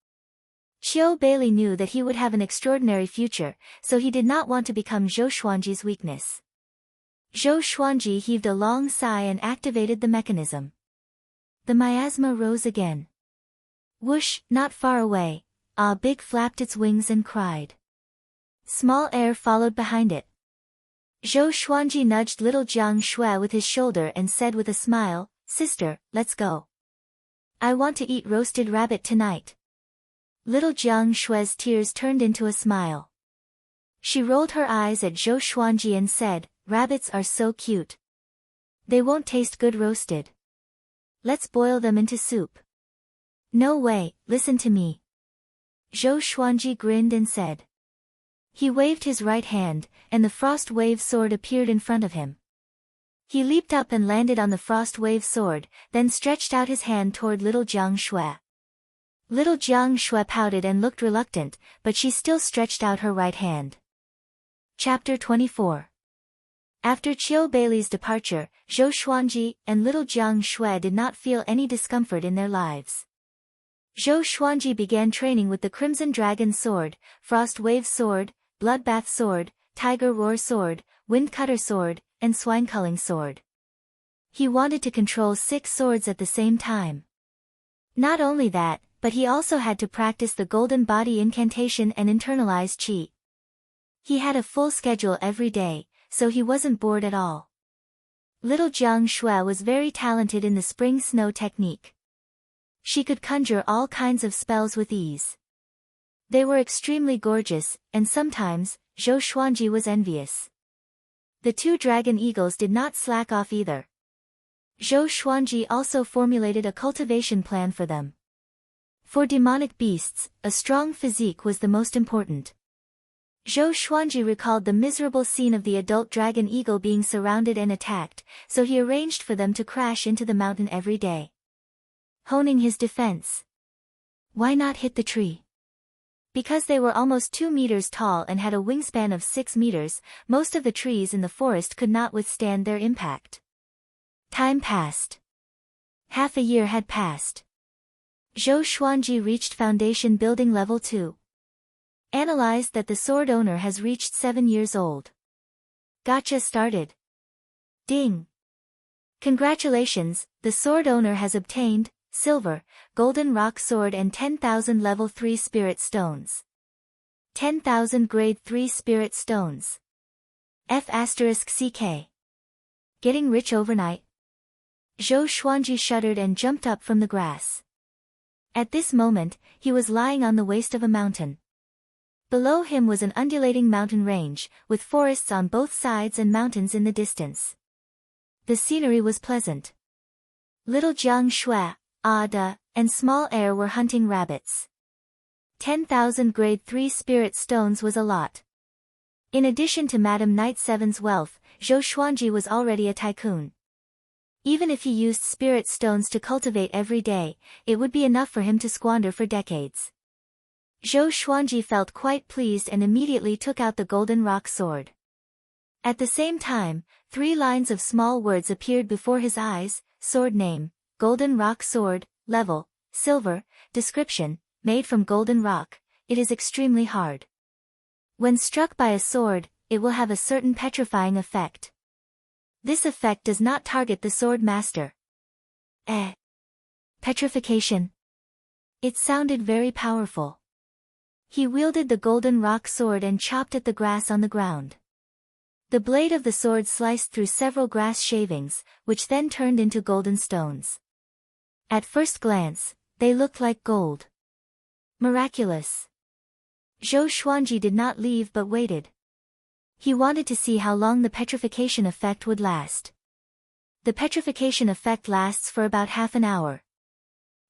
Qiu Bailey knew that he would have an extraordinary future, so he did not want to become Zhou Xuanji's weakness. Zhou Xuanji heaved a long sigh and activated the mechanism. The miasma rose again. Whoosh, not far away, Ah Big flapped its wings and cried. Small air followed behind it. Zhou Xuanji nudged little Jiang Shui with his shoulder and said with a smile, "Sister, let's go. I want to eat roasted rabbit tonight." Little Jiang Shui's tears turned into a smile. She rolled her eyes at Zhou Xuanji and said, "Rabbits are so cute. They won't taste good roasted. Let's boil them into soup." "No way, listen to me." Zhou Xuanji grinned and said. He waved his right hand, and the frost wave sword appeared in front of him. He leaped up and landed on the frost wave sword, then stretched out his hand toward little Jiang Shui. Little Jiang Shui pouted and looked reluctant, but she still stretched out her right hand. Chapter 24. After Qiu Bailey's departure, Zhou Xuanji and little Jiang Shui did not feel any discomfort in their lives. Zhou Xuanji began training with the Crimson Dragon Sword, Frost Wave Sword, Bloodbath Sword, Tiger Roar Sword, Wind Cutter Sword, and Swine Culling Sword. He wanted to control 6 swords at the same time. Not only that, but he also had to practice the Golden Body Incantation and internalize qi. He had a full schedule every day, so he wasn't bored at all. Little Jiang Shui was very talented in the spring snow technique. She could conjure all kinds of spells with ease. They were extremely gorgeous, and sometimes, Zhou Xuanji was envious. The two dragon eagles did not slack off either. Zhou Xuanji also formulated a cultivation plan for them. For demonic beasts, a strong physique was the most important. Zhou Xuanji recalled the miserable scene of the adult dragon eagle being surrounded and attacked, so he arranged for them to crash into the mountain every day. Honing his defense. Why not hit the tree? Because they were almost 2 meters tall and had a wingspan of 6 meters, most of the trees in the forest could not withstand their impact. Time passed. Half a year had passed. Zhou Xuanji reached foundation building level 2. Analyzed that the sword owner has reached 7 years old. Gotcha started. Ding. Congratulations, the sword owner has obtained silver, golden rock sword and 10,000 level 3 spirit stones. 10,000 grade 3 spirit stones. F***CK. Getting rich overnight? Zhou Xuanji shuddered and jumped up from the grass. At this moment, he was lying on the waist of a mountain. Below him was an undulating mountain range, with forests on both sides and mountains in the distance. The scenery was pleasant. Little Jiang Shui, Ada, and small Air were hunting rabbits. 10,000 grade 3 spirit stones was a lot. In addition to Madame Knight Seven's wealth, Zhou Xuanji was already a tycoon. Even if he used spirit stones to cultivate every day, it would be enough for him to squander for decades. Zhou Xuanji felt quite pleased and immediately took out the golden rock sword. At the same time, 3 lines of small words appeared before his eyes: sword name, golden rock sword, level, silver, description, made from golden rock, it is extremely hard. When struck by a sword, it will have a certain petrifying effect. This effect does not target the sword master. Petrification. It sounded very powerful. He wielded the golden rock sword and chopped at the grass on the ground. The blade of the sword sliced through several grass shavings, which then turned into golden stones. At first glance, they looked like gold. Miraculous. Zhou Xuanji did not leave but waited. He wanted to see how long the petrification effect would last. The petrification effect lasts for about half an hour.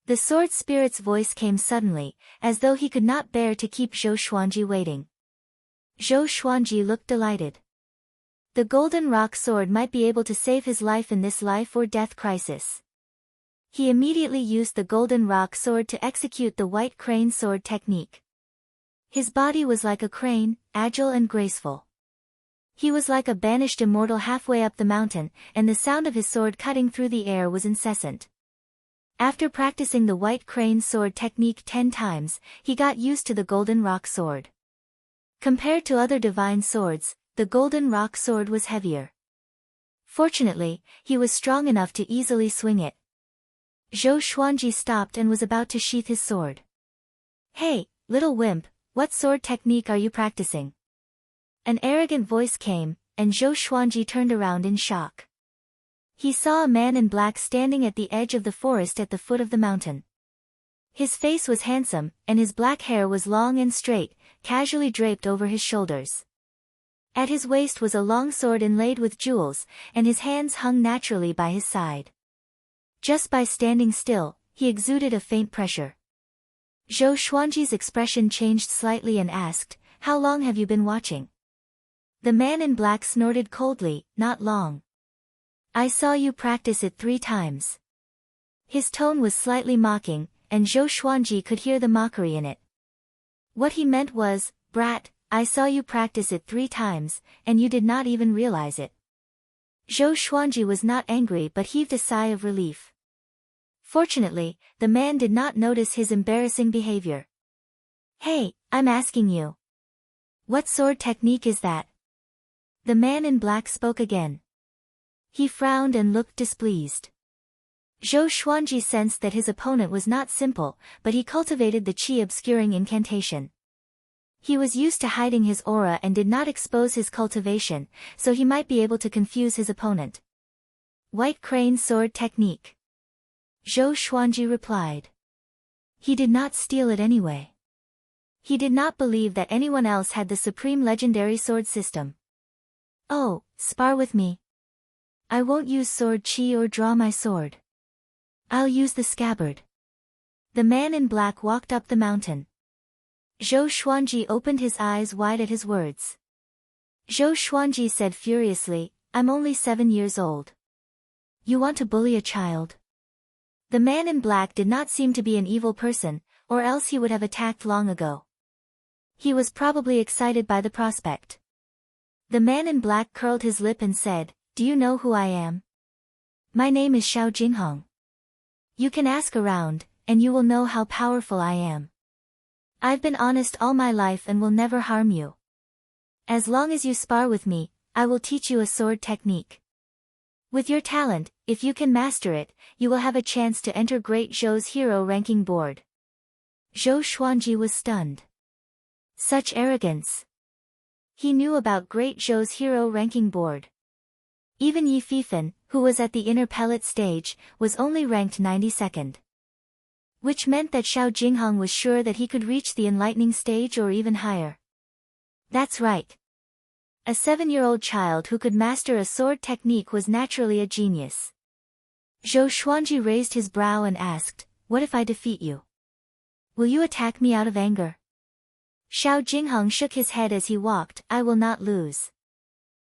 The sword spirit's voice came suddenly, as though he could not bear to keep Zhou Xuanji waiting. Zhou Xuanji looked delighted. The golden rock sword might be able to save his life in this life or death crisis. He immediately used the golden rock sword to execute the white crane sword technique. His body was like a crane, agile and graceful. He was like a banished immortal halfway up the mountain, and the sound of his sword cutting through the air was incessant. After practicing the white crane sword technique 10 times, he got used to the golden rock sword. Compared to other divine swords, the golden rock sword was heavier. Fortunately, he was strong enough to easily swing it. Zhou Xuanji stopped and was about to sheath his sword. "Hey, little wimp, what sword technique are you practicing?" An arrogant voice came, and Zhou Xuanji turned around in shock. He saw a man in black standing at the edge of the forest at the foot of the mountain. His face was handsome, and his black hair was long and straight, casually draped over his shoulders. At his waist was a long sword inlaid with jewels, and his hands hung naturally by his side. Just by standing still, he exuded a faint pressure. Zhou Xuanji's expression changed slightly and asked, "How long have you been watching?" The man in black snorted coldly, "Not long. I saw you practice it 3 times. His tone was slightly mocking, and Zhou Xuanji could hear the mockery in it. What he meant was, "Brat, I saw you practice it 3 times, and you did not even realize it." Zhou Xuanji was not angry but heaved a sigh of relief. Fortunately, the man did not notice his embarrassing behavior. "Hey, I'm asking you. What sword technique is that?" The man in black spoke again. He frowned and looked displeased. Zhou Xuanji sensed that his opponent was not simple, but he cultivated the qi obscuring incantation. He was used to hiding his aura and did not expose his cultivation, so he might be able to confuse his opponent. White Crane Sword Technique. Zhou Xuanji replied. He did not steal it anyway. He did not believe that anyone else had the supreme legendary sword system. Oh, spar with me. I won't use sword chi or draw my sword. I'll use the scabbard. The man in black walked up the mountain. Zhou Xuanji opened his eyes wide at his words. Zhou Xuanji said furiously, I'm only 7 years old. You want to bully a child? The man in black did not seem to be an evil person, or else he would have attacked long ago. He was probably excited by the prospect. The man in black curled his lip and said, Do you know who I am? My name is Xiao Jinghong. You can ask around, and you will know how powerful I am. I've been honest all my life and will never harm you. As long as you spar with me, I will teach you a sword technique. With your talent, if you can master it, you will have a chance to enter Great Zhou's hero ranking board. Zhou Xuanji was stunned. Such arrogance. He knew about Great Zhou's hero ranking board. Even Yi Fifan, who was at the inner pellet stage, was only ranked 92nd. Which meant that Xiao Jinghong was sure that he could reach the enlightening stage or even higher. That's right. A 7-year-old child who could master a sword technique was naturally a genius. Zhou Xuanji raised his brow and asked, What if I defeat you? Will you attack me out of anger? Xiao Jinghong shook his head as he walked, I will not lose.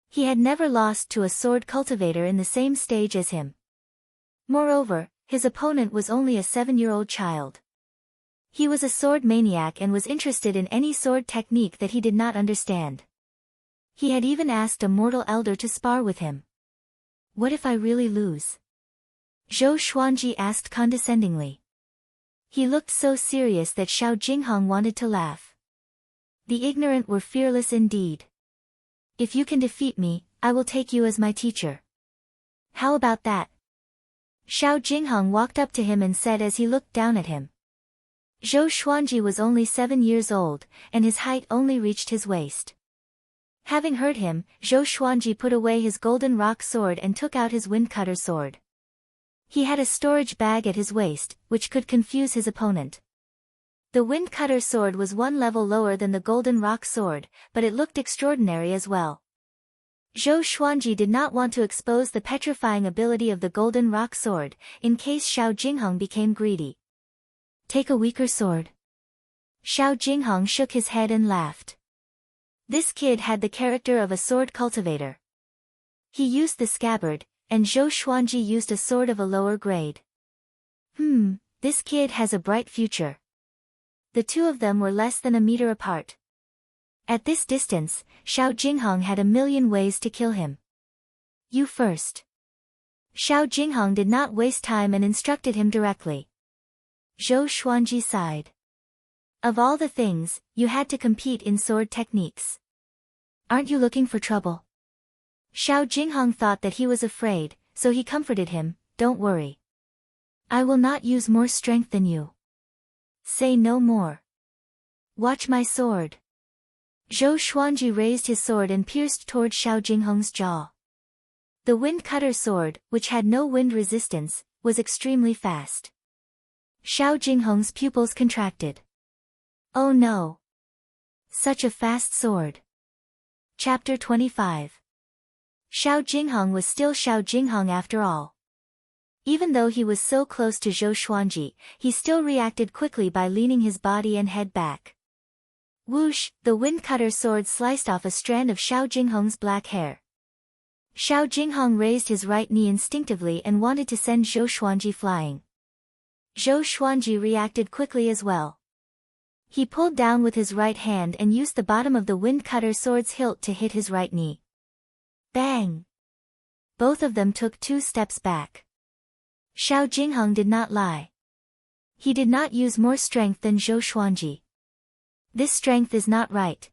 He had never lost to a sword cultivator in the same stage as him. Moreover, his opponent was only a 7-year-old child. He was a sword maniac and was interested in any sword technique that he did not understand. He had even asked a mortal elder to spar with him. What if I really lose? Zhou Xuanji asked condescendingly. He looked so serious that Xiao Jinghong wanted to laugh. The ignorant were fearless indeed. If you can defeat me, I will take you as my teacher. How about that? Xiao Jinghong walked up to him and said as he looked down at him. Zhou Xuanji was only 7 years old, and his height only reached his waist. Having heard him, Zhou Xuanji put away his golden rock sword and took out his windcutter sword. He had a storage bag at his waist, which could confuse his opponent. The windcutter sword was 1 level lower than the golden rock sword, but it looked extraordinary as well. Zhou Xuanji did not want to expose the petrifying ability of the golden rock sword, in case Xiao Jinghong became greedy. Take a weaker sword. Xiao Jinghong shook his head and laughed. This kid had the character of a sword cultivator. He used the scabbard, and Zhou Xuanji used a sword of a lower grade. This kid has a bright future. The two of them were less than a meter apart. At this distance, Xiao Jinghong had a million ways to kill him. You first. Xiao Jinghong did not waste time and instructed him directly. Zhou Xuanji sighed. Of all the things, you had to compete in sword techniques. Aren't you looking for trouble? Xiao Jinghong thought that he was afraid, so he comforted him, Don't worry. I will not use more strength than you. Say no more. Watch my sword. Zhou Xuanji raised his sword and pierced toward Xiao Jinghong's jaw. The wind-cutter sword, which had no wind resistance, was extremely fast. Xiao Jinghong's pupils contracted. Oh no! Such a fast sword. Chapter 25. Xiao Jinghong was still Xiao Jinghong after all. Even though he was so close to Zhou Xuanji, he still reacted quickly by leaning his body and head back. Whoosh, the wind-cutter sword sliced off a strand of Xiao Jinghong's black hair. Xiao Jinghong raised his right knee instinctively and wanted to send Zhou Xuanji flying. Zhou Xuanji reacted quickly as well. He pulled down with his right hand and used the bottom of the wind-cutter sword's hilt to hit his right knee. Bang! Both of them took 2 steps back. Xiao Jinghong did not lie. He did not use more strength than Zhou Xuanji. This strength is not right.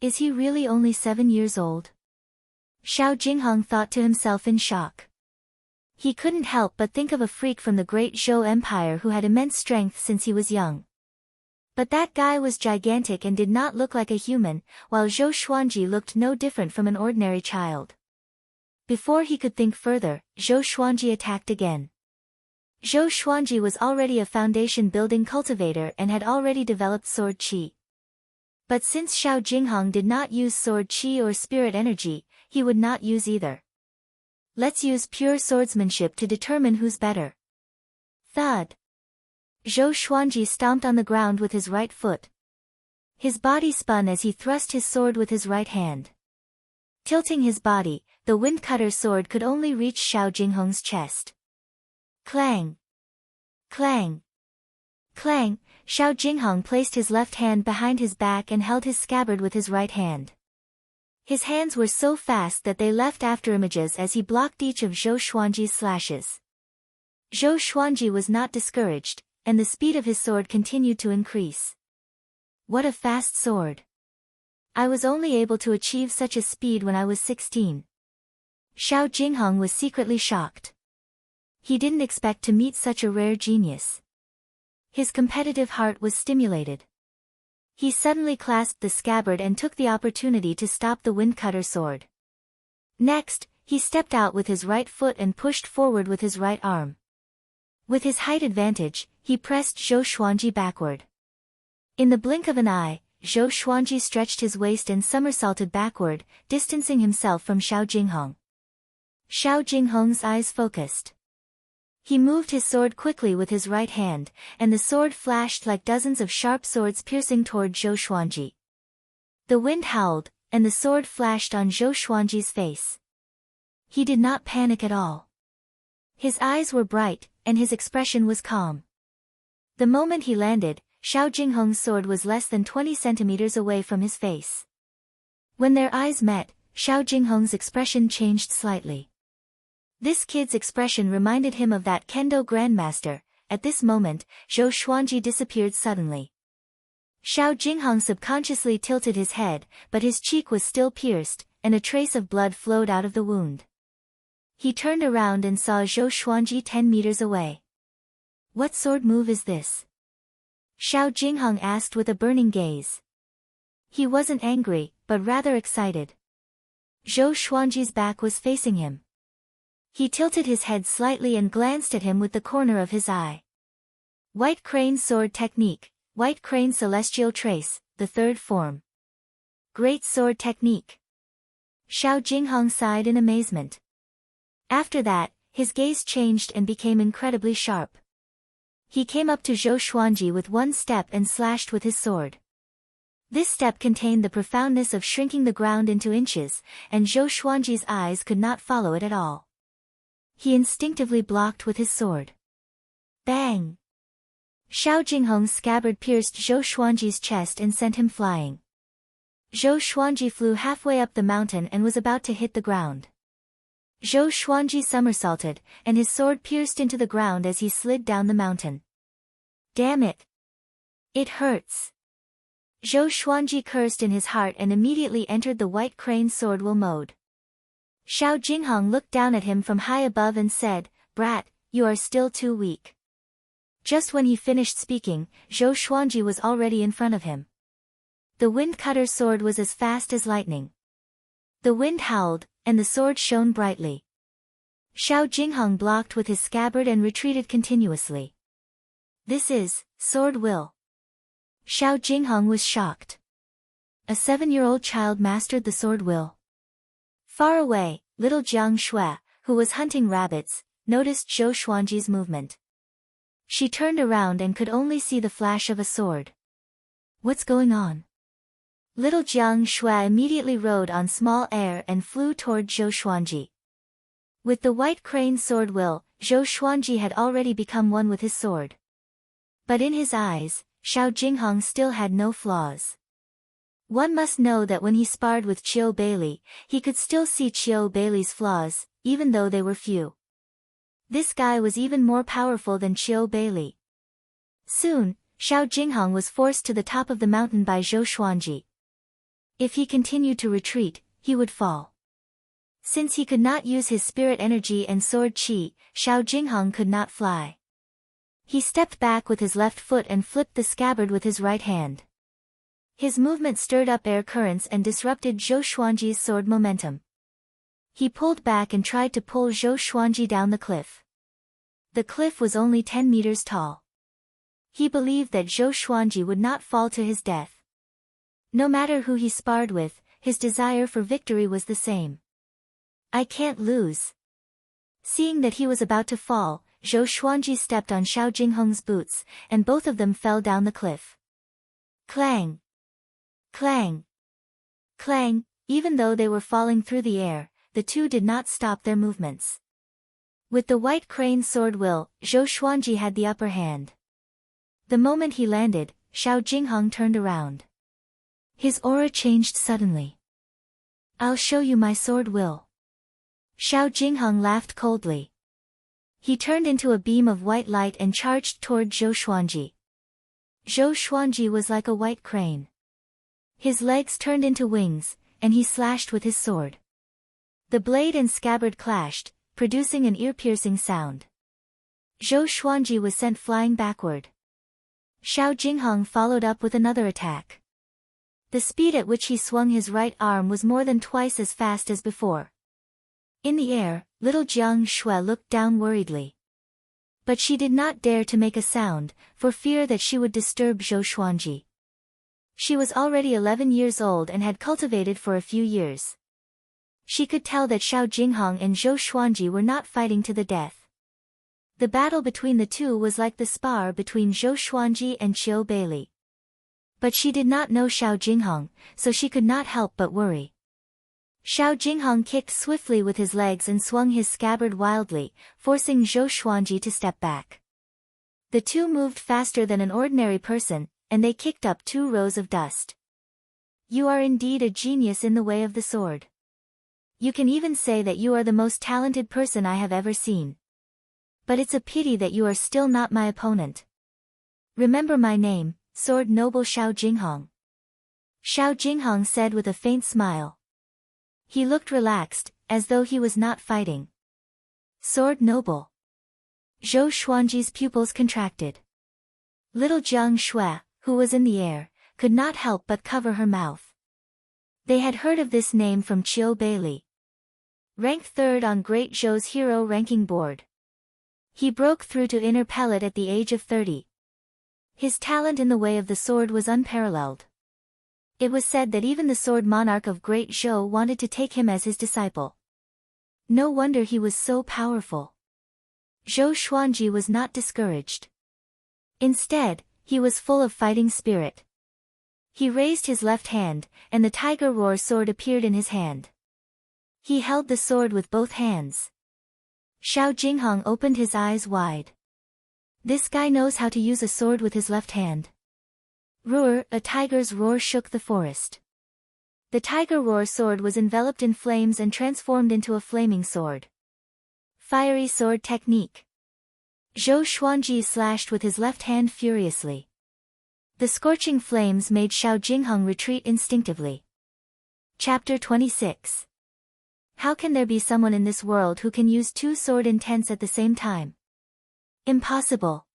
Is he really only 7 years old? Xiao Jinghong thought to himself in shock. He couldn't help but think of a freak from the great Zhou Empire who had immense strength since he was young. But that guy was gigantic and did not look like a human, while Zhou Xuanji looked no different from an ordinary child. Before he could think further, Zhou Xuanji attacked again. Zhou Xuanji was already a foundation-building cultivator and had already developed sword qi. But since Xiao Jinghong did not use sword qi or spirit energy, he would not use either. Let's use pure swordsmanship to determine who's better. Thud. Zhou Xuanji stomped on the ground with his right foot. His body spun as he thrust his sword with his right hand. Tilting his body, the wind-cutter sword could only reach Xiao Jinghong's chest. Clang! Clang! Clang! Xiao Jinghong placed his left hand behind his back and held his scabbard with his right hand. His hands were so fast that they left afterimages as he blocked each of Zhou Xuanji's slashes. Zhou Xuanji was not discouraged, and the speed of his sword continued to increase. What a fast sword! I was only able to achieve such a speed when I was 16. Xiao Jinghong was secretly shocked. He didn't expect to meet such a rare genius. His competitive heart was stimulated. He suddenly clasped the scabbard and took the opportunity to stop the wind-cutter sword. Next, he stepped out with his right foot and pushed forward with his right arm. With his height advantage, he pressed Zhou Xuanji backward. In the blink of an eye, Zhou Xuanji stretched his waist and somersaulted backward, distancing himself from Xiao Jinghong. Xiao Jinghong's eyes focused. He moved his sword quickly with his right hand, and the sword flashed like dozens of sharp swords piercing toward Zhou Xuanji. The wind howled, and the sword flashed on Zhou Xuanji's face. He did not panic at all. His eyes were bright, and his expression was calm. The moment he landed, Xiao Jinghong's sword was less than 20 centimeters away from his face. When their eyes met, Xiao Jinghong's expression changed slightly. This kid's expression reminded him of that kendo grandmaster. At this moment, Zhou Xuanji disappeared suddenly. Xiao Jinghong subconsciously tilted his head, but his cheek was still pierced, and a trace of blood flowed out of the wound. He turned around and saw Zhou Xuanji 10 meters away. What sword move is this? Xiao Jinghong asked with a burning gaze. He wasn't angry, but rather excited. Zhou Xuanji's back was facing him. He tilted his head slightly and glanced at him with the corner of his eye. White Crane Sword Technique, White Crane Celestial Trace, the third form. Great Sword Technique. Xiao Jinghong sighed in amazement. After that, his gaze changed and became incredibly sharp. He came up to Zhou Xuanji with one step and slashed with his sword. This step contained the profoundness of shrinking the ground into inches, and Zhou Xuanji's eyes could not follow it at all. He instinctively blocked with his sword. Bang! Xiao Jinghong's scabbard pierced Zhou Xuanji's chest and sent him flying. Zhou Xuanji flew halfway up the mountain and was about to hit the ground. Zhou Xuanji somersaulted, and his sword pierced into the ground as he slid down the mountain. Damn it! It hurts! Zhou Xuanji cursed in his heart and immediately entered the White Crane Sword Will mode. Xiao Jinghong looked down at him from high above and said, "Brat, you are still too weak." Just when he finished speaking, Zhou Xuanji was already in front of him. The wind-cutter sword was as fast as lightning. The wind howled, and the sword shone brightly. Xiao Jinghong blocked with his scabbard and retreated continuously. This is Sword Will. Xiao Jinghong was shocked. A 7-year-old child mastered the Sword Will. Far away, little Jiang Shui, who was hunting rabbits, noticed Zhou Xuanji's movement. She turned around and could only see the flash of a sword. What's going on? Little Jiang Shui immediately rode on small air and flew toward Zhou Xuanji. With the White Crane Sword Will, Zhou Xuanji had already become one with his sword. But in his eyes, Xiao Jinghong still had no flaws. One must know that when he sparred with Qiu Beili, he could still see Qiu Beili's flaws, even though they were few. This guy was even more powerful than Qiu Beili. Soon, Xiao Jinghong was forced to the top of the mountain by Zhou Xuanji. If he continued to retreat, he would fall. Since he could not use his spirit energy and sword qi, Xiao Jinghong could not fly. He stepped back with his left foot and flipped the scabbard with his right hand. His movement stirred up air currents and disrupted Zhou Xuanji's sword momentum. He pulled back and tried to pull Zhou Xuanji down the cliff. The cliff was only 10 meters tall. He believed that Zhou Xuanji would not fall to his death. No matter who he sparred with, his desire for victory was the same. I can't lose. Seeing that he was about to fall, Zhou Xuanji stepped on Xiao Jinghong's boots, and both of them fell down the cliff. Clang! Clang! Clang! Even though they were falling through the air, the two did not stop their movements. With the white crane sword will, Zhou Xuanji had the upper hand. The moment he landed, Xiao Jinghong turned around. His aura changed suddenly. I'll show you my sword will. Xiao Jinghong laughed coldly. He turned into a beam of white light and charged toward Zhou Xuanji. Zhou Xuanji was like a white crane. His legs turned into wings, and he slashed with his sword. The blade and scabbard clashed, producing an ear-piercing sound. Zhou Xuanji was sent flying backward. Xiao Jinghong followed up with another attack. The speed at which he swung his right arm was more than twice as fast as before. In the air, little Jiang Shui looked down worriedly. But she did not dare to make a sound, for fear that she would disturb Zhou Xuanji. She was already 11 years old and had cultivated for a few years. She could tell that Xiao Jinghong and Zhou Xuanji were not fighting to the death. The battle between the two was like the spar between Zhou Xuanji and Qiu Beili. But she did not know Xiao Jinghong, so she could not help but worry. Xiao Jinghong kicked swiftly with his legs and swung his scabbard wildly, forcing Zhou Xuanji to step back. The two moved faster than an ordinary person, and they kicked up 2 rows of dust. You are indeed a genius in the way of the sword. You can even say that you are the most talented person I have ever seen. But it's a pity that you are still not my opponent. Remember my name, Sword Noble Xiao Jinghong. Xiao Jinghong said with a faint smile. He looked relaxed, as though he was not fighting. Sword Noble. Zhou Xuanji's pupils contracted. Little Jiang Shui, who was in the air, could not help but cover her mouth. They had heard of this name from Qiu Beili. Ranked 3rd on Great Zhou's hero ranking board. He broke through to inner pellet at the age of 30. His talent in the way of the sword was unparalleled. It was said that even the sword monarch of Great Zhou wanted to take him as his disciple. No wonder he was so powerful. Zhou Xuanji was not discouraged. Instead, he was full of fighting spirit. He raised his left hand, and the tiger roar sword appeared in his hand. He held the sword with both hands. Xiao Jinghong opened his eyes wide. This guy knows how to use a sword with his left hand. Roar! A tiger's roar shook the forest. The tiger roar sword was enveloped in flames and transformed into a flaming sword. Fiery sword technique. Zhou Xuanji slashed with his left hand furiously. The scorching flames made Xiao Jinghong retreat instinctively. Chapter 26. How can there be someone in this world who can use 2 sword intents at the same time? Impossible.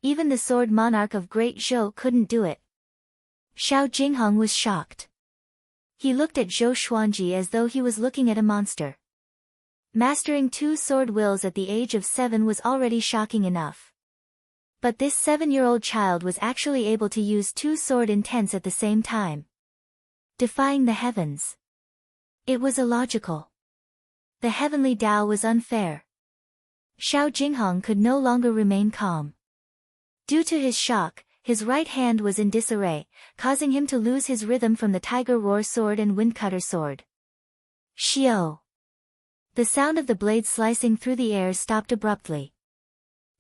Even the sword monarch of Great Zhou couldn't do it. Xiao Jinghong was shocked. He looked at Zhou Xuanji as though he was looking at a monster. Mastering 2 sword wills at the age of 7 was already shocking enough. But this 7-year-old child was actually able to use 2 sword intents at the same time. Defying the heavens. It was illogical. The heavenly Tao was unfair. Xiao Jinghong could no longer remain calm. Due to his shock, his right hand was in disarray, causing him to lose his rhythm from the tiger roar sword and windcutter sword. Xiao! The sound of the blade slicing through the air stopped abruptly.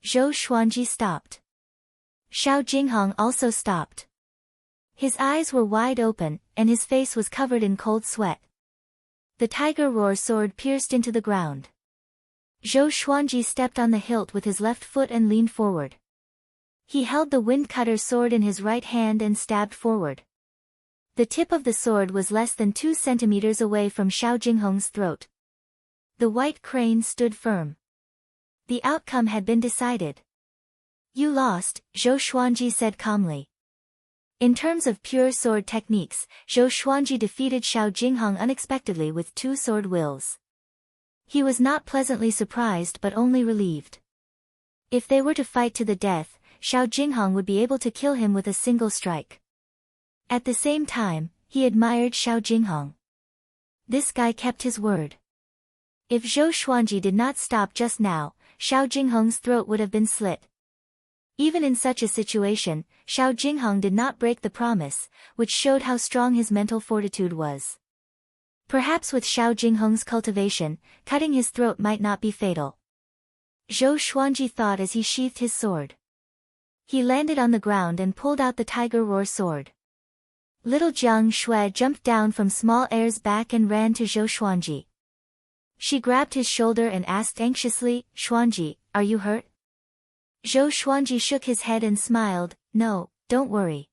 Zhou Xuanji stopped. Xiao Jinghong also stopped. His eyes were wide open, and his face was covered in cold sweat. The tiger roar sword pierced into the ground. Zhou Xuanji stepped on the hilt with his left foot and leaned forward. He held the windcutter sword in his right hand and stabbed forward. The tip of the sword was less than 2 centimeters away from Xiao Jinghong's throat. The white crane stood firm. The outcome had been decided. You lost, Zhou Xuanji said calmly. In terms of pure sword techniques, Zhou Xuanji defeated Xiao Jinghong unexpectedly with 2 sword wills. He was not pleasantly surprised but only relieved. If they were to fight to the death, Xiao Jinghong would be able to kill him with a single strike. At the same time, he admired Xiao Jinghong. This guy kept his word. If Zhou Xuanji did not stop just now, Xiao Jinghong's throat would have been slit. Even in such a situation, Xiao Jinghong did not break the promise, which showed how strong his mental fortitude was. Perhaps with Xiao Jinghong's cultivation, cutting his throat might not be fatal. Zhou Xuanji thought as he sheathed his sword. He landed on the ground and pulled out the tiger roar sword. Little Jiang Shui jumped down from small air's back and ran to Zhou Xuanji. She grabbed his shoulder and asked anxiously, "Xuanji, are you hurt?" Zhou Xuanji shook his head and smiled, "No, don't worry."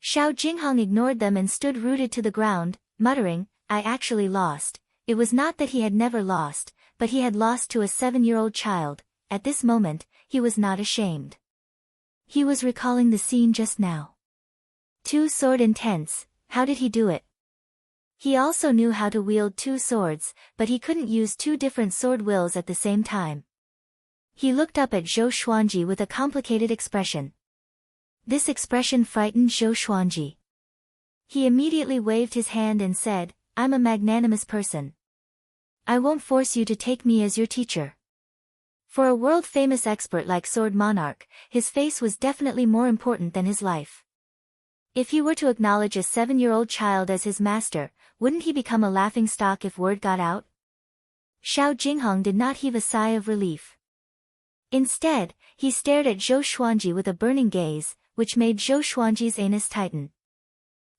Xiao Jinghong ignored them and stood rooted to the ground, muttering, "I actually lost." It was not that he had never lost, but he had lost to a 7-year-old child. At this moment, he was not ashamed. He was recalling the scene just now. 2 sword intense, how did he do it? He also knew how to wield 2 swords, but he couldn't use 2 different sword wills at the same time. He looked up at Zhou Xuanji with a complicated expression. This expression frightened Zhou Xuanji. He immediately waved his hand and said, "I'm a magnanimous person. I won't force you to take me as your teacher." For a world-famous expert like Sword Monarch, his face was definitely more important than his life. If he were to acknowledge a 7-year-old child as his master, wouldn't he become a laughingstock if word got out? Xiao Jinghong did not heave a sigh of relief. Instead, he stared at Zhou Xuanji with a burning gaze, which made Zhou Xuanji's anus tighten.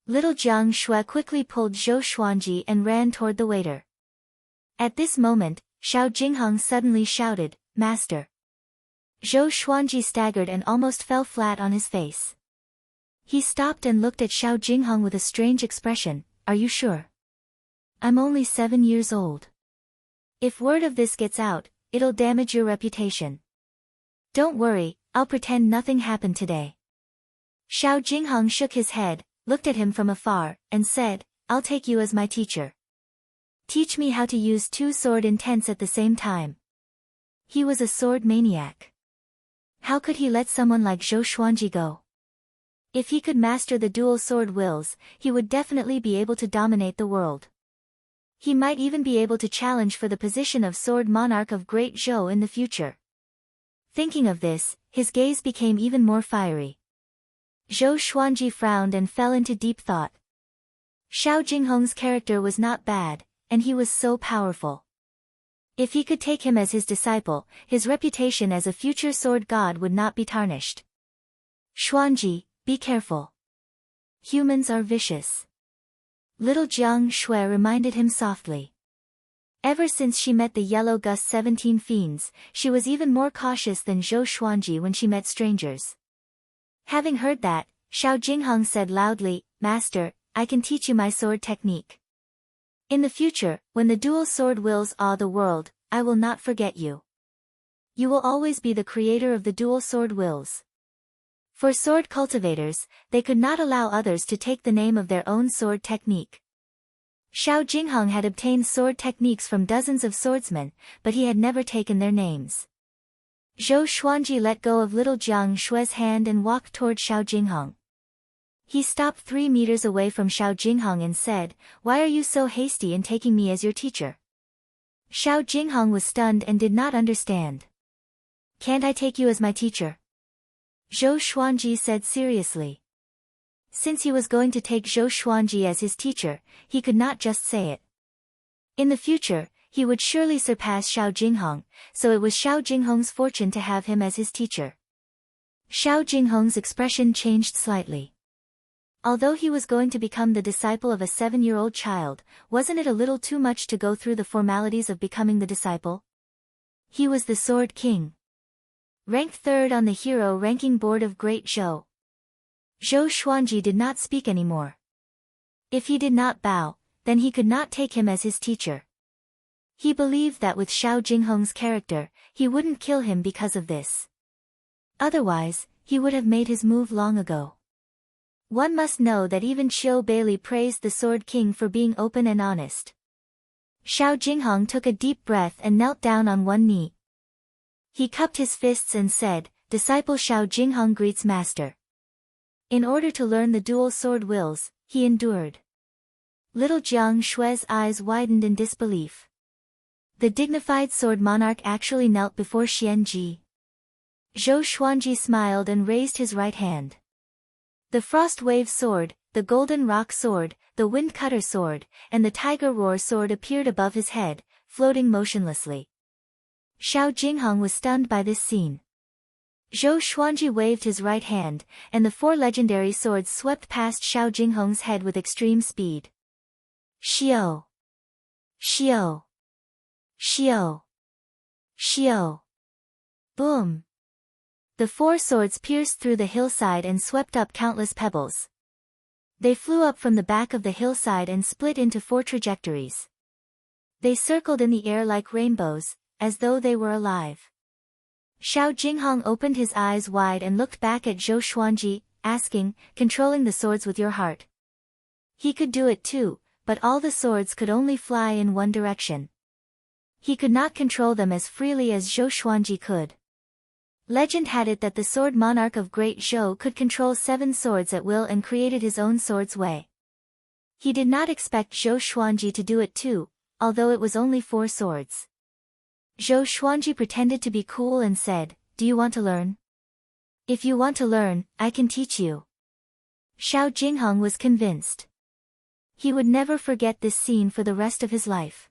Little Jiang Shui quickly pulled Zhou Xuanji and ran toward the waiter. At this moment, Xiao Jinghong suddenly shouted, "Master!" Zhou Xuanji staggered and almost fell flat on his face. He stopped and looked at Xiao Jinghong with a strange expression. "Are you sure? I'm only 7 years old. If word of this gets out, it'll damage your reputation." "Don't worry, I'll pretend nothing happened today." Xiao Jinghong shook his head, looked at him from afar, and said, "I'll take you as my teacher. Teach me how to use 2 sword intense at the same time." He was a sword maniac. How could he let someone like Zhou Xuanji go? If he could master the dual sword wills, he would definitely be able to dominate the world. He might even be able to challenge for the position of Sword Monarch of Great Zhou in the future. Thinking of this, his gaze became even more fiery. Zhou Xuanji frowned and fell into deep thought. Xiao Jinghong's character was not bad, and he was so powerful. If he could take him as his disciple, his reputation as a future sword god would not be tarnished. "Xuanji, be careful. Humans are vicious." Little Jiang Shui reminded him softly. Ever since she met the Yellow Gust 17 fiends, she was even more cautious than Zhou Xuanji when she met strangers. Having heard that, Xiao Jinghong said loudly, "Master, I can teach you my sword technique. In the future, when the dual sword wills awe the world, I will not forget you. You will always be the creator of the dual sword wills." For sword cultivators, they could not allow others to take the name of their own sword technique. Xiao Jinghong had obtained sword techniques from dozens of swordsmen, but he had never taken their names. Zhou Xuanji let go of little Jiang Shui's hand and walked toward Xiao Jinghong. He stopped 3 meters away from Xiao Jinghong and said, "Why are you so hasty in taking me as your teacher?" Xiao Jinghong was stunned and did not understand. "Can't I take you as my teacher?" Zhou Xuanji said seriously. Since he was going to take Zhou Xuanji as his teacher, he could not just say it. In the future, he would surely surpass Xiao Jinghong, so it was Xiao Jinghong's fortune to have him as his teacher. Xiao Jinghong's expression changed slightly. Although he was going to become the disciple of a 7-year-old child, wasn't it a little too much to go through the formalities of becoming the disciple? He was the Sword King. Ranked 3rd on the hero ranking board of Great Zhou. Zhou Xuanji did not speak anymore. If he did not bow, then he could not take him as his teacher. He believed that with Xiao Jinghong's character, he wouldn't kill him because of this. Otherwise, he would have made his move long ago. One must know that even Xiao Bailey praised the Sword King for being open and honest. Xiao Jinghong took a deep breath and knelt down on one knee. He cupped his fists and said, "Disciple Xiao Jinghong greets master." In order to learn the dual sword wills, he endured. Little Jiang Shui's eyes widened in disbelief. The dignified sword monarch actually knelt before Xianji. Zhou Xuanji smiled and raised his right hand. The Frost Wave Sword, the Golden Rock Sword, the Wind Cutter Sword, and the Tiger Roar Sword appeared above his head, floating motionlessly. Xiao Jinghong was stunned by this scene. Zhou Xuanji waved his right hand, and the four legendary swords swept past Xiao Jinghong's head with extreme speed. Xiao! Xiao! Xiao! Xiao! Boom! The four swords pierced through the hillside and swept up countless pebbles. They flew up from the back of the hillside and split into four trajectories. They circled in the air like rainbows, as though they were alive. Xiao Jinghong opened his eyes wide and looked back at Zhou Xuanji, asking, "Controlling the swords with your heart." He could do it too, but all the swords could only fly in one direction. He could not control them as freely as Zhou Xuanji could. Legend had it that the sword monarch of Great Zhou could control 7 swords at will and created his own sword's way. He did not expect Zhou Xuanji to do it too, although it was only 4 swords. Zhou Xuanji pretended to be cool and said, "Do you want to learn? If you want to learn, I can teach you." Xiao Jinghong was convinced. He would never forget this scene for the rest of his life.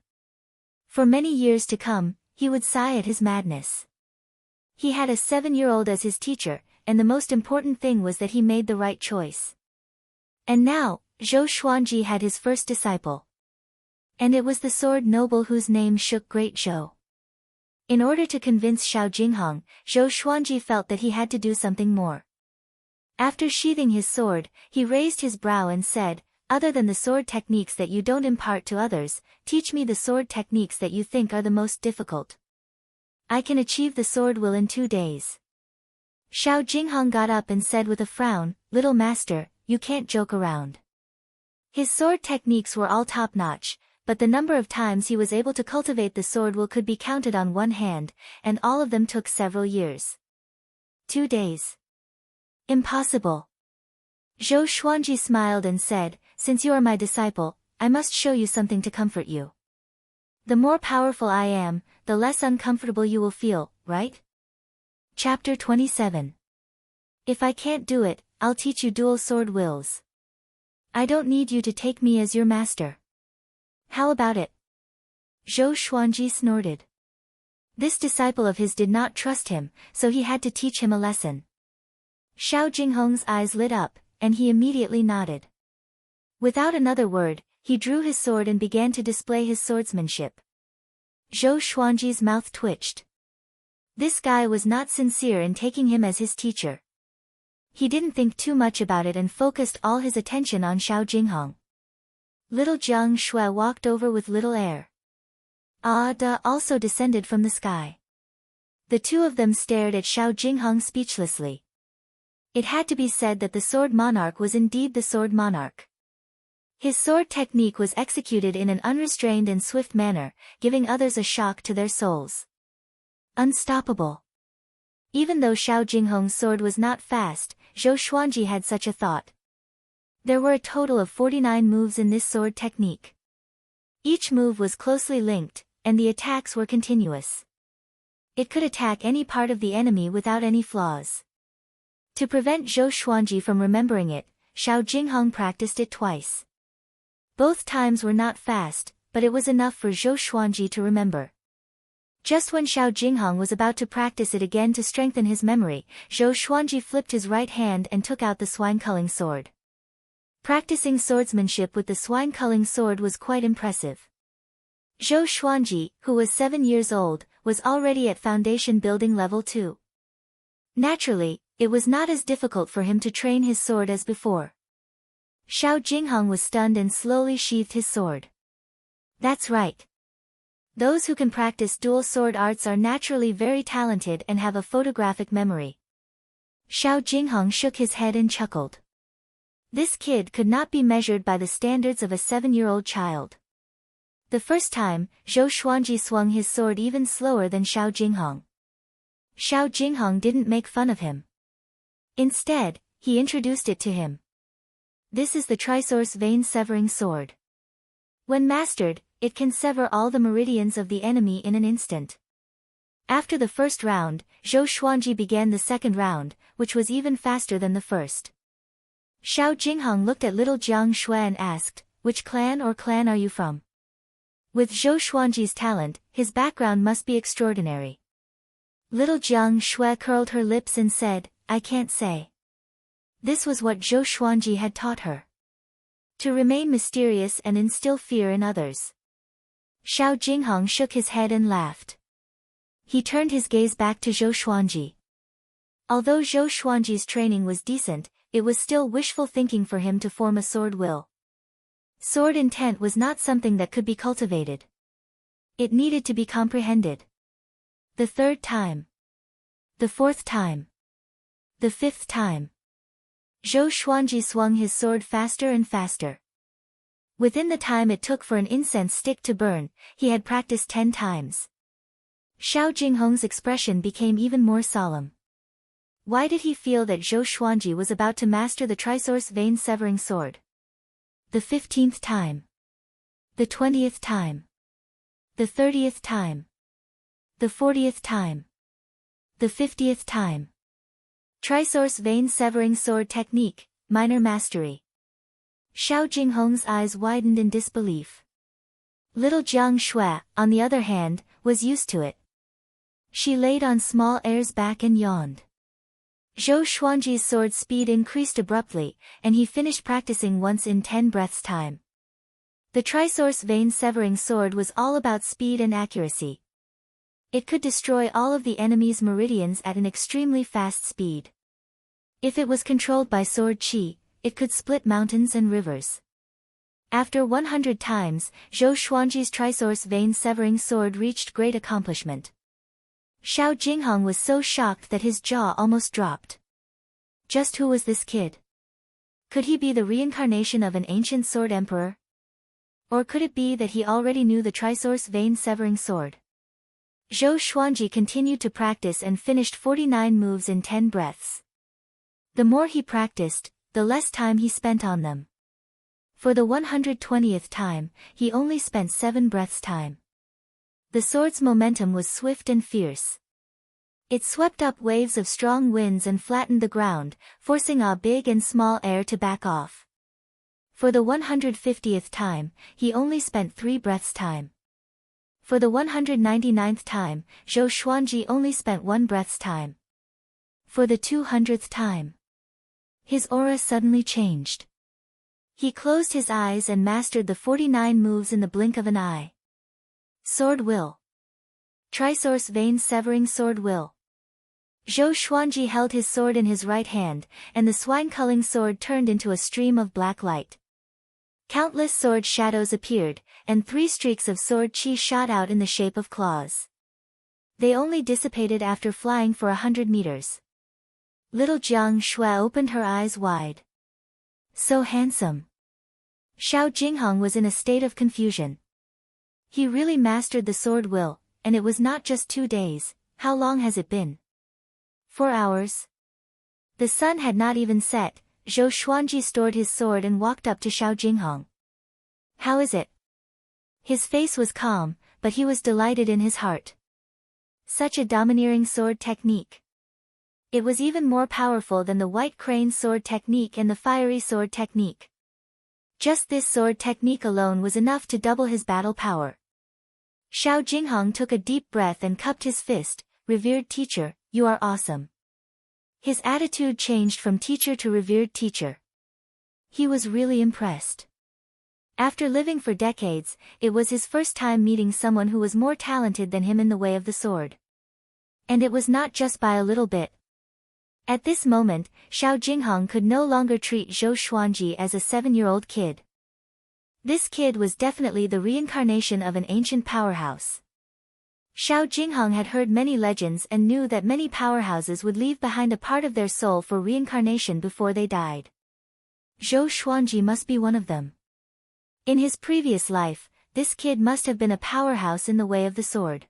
For many years to come, he would sigh at his madness. He had a 7-year-old as his teacher, and the most important thing was that he made the right choice. And now, Zhou Xuanji had his first disciple. And it was the sword noble whose name shook Great Zhou. In order to convince Xiao Jinghong, Zhou Xuanji felt that he had to do something more. After sheathing his sword, he raised his brow and said, "Other than the sword techniques that you don't impart to others, teach me the sword techniques that you think are the most difficult. I can achieve the sword will in 2 days." Xiao Jinghong got up and said with a frown, "Little master, you can't joke around." His sword techniques were all top-notch, but the number of times he was able to cultivate the sword will could be counted on one hand, and all of them took several years. 2 days. Impossible. Zhou Xuanji smiled and said, "Since you are my disciple, I must show you something to comfort you. The more powerful I am, the less uncomfortable you will feel, right?" Chapter 27. If I can't do it, I'll teach you dual sword wills. I don't need you to take me as your master. How about it? Zhou Xuanji snorted. This disciple of his did not trust him, so he had to teach him a lesson. Xiao Jinghong's eyes lit up, and he immediately nodded. Without another word, he drew his sword and began to display his swordsmanship. Zhou Xuanji's mouth twitched. This guy was not sincere in taking him as his teacher. He didn't think too much about it and focused all his attention on Xiao Jinghong. Little Jiang Shui walked over with little air. Da also descended from the sky. The two of them stared at Xiao Jinghong speechlessly. It had to be said that the sword monarch was indeed the sword monarch. His sword technique was executed in an unrestrained and swift manner, giving others a shock to their souls. Unstoppable. Even though Xiao Jinghong's sword was not fast, Zhou Xuanji had such a thought. There were a total of 49 moves in this sword technique. Each move was closely linked, and the attacks were continuous. It could attack any part of the enemy without any flaws. To prevent Zhou Xuanji from remembering it, Xiao Jinghong practiced it twice. Both times were not fast, but it was enough for Zhou Xuanji to remember. Just when Xiao Jinghong was about to practice it again to strengthen his memory, Zhou Xuanji flipped his right hand and took out the swine-culling sword. Practicing swordsmanship with the swine-culling sword was quite impressive. Zhou Xuanji, who was 7 years old, was already at foundation building level 2. Naturally, it was not as difficult for him to train his sword as before. Xiao Jinghong was stunned and slowly sheathed his sword. That's right. Those who can practice dual sword arts are naturally very talented and have a photographic memory. Xiao Jinghong shook his head and chuckled. This kid could not be measured by the standards of a 7-year-old child. The first time, Zhou Xuanji swung his sword even slower than Xiao Jinghong. Xiao Jinghong didn't make fun of him. Instead, he introduced it to him. This is the Trisource Vein-Severing Sword. When mastered, it can sever all the meridians of the enemy in an instant. After the first round, Zhou Xuanji began the second round, which was even faster than the first. Xiao Jinghong looked at little Jiang Shui and asked, "Which clan are you from?" With Zhou Xuanji's talent, his background must be extraordinary. Little Jiang Shui curled her lips and said, "I can't say." This was what Zhou Xuanji had taught her. To remain mysterious and instill fear in others. Xiao Jinghong shook his head and laughed. He turned his gaze back to Zhou Xuanji. Although Zhou Xuanji's training was decent, it was still wishful thinking for him to form a sword will. Sword intent was not something that could be cultivated. It needed to be comprehended. The third time. The fourth time. The fifth time. Zhou Xuanji swung his sword faster and faster. Within the time it took for an incense stick to burn, he had practiced 10 times. Xiao Jinghong's expression became even more solemn. Why did he feel that Zhou Xuanji was about to master the Trisource Vein-Severing Sword? The 15th time. The 20th time. The 30th time. The 40th time. The 50th time. Trisource Vein-Severing Sword Technique, Minor Mastery. Xiao Jinghong's eyes widened in disbelief. Little Jiang Shui, on the other hand, was used to it. She laid on small airs back and yawned. Zhou Xuanji's sword speed increased abruptly, and he finished practicing once in 10 breaths time. The Trisource Vein-Severing Sword was all about speed and accuracy. It could destroy all of the enemy's meridians at an extremely fast speed. If it was controlled by sword qi, it could split mountains and rivers. After 100 times, Zhou Xuanji's Trisource Vein-Severing Sword reached great accomplishment. Xiao Jinghong was so shocked that his jaw almost dropped. Just who was this kid? Could he be the reincarnation of an ancient sword emperor? Or could it be that he already knew the Trisource Vein-Severing Sword? Zhou Xuanji continued to practice and finished 49 moves in 10 breaths. The more he practiced, the less time he spent on them. For the 120th time, he only spent 7 breaths time. The sword's momentum was swift and fierce. It swept up waves of strong winds and flattened the ground, forcing all big and small air to back off. For the 150th time, he only spent 3 breaths time. For the 199th time, Zhou Xuanji only spent 1 breath's time. For the 200th time, his aura suddenly changed. He closed his eyes and mastered the 49 moves in the blink of an eye. Sword Will. Trisource Vein-Severing Sword Will. Zhou Xuanji held his sword in his right hand, and the swine-culling sword turned into a stream of black light. Countless sword shadows appeared, and 3 streaks of sword qi shot out in the shape of claws. They only dissipated after flying for 100 meters. Little Jiang Shui opened her eyes wide. So handsome. Xiao Jinghong was in a state of confusion. He really mastered the sword will, and it was not just 2 days. How long has it been? 4 hours. The sun had not even set. Zhou Xuanji stored his sword and walked up to Xiao Jinghong. How is it? His face was calm, but he was delighted in his heart. Such a domineering sword technique. It was even more powerful than the white crane sword technique and the fiery sword technique. Just this sword technique alone was enough to double his battle power. Xiao Jinghong took a deep breath and cupped his fist. Revered teacher, you are awesome. His attitude changed from teacher to revered teacher. He was really impressed. After living for decades, it was his first time meeting someone who was more talented than him in the way of the sword. And it was not just by a little bit. At this moment, Xiao Jinghong could no longer treat Zhou Xuanji as a 7-year-old kid. This kid was definitely the reincarnation of an ancient powerhouse. Xiao Jinghong had heard many legends and knew that many powerhouses would leave behind a part of their soul for reincarnation before they died. Zhou Xuanji must be one of them. In his previous life, this kid must have been a powerhouse in the way of the sword.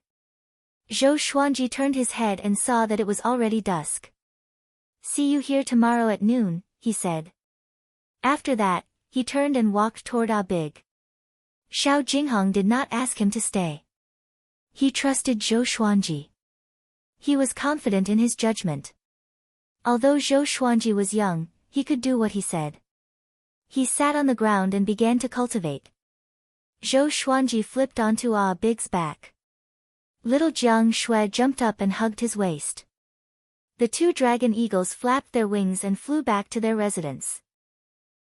Zhou Xuanji turned his head and saw that it was already dusk. "See you here tomorrow at noon," he said. After that, he turned and walked toward Big. Xiao Jinghong did not ask him to stay. He trusted Zhou Xuanji. He was confident in his judgment. Although Zhou Xuanji was young, he could do what he said. He sat on the ground and began to cultivate. Zhou Xuanji flipped onto Big's back. Little Jiang Shui jumped up and hugged his waist. The two dragon eagles flapped their wings and flew back to their residence.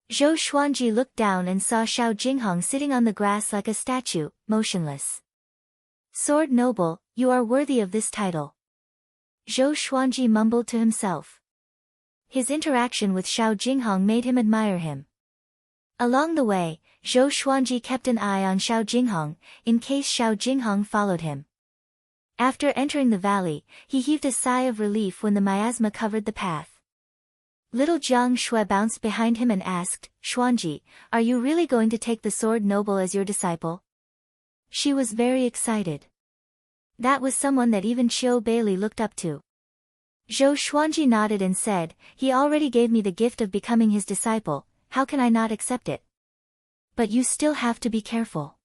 Zhou Xuanji looked down and saw Xiao Jinghong sitting on the grass like a statue, motionless. "Sword Noble, you are worthy of this title," Zhou Xuanji mumbled to himself. His interaction with Xiao Jinghong made him admire him. Along the way, Zhou Xuanji kept an eye on Xiao Jinghong, in case Xiao Jinghong followed him. After entering the valley, he heaved a sigh of relief when the miasma covered the path. Little Jiang Shui bounced behind him and asked, "Xuanji, are you really going to take the Sword Noble as your disciple?" She was very excited. That was someone that even Qiu Beili looked up to. Zhou Xuanji nodded and said, "He already gave me the gift of becoming his disciple, how can I not accept it? But you still have to be careful.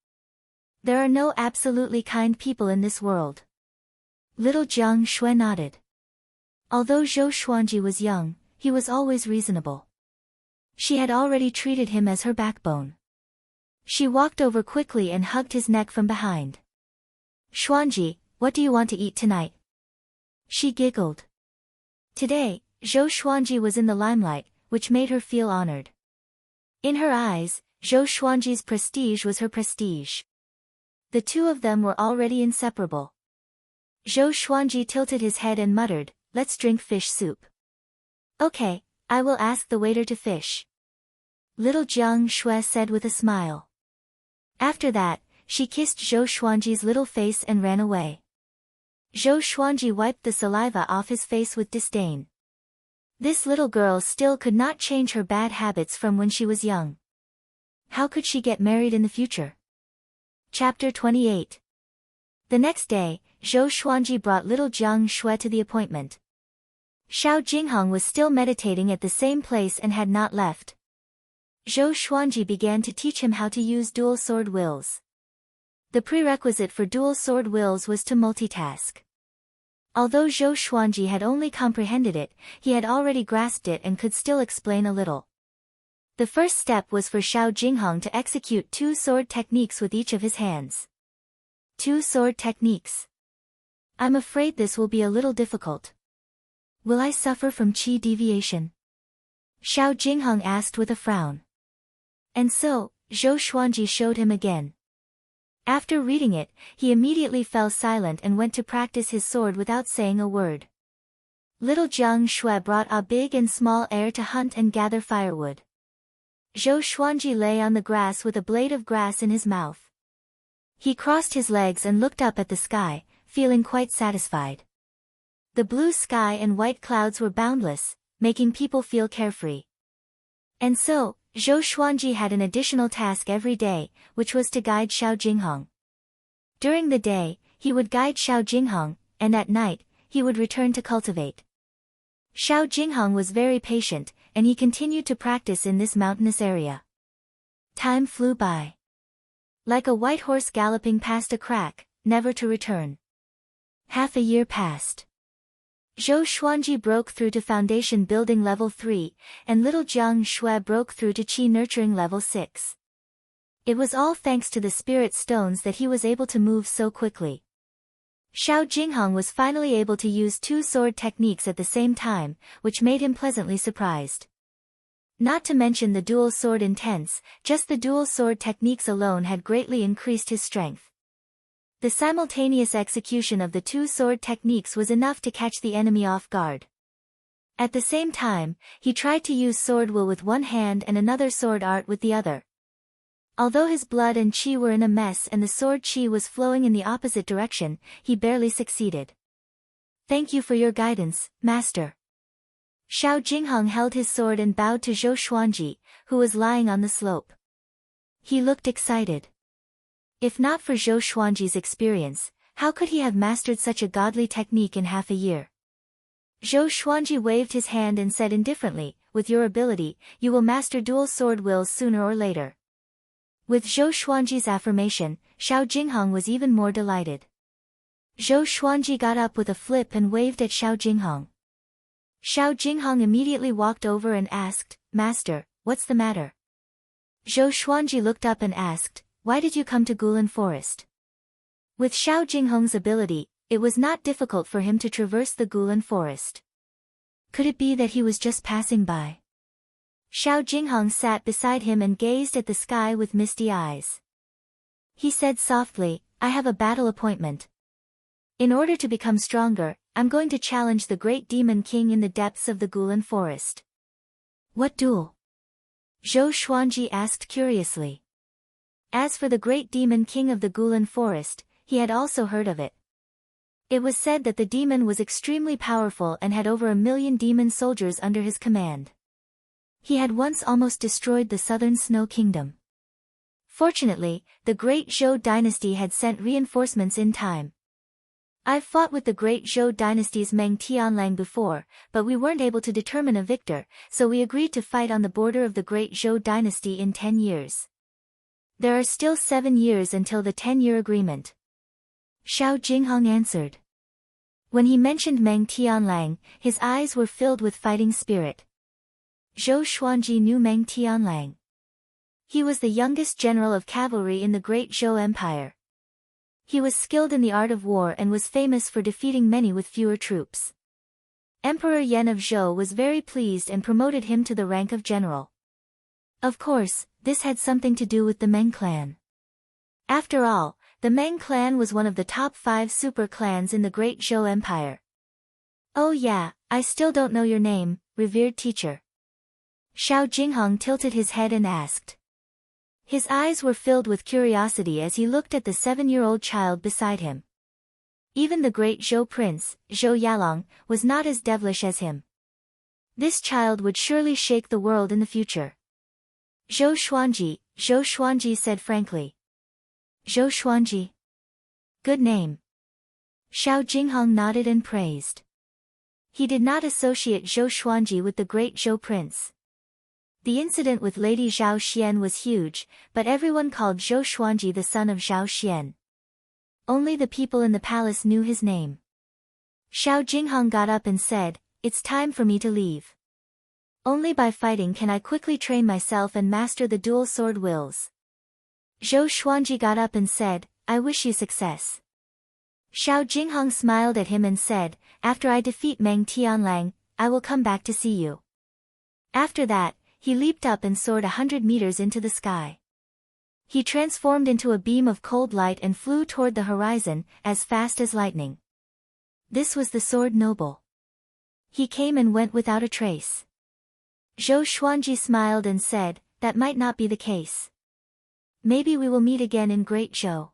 There are no absolutely kind people in this world." Little Jiang Shui nodded. Although Zhou Xuanji was young, he was always reasonable. She had already treated him as her backbone. She walked over quickly and hugged his neck from behind. "Xuanji, what do you want to eat tonight?" She giggled. Today, Zhou Xuanji was in the limelight, which made her feel honored. In her eyes, Zhou Xuanji's prestige was her prestige. The two of them were already inseparable. Zhou Xuanji tilted his head and muttered, "Let's drink fish soup." "Okay, I will ask the waiter to fish," Little Jiang Shui said with a smile. After that, she kissed Zhou Xuanji's little face and ran away. Zhou Xuanji wiped the saliva off his face with disdain. This little girl still could not change her bad habits from when she was young. How could she get married in the future? Chapter 28. The next day, Zhou Xuanji brought little Jiang Shui to the appointment. Xiao Jinghong was still meditating at the same place and had not left. Zhou Xuanji began to teach him how to use dual sword wills. The prerequisite for dual sword wills was to multitask. Although Zhou Xuanji had only comprehended it, he had already grasped it and could still explain a little. The first step was for Xiao Jinghong to execute two sword techniques with each of his hands. Two sword techniques. I'm afraid this will be a little difficult. Will I suffer from qi deviation? Xiao Jinghong asked with a frown. And so, Zhou Xuanji showed him again. After reading it, he immediately fell silent and went to practice his sword without saying a word. Little Jiang Shui brought a big and small heir to hunt and gather firewood. Zhou Xuanji lay on the grass with a blade of grass in his mouth. He crossed his legs and looked up at the sky, feeling quite satisfied. The blue sky and white clouds were boundless, making people feel carefree. And so, Zhou Xuanji had an additional task every day, which was to guide Xiao Jinghong. During the day, he would guide Xiao Jinghong, and at night, he would return to cultivate. Xiao Jinghong was very patient, and he continued to practice in this mountainous area. Time flew by. Like a white horse galloping past a crack, never to return. Half a year passed. Zhou Xuanji broke through to Foundation Building Level 3, and little Jiang Shui broke through to Qi Nurturing Level 6. It was all thanks to the spirit stones that he was able to move so quickly. Xiao Jinghong was finally able to use two sword techniques at the same time, which made him pleasantly surprised. Not to mention the dual sword intense, just the dual sword techniques alone had greatly increased his strength. The simultaneous execution of the two sword techniques was enough to catch the enemy off guard. At the same time, he tried to use sword will with one hand and another sword art with the other. Although his blood and qi were in a mess and the sword qi was flowing in the opposite direction, he barely succeeded. Thank you for your guidance, master. Xiao Jingheng held his sword and bowed to Zhou Xuanji, who was lying on the slope. He looked excited. If not for Zhou Xuanji's experience, how could he have mastered such a godly technique in half a year? Zhou Xuanji waved his hand and said indifferently, with your ability, you will master dual sword wills sooner or later. With Zhou Xuanji's affirmation, Xiao Jingheng was even more delighted. Zhou Xuanji got up with a flip and waved at Xiao Jingheng. Xiao Jingheng immediately walked over and asked, Master, what's the matter? Zhou Xuanji looked up and asked, why did you come to Gulan Forest? With Xiao Jingheng's ability, it was not difficult for him to traverse the Gulan Forest. Could it be that he was just passing by? Xiao Jingheng sat beside him and gazed at the sky with misty eyes. He said softly, I have a battle appointment. In order to become stronger, I'm going to challenge the great demon king in the depths of the Gulan Forest. What duel? Zhou Xuanji asked curiously. As for the great demon king of the Gulan Forest, he had also heard of it. It was said that the demon was extremely powerful and had over 1,000,000 demon soldiers under his command. He had once almost destroyed the southern Snow Kingdom. Fortunately, the great Zhou dynasty had sent reinforcements in time. I've fought with the great Zhou dynasty's Meng Tianlang before, but we weren't able to determine a victor, so we agreed to fight on the border of the great Zhou dynasty in 10 years. There are still 7 years until the 10-year agreement. Xiao Jingheng answered. When he mentioned Meng Tianlang, his eyes were filled with fighting spirit. Zhou Xuanji knew Meng Tianlang. He was the youngest general of cavalry in the great Zhou Empire. He was skilled in the art of war and was famous for defeating many with fewer troops. Emperor Yan of Zhou was very pleased and promoted him to the rank of general. Of course, this had something to do with the Meng clan. After all, the Meng clan was one of the top 5 super clans in the great Zhou Empire. Oh yeah, I still don't know your name, revered teacher. Xiao Jingheng tilted his head and asked. His eyes were filled with curiosity as he looked at the 7-year-old child beside him. Even the great Zhou prince, Zhou Yalong, was not as devilish as him. This child would surely shake the world in the future. Zhou Xuanji said frankly. Zhou Xuanji. Good name. Xiao Jingheng nodded and praised. He did not associate Zhou Xuanji with the great Zhou prince. The incident with Lady Zhao Xian was huge, but everyone called Zhou Xuanji the son of Zhao Xian. Only the people in the palace knew his name. Xiao Jingheng got up and said, it's time for me to leave. Only by fighting can I quickly train myself and master the dual sword wills. Zhou Xuanji got up and said, I wish you success. Xiao Jingheng smiled at him and said, after I defeat Meng Tianlang, I will come back to see you. After that, he leaped up and soared 100 meters into the sky. He transformed into a beam of cold light and flew toward the horizon, as fast as lightning. This was the sword noble. He came and went without a trace. Zhou Xuanji smiled and said, that might not be the case. Maybe we will meet again in Great Zhou.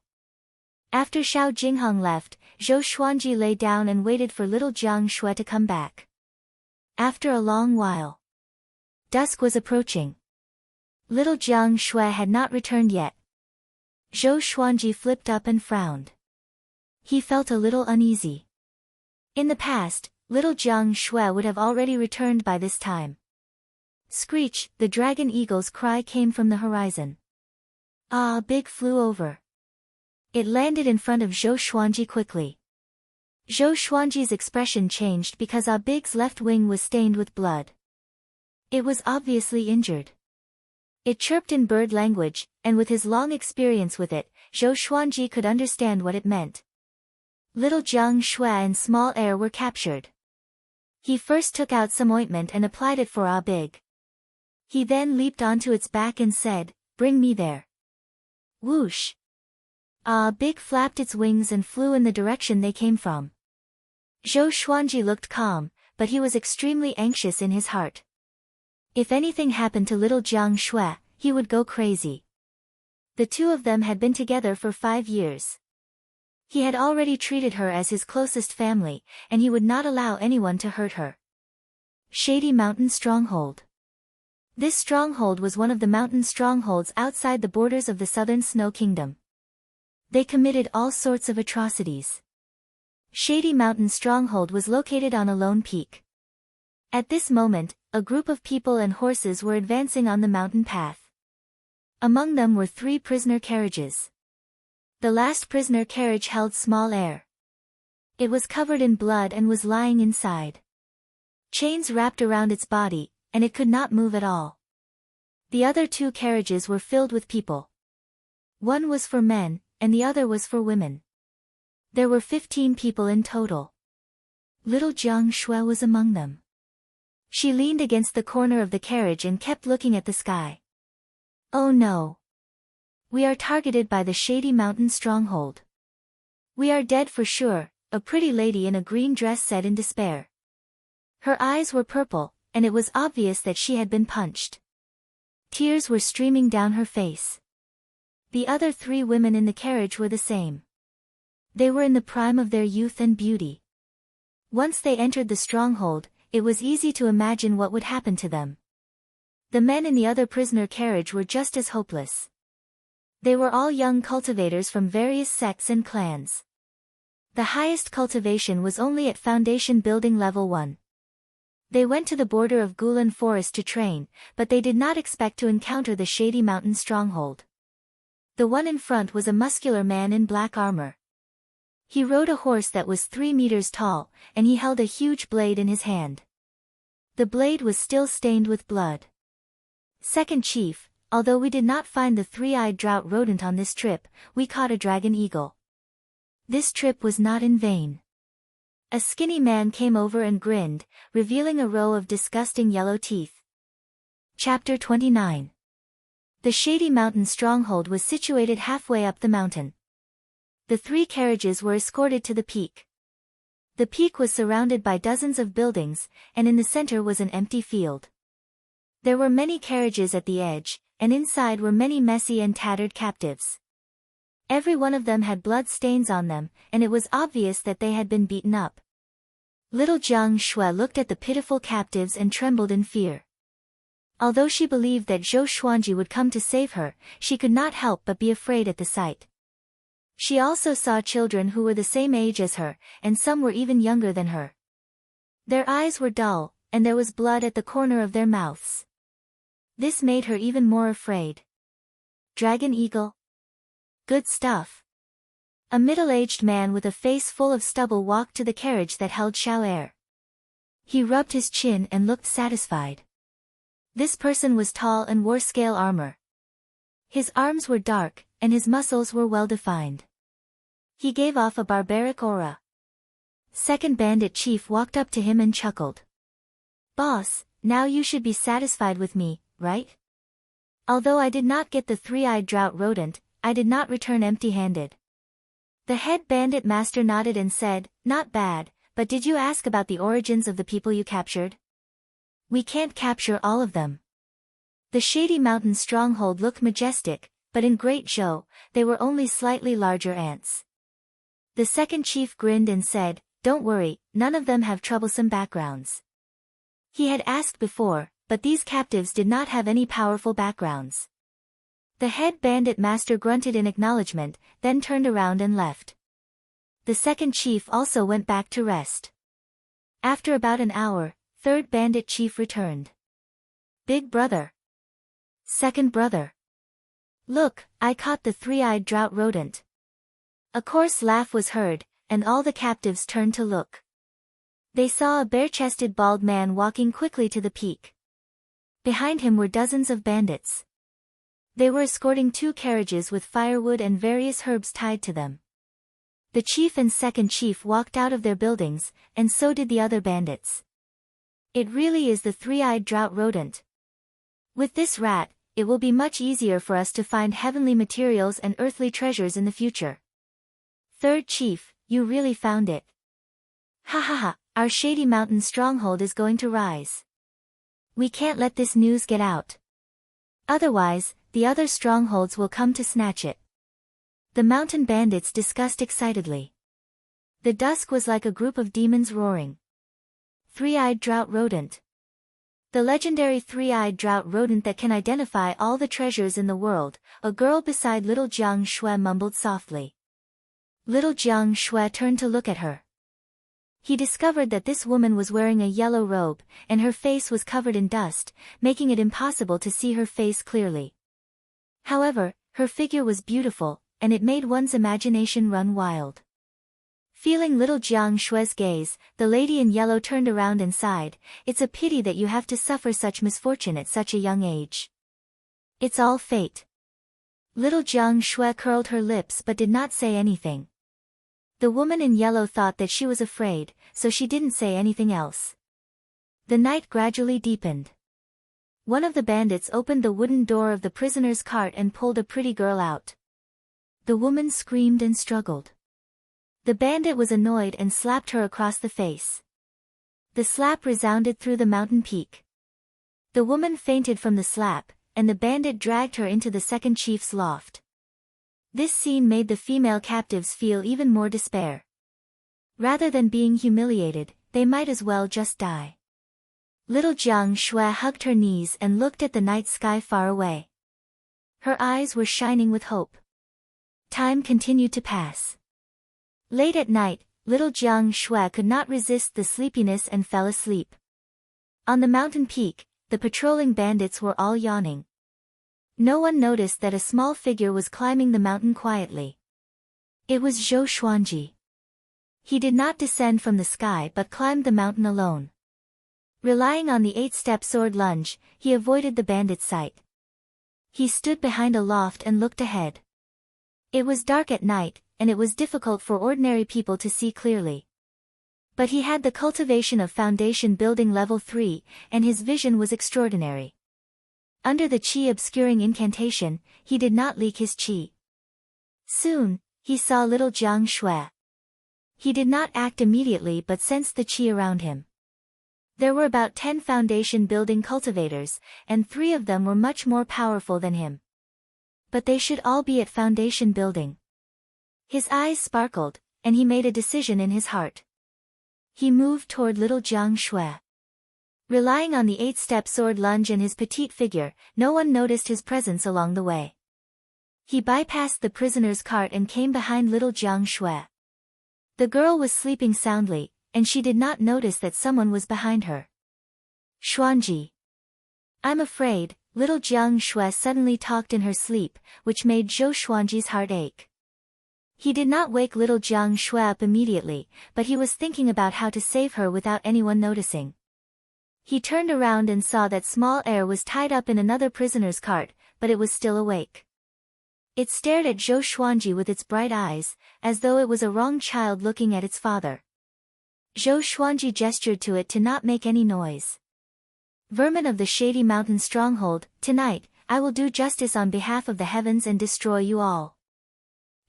After Xiao Jingheng left, Zhou Xuanji lay down and waited for little Jiang Shui to come back. After a long while, dusk was approaching. Little Jiang Shui had not returned yet. Zhou Xuanji flipped up and frowned. He felt a little uneasy. In the past, little Jiang Shui would have already returned by this time. Screech, the dragon eagle's cry came from the horizon. Ah, Big flew over. It landed in front of Zhou Xuanji quickly. Zhou Xuanji's expression changed because Ah Big's left wing was stained with blood. It was obviously injured. It chirped in bird language, and with his long experience with it, Zhou Xuanji could understand what it meant. Little Jiang Shui and small heir were captured. He first took out some ointment and applied it for Ah Big. He then leaped onto its back and said, bring me there. Whoosh! Ah Big flapped its wings and flew in the direction they came from. Zhou Xuanji looked calm, but he was extremely anxious in his heart. If anything happened to little Jiang Shui, he would go crazy. The two of them had been together for 5 years. He had already treated her as his closest family, and he would not allow anyone to hurt her. Shady Mountain Stronghold. This stronghold was one of the mountain strongholds outside the borders of the southern Snow Kingdom. They committed all sorts of atrocities. Shady Mountain Stronghold was located on a lone peak. At this moment, a group of people and horses were advancing on the mountain path. Among them were 3 prisoner carriages. The last prisoner carriage held small heir. It was covered in blood and was lying inside. Chains wrapped around its body, and it could not move at all. The other 2 carriages were filled with people. One was for men, and the other was for women. There were 15 people in total. Little Jiang Shui was among them. She leaned against the corner of the carriage and kept looking at the sky. Oh no! We are targeted by the Shady Mountain Stronghold. We are dead for sure, a pretty lady in a green dress said in despair. Her eyes were purple, and it was obvious that she had been punched. Tears were streaming down her face. The other 3 women in the carriage were the same. They were in the prime of their youth and beauty. Once they entered the stronghold, it was easy to imagine what would happen to them. The men in the other prisoner carriage were just as hopeless. They were all young cultivators from various sects and clans. The highest cultivation was only at foundation building level 1. They went to the border of Gulan Forest to train, but they did not expect to encounter the Shady Mountain Stronghold. The one in front was a muscular man in black armor. He rode a horse that was 3 meters tall, and he held a huge blade in his hand. The blade was still stained with blood. Second Chief, although we did not find the 3-eyed drought rodent on this trip, we caught a dragon eagle. This trip was not in vain. A skinny man came over and grinned, revealing a row of disgusting yellow teeth. Chapter 29. The Shady Mountain Stronghold was situated halfway up the mountain. The 3 carriages were escorted to the peak. The peak was surrounded by dozens of buildings, and in the center was an empty field. There were many carriages at the edge, and inside were many messy and tattered captives. Every one of them had blood stains on them, and it was obvious that they had been beaten up. Little Jiang Shui looked at the pitiful captives and trembled in fear. Although she believed that Zhou Xuanji would come to save her, she could not help but be afraid at the sight. She also saw children who were the same age as her, and some were even younger than her. Their eyes were dull, and there was blood at the corner of their mouths. This made her even more afraid. Dragon Eagle? Good stuff. A middle-aged man with a face full of stubble walked to the carriage that held Xiao Air. He rubbed his chin and looked satisfied. This person was tall and wore scale armor. His arms were dark, and his muscles were well-defined. He gave off a barbaric aura. Second Bandit Chief walked up to him and chuckled. Boss, now you should be satisfied with me, right? Although I did not get the 3-eyed drought rodent, I did not return empty-handed. The head bandit master nodded and said, not bad, but did you ask about the origins of the people you captured? We can't capture all of them. The Shady Mountain Stronghold looked majestic, but in Great Zhou, they were only slightly larger ants. The second chief grinned and said, don't worry, none of them have troublesome backgrounds. He had asked before, but these captives did not have any powerful backgrounds. The head bandit master grunted in acknowledgement, then turned around and left. The second chief also went back to rest. After about an hour, third bandit chief returned. Big brother. Second brother. Look, I caught the 3-eyed drought rodent. A coarse laugh was heard, and all the captives turned to look. They saw a bare-chested bald man walking quickly to the peak. Behind him were dozens of bandits. They were escorting 2 carriages with firewood and various herbs tied to them. The chief and second chief walked out of their buildings, and so did the other bandits. It really is the 3-eyed drought rodent. With this rat, it will be much easier for us to find heavenly materials and earthly treasures in the future. Third chief, you really found it. Ha ha ha, our Shady Mountain stronghold is going to rise. We can't let this news get out. Otherwise, the other strongholds will come to snatch it. The mountain bandits discussed excitedly. The dusk was like a group of demons roaring. Three-eyed drought rodent. The legendary three-eyed drought rodent that can identify all the treasures in the world, a girl beside little Jiang Shui mumbled softly. Little Jiang Shui turned to look at her. He discovered that this woman was wearing a yellow robe, and her face was covered in dust, making it impossible to see her face clearly. However, her figure was beautiful, and it made one's imagination run wild. Feeling little Jiang Shui's gaze, the lady in yellow turned around and sighed, "It's a pity that you have to suffer such misfortune at such a young age. It's all fate." Little Jiang Shui curled her lips but did not say anything. The woman in yellow thought that she was afraid, so she didn't say anything else. The night gradually deepened. One of the bandits opened the wooden door of the prisoner's cart and pulled a pretty girl out. The woman screamed and struggled. The bandit was annoyed and slapped her across the face. The slap resounded through the mountain peak. The woman fainted from the slap, and the bandit dragged her into the second chief's loft. This scene made the female captives feel even more despair. Rather than being humiliated, they might as well just die. Little Jiang Shui hugged her knees and looked at the night sky far away. Her eyes were shining with hope. Time continued to pass. Late at night, little Jiang Shui could not resist the sleepiness and fell asleep. On the mountain peak, the patrolling bandits were all yawning. No one noticed that a small figure was climbing the mountain quietly. It was Zhou Xuanji. He did not descend from the sky but climbed the mountain alone. Relying on the 8-step sword lunge, he avoided the bandit's sight. He stood behind a loft and looked ahead. It was dark at night, and it was difficult for ordinary people to see clearly. But he had the cultivation of foundation building level 3, and his vision was extraordinary. Under the qi obscuring incantation, he did not leak his qi. Soon, he saw little Jiang Shui. He did not act immediately but sensed the qi around him. There were about 10 foundation building cultivators, and 3 of them were much more powerful than him. But they should all be at foundation building. His eyes sparkled, and he made a decision in his heart. He moved toward little Jiang Shui. Relying on the 8-step sword lunge and his petite figure, no one noticed his presence along the way. He bypassed the prisoner's cart and came behind little Jiang Shui. The girl was sleeping soundly, and she did not notice that someone was behind her. "Xuanji. I'm afraid," little Jiang Shui suddenly talked in her sleep, which made Zhou Xuanji's heart ache. He did not wake little Jiang Shui up immediately, but he was thinking about how to save her without anyone noticing. He turned around and saw that small heir was tied up in another prisoner's cart, but it was still awake. It stared at Zhou Xuanji with its bright eyes, as though it was a wrong child looking at its father. Zhou Xuanji gestured to it to not make any noise. "Vermin of the Shady Mountain Stronghold, tonight, I will do justice on behalf of the heavens and destroy you all."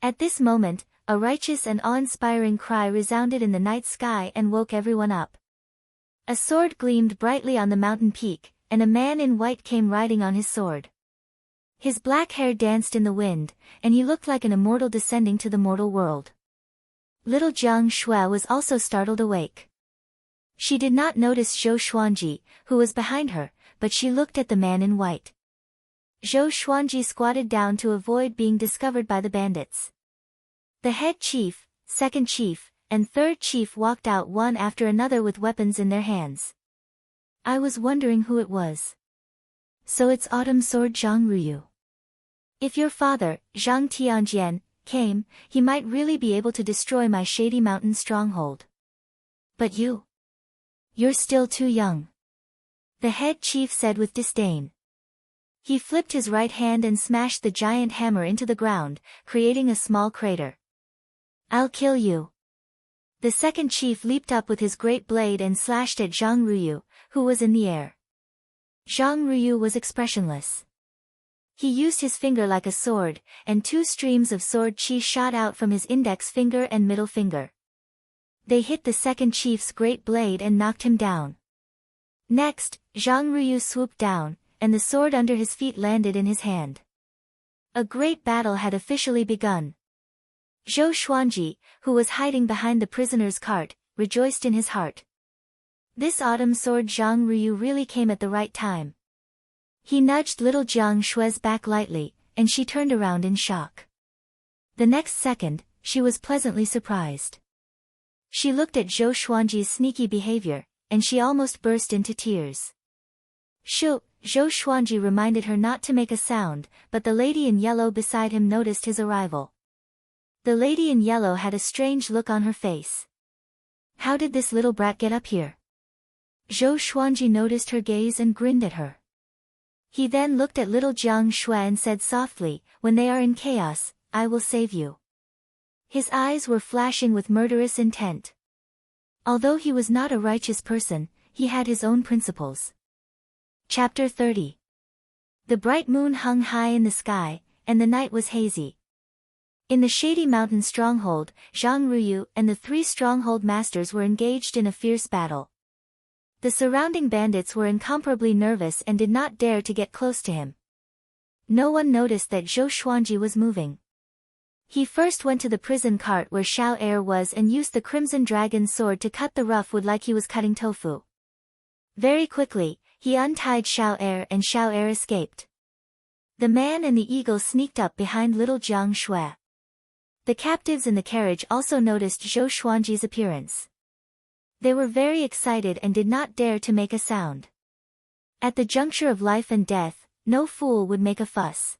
At this moment, a righteous and awe-inspiring cry resounded in the night sky and woke everyone up. A sword gleamed brightly on the mountain peak, and a man in white came riding on his sword. His black hair danced in the wind, and he looked like an immortal descending to the mortal world. Little Jiang Shui was also startled awake. She did not notice Zhou Xuanji, who was behind her, but she looked at the man in white. Zhou Xuanji squatted down to avoid being discovered by the bandits. The head chief, second chief, and third chief walked out one after another with weapons in their hands. I was wondering who it was. So it's Autumn Sword Zhang Ruyu. If your father, Zhang Tianjian, came, he might really be able to destroy my Shady Mountain stronghold. But you're still too young. The head chief said with disdain. He flipped his right hand and smashed the giant hammer into the ground, creating a small crater. I'll kill you. The second chief leaped up with his great blade and slashed at Zhang Ruyu, who was in the air. Zhang Ruyu was expressionless. He used his finger like a sword, and 2 streams of sword qi shot out from his index finger and middle finger. They hit the second chief's great blade and knocked him down. Next, Zhang Ruyu swooped down, and the sword under his feet landed in his hand. A great battle had officially begun. Zhou Xuanji, who was hiding behind the prisoner's cart, rejoiced in his heart. This autumn sword Zhang Ruyu really came at the right time. He nudged little Jiang Shue's back lightly, and she turned around in shock. The next second, she was pleasantly surprised. She looked at Zhou Xuanji's sneaky behavior, and she almost burst into tears. Zhou Xuanji reminded her not to make a sound, but the lady in yellow beside him noticed his arrival. The lady in yellow had a strange look on her face. How did this little brat get up here? Zhou Xuanji noticed her gaze and grinned at her. He then looked at little Jiang Shui and said softly, "When they are in chaos, I will save you." His eyes were flashing with murderous intent. Although he was not a righteous person, he had his own principles. Chapter 30. The bright moon hung high in the sky, and the night was hazy. In the shady mountain stronghold, Zhang Ruyu and the 3 stronghold masters were engaged in a fierce battle. The surrounding bandits were incomparably nervous and did not dare to get close to him. No one noticed that Zhou Xuanji was moving. He first went to the prison cart where Xiao Er was and used the crimson dragon's sword to cut the rough wood like he was cutting tofu. Very quickly, he untied Xiao Er and Xiao Er escaped. The man and the eagle sneaked up behind little Jiang Shui. The captives in the carriage also noticed Zhou Xuanji's appearance. They were very excited and did not dare to make a sound. At the juncture of life and death, no fool would make a fuss.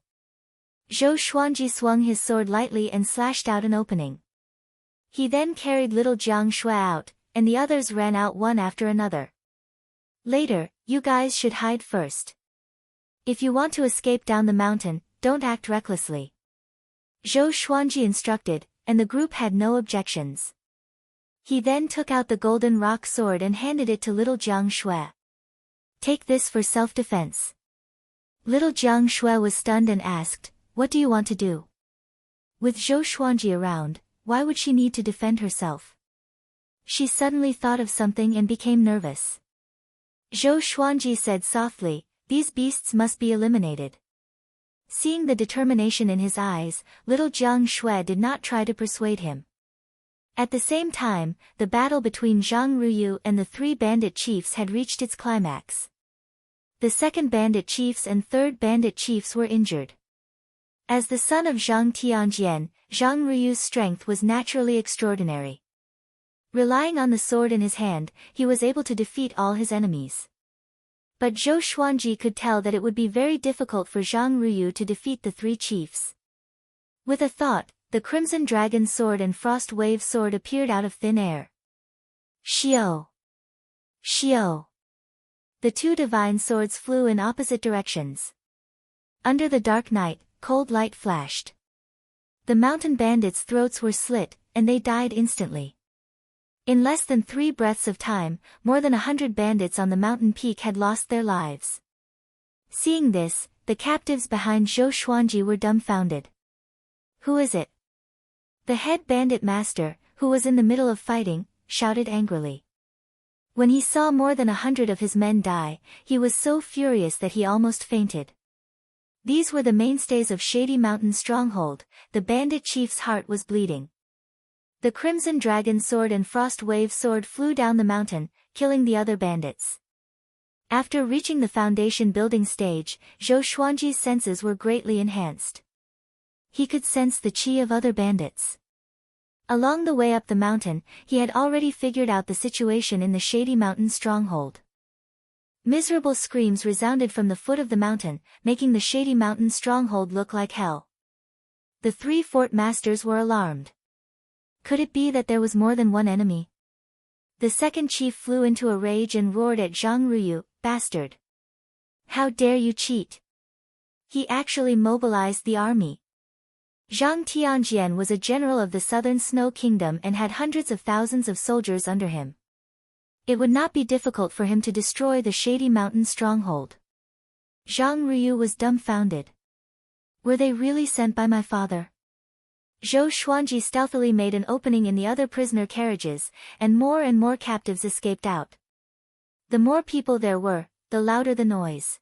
Zhou Xuanji swung his sword lightly and slashed out an opening. He then carried little Jiang Shui out, and the others ran out one after another. Later, you guys should hide first. If you want to escape down the mountain, don't act recklessly. Zhou Xuanji instructed, and the group had no objections. He then took out the golden rock sword and handed it to little Jiang Shui. Take this for self-defense. Little Jiang Shui was stunned and asked, "What do you want to do?" With Zhou Xuanji around, why would she need to defend herself? She suddenly thought of something and became nervous. Zhou Xuanji said softly, "These beasts must be eliminated." Seeing the determination in his eyes, little Jiang Shui did not try to persuade him. At the same time, the battle between Zhang Ruyu and the 3 bandit chiefs had reached its climax. The 2nd bandit chiefs and 3rd bandit chiefs were injured. As the son of Zhang Tianjian, Zhang Ruyu's strength was naturally extraordinary. Relying on the sword in his hand, he was able to defeat all his enemies. But Zhou Xuanji could tell that it would be very difficult for Zhang Ruyu to defeat the 3 chiefs. With a thought, the Crimson Dragon Sword and Frost Wave Sword appeared out of thin air. Xiao! Xiao! The 2 divine swords flew in opposite directions. Under the dark night, cold light flashed. The mountain bandits' throats were slit, and they died instantly. In less than 3 breaths of time, more than 100 bandits on the mountain peak had lost their lives. Seeing this, the captives behind Zhou Xuanji were dumbfounded. Who is it? The head bandit master, who was in the middle of fighting, shouted angrily. When he saw more than 100 of his men die, he was so furious that he almost fainted. These were the mainstays of Shady Mountain Stronghold. The bandit chief's heart was bleeding. The Crimson Dragon Sword and Frost Wave Sword flew down the mountain, killing the other bandits. After reaching the foundation building stage, Zhou Xuanji's senses were greatly enhanced. He could sense the qi of other bandits. Along the way up the mountain, he had already figured out the situation in the Shady Mountain Stronghold. Miserable screams resounded from the foot of the mountain, making the Shady Mountain Stronghold look like hell. The 3 fort masters were alarmed. Could it be that there was more than one enemy? The 2nd chief flew into a rage and roared at Zhang Ruyu, "Bastard! How dare you cheat?" He actually mobilized the army. Zhang Tianjian was a general of the Southern Snow Kingdom and had hundreds of thousands of soldiers under him. It would not be difficult for him to destroy the Shady Mountain Stronghold. Zhang Ruyu was dumbfounded. Were they really sent by my father? Zhou Xuanji stealthily made an opening in the other prisoner carriages, and more captives escaped out. The more people there were, the louder the noise.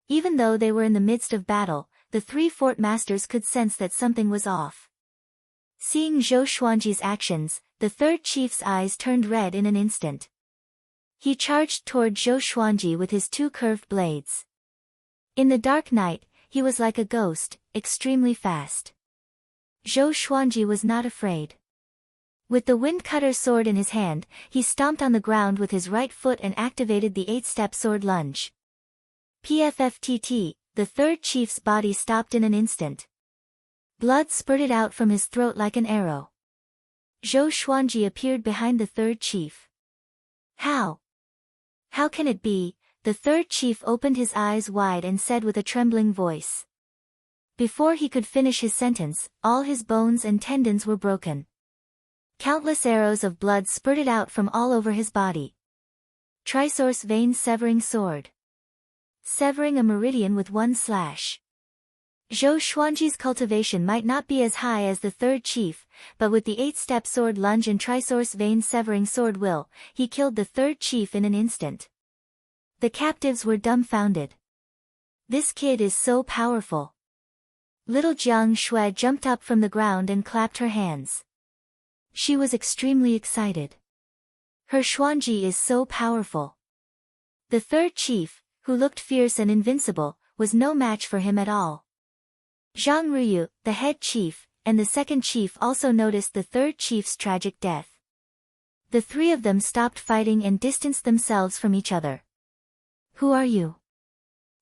Even though they were in the midst of battle, the three fort masters could sense that something was off. Seeing Zhou Xuanji's actions, the third chief's eyes turned red in an instant. He charged toward Zhou Xuanji with his two curved blades. In the dark night, he was like a ghost, extremely fast. Zhou Xuanji was not afraid. With the wind-cutter sword in his hand, he stomped on the ground with his right foot and activated the 8-step sword lunge. PFFTT, the third chief's body stopped in an instant. Blood spurted out from his throat like an arrow. Zhou Xuanji appeared behind the third chief. How? How can it be? The third chief opened his eyes wide and said with a trembling voice. Before he could finish his sentence, all his bones and tendons were broken. Countless arrows of blood spurted out from all over his body. Trisource vein severing sword. Severing a meridian with one slash. Zhou Xuanji's cultivation might not be as high as the third chief, but with the 8-step sword lunge and trisource vein severing sword will, he killed the third chief in an instant. The captives were dumbfounded. This kid is so powerful. Little Jiang Shui jumped up from the ground and clapped her hands. She was extremely excited. Her Xuanji is so powerful. The third chief, who looked fierce and invincible, was no match for him at all. Zhang Ruyu, the head chief, and the second chief also noticed the third chief's tragic death. The three of them stopped fighting and distanced themselves from each other. Who are you?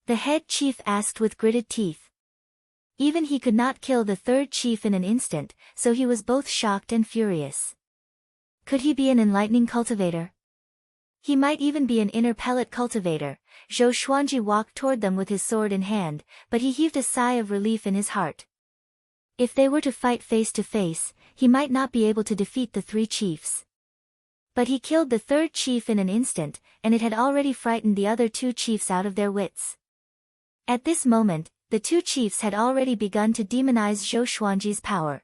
The head chief asked with gritted teeth. Even he could not kill the third chief in an instant, so he was both shocked and furious. Could he be an enlightening cultivator? He might even be an inner pellet cultivator. Zhou Xuanji walked toward them with his sword in hand, but he heaved a sigh of relief in his heart. If they were to fight face to face, he might not be able to defeat the three chiefs. But he killed the third chief in an instant, and it had already frightened the other two chiefs out of their wits. At this moment, the two chiefs had already begun to demonize Zhou Xuanji's power.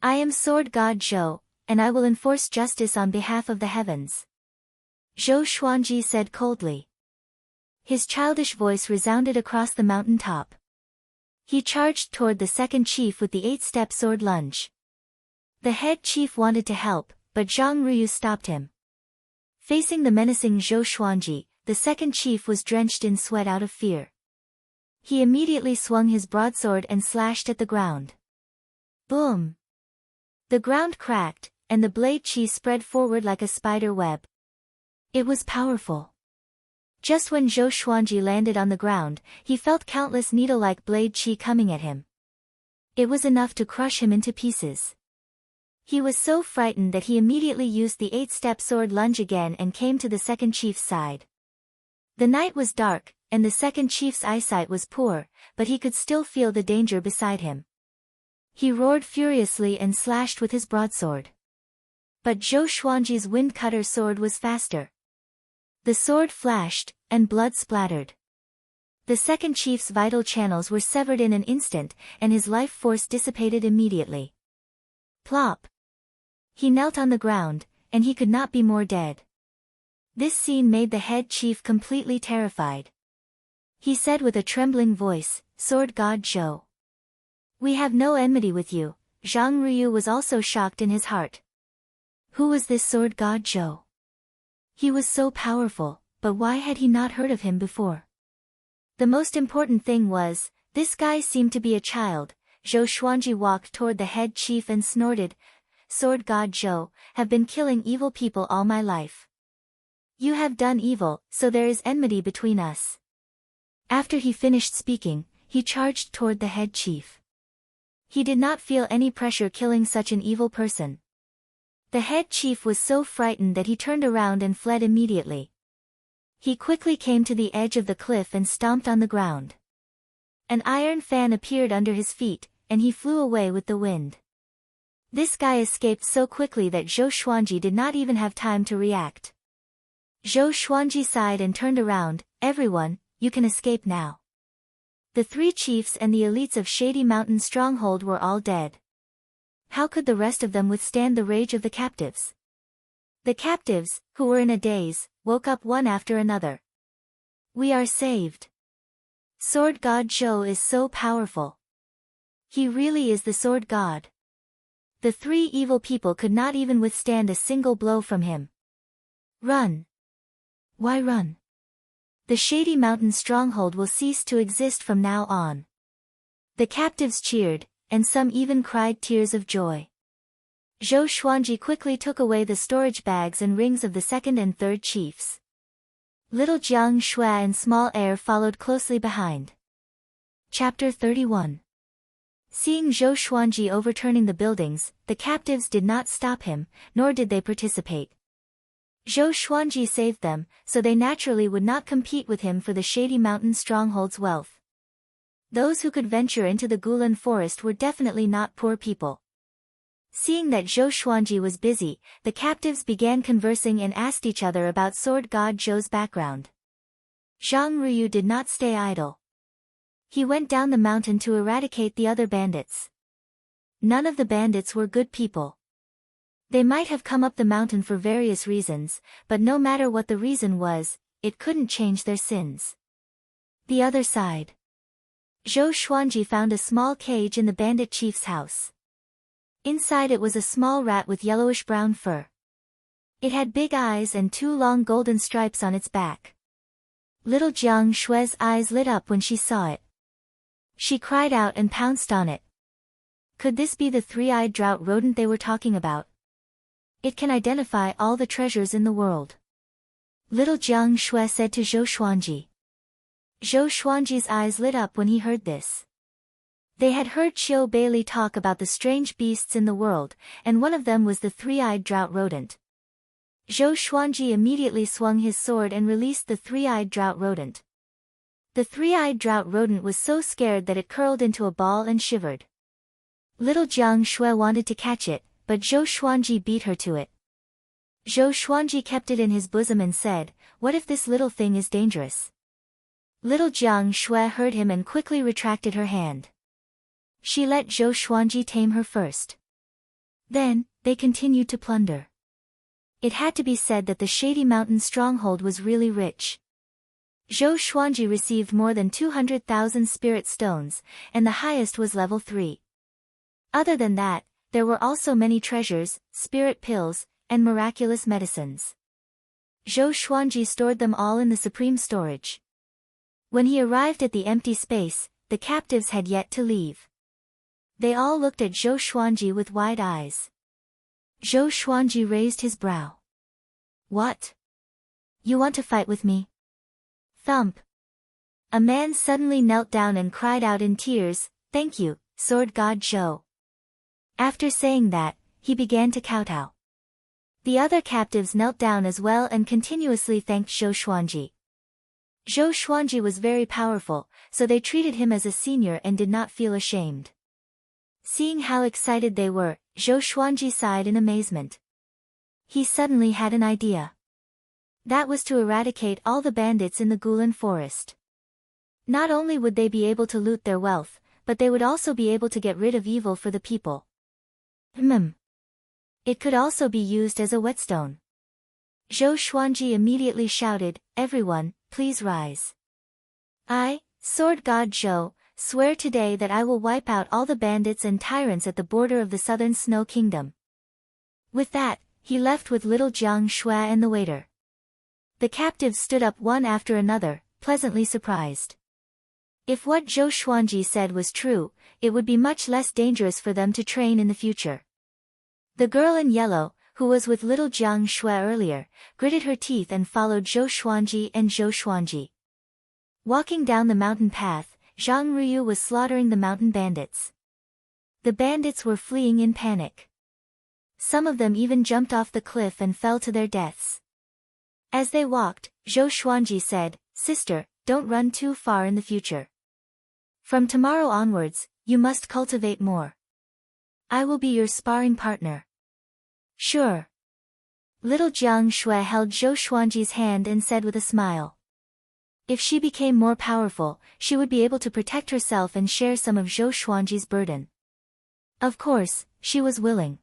I am Sword God Zhou, and I will enforce justice on behalf of the heavens. Zhou Xuanji said coldly. His childish voice resounded across the mountain top. He charged toward the second chief with the 8-step sword lunge. The head chief wanted to help, but Zhang Ruyu stopped him. Facing the menacing Zhou Xuanji, the second chief was drenched in sweat out of fear. He immediately swung his broadsword and slashed at the ground. Boom! The ground cracked, and the blade chi spread forward like a spider web. It was powerful. Just when Zhou Xuanji landed on the ground, he felt countless needle-like blade chi coming at him. It was enough to crush him into pieces. He was so frightened that he immediately used the 8-step sword lunge again and came to the second chief's side. The night was dark, and the second chief's eyesight was poor, but he could still feel the danger beside him. He roared furiously and slashed with his broadsword. But Zhou Xuanji's wind-cutter sword was faster. The sword flashed, and blood splattered. The second chief's vital channels were severed in an instant, and his life force dissipated immediately. Plop! He knelt on the ground, and he could not be more dead. This scene made the head chief completely terrified. He said with a trembling voice, Sword God Zhou. We have no enmity with you. Zhang Ruyu was also shocked in his heart. Who was this Sword God Zhou? He was so powerful, but why had he not heard of him before? The most important thing was, this guy seemed to be a child. Zhou Xuanji walked toward the head chief and snorted, Sword God Zhou, have been killing evil people all my life. You have done evil, so there is enmity between us. After he finished speaking, he charged toward the head chief. He did not feel any pressure killing such an evil person. The head chief was so frightened that he turned around and fled immediately. He quickly came to the edge of the cliff and stomped on the ground. An iron fan appeared under his feet, and he flew away with the wind. This guy escaped so quickly that Zhou Xuanji did not even have time to react. Zhou Xuanji sighed and turned around, everyone, you can escape now. The three chiefs and the elites of Shady Mountain Stronghold were all dead. How could the rest of them withstand the rage of the captives? The captives, who were in a daze, woke up one after another. We are saved. Sword God Zhou is so powerful. He really is the sword god. The three evil people could not even withstand a single blow from him. Run. Why run? The shady mountain stronghold will cease to exist from now on. The captives cheered, and some even cried tears of joy. Zhou Xuanji quickly took away the storage bags and rings of the second and third chiefs. Little Jiang Shui and small heir followed closely behind. Chapter 31. Seeing Zhou Xuanji overturning the buildings, the captives did not stop him, nor did they participate. Zhou Xuanji saved them, so they naturally would not compete with him for the shady mountain stronghold's wealth. Those who could venture into the Gulan forest were definitely not poor people. Seeing that Zhou Xuanji was busy, the captives began conversing and asked each other about sword god Zhou's background. Zhang Ruyu did not stay idle. He went down the mountain to eradicate the other bandits. None of the bandits were good people. They might have come up the mountain for various reasons, but no matter what the reason was, it couldn't change their sins. The other side. Zhou Xuanji found a small cage in the bandit chief's house. Inside it was a small rat with yellowish-brown fur. It had big eyes and two long golden stripes on its back. Little Jiang Shui's eyes lit up when she saw it. She cried out and pounced on it. Could this be the three-eyed drought rodent they were talking about? It can identify all the treasures in the world. Little Jiang Shui said to Zhou Xuanji. Zhou Xuanji's eyes lit up when he heard this. They had heard Qiu Beili talk about the strange beasts in the world, and one of them was the three-eyed drought rodent. Zhou Xuanji immediately swung his sword and released the three-eyed drought rodent. The three-eyed drought rodent was so scared that it curled into a ball and shivered. Little Jiang Shui wanted to catch it, but Zhou Xuanji beat her to it. Zhou Xuanji kept it in his bosom and said, "What if this little thing is dangerous?" Little Jiang Shui heard him and quickly retracted her hand. She let Zhou Xuanji tame her first. Then, they continued to plunder. It had to be said that the shady mountain stronghold was really rich. Zhou Xuanji received more than 200,000 spirit stones, and the highest was level 3. Other than that, there were also many treasures, spirit pills, and miraculous medicines. Zhou Xuanji stored them all in the supreme storage. When he arrived at the empty space, the captives had yet to leave. They all looked at Zhou Xuanji with wide eyes. Zhou Xuanji raised his brow. "What? You want to fight with me?" Thump. A man suddenly knelt down and cried out in tears, "Thank you, sword god Zhou." After saying that, he began to kowtow. The other captives knelt down as well and continuously thanked Zhou Xuanji. Zhou Xuanji was very powerful, so they treated him as a senior and did not feel ashamed. Seeing how excited they were, Zhou Xuanji sighed in amazement. He suddenly had an idea. That was to eradicate all the bandits in the Gulan forest. Not only would they be able to loot their wealth, but they would also be able to get rid of evil for the people. It could also be used as a whetstone. Zhou Xuanji immediately shouted, "Everyone, please rise. I, sword god Zhou, swear today that I will wipe out all the bandits and tyrants at the border of the southern Snow Kingdom." With that, he left with little Jiang Shui and the waiter. The captives stood up one after another, pleasantly surprised. If what Zhou Xuanji said was true, it would be much less dangerous for them to train in the future. The girl in yellow, who was with little Jiang Shui earlier, gritted her teeth and followed Zhou Xuanji and Zhou Xuanji. Walking down the mountain path, Zhang Ruyu was slaughtering the mountain bandits. The bandits were fleeing in panic. Some of them even jumped off the cliff and fell to their deaths. As they walked, Zhou Xuanji said, "Sister, don't run too far in the future. From tomorrow onwards, you must cultivate more. I will be your sparring partner." "Sure." Little Jiang Shui held Zhou Xuanji's hand and said with a smile. If she became more powerful, she would be able to protect herself and share some of Zhou Xuanji's burden. Of course, she was willing.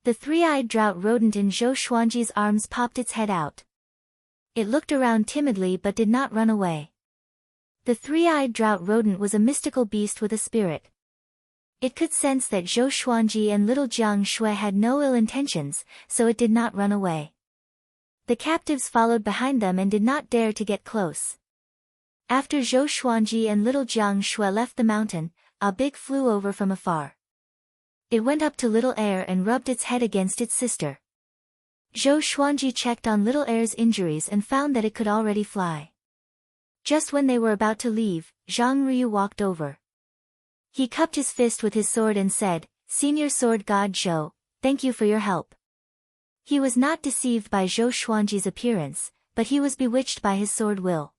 The three-eyed drought rodent in Zhou Xuanji's arms popped its head out. It looked around timidly but did not run away. The three-eyed drought rodent was a mystical beast with a spirit. It could sense that Zhou Xuanji and little Jiang Shui had no ill intentions, so it did not run away. The captives followed behind them and did not dare to get close. After Zhou Xuanji and little Jiang Shui left the mountain, a big flew over from afar. It went up to little Air and rubbed its head against its sister. Zhou Xuanji checked on little Air's injuries and found that it could already fly. Just when they were about to leave, Zhang Ryu walked over. He cupped his fist with his sword and said, "Senior Sword God Zhou, thank you for your help." He was not deceived by Zhou Xuanji's appearance, but he was bewitched by his sword will.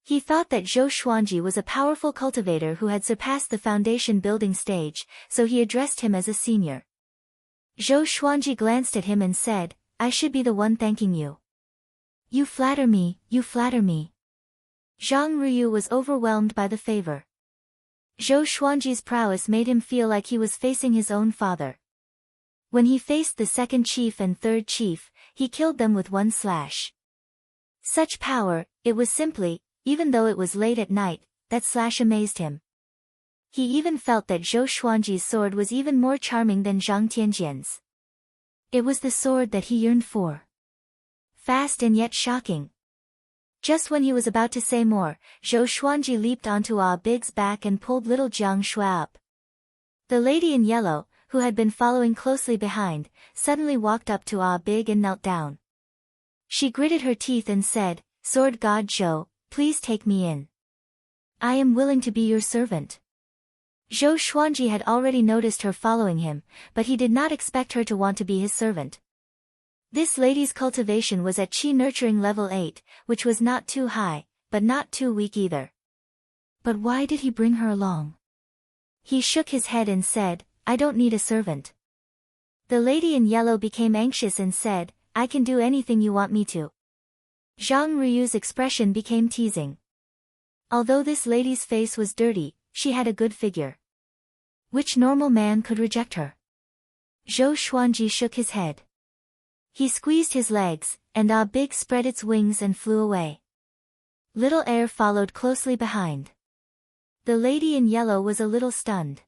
He thought that Zhou Xuanji was a powerful cultivator who had surpassed the foundation building stage, so he addressed him as a senior. Zhou Xuanji glanced at him and said, "I should be the one thanking you." You flatter me, you flatter me." Zhang Ryu was overwhelmed by the favor. Zhou Xuanji's prowess made him feel like he was facing his own father. When he faced the second chief and third chief, he killed them with one slash. Such power, it was simply, even though it was late at night, that slash amazed him. He even felt that Zhou Xuanji's sword was even more charming than Zhang Tianjian's. It was the sword that he yearned for. Fast and yet shocking. Just when he was about to say more, Zhou Xuanji leaped onto Big's back and pulled little Jiang Shui up. The lady in yellow, who had been following closely behind, suddenly walked up to Big and knelt down. She gritted her teeth and said, "Sword God Zhou, please take me in. I am willing to be your servant." Zhou Xuanji had already noticed her following him, but he did not expect her to want to be his servant. This lady's cultivation was at Qi Nurturing level 8, which was not too high, but not too weak either. But why did he bring her along? He shook his head and said, "I don't need a servant." The lady in yellow became anxious and said, "I can do anything you want me to." Zhang Ryu's expression became teasing. Although this lady's face was dirty, she had a good figure. Which normal man could reject her? Zhou Xuanji shook his head. He squeezed his legs, and Big spread its wings and flew away. Little Air followed closely behind. The lady in yellow was a little stunned.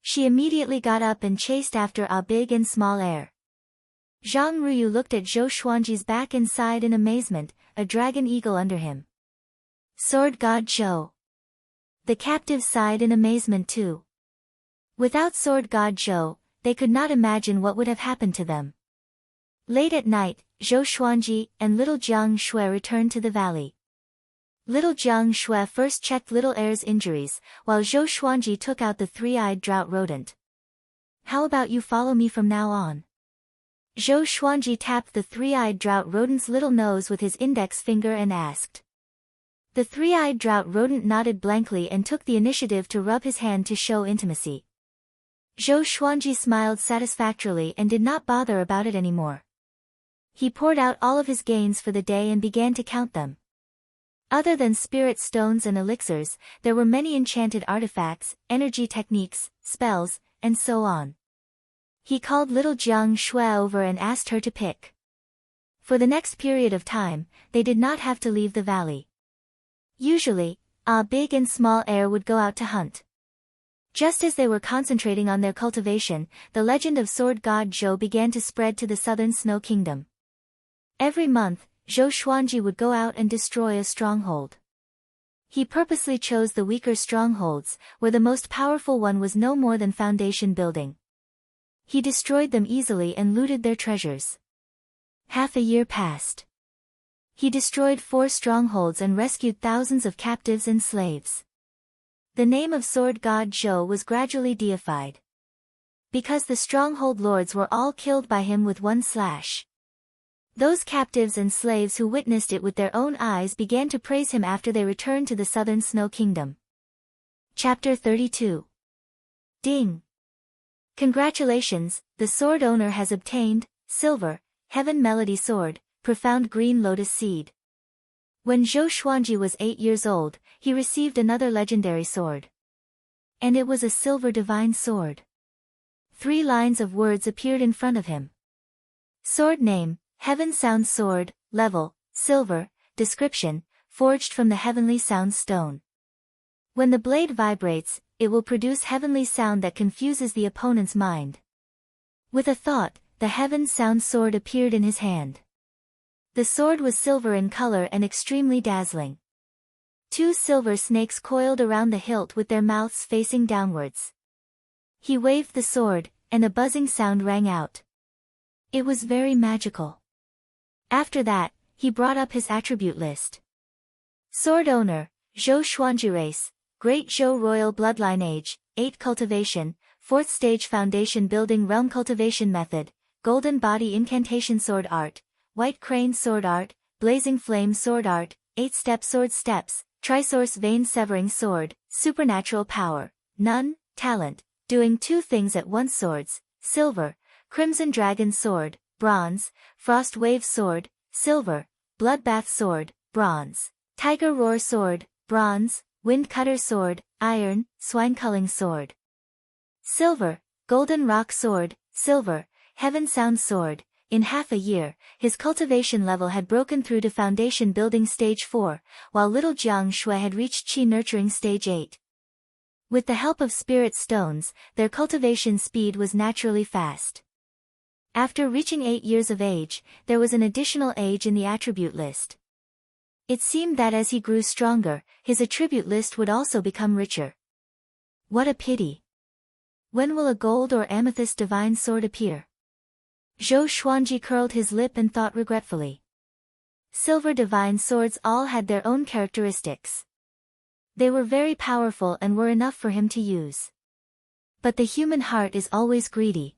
She immediately got up and chased after Big and Small Air. Zhang Ryu looked at Zhou Xuanji's back and sighed in amazement, a dragon eagle under him. Sword God Zhou. The captives sighed in amazement too. Without Sword God Zhou, they could not imagine what would have happened to them. Late at night, Zhou Xuanji and little Jiang Shui returned to the valley. Little Jiang Shui first checked little Air's injuries, while Zhou Xuanji took out the three-eyed drought rodent. "How about you follow me from now on?" Zhou Xuanji tapped the three-eyed drought rodent's little nose with his index finger and asked. The three-eyed drought rodent nodded blankly and took the initiative to rub his hand to show intimacy. Zhou Xuanji smiled satisfactorily and did not bother about it anymore. He poured out all of his gains for the day and began to count them. Other than spirit stones and elixirs, there were many enchanted artifacts, energy techniques, spells, and so on. He called little Jiang Shui over and asked her to pick. For the next period of time, they did not have to leave the valley. Usually, Big and Small Air would go out to hunt. Just as they were concentrating on their cultivation, the legend of Sword God Zhou began to spread to the southern Snow Kingdom. Every month, Zhou Xuanji would go out and destroy a stronghold. He purposely chose the weaker strongholds, where the most powerful one was no more than foundation building. He destroyed them easily and looted their treasures. Half a year passed. He destroyed 4 strongholds and rescued thousands of captives and slaves. The name of Sword God Zhou was gradually deified. Because the stronghold lords were all killed by him with one slash. Those captives and slaves who witnessed it with their own eyes began to praise him after they returned to the southern Snow Kingdom. Chapter 32. Ding! Congratulations, the sword owner has obtained, Silver, Heaven Melody Sword, Profound Green Lotus Seed. When Zhou Xuanji was 8 years old, he received another legendary sword. And it was a silver divine sword. 3 lines of words appeared in front of him. Sword name, Heaven Sound Sword, Level, Silver, Description, forged from the heavenly sound stone. When the blade vibrates, it will produce heavenly sound that confuses the opponent's mind. With a thought, the heaven sound sword appeared in his hand. The sword was silver in color and extremely dazzling. 2 silver snakes coiled around the hilt with their mouths facing downwards. He waved the sword, and a buzzing sound rang out. It was very magical. After that, he brought up his attribute list. Sword owner, Zhou Xuanji race, Great Zhou royal bloodline age, 8 cultivation, 4th stage foundation building realm cultivation method, golden body incantation sword art, white crane sword art, blazing flame sword art, 8-step sword steps, trisource vein severing sword, supernatural power, none, talent, doing 2 things at once swords, silver, crimson dragon sword, bronze, frost wave sword, silver, bloodbath sword, bronze, tiger roar sword, bronze, wind cutter sword, iron, swine culling sword. Silver, golden rock sword, silver, heaven sound sword. In half a year, his cultivation level had broken through to foundation building stage 4, while little Jiang Shui had reached Qi nurturing stage 8. With the help of spirit stones, their cultivation speed was naturally fast. After reaching 8 years of age, there was an additional age in the attribute list. It seemed that as he grew stronger, his attribute list would also become richer. What a pity! When will a gold or amethyst divine sword appear? Zhou Xuanji curled his lip and thought regretfully. Silver divine swords all had their own characteristics. They were very powerful and were enough for him to use. But the human heart is always greedy.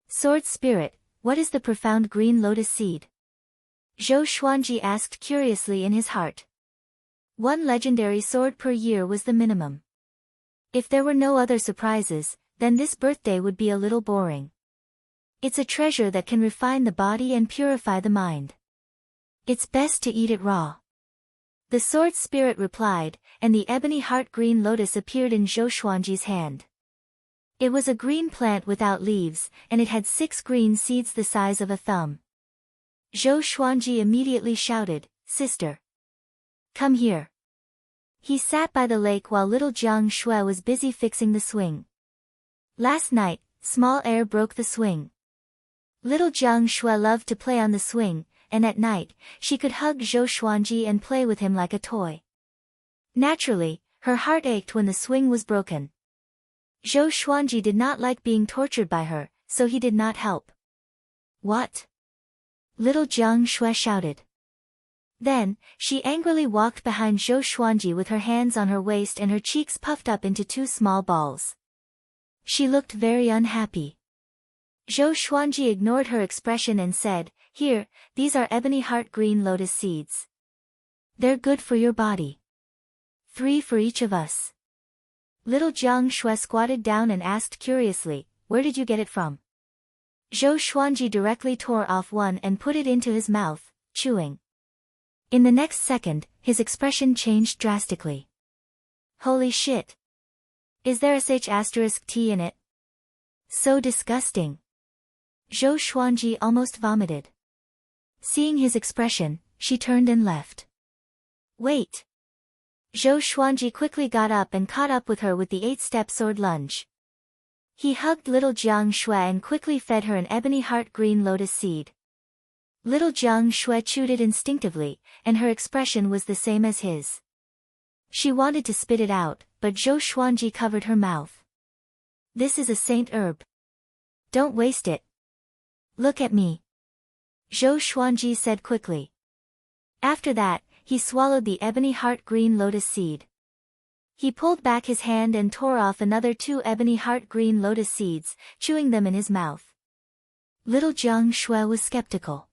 Sword spirit, what is the profound green lotus seed? Zhou Xuanji asked curiously in his heart. 1 legendary sword per year was the minimum. If there were no other surprises, then this birthday would be a little boring. It's a treasure that can refine the body and purify the mind. It's best to eat it raw. The sword spirit replied, and the ebony heart green lotus appeared in Zhou Xuanji's hand. It was a green plant without leaves, and it had 6 green seeds the size of a thumb. Zhou Xuanji immediately shouted, "Sister! Come here." He sat by the lake while little Jiang Shui was busy fixing the swing. Last night, small air broke the swing. Little Jiang Shui loved to play on the swing, and at night, she could hug Zhou Xuanji and play with him like a toy. Naturally, her heart ached when the swing was broken. Zhou Xuanji did not like being tortured by her, so he did not help. "What?" Little Jiang Shui shouted. Then, she angrily walked behind Zhou Xuanji with her hands on her waist and her cheeks puffed up into 2 small balls. She looked very unhappy. Zhou Xuanji ignored her expression and said, "Here, these are ebony heart green lotus seeds. They're good for your body. 3 for each of us." Little Jiang Shui squatted down and asked curiously, "Where did you get it from?" Zhou Xuanji directly tore off one and put it into his mouth, chewing. In the next second, his expression changed drastically. "Holy shit! Is there sh*t in it? So disgusting." Zhou Xuanji almost vomited. Seeing his expression, she turned and left. "Wait!" Zhou Xuanji quickly got up and caught up with her with the 8-step sword lunge. He hugged little Jiang Shui and quickly fed her an ebony heart green lotus seed. Little Jiang Shui chewed it instinctively, and her expression was the same as his. She wanted to spit it out, but Zhou Xuanji covered her mouth. "This is a saint herb. Don't waste it. Look at me," Zhou Xuanji said quickly. After that, he swallowed the ebony heart green lotus seed. He pulled back his hand and tore off another 2 ebony heart green lotus seeds, chewing them in his mouth. Little Jiang Shui was skeptical.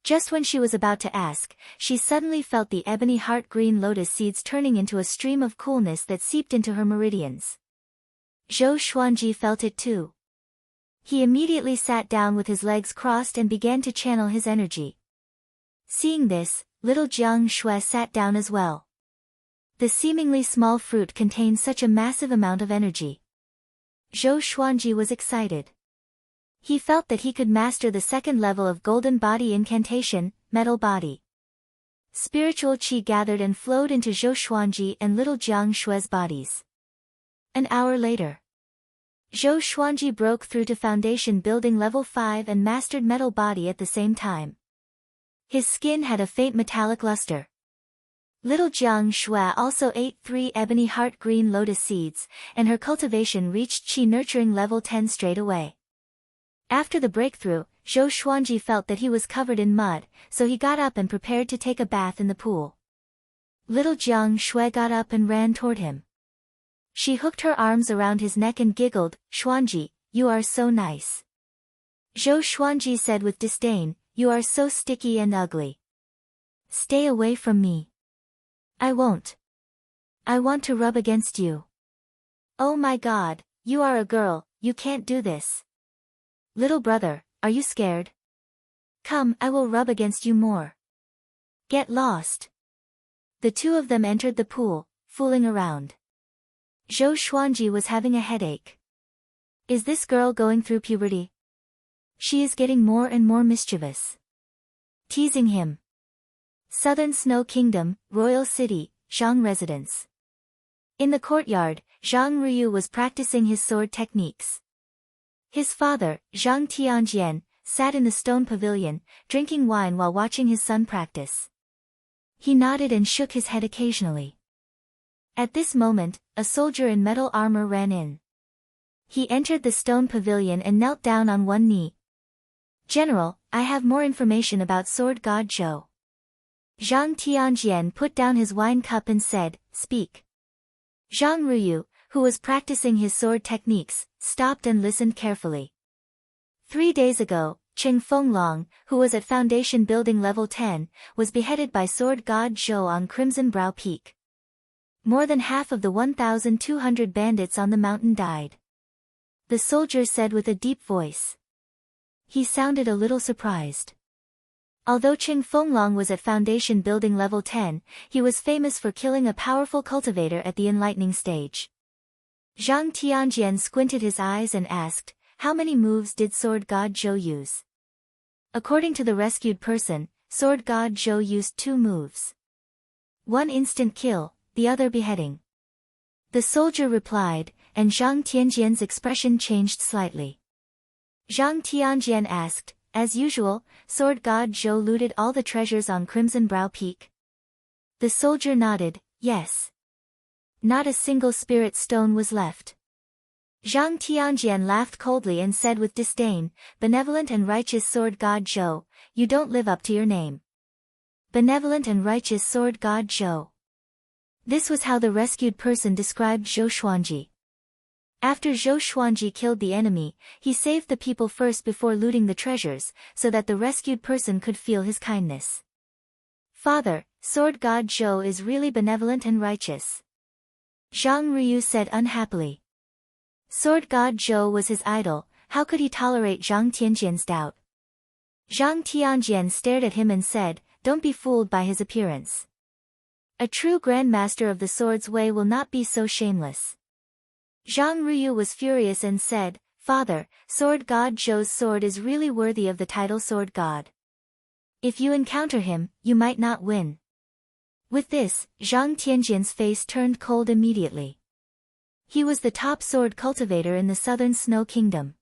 Just when she was about to ask, she suddenly felt the ebony heart green lotus seeds turning into a stream of coolness that seeped into her meridians. Zhou Xuanji felt it too. He immediately sat down with his legs crossed and began to channel his energy. Seeing this, little Jiang Shui sat down as well. The seemingly small fruit contained such a massive amount of energy. Zhou Xuanji was excited. He felt that he could master the 2nd level of golden body incantation, metal body. Spiritual qi gathered and flowed into Zhou Xuanji and little Jiang Shue's bodies. An hour later, Zhou Xuanji broke through to foundation building level 5 and mastered metal body at the same time. His skin had a faint metallic luster. Little Jiang Shui also ate 3 ebony heart green lotus seeds, and her cultivation reached qi nurturing level 10 straight away. After the breakthrough, Zhou Xuanji felt that he was covered in mud, so he got up and prepared to take a bath in the pool. Little Jiang Shui got up and ran toward him. She hooked her arms around his neck and giggled, "Xuanji, you are so nice." Zhou Xuanji said with disdain, "You are so sticky and ugly. Stay away from me." "I won't. I want to rub against you." "Oh my God, you are a girl, you can't do this." "Little brother, are you scared? Come, I will rub against you more. Get lost." The two of them entered the pool, fooling around. Zhou Xuanji was having a headache. Is this girl going through puberty? She is getting more and more mischievous. Teasing him. Southern Snow Kingdom, Royal City, Zhang Residence. In the courtyard, Zhang Ruyu was practicing his sword techniques. His father, Zhang Tianjian, sat in the stone pavilion, drinking wine while watching his son practice. He nodded and shook his head occasionally. At this moment, a soldier in metal armor ran in. He entered the stone pavilion and knelt down on one knee. "General, I have more information about Sword God Zhou." Zhang Tianjian put down his wine cup and said, "Speak." Zhang Ruyu, who was practicing his sword techniques, stopped and listened carefully. 3 days ago, Cheng Fenglong, who was at foundation building level 10, was beheaded by Sword God Zhou on Crimson Brow Peak. More than half of the 1,200 bandits on the mountain died. The soldier said with a deep voice. He sounded a little surprised. Although Cheng Fenglong was at foundation building level 10, he was famous for killing a powerful cultivator at the enlightening stage. Zhang Tianjian squinted his eyes and asked, "How many moves did Sword God Zhou use?" According to the rescued person, Sword God Zhou used 2 moves. One instant kill, the other beheading. The soldier replied, and Zhang Tianjian's expression changed slightly. Zhang Tianjian asked, "As usual, Sword God Zhou looted all the treasures on Crimson Brow Peak?" The soldier nodded, "Yes." Not a single spirit stone was left. Zhang Tianjian laughed coldly and said with disdain, "Benevolent and righteous Sword God Zhou, you don't live up to your name." Benevolent and righteous Sword God Zhou. This was how the rescued person described Zhou Xuanji. After Zhou Xuanji killed the enemy, he saved the people first before looting the treasures, so that the rescued person could feel his kindness. "Father, Sword God Zhou is really benevolent and righteous," Zhang Ruyu said unhappily. Sword God Zhou was his idol, how could he tolerate Zhang Tianjian's doubt? Zhang Tianjian stared at him and said, "Don't be fooled by his appearance. A true grandmaster of the sword's way will not be so shameless." Zhang Ruyu was furious and said, "Father, Sword God Zhou's sword is really worthy of the title Sword God. If you encounter him, you might not win." With this, Zhang Tianjian's face turned cold immediately. He was the top sword cultivator in the Southern Snow Kingdom.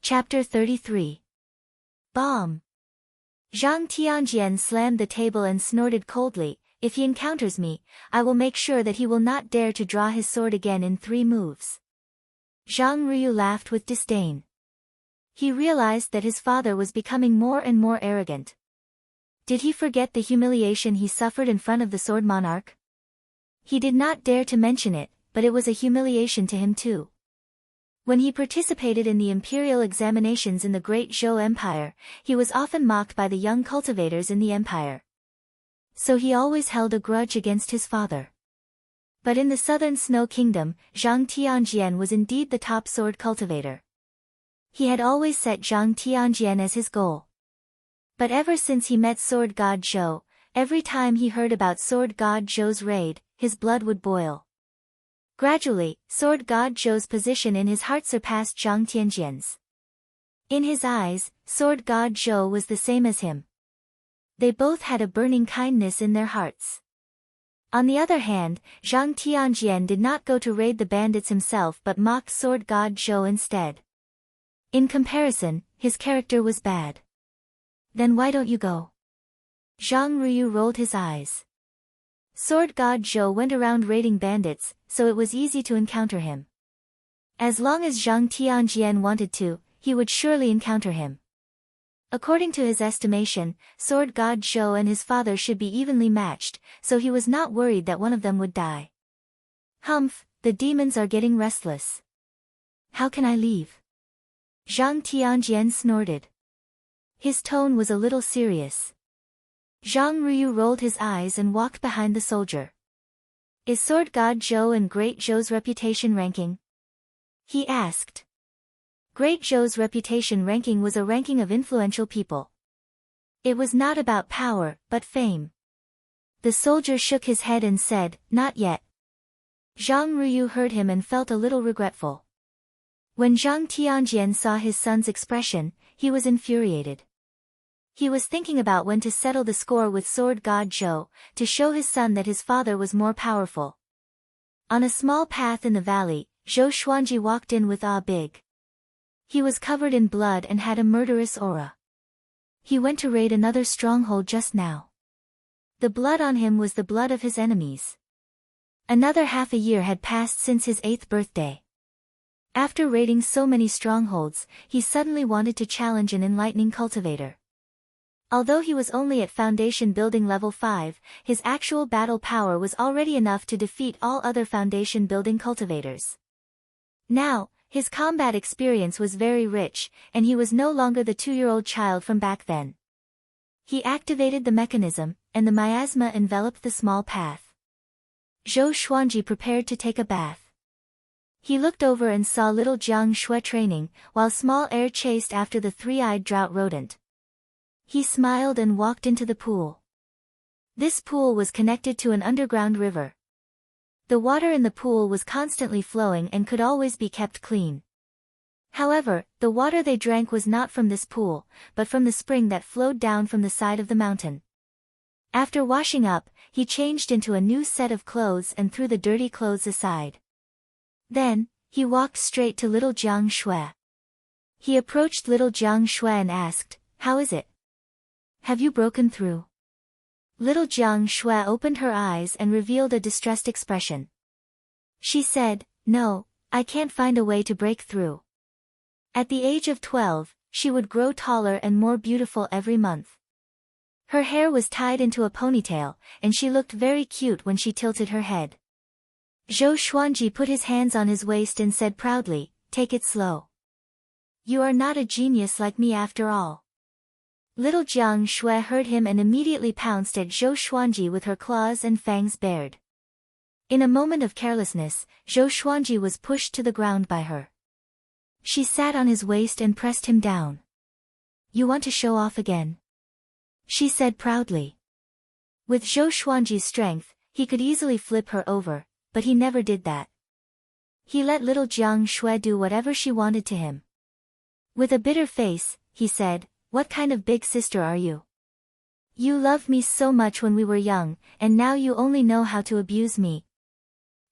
Chapter 33. Bomb. Zhang Tianjian slammed the table and snorted coldly, "If he encounters me, I will make sure that he will not dare to draw his sword again in 3 moves. Zhang Ruyu laughed with disdain. He realized that his father was becoming more and more arrogant. Did he forget the humiliation he suffered in front of the Sword Monarch? He did not dare to mention it, but it was a humiliation to him too. When he participated in the imperial examinations in the Great Zhou Empire, he was often mocked by the young cultivators in the empire. So he always held a grudge against his father. But in the Southern Snow Kingdom, Zhang Tianjian was indeed the top sword cultivator. He had always set Zhang Tianjian as his goal. But ever since he met Sword God Zhou, every time he heard about Sword God Zhou's raid, his blood would boil. Gradually, Sword God Zhou's position in his heart surpassed Zhang Tianjian's. In his eyes, Sword God Zhou was the same as him. They both had a burning kindness in their hearts. On the other hand, Zhang Tianjian did not go to raid the bandits himself but mocked sword god Zhou instead. In comparison, his character was bad. Then why don't you go? Zhang Ruyu rolled his eyes. Sword god Zhou went around raiding bandits, so it was easy to encounter him. As long as Zhang Tianjian wanted to, he would surely encounter him. According to his estimation, sword god Zhou and his father should be evenly matched, so he was not worried that one of them would die. Humph, the demons are getting restless. How can I leave? Zhang Tianjian snorted. His tone was a little serious. Zhang Ruyu rolled his eyes and walked behind the soldier. Is sword god Zhou and Great Zhou's reputation ranking? He asked. Great Zhou's reputation ranking was a ranking of influential people. It was not about power, but fame. The soldier shook his head and said, not yet. Zhang Ruyu heard him and felt a little regretful. When Zhang Tianjian saw his son's expression, he was infuriated. He was thinking about when to settle the score with sword god Zhou, to show his son that his father was more powerful. On a small path in the valley, Zhou Xuanji walked in with big. He was covered in blood and had a murderous aura. He went to raid another stronghold just now. The blood on him was the blood of his enemies. Another half a year had passed since his 8th birthday. After raiding so many strongholds, he suddenly wanted to challenge an enlightening cultivator. Although he was only at foundation building level 5, his actual battle power was already enough to defeat all other foundation building cultivators. Now, his combat experience was very rich, and he was no longer the 2-year-old child from back then. He activated the mechanism, and the miasma enveloped the small path. Zhou Xuanji prepared to take a bath. He looked over and saw little Jiang Shui training, while small air chased after the 3-eyed drought rodent. He smiled and walked into the pool. This pool was connected to an underground river. The water in the pool was constantly flowing and could always be kept clean. However, the water they drank was not from this pool, but from the spring that flowed down from the side of the mountain. After washing up, he changed into a new set of clothes and threw the dirty clothes aside. Then, he walked straight to little Jiang Shui. He approached little Jiang Shui and asked, "How is it? Have you broken through?" Little Jiang Shui opened her eyes and revealed a distressed expression. She said, "No, I can't find a way to break through." At the age of 12, she would grow taller and more beautiful every month. Her hair was tied into a ponytail, and she looked very cute when she tilted her head. Zhou Xuanji put his hands on his waist and said proudly, "Take it slow. You are not a genius like me after all." Little Jiang Shui heard him and immediately pounced at Zhou Xuanji with her claws and fangs bared. In a moment of carelessness, Zhou Xuanji was pushed to the ground by her. She sat on his waist and pressed him down. "You want to show off again?" she said proudly. With Zhou Xuanji's strength, he could easily flip her over, but he never did that. He let little Jiang Shui do whatever she wanted to him. With a bitter face, he said, "What kind of big sister are you? You loved me so much when we were young, and now you only know how to abuse me."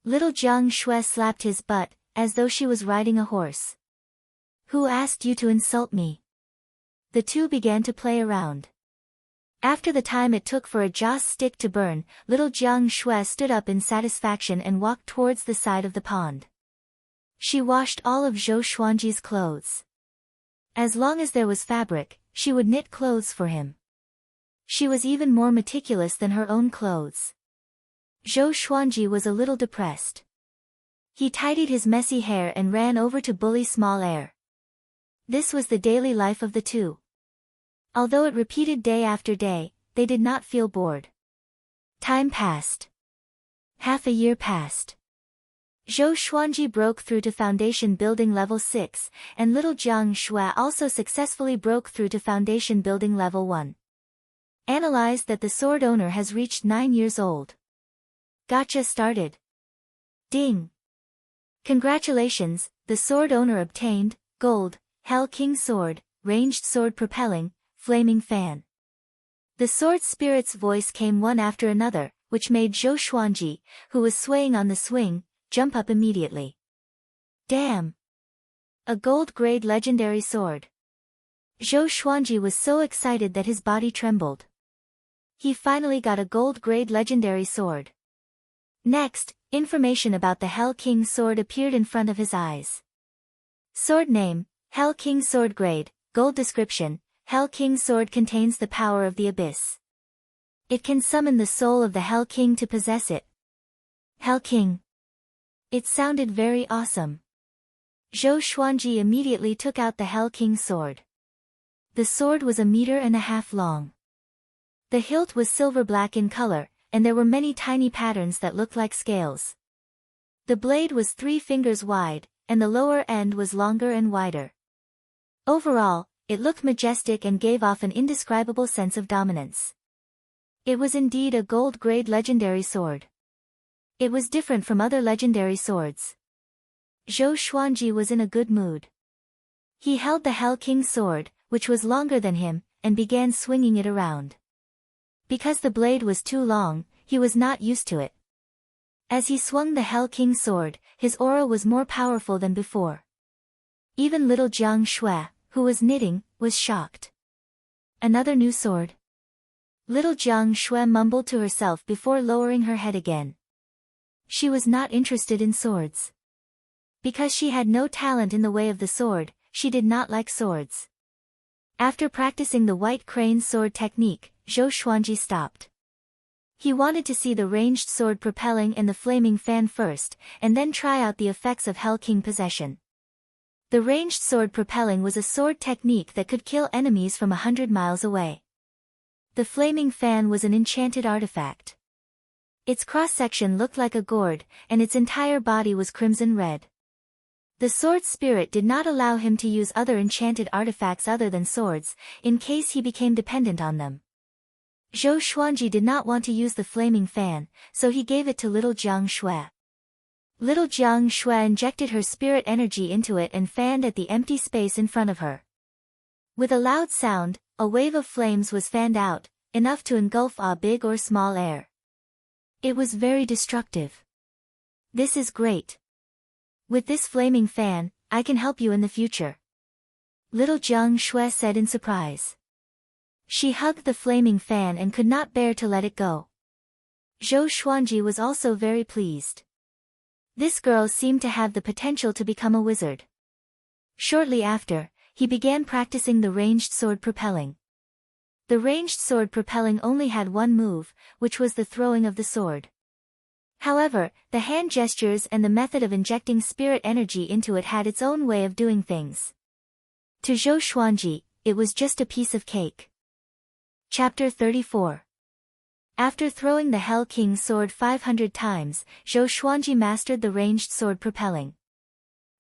Little Jiang Shui slapped his butt, as though she was riding a horse. "Who asked you to insult me?" The two began to play around. After the time it took for a joss stick to burn, little Jiang Shui stood up in satisfaction and walked towards the side of the pond. She washed all of Zhou Xuanji's clothes. As long as there was fabric, she would knit clothes for him. She was even more meticulous than her own clothes. Zhou Xuanji was a little depressed. He tidied his messy hair and ran over to bully small air. This was the daily life of the two. Although it repeated day after day, they did not feel bored. Time passed. Half a year passed. Zhou Xuanji broke through to foundation building level 6, and little Jiang Shui also successfully broke through to foundation building level 1. Analyze that the sword owner has reached 9 years old. Gotcha started. Ding. Congratulations, the sword owner obtained, Gold, Hell King Sword, Ranged Sword Propelling, Flaming Fan. The sword spirit's voice came one after another, which made Zhou Xuanji, who was swaying on the swing, jump up immediately. Damn! A gold-grade legendary sword. Zhou Xuanji was so excited that his body trembled. He finally got a gold-grade legendary sword. Next, information about the Hell King sword appeared in front of his eyes. Sword name, Hell King sword grade, gold description, Hell King sword contains the power of the abyss. It can summon the soul of the Hell King to possess it. Hell King. It sounded very awesome. Zhou Xuanji immediately took out the Hell King sword. The sword was 1.5 meters long. The hilt was silver black in color, and there were many tiny patterns that looked like scales. The blade was 3 fingers wide, and the lower end was longer and wider. Overall, it looked majestic and gave off an indescribable sense of dominance. It was indeed a gold-grade legendary sword. It was different from other legendary swords. Zhou Xuanji was in a good mood. He held the Hell King sword, which was longer than him, and began swinging it around. Because the blade was too long, he was not used to it. As he swung the Hell King sword, his aura was more powerful than before. Even little Jiang Shui, who was knitting, was shocked. Another new sword? Little Jiang Shui mumbled to herself before lowering her head again. She was not interested in swords. Because she had no talent in the way of the sword, she did not like swords. After practicing the white crane sword technique, Zhou Xuanji stopped. He wanted to see the ranged sword propelling and the flaming fan first, and then try out the effects of Hell King possession. The ranged sword propelling was a sword technique that could kill enemies from 100 miles away. The flaming fan was an enchanted artifact. Its cross-section looked like a gourd, and its entire body was crimson red. The sword spirit did not allow him to use other enchanted artifacts other than swords, in case he became dependent on them. Zhou Xuanji did not want to use the flaming fan, so he gave it to little Jiang Shui. Little Jiang Shui injected her spirit energy into it and fanned at the empty space in front of her. With a loud sound, a wave of flames was fanned out, enough to engulf a big or small air. It was very destructive. This is great. With this flaming fan, I can help you in the future. Little Jiang Shui said in surprise. She hugged the flaming fan and could not bear to let it go. Zhou Xuanji was also very pleased. This girl seemed to have the potential to become a wizard. Shortly after, he began practicing the ranged sword propelling. The ranged sword propelling only had one move, which was the throwing of the sword. However, the hand gestures and the method of injecting spirit energy into it had its own way of doing things. To Zhou Xuanji, it was just a piece of cake. Chapter 34. After throwing the Hell King's sword 500 times, Zhou Xuanji mastered the ranged sword propelling.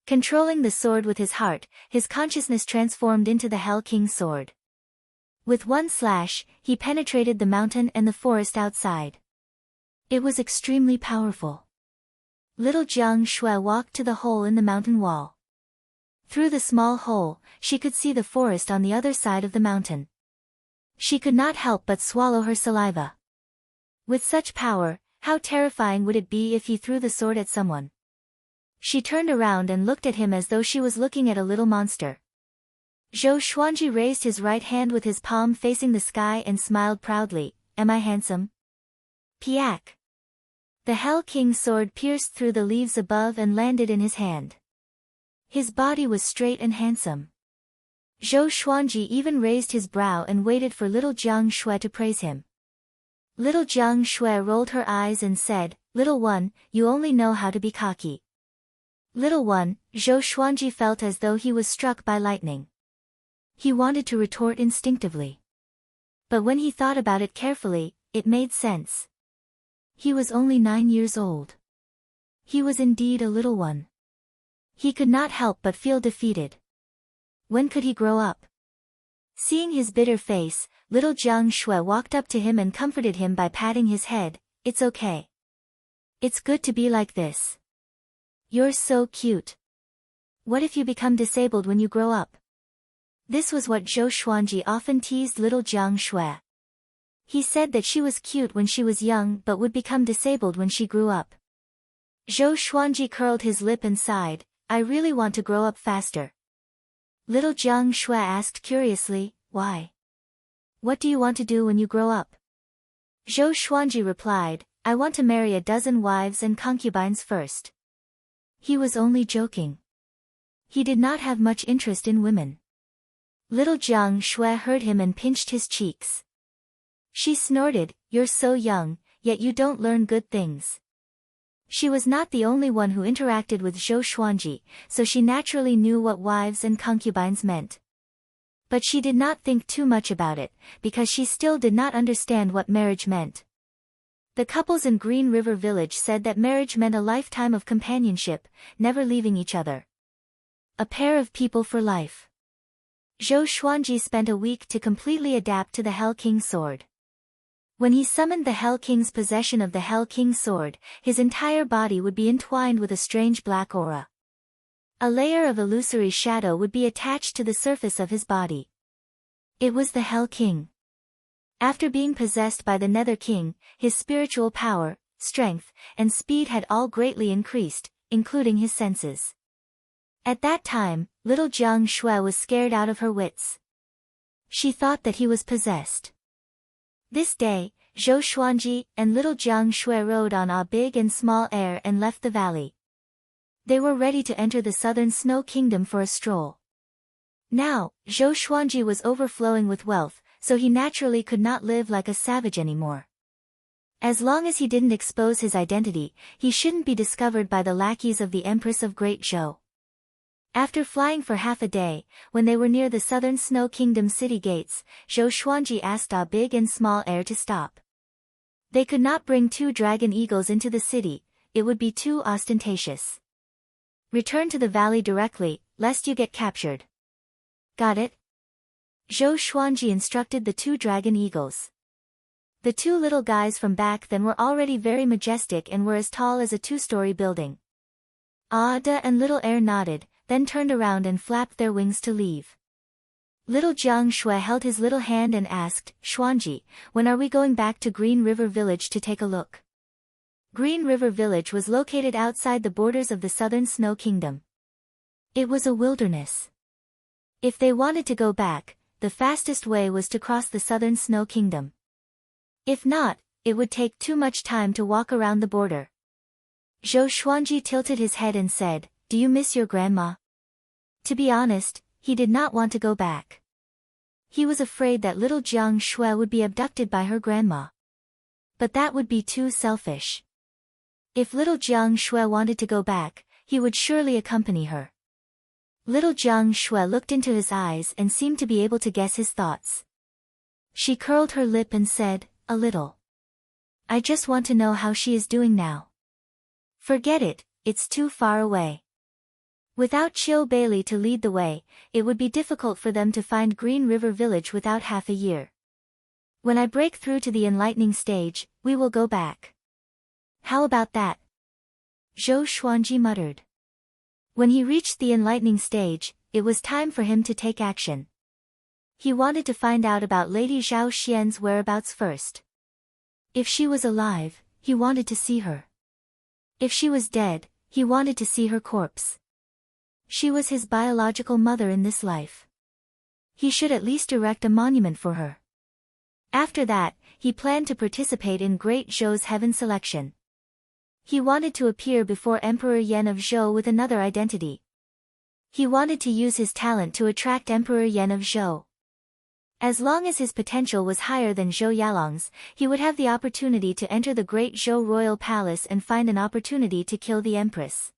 Controlling the sword with his heart, his consciousness transformed into the Hell King's sword. With one slash, he penetrated the mountain and the forest outside. It was extremely powerful. Little Jiang Shui walked to the hole in the mountain wall. Through the small hole, she could see the forest on the other side of the mountain. She could not help but swallow her saliva. With such power, how terrifying would it be if he threw the sword at someone? She turned around and looked at him as though she was looking at a little monster. Zhou Xuanji raised his right hand with his palm facing the sky and smiled proudly. Am I handsome? Piak. The Hell King's sword pierced through the leaves above and landed in his hand. His body was straight and handsome. Zhou Xuanji even raised his brow and waited for little Jiang Shui to praise him. Little Jiang Shui rolled her eyes and said, "Little one, you only know how to be cocky." Little one, Zhou Xuanji felt as though he was struck by lightning. He wanted to retort instinctively. But when he thought about it carefully, it made sense. He was only 9 years old. He was indeed a little one. He could not help but feel defeated. When could he grow up? Seeing his bitter face, little Jiang Shui walked up to him and comforted him by patting his head. It's okay. It's good to be like this. You're so cute. What if you become disabled when you grow up? This was what Zhou Xuanji often teased little Jiang Shui. He said that she was cute when she was young but would become disabled when she grew up. Zhou Xuanji curled his lip and sighed, I really want to grow up faster. Little Jiang Shui asked curiously, why? What do you want to do when you grow up? Zhou Xuanji replied, I want to marry a dozen wives and concubines first. He was only joking. He did not have much interest in women. Little Jiang Shui heard him and pinched his cheeks. She snorted, you're so young, yet you don't learn good things. She was not the only one who interacted with Zhou Xuanji, so she naturally knew what wives and concubines meant. But she did not think too much about it, because she still did not understand what marriage meant. The couples in Green River Village said that marriage meant a lifetime of companionship, never leaving each other. A pair of people for life. Zhou Xuanji spent a week to completely adapt to the Hell King's sword. When he summoned the Hell King's possession of the Hell King's sword, his entire body would be entwined with a strange black aura. A layer of illusory shadow would be attached to the surface of his body. It was the Hell King. After being possessed by the Nether King, his spiritual power, strength, and speed had all greatly increased, including his senses. At that time, little Jiang Shui was scared out of her wits. She thought that he was possessed. This day, Zhou Xuanji and little Jiang Shui rode on a big and small air and left the valley. They were ready to enter the southern snow kingdom for a stroll. Now, Zhou Xuanji was overflowing with wealth, so he naturally could not live like a savage anymore. As long as he didn't expose his identity, he shouldn't be discovered by the lackeys of the Empress of Great Zhou. After flying for half a day, when they were near the southern Snow Kingdom city gates, Zhou Xuanji asked a big and small air to stop. They could not bring 2 dragon eagles into the city, it would be too ostentatious. Return to the valley directly, lest you get captured. Got it? Zhou Xuanji instructed the 2 dragon eagles. The 2 little guys from back then were already very majestic and were as tall as a 2-story building. Ada and little air nodded, then turned around and flapped their wings to leave. Little Jiang Shui held his little hand and asked, Xuanji, when are we going back to Green River Village to take a look? Green River Village was located outside the borders of the southern Snow Kingdom. It was a wilderness. If they wanted to go back, the fastest way was to cross the southern Snow Kingdom. If not, it would take too much time to walk around the border. Zhou Xuanji tilted his head and said, do you miss your grandma? To be honest, he did not want to go back. He was afraid that little Jiang Shui would be abducted by her grandma. But that would be too selfish. If little Jiang Shui wanted to go back, he would surely accompany her. Little Jiang Shui looked into his eyes and seemed to be able to guess his thoughts. She curled her lip and said, a little. I just want to know how she is doing now. Forget it, it's too far away. Without Chiu Bailey to lead the way, it would be difficult for them to find Green River Village without half a year. When I break through to the enlightening stage, we will go back. How about that? Zhou Xuanji muttered. When he reached the enlightening stage, it was time for him to take action. He wanted to find out about Lady Zhao Xian's whereabouts first. If she was alive, he wanted to see her. If she was dead, he wanted to see her corpse. She was his biological mother in this life. He should at least erect a monument for her. After that, he planned to participate in Great Zhou's heaven selection. He wanted to appear before Emperor Yan of Zhou with another identity. He wanted to use his talent to attract Emperor Yan of Zhou. As long as his potential was higher than Zhou Yalong's, he would have the opportunity to enter the Great Zhou royal palace and find an opportunity to kill the empress.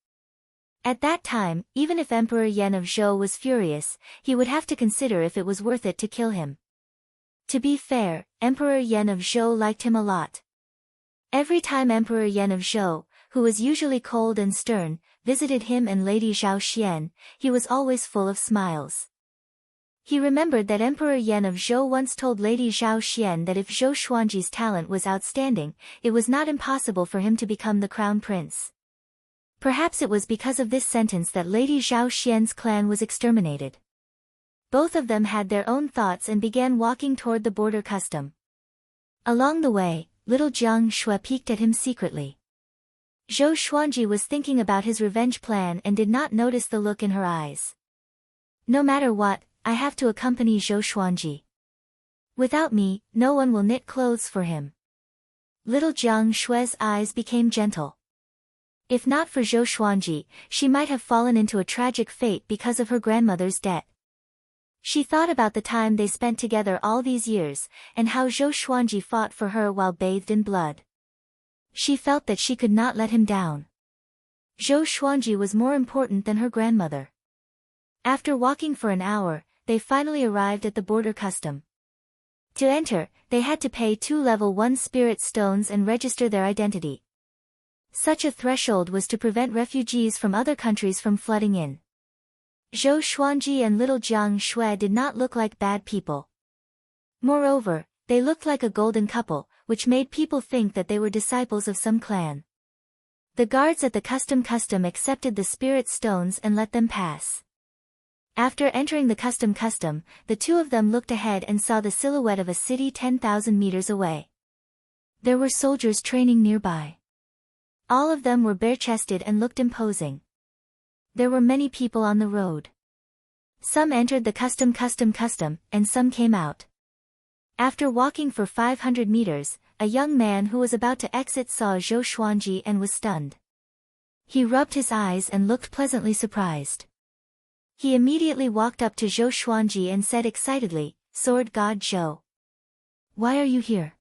At that time, even if Emperor Yan of Zhou was furious, he would have to consider if it was worth it to kill him. To be fair, Emperor Yan of Zhou liked him a lot. Every time Emperor Yan of Zhou, who was usually cold and stern, visited him and Lady Zhao Xian, he was always full of smiles. He remembered that Emperor Yan of Zhou once told Lady Zhao Xian that if Zhou Xuanji's talent was outstanding, it was not impossible for him to become the crown prince. Perhaps it was because of this sentence that Lady Zhao Xian's clan was exterminated. Both of them had their own thoughts and began walking toward the border custom. Along the way, little Jiang Shui peeked at him secretly. Zhou Xuanji was thinking about his revenge plan and did not notice the look in her eyes. No matter what, I have to accompany Zhou Xuanji. Without me, no one will knit clothes for him. Little Jiang Shui's eyes became gentle. If not for Zhou Xuanji, she might have fallen into a tragic fate because of her grandmother's debt. She thought about the time they spent together all these years, and how Zhou Xuanji fought for her while bathed in blood. She felt that she could not let him down. Zhou Xuanji was more important than her grandmother. After walking for an hour, they finally arrived at the border custom. To enter, they had to pay 2 level 1 spirit stones and register their identity. Such a threshold was to prevent refugees from other countries from flooding in. Zhou Xuanji and little Jiang Shui did not look like bad people. Moreover, they looked like a golden couple, which made people think that they were disciples of some clan. The guards at the custom accepted the spirit stones and let them pass. After entering the custom, the two of them looked ahead and saw the silhouette of a city 10,000 meters away. There were soldiers training nearby. All of them were bare-chested and looked imposing. There were many people on the road. Some entered the custom, and some came out. After walking for 500 meters, a young man who was about to exit saw Zhou Xuanji and was stunned. He rubbed his eyes and looked pleasantly surprised. He immediately walked up to Zhou Xuanji and said excitedly, "Sword God Zhou. Why are you here?"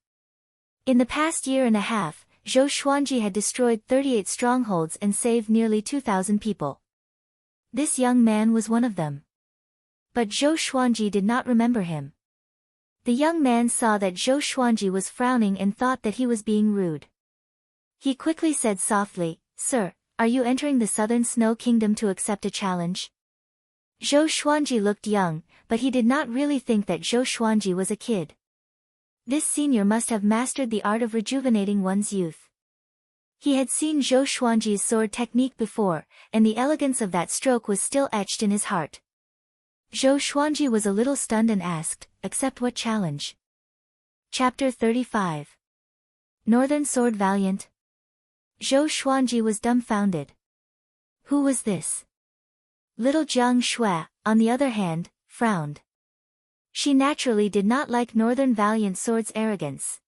In the past year and a half, Zhou Xuanji had destroyed 38 strongholds and saved nearly 2,000 people. This young man was one of them. But Zhou Xuanji did not remember him. The young man saw that Zhou Xuanji was frowning and thought that he was being rude. He quickly said softly, "Sir, are you entering the Southern Snow Kingdom to accept a challenge?" Zhou Xuanji looked young, but he did not really think that Zhou Xuanji was a kid. This senior must have mastered the art of rejuvenating one's youth. He had seen Zhou Xuanji's sword technique before, and the elegance of that stroke was still etched in his heart. Zhou Xuanji was a little stunned and asked, "Accept what challenge?" Chapter 35. Northern Sword Valiant. Zhou Xuanji was dumbfounded. Who was this? Little Jiang Shui, on the other hand, frowned. She naturally did not like Northern Valiant Sword's arrogance.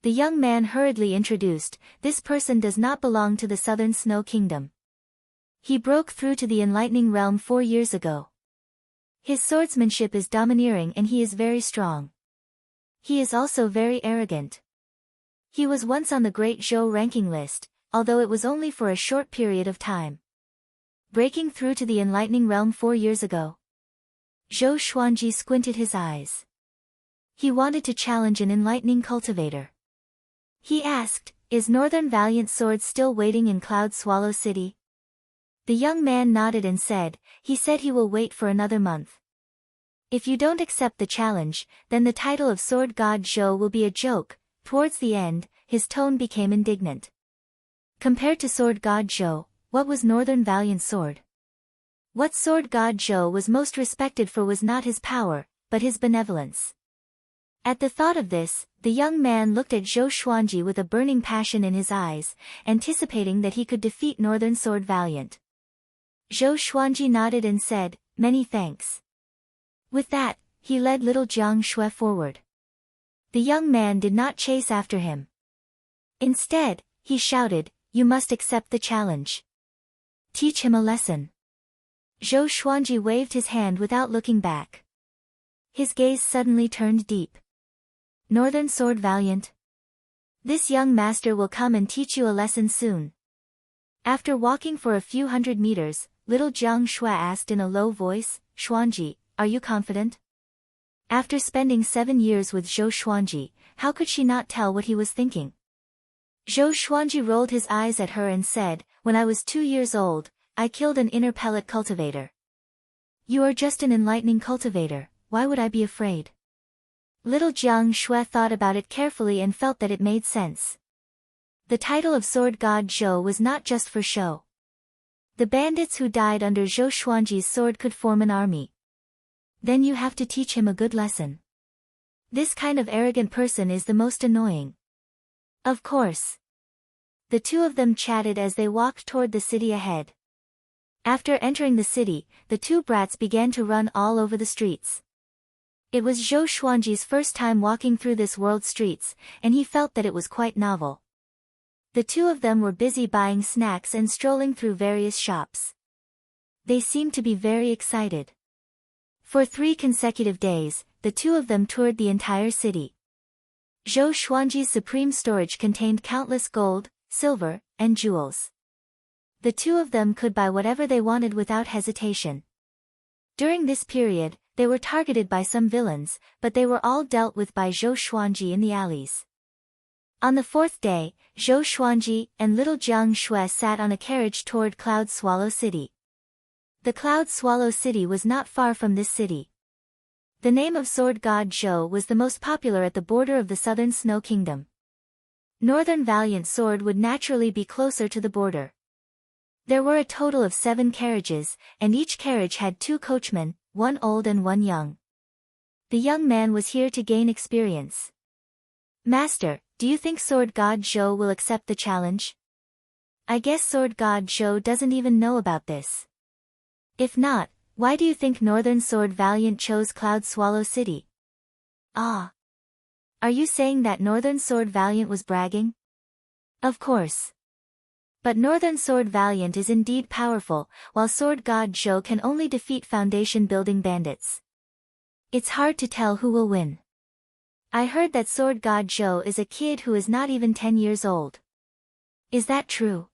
The young man hurriedly introduced, "This person does not belong to the Southern Snow Kingdom. He broke through to the Enlightening Realm 4 years ago. His swordsmanship is domineering and he is very strong. He is also very arrogant. He was once on the Great Zhou ranking list, although it was only for a short period of time. Breaking through to the Enlightening Realm 4 years ago." Zhou Xuanji squinted his eyes. He wanted to challenge an enlightening cultivator. He asked, "Is Northern Valiant Sword still waiting in Cloud Swallow City?" The young man nodded and said, "He said he will wait for another month. If you don't accept the challenge, then the title of Sword God Zhou will be a joke." Towards the end, his tone became indignant. Compared to Sword God Zhou, what was Northern Valiant Sword? What Sword God Zhou was most respected for was not his power, but his benevolence. At the thought of this, the young man looked at Zhou Xuanji with a burning passion in his eyes, anticipating that he could defeat Northern Sword Valiant. Zhou Xuanji nodded and said, "Many thanks." With that, he led little Jiang Shui forward. The young man did not chase after him. Instead, he shouted, "You must accept the challenge. Teach him a lesson." Zhou Xuanji waved his hand without looking back. His gaze suddenly turned deep. "Northern Sword Valiant? This young master will come and teach you a lesson soon." After walking for a few hundred meters, little Jiang Shui asked in a low voice, "Xuanji, are you confident?" After spending 7 years with Zhou Xuanji, how could she not tell what he was thinking? Zhou Xuanji rolled his eyes at her and said, "When I was 2 years old, I killed an inner pellet cultivator." "You are just an enlightening cultivator, why would I be afraid?" Little Jiang Shui thought about it carefully and felt that it made sense. The title of Sword God Zhou was not just for show. The bandits who died under Zhou Xuanji's sword could form an army. "Then you have to teach him a good lesson." This kind of arrogant person is the most annoying. Of course. The two of them chatted as they walked toward the city ahead. After entering the city, the two brats began to run all over the streets. It was Zhou Xuanji's first time walking through this world's streets, and he felt that it was quite novel. The two of them were busy buying snacks and strolling through various shops. They seemed to be very excited. For 3 consecutive days, the two of them toured the entire city. Zhou Xuanji's supreme storage contained countless gold, silver, and jewels. The two of them could buy whatever they wanted without hesitation. During this period, they were targeted by some villains, but they were all dealt with by Zhou Xuanji in the alleys. On the 4th day, Zhou Xuanji and little Jiang Shui sat on a carriage toward Cloud Swallow City. The Cloud Swallow City was not far from this city. The name of sword god Zhou was the most popular at the border of the southern Snow Kingdom. Northern Valiant Sword would naturally be closer to the border. There were a total of 7 carriages, and each carriage had 2 coachmen, one old and one young. The young man was here to gain experience. Master, do you think Sword God Zhou will accept the challenge? I guess Sword God Zhou doesn't even know about this. If not, why do you think Northern Sword Valiant chose Cloud Swallow City? Ah. Are you saying that Northern Sword Valiant was bragging? Of course. But Northern Sword Valiant is indeed powerful, while Sword God Zhou can only defeat foundation building bandits. It's hard to tell who will win. I heard that Sword God Zhou is a kid who is not even 10 years old. Is that true?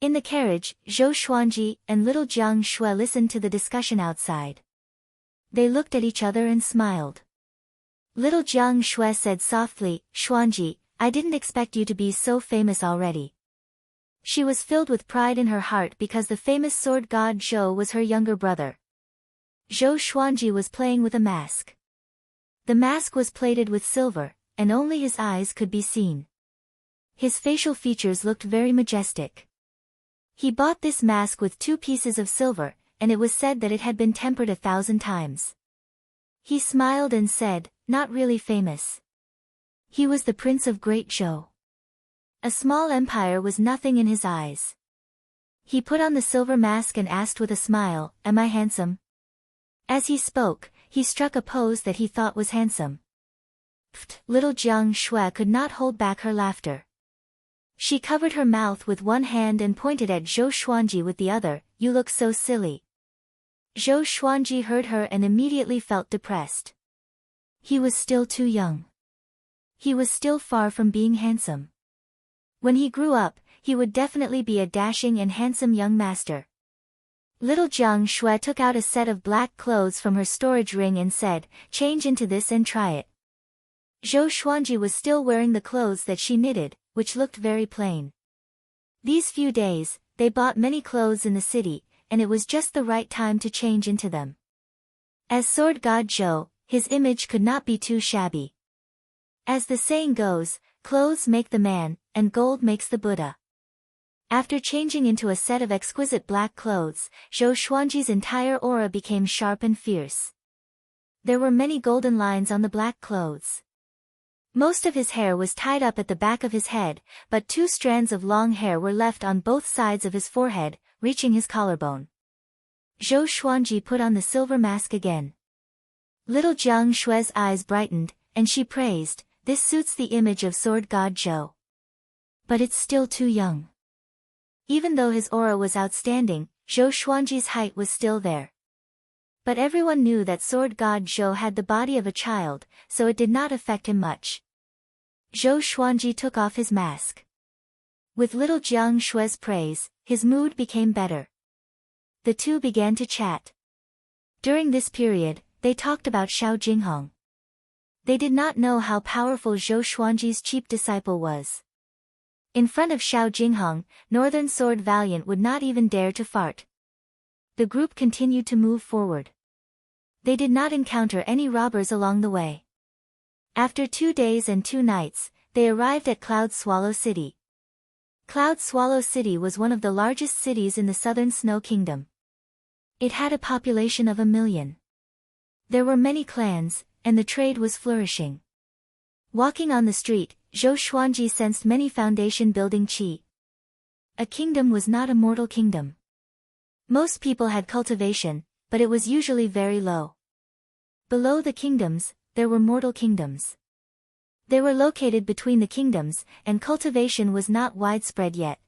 In the carriage, Zhou Xuanji and little Jiang Shui listened to the discussion outside. They looked at each other and smiled. Little Jiang Shui said softly, "Xuanji, I didn't expect you to be so famous already." She was filled with pride in her heart because the famous sword god Zhou was her younger brother. Zhou Xuanji was playing with a mask. The mask was plated with silver, and only his eyes could be seen. His facial features looked very majestic. He bought this mask with 2 pieces of silver, and it was said that it had been tempered 1,000 times. He smiled and said, "Not really famous." He was the prince of Great Zhou. A small empire was nothing in his eyes. He put on the silver mask and asked with a smile, "Am I handsome?" As he spoke, he struck a pose that he thought was handsome. Pfft! Little Jiang Shui could not hold back her laughter. She covered her mouth with one hand and pointed at Zhou Xuanji with the other. "You look so silly." Zhou Xuanji heard her and immediately felt depressed. He was still too young. He was still far from being handsome. When he grew up, he would definitely be a dashing and handsome young master. Little Jiang Shui took out a set of black clothes from her storage ring and said, "Change into this and try it." Zhou Xuanji was still wearing the clothes that she knitted, which looked very plain. These few days, they bought many clothes in the city, and it was just the right time to change into them. As sword god Zhou, his image could not be too shabby. As the saying goes, clothes make the man, and gold makes the Buddha. After changing into a set of exquisite black clothes, Zhou Xuanji's entire aura became sharp and fierce. There were many golden lines on the black clothes. Most of his hair was tied up at the back of his head, but 2 strands of long hair were left on both sides of his forehead, reaching his collarbone. Zhou Xuanji put on the silver mask again. Little Jiang Shui's eyes brightened, and she praised, "This suits the image of sword god Zhou. But it's still too young." Even though his aura was outstanding, Zhou Xuanji's height was still there. But everyone knew that sword god Zhou had the body of a child, so it did not affect him much. Zhou Xuanji took off his mask. With little Jiang Shui's praise, his mood became better. The two began to chat. During this period, they talked about Xiao Jinghong. They did not know how powerful Zhou Xuanji's cheap disciple was. In front of Xiao Jinghong, Northern Sword Valiant would not even dare to fart. The group continued to move forward. They did not encounter any robbers along the way. After 2 days and 2 nights, they arrived at Cloud Swallow City. Cloud Swallow City was one of the largest cities in the southern Snow Kingdom. It had a population of 1 million. There were many clans, and the trade was flourishing. Walking on the street, Zhou Xuanji sensed many foundation-building qi. A kingdom was not a mortal kingdom. Most people had cultivation, but it was usually very low. Below the kingdoms, there were mortal kingdoms. They were located between the kingdoms, and cultivation was not widespread yet.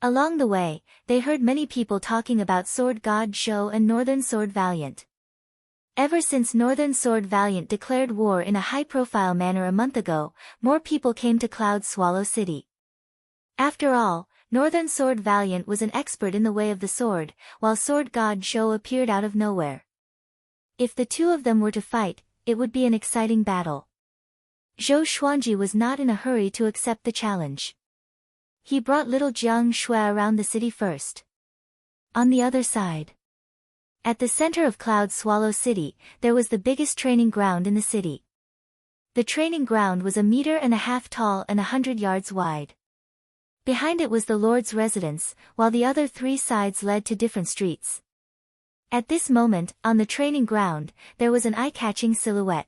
Along the way, they heard many people talking about Sword God Zhou and Northern Sword Valiant. Ever since Northern Sword Valiant declared war in a high-profile manner a month ago, more people came to Cloud Swallow City. After all, Northern Sword Valiant was an expert in the way of the sword, while Sword God Zhou appeared out of nowhere. If the two of them were to fight, it would be an exciting battle. Zhou Xuanji was not in a hurry to accept the challenge. He brought little Jiang Shui around the city first. On the other side, at the center of Cloud Swallow City, there was the biggest training ground in the city. The training ground was 1.5 meters tall and 100 yards wide. Behind it was the Lord's residence, while the other 3 sides led to different streets. At this moment, on the training ground, there was an eye-catching silhouette.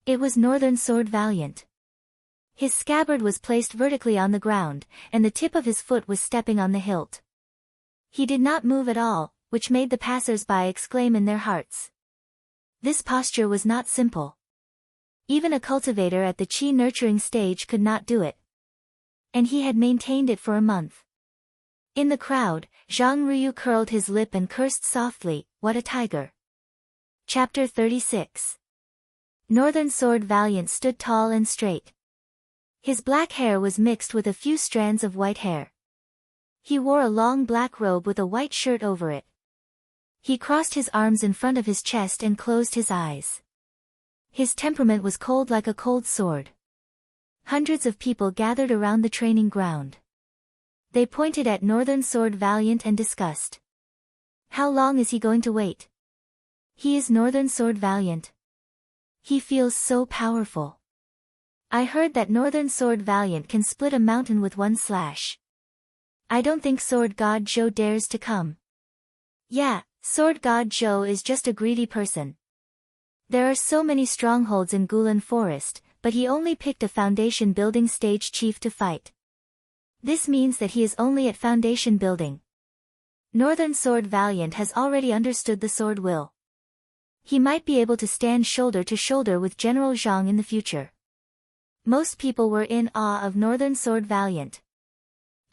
It was Northern Sword Valiant. His scabbard was placed vertically on the ground, and the tip of his foot was stepping on the hilt. He did not move at all, which made the passers-by exclaim in their hearts. This posture was not simple. Even a cultivator at the qi nurturing stage could not do it. And he had maintained it for a month. In the crowd, Zhang Ruyu curled his lip and cursed softly, "What a tiger." Chapter 36. Northern Sword Valiant stood tall and straight. His black hair was mixed with a few strands of white hair. He wore a long black robe with a white shirt over it. He crossed his arms in front of his chest and closed his eyes. His temperament was cold like a cold sword. Hundreds of people gathered around the training ground. They pointed at Northern Sword Valiant and discussed. How long is he going to wait? He is Northern Sword Valiant. He feels so powerful. I heard that Northern Sword Valiant can split a mountain with one slash. I don't think Sword God Zhou dares to come. Yeah, Sword God Zhou is just a greedy person. There are so many strongholds in Gulan Forest, but he only picked a foundation building stage chief to fight. This means that he is only at foundation building. Northern Sword Valiant has already understood the sword will. He might be able to stand shoulder to shoulder with General Zhang in the future. Most people were in awe of Northern Sword Valiant.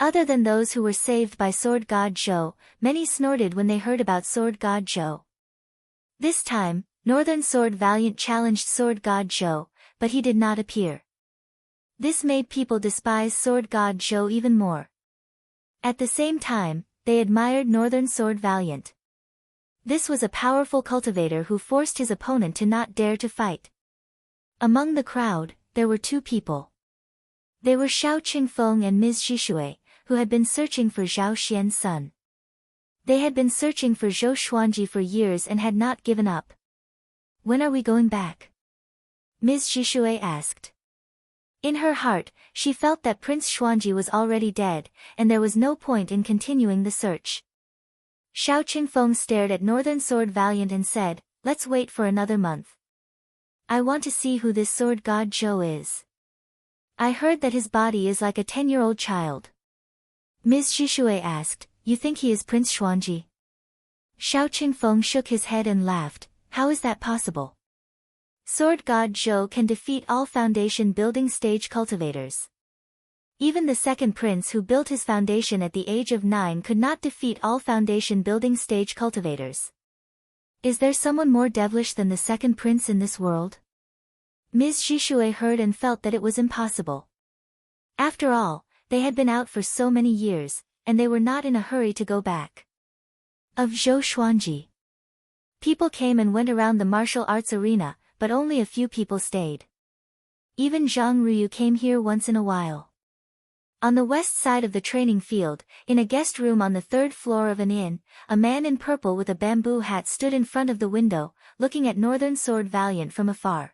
Other than those who were saved by Sword God Zhou, many snorted when they heard about Sword God Zhou. This time, Northern Sword Valiant challenged Sword God Zhou, but he did not appear. This made people despise Sword God Zhou even more. At the same time, they admired Northern Sword Valiant. This was a powerful cultivator who forced his opponent to not dare to fight. Among the crowd, there were 2 people. They were Xiao Qingfeng and Ms. Zhishui, who had been searching for Zhao Xian's son. They had been searching for Zhou Xuanji for years and had not given up. When are we going back? Ms. Zhishui asked. In her heart, she felt that Prince Xuanji was already dead, and there was no point in continuing the search. Xiao Qingfeng stared at Northern Sword Valiant and said, "Let's wait for another month. I want to see who this Sword God Zhou is. I heard that his body is like a 10-year-old child." Ms. Zhishui asked, "You think he is Prince Xuanji?" Xiao Qingfeng shook his head and laughed. "How is that possible? Sword God Zhou can defeat all foundation building stage cultivators. Even the second prince who built his foundation at the age of 9 could not defeat all foundation building stage cultivators. Is there someone more devilish than the second prince in this world?" Ms. Zhishui heard and felt that it was impossible. After all, they had been out for so many years, and they were not in a hurry to go back. Of Zhou Xuanji. People came and went around the martial arts arena, but only a few people stayed. Even Zhang Ruyu came here once in a while. On the west side of the training field, in a guest room on the 3rd floor of an inn, a man in purple with a bamboo hat stood in front of the window, looking at Northern Sword Valiant from afar.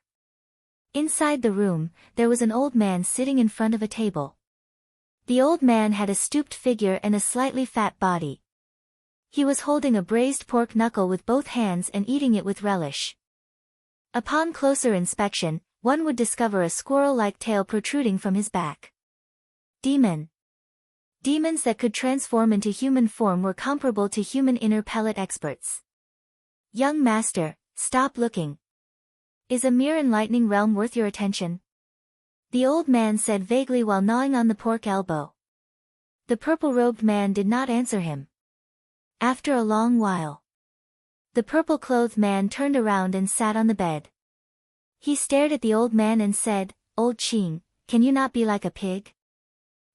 Inside the room, there was an old man sitting in front of a table. The old man had a stooped figure and a slightly fat body. He was holding a braised pork knuckle with both hands and eating it with relish. Upon closer inspection, one would discover a squirrel-like tail protruding from his back. Demon. Demons that could transform into human form were comparable to human inner pellet experts. Young master, stop looking. Is a mere enlightening realm worth your attention? The old man said vaguely while gnawing on the pork elbow. The purple-robed man did not answer him. After a long while, the purple-clothed man turned around and sat on the bed. He stared at the old man and said, "Old Ching, can you not be like a pig?"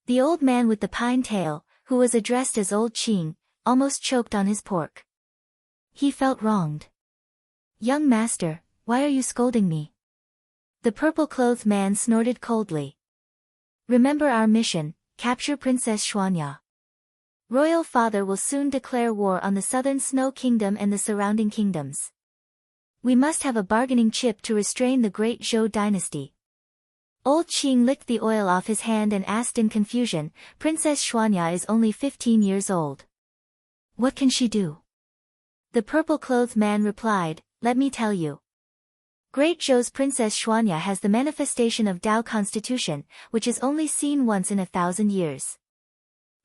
The old man with the pine tail, who was addressed as Old Ching, almost choked on his pork. He felt wronged. "Young master, why are you scolding me?" The purple-clothed man snorted coldly. "Remember our mission, capture Princess Xuanya. Royal Father will soon declare war on the Southern Snow Kingdom and the surrounding kingdoms. We must have a bargaining chip to restrain the great Zhou dynasty." Old Qing licked the oil off his hand and asked in confusion, "Princess Xuanya is only 15 years old. What can she do?" The purple-clothed man replied, "Let me tell you. Great Zhou's Princess Xuanya has the manifestation of Tao Constitution, which is only seen once in 1,000 years.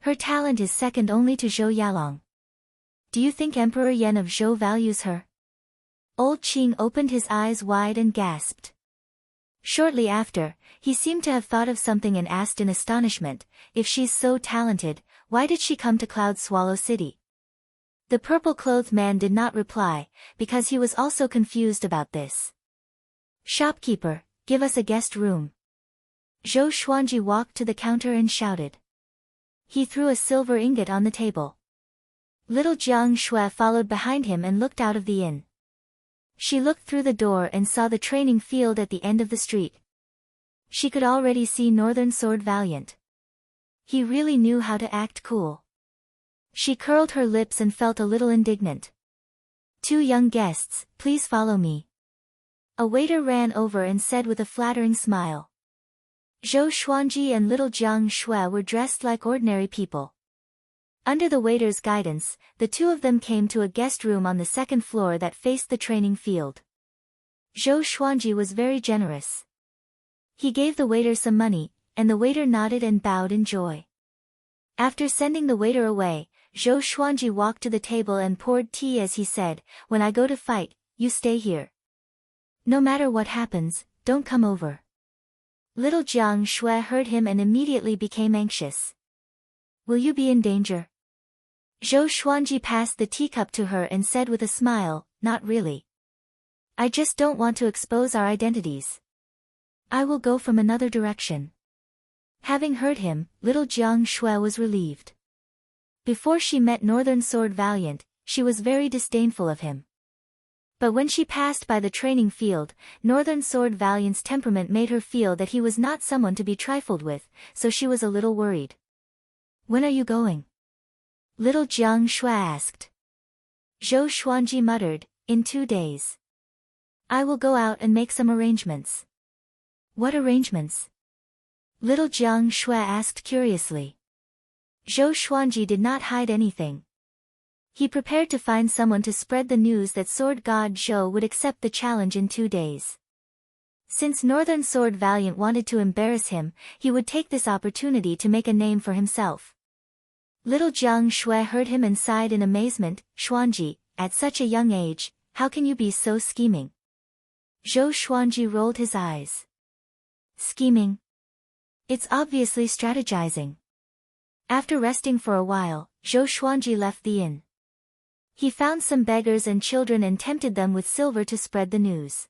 Her talent is second only to Zhou Yalong. Do you think Emperor Yan of Zhou values her?" Old Qing opened his eyes wide and gasped. Shortly after, he seemed to have thought of something and asked in astonishment, "If she's so talented, why did she come to Cloud Swallow City?" The purple-clothed man did not reply, because he was also confused about this. "Shopkeeper, give us a guest room." Zhou Xuanji walked to the counter and shouted. He threw a silver ingot on the table. Little Jiang Shui followed behind him and looked out of the inn. She looked through the door and saw the training field at the end of the street. She could already see Northern Sword Valiant. He really knew how to act cool. She curled her lips and felt a little indignant. "Two young guests, please follow me." A waiter ran over and said with a flattering smile. Zhou Xuanji and little Jiang Shui were dressed like ordinary people. Under the waiter's guidance, the two of them came to a guest room on the second floor that faced the training field. Zhou Xuanji was very generous. He gave the waiter some money, and the waiter nodded and bowed in joy. After sending the waiter away, Zhou Xuanji walked to the table and poured tea as he said, "When I go to fight, you stay here. No matter what happens, don't come over." Little Jiang Shui heard him and immediately became anxious. "Will you be in danger?" Zhou Xuanji passed the teacup to her and said with a smile, "Not really. I just don't want to expose our identities. I will go from another direction." Having heard him, little Jiang Shui was relieved. Before she met Northern Sword Valiant, she was very disdainful of him. But when she passed by the training field, Northern Sword Valiant's temperament made her feel that he was not someone to be trifled with, so she was a little worried. "When are you going?" Little Jiang Shui asked. Zhou Xuanji muttered, "In 2 days. I will go out and make some arrangements." "What arrangements?" Little Jiang Shui asked curiously. Zhou Xuanji did not hide anything. He prepared to find someone to spread the news that Sword God Zhou would accept the challenge in 2 days. Since Northern Sword Valiant wanted to embarrass him, he would take this opportunity to make a name for himself. Little Jiang Shui heard him and sighed in amazement, "Xuanji, at such a young age, how can you be so scheming?" Zhou Xuanji rolled his eyes. "Scheming? It's obviously strategizing." After resting for a while, Zhou Xuanji left the inn. He found some beggars and children and tempted them with silver to spread the news.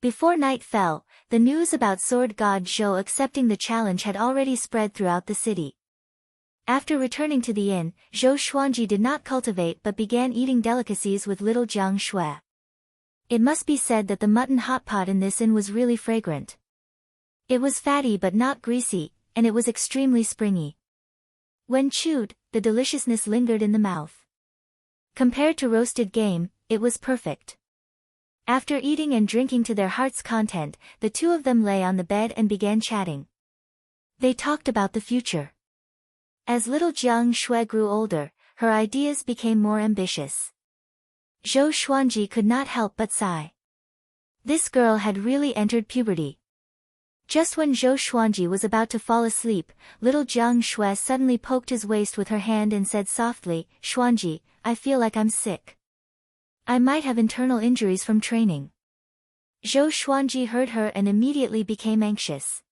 Before night fell, the news about Sword God Zhou accepting the challenge had already spread throughout the city. After returning to the inn, Zhou Xuanji did not cultivate but began eating delicacies with little Jiang Shui. It must be said that the mutton hot pot in this inn was really fragrant. It was fatty but not greasy, and it was extremely springy. When chewed, the deliciousness lingered in the mouth. Compared to roasted game, it was perfect. After eating and drinking to their heart's content, the two of them lay on the bed and began chatting. They talked about the future. As little Jiang Shui grew older, her ideas became more ambitious. Zhou Xuanji could not help but sigh. This girl had really entered puberty. Just when Zhou Xuanji was about to fall asleep, little Jiang Shui suddenly poked his waist with her hand and said softly, "Xuanji, I feel like I'm sick. I might have internal injuries from training." Zhou Xuanji heard her and immediately became anxious.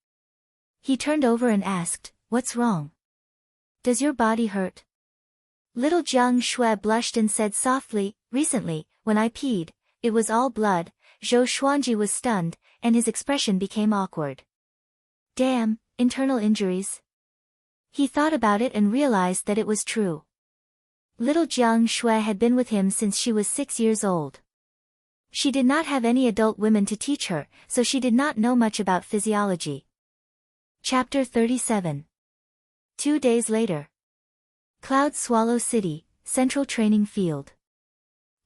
He turned over and asked, "What's wrong? Does your body hurt?" Little Jiang Shui blushed and said softly, "Recently, when I peed, it was all blood." Zhou Xuanji was stunned, and his expression became awkward. Damn, internal injuries. He thought about it and realized that it was true. Little Jiang Shui had been with him since she was 6 years old. She did not have any adult women to teach her, so she did not know much about physiology. Chapter 37. 2 days later. Cloud Swallow City, Central Training Field.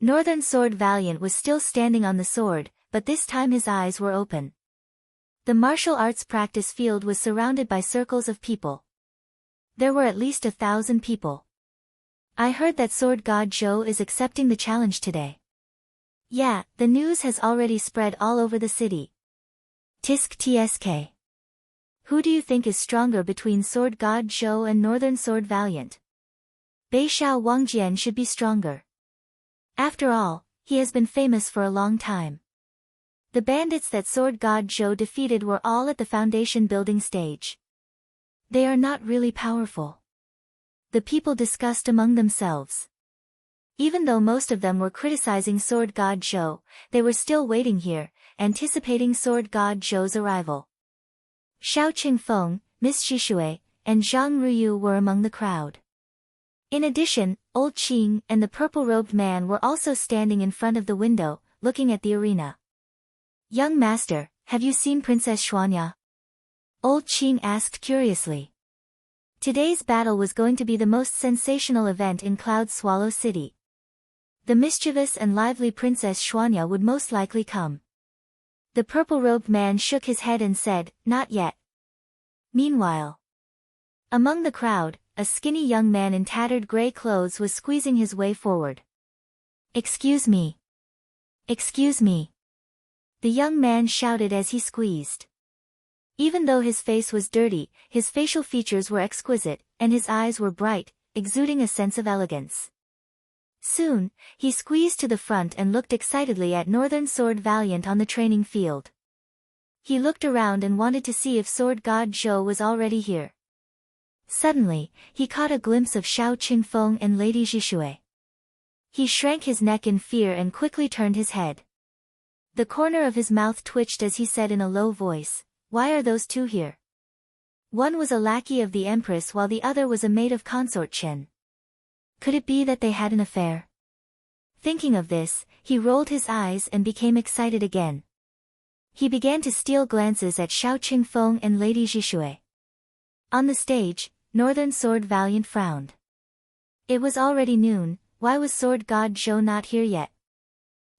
Northern Sword Valiant was still standing on the sword, but this time his eyes were open. The martial arts practice field was surrounded by circles of people. There were at least 1,000 people. "I heard that Sword God Zhou is accepting the challenge today." "Yeah, the news has already spread all over the city." Tisk tsk. "Who do you think is stronger between Sword God Zhou and Northern Sword Valiant?" "Beishao Wangjian should be stronger. After all, he has been famous for a long time." The bandits that Sword God Zhou defeated were all at the foundation building stage. "They are not really powerful," the people discussed among themselves. Even though most of them were criticizing Sword God Zhou, they were still waiting here, anticipating Sword God Zhou's arrival. Xiao Qingfeng, Miss Xishui, and Zhang Ruyu were among the crowd. In addition, Old Qing and the purple-robed man were also standing in front of the window, looking at the arena. "Young master, have you seen Princess Xuanya?" Old Qing asked curiously. Today's battle was going to be the most sensational event in Cloud Swallow City. The mischievous and lively Princess Xuanya would most likely come. The purple-robed man shook his head and said, "Not yet." Meanwhile, among the crowd, a skinny young man in tattered gray clothes was squeezing his way forward. "Excuse me. Excuse me." The young man shouted as he squeezed. Even though his face was dirty, his facial features were exquisite, and his eyes were bright, exuding a sense of elegance. Soon, he squeezed to the front and looked excitedly at Northern Sword Valiant on the training field. He looked around and wanted to see if Sword God Zhou was already here. Suddenly, he caught a glimpse of Xiao Qingfeng and Lady Zhishui. He shrank his neck in fear and quickly turned his head. The corner of his mouth twitched as he said in a low voice, "Why are those two here?" One was a lackey of the Empress while the other was a maid of Consort Chen. Could it be that they had an affair? Thinking of this, he rolled his eyes and became excited again. He began to steal glances at Xiao Qingfeng and Lady Zhishui. On the stage, Northern Sword Valiant frowned. It was already noon, why was Sword God Zhou not here yet?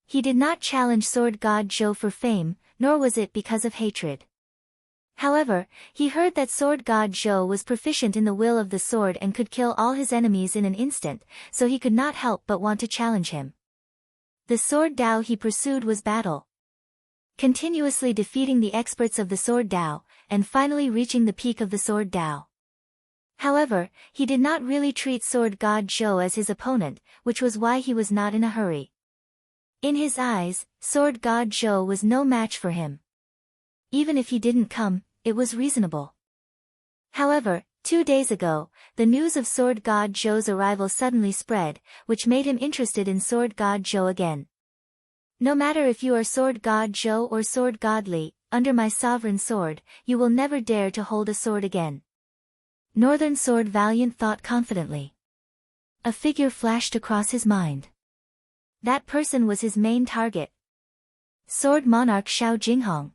He did not challenge Sword God Zhou for fame, nor was it because of hatred. However, he heard that Sword God Zhou was proficient in the will of the sword and could kill all his enemies in an instant, so he could not help but want to challenge him. The sword Dao he pursued was battle. Continuously defeating the experts of the sword Dao, and finally reaching the peak of the sword Dao. However, he did not really treat Sword God Zhou as his opponent, which was why he was not in a hurry. In his eyes, Sword God Zhou was no match for him. Even if he didn't come, it was reasonable. However, 2 days ago, the news of Sword God Zhou's arrival suddenly spread, which made him interested in Sword God Zhou again. "No matter if you are Sword God Zhou or Sword God Li, under my sovereign sword, you will never dare to hold a sword again." Northern Sword Valiant thought confidently. A figure flashed across his mind. That person was his main target. Sword Monarch Xiao Jinghong.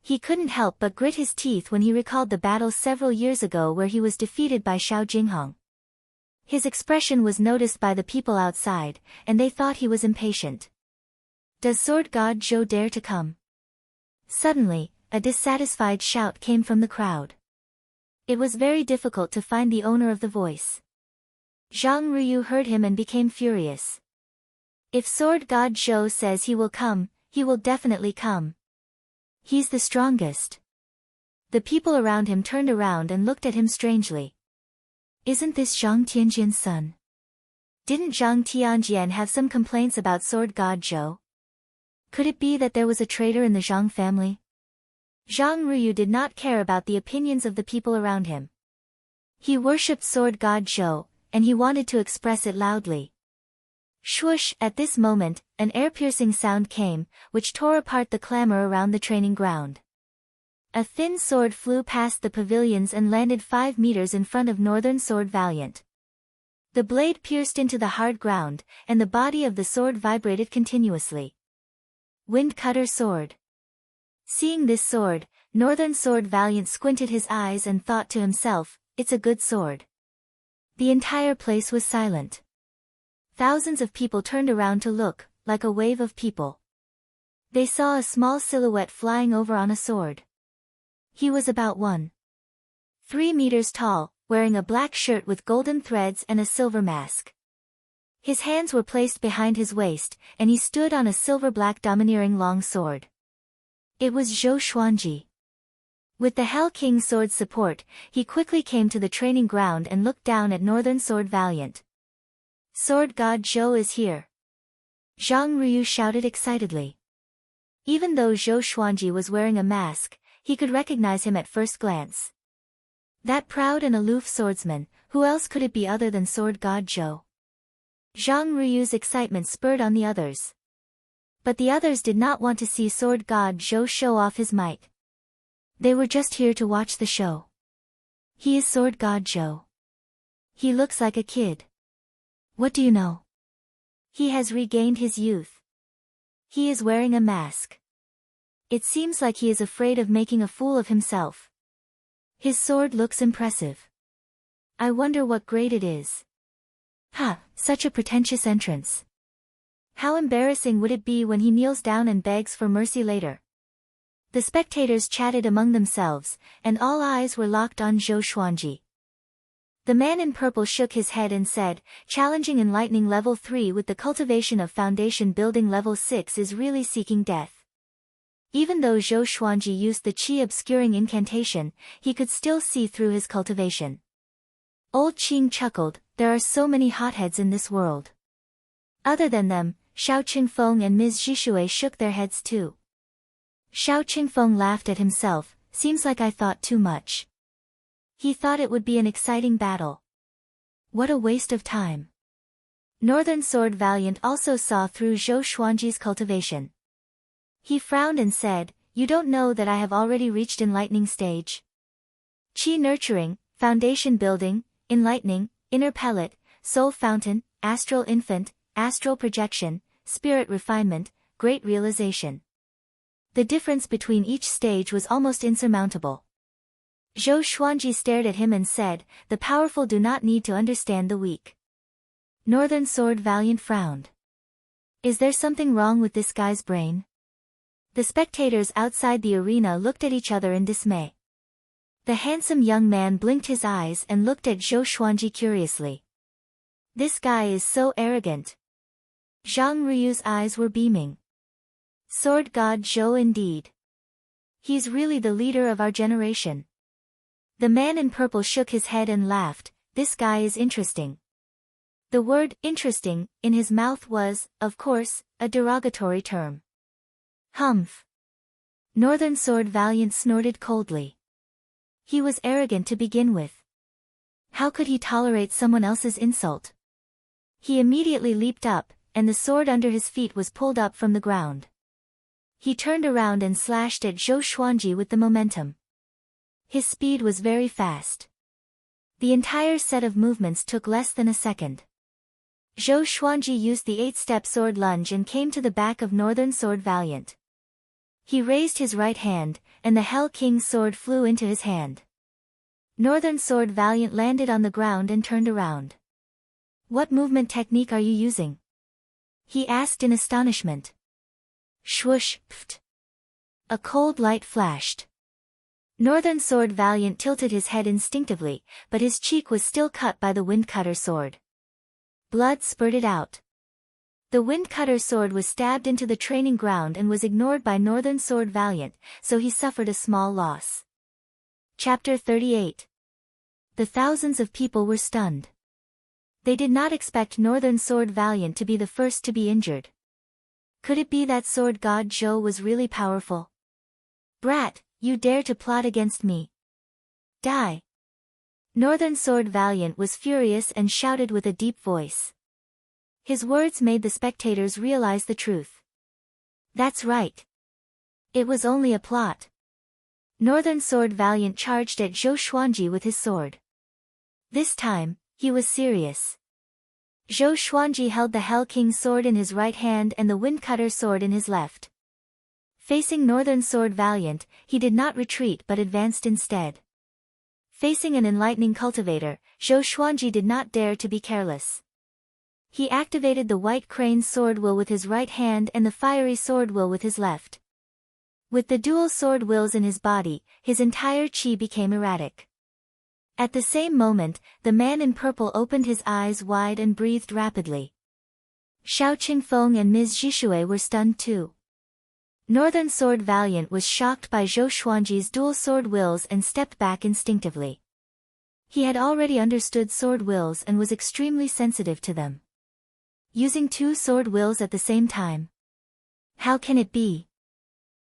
He couldn't help but grit his teeth when he recalled the battle several years ago where he was defeated by Xiao Jinghong. His expression was noticed by the people outside, and they thought he was impatient. Does Sword God Zhou dare to come? Suddenly, a dissatisfied shout came from the crowd. It was very difficult to find the owner of the voice. Zhang Ruyu heard him and became furious. If Sword God Zhou says he will come, He will definitely come. He's the strongest. The people around him turned around and looked at him strangely. Isn't this Zhang Tianjian's son? Didn't Zhang Tianjian have some complaints about sword god Zhou? Could it be that there was a traitor in the Zhang family? Zhang Ruyu did not care about the opinions of the people around him. He worshipped sword god Zhou, and he wanted to express it loudly. Swoosh! At this moment, an ear-piercing sound came, which tore apart the clamor around the training ground. A thin sword flew past the pavilions and landed 5 meters in front of Northern Sword Valiant. The blade pierced into the hard ground, and the body of the sword vibrated continuously. Wind Cutter Sword. Seeing this sword, Northern Sword Valiant squinted his eyes and thought to himself, it's a good sword. The entire place was silent. Thousands of people turned around to look, like a wave of people. They saw a small silhouette flying over on a sword. He was about 1.3 meters tall, wearing a black shirt with golden threads and a silver mask. His hands were placed behind his waist, and he stood on a silver-black domineering long sword. It was Zhou Xuanji. With the Hell King's sword support, he quickly came to the training ground and looked down at Northern Sword Valiant. Sword God Zhou is here. Zhang Ruyu shouted excitedly. Even though Zhou Xuanji was wearing a mask, he could recognize him at first glance. That proud and aloof swordsman, who else could it be other than Sword God Zhou? Zhang Ruyu's excitement spurred on the others. But the others did not want to see Sword God Zhou show off his might. They were just here to watch the show. He is Sword God Zhou. He looks like a kid. What do you know? He has regained his youth. He is wearing a mask. It seems like he is afraid of making a fool of himself. His sword looks impressive. I wonder what grade it is. Such a pretentious entrance. How embarrassing would it be when he kneels down and begs for mercy later? The spectators chatted among themselves, and all eyes were locked on Zhou Xuanji. The man in purple shook his head and said, challenging enlightening level 3 with the cultivation of foundation building level 6 is really seeking death. Even though Zhou Xuanji used the chi obscuring incantation, he could still see through his cultivation. Old Qing chuckled, there are so many hotheads in this world. Other than them, Xiao Qingfeng and Ms. Zhishui shook their heads too. Xiao Qingfeng laughed at himself, seems like I thought too much. He thought it would be an exciting battle. What a waste of time. Northern Sword Valiant also saw through Zhou Xuanji's cultivation. He frowned and said, you don't know that I have already reached enlightening stage? Qi nurturing, foundation building, enlightening, inner pellet, soul fountain, astral infant, astral projection, spirit refinement, great realization. The difference between each stage was almost insurmountable. Zhou Xuanji stared at him and said, the powerful do not need to understand the weak. Northern Sword Valiant frowned. Is there something wrong with this guy's brain? The spectators outside the arena looked at each other in dismay. The handsome young man blinked his eyes and looked at Zhou Xuanji curiously. This guy is so arrogant. Zhang Ruyu's eyes were beaming. Sword God Zhou indeed. He's really the leader of our generation. The man in purple shook his head and laughed, this guy is interesting. The word, interesting, in his mouth was, of course, a derogatory term. Humph. Northern Sword Valiant snorted coldly. He was arrogant to begin with. How could he tolerate someone else's insult? He immediately leaped up, and the sword under his feet was pulled up from the ground. He turned around and slashed at Zhou Xuanji with the momentum. His speed was very fast. The entire set of movements took less than a second. Zhou Xuanji used the 8-step sword lunge and came to the back of Northern Sword Valiant. He raised his right hand, and the Hell King's sword flew into his hand. Northern Sword Valiant landed on the ground and turned around. What movement technique are you using? He asked in astonishment. Swoosh, pft. A cold light flashed. Northern Sword Valiant tilted his head instinctively, but his cheek was still cut by the Wind Cutter sword. Blood spurted out. The Windcutter's sword was stabbed into the training ground and was ignored by Northern Sword Valiant, so he suffered a small loss. Chapter 38. The thousands of people were stunned. They did not expect Northern Sword Valiant to be the first to be injured. Could it be that sword god Zhou was really powerful? Brat, you dare to plot against me. Die. Northern Sword Valiant was furious and shouted with a deep voice. His words made the spectators realize the truth. That's right. It was only a plot. Northern Sword Valiant charged at Zhou Xuanji with his sword. This time, he was serious. Zhou Xuanji held the Hell King's sword in his right hand and the Windcutter's sword in his left. Facing Northern Sword Valiant, he did not retreat but advanced instead. Facing an enlightening cultivator, Zhou Xuanji did not dare to be careless. He activated the White Crane's sword will with his right hand and the Fiery sword will with his left. With the dual sword wills in his body, his entire chi became erratic. At the same moment, the man in purple opened his eyes wide and breathed rapidly. Xiao Qingfeng and Ms. Zhishui were stunned too. Northern Sword Valiant was shocked by Zhou Xuanji's dual sword wills and stepped back instinctively. He had already understood sword wills and was extremely sensitive to them. Using two sword wills at the same time. How can it be?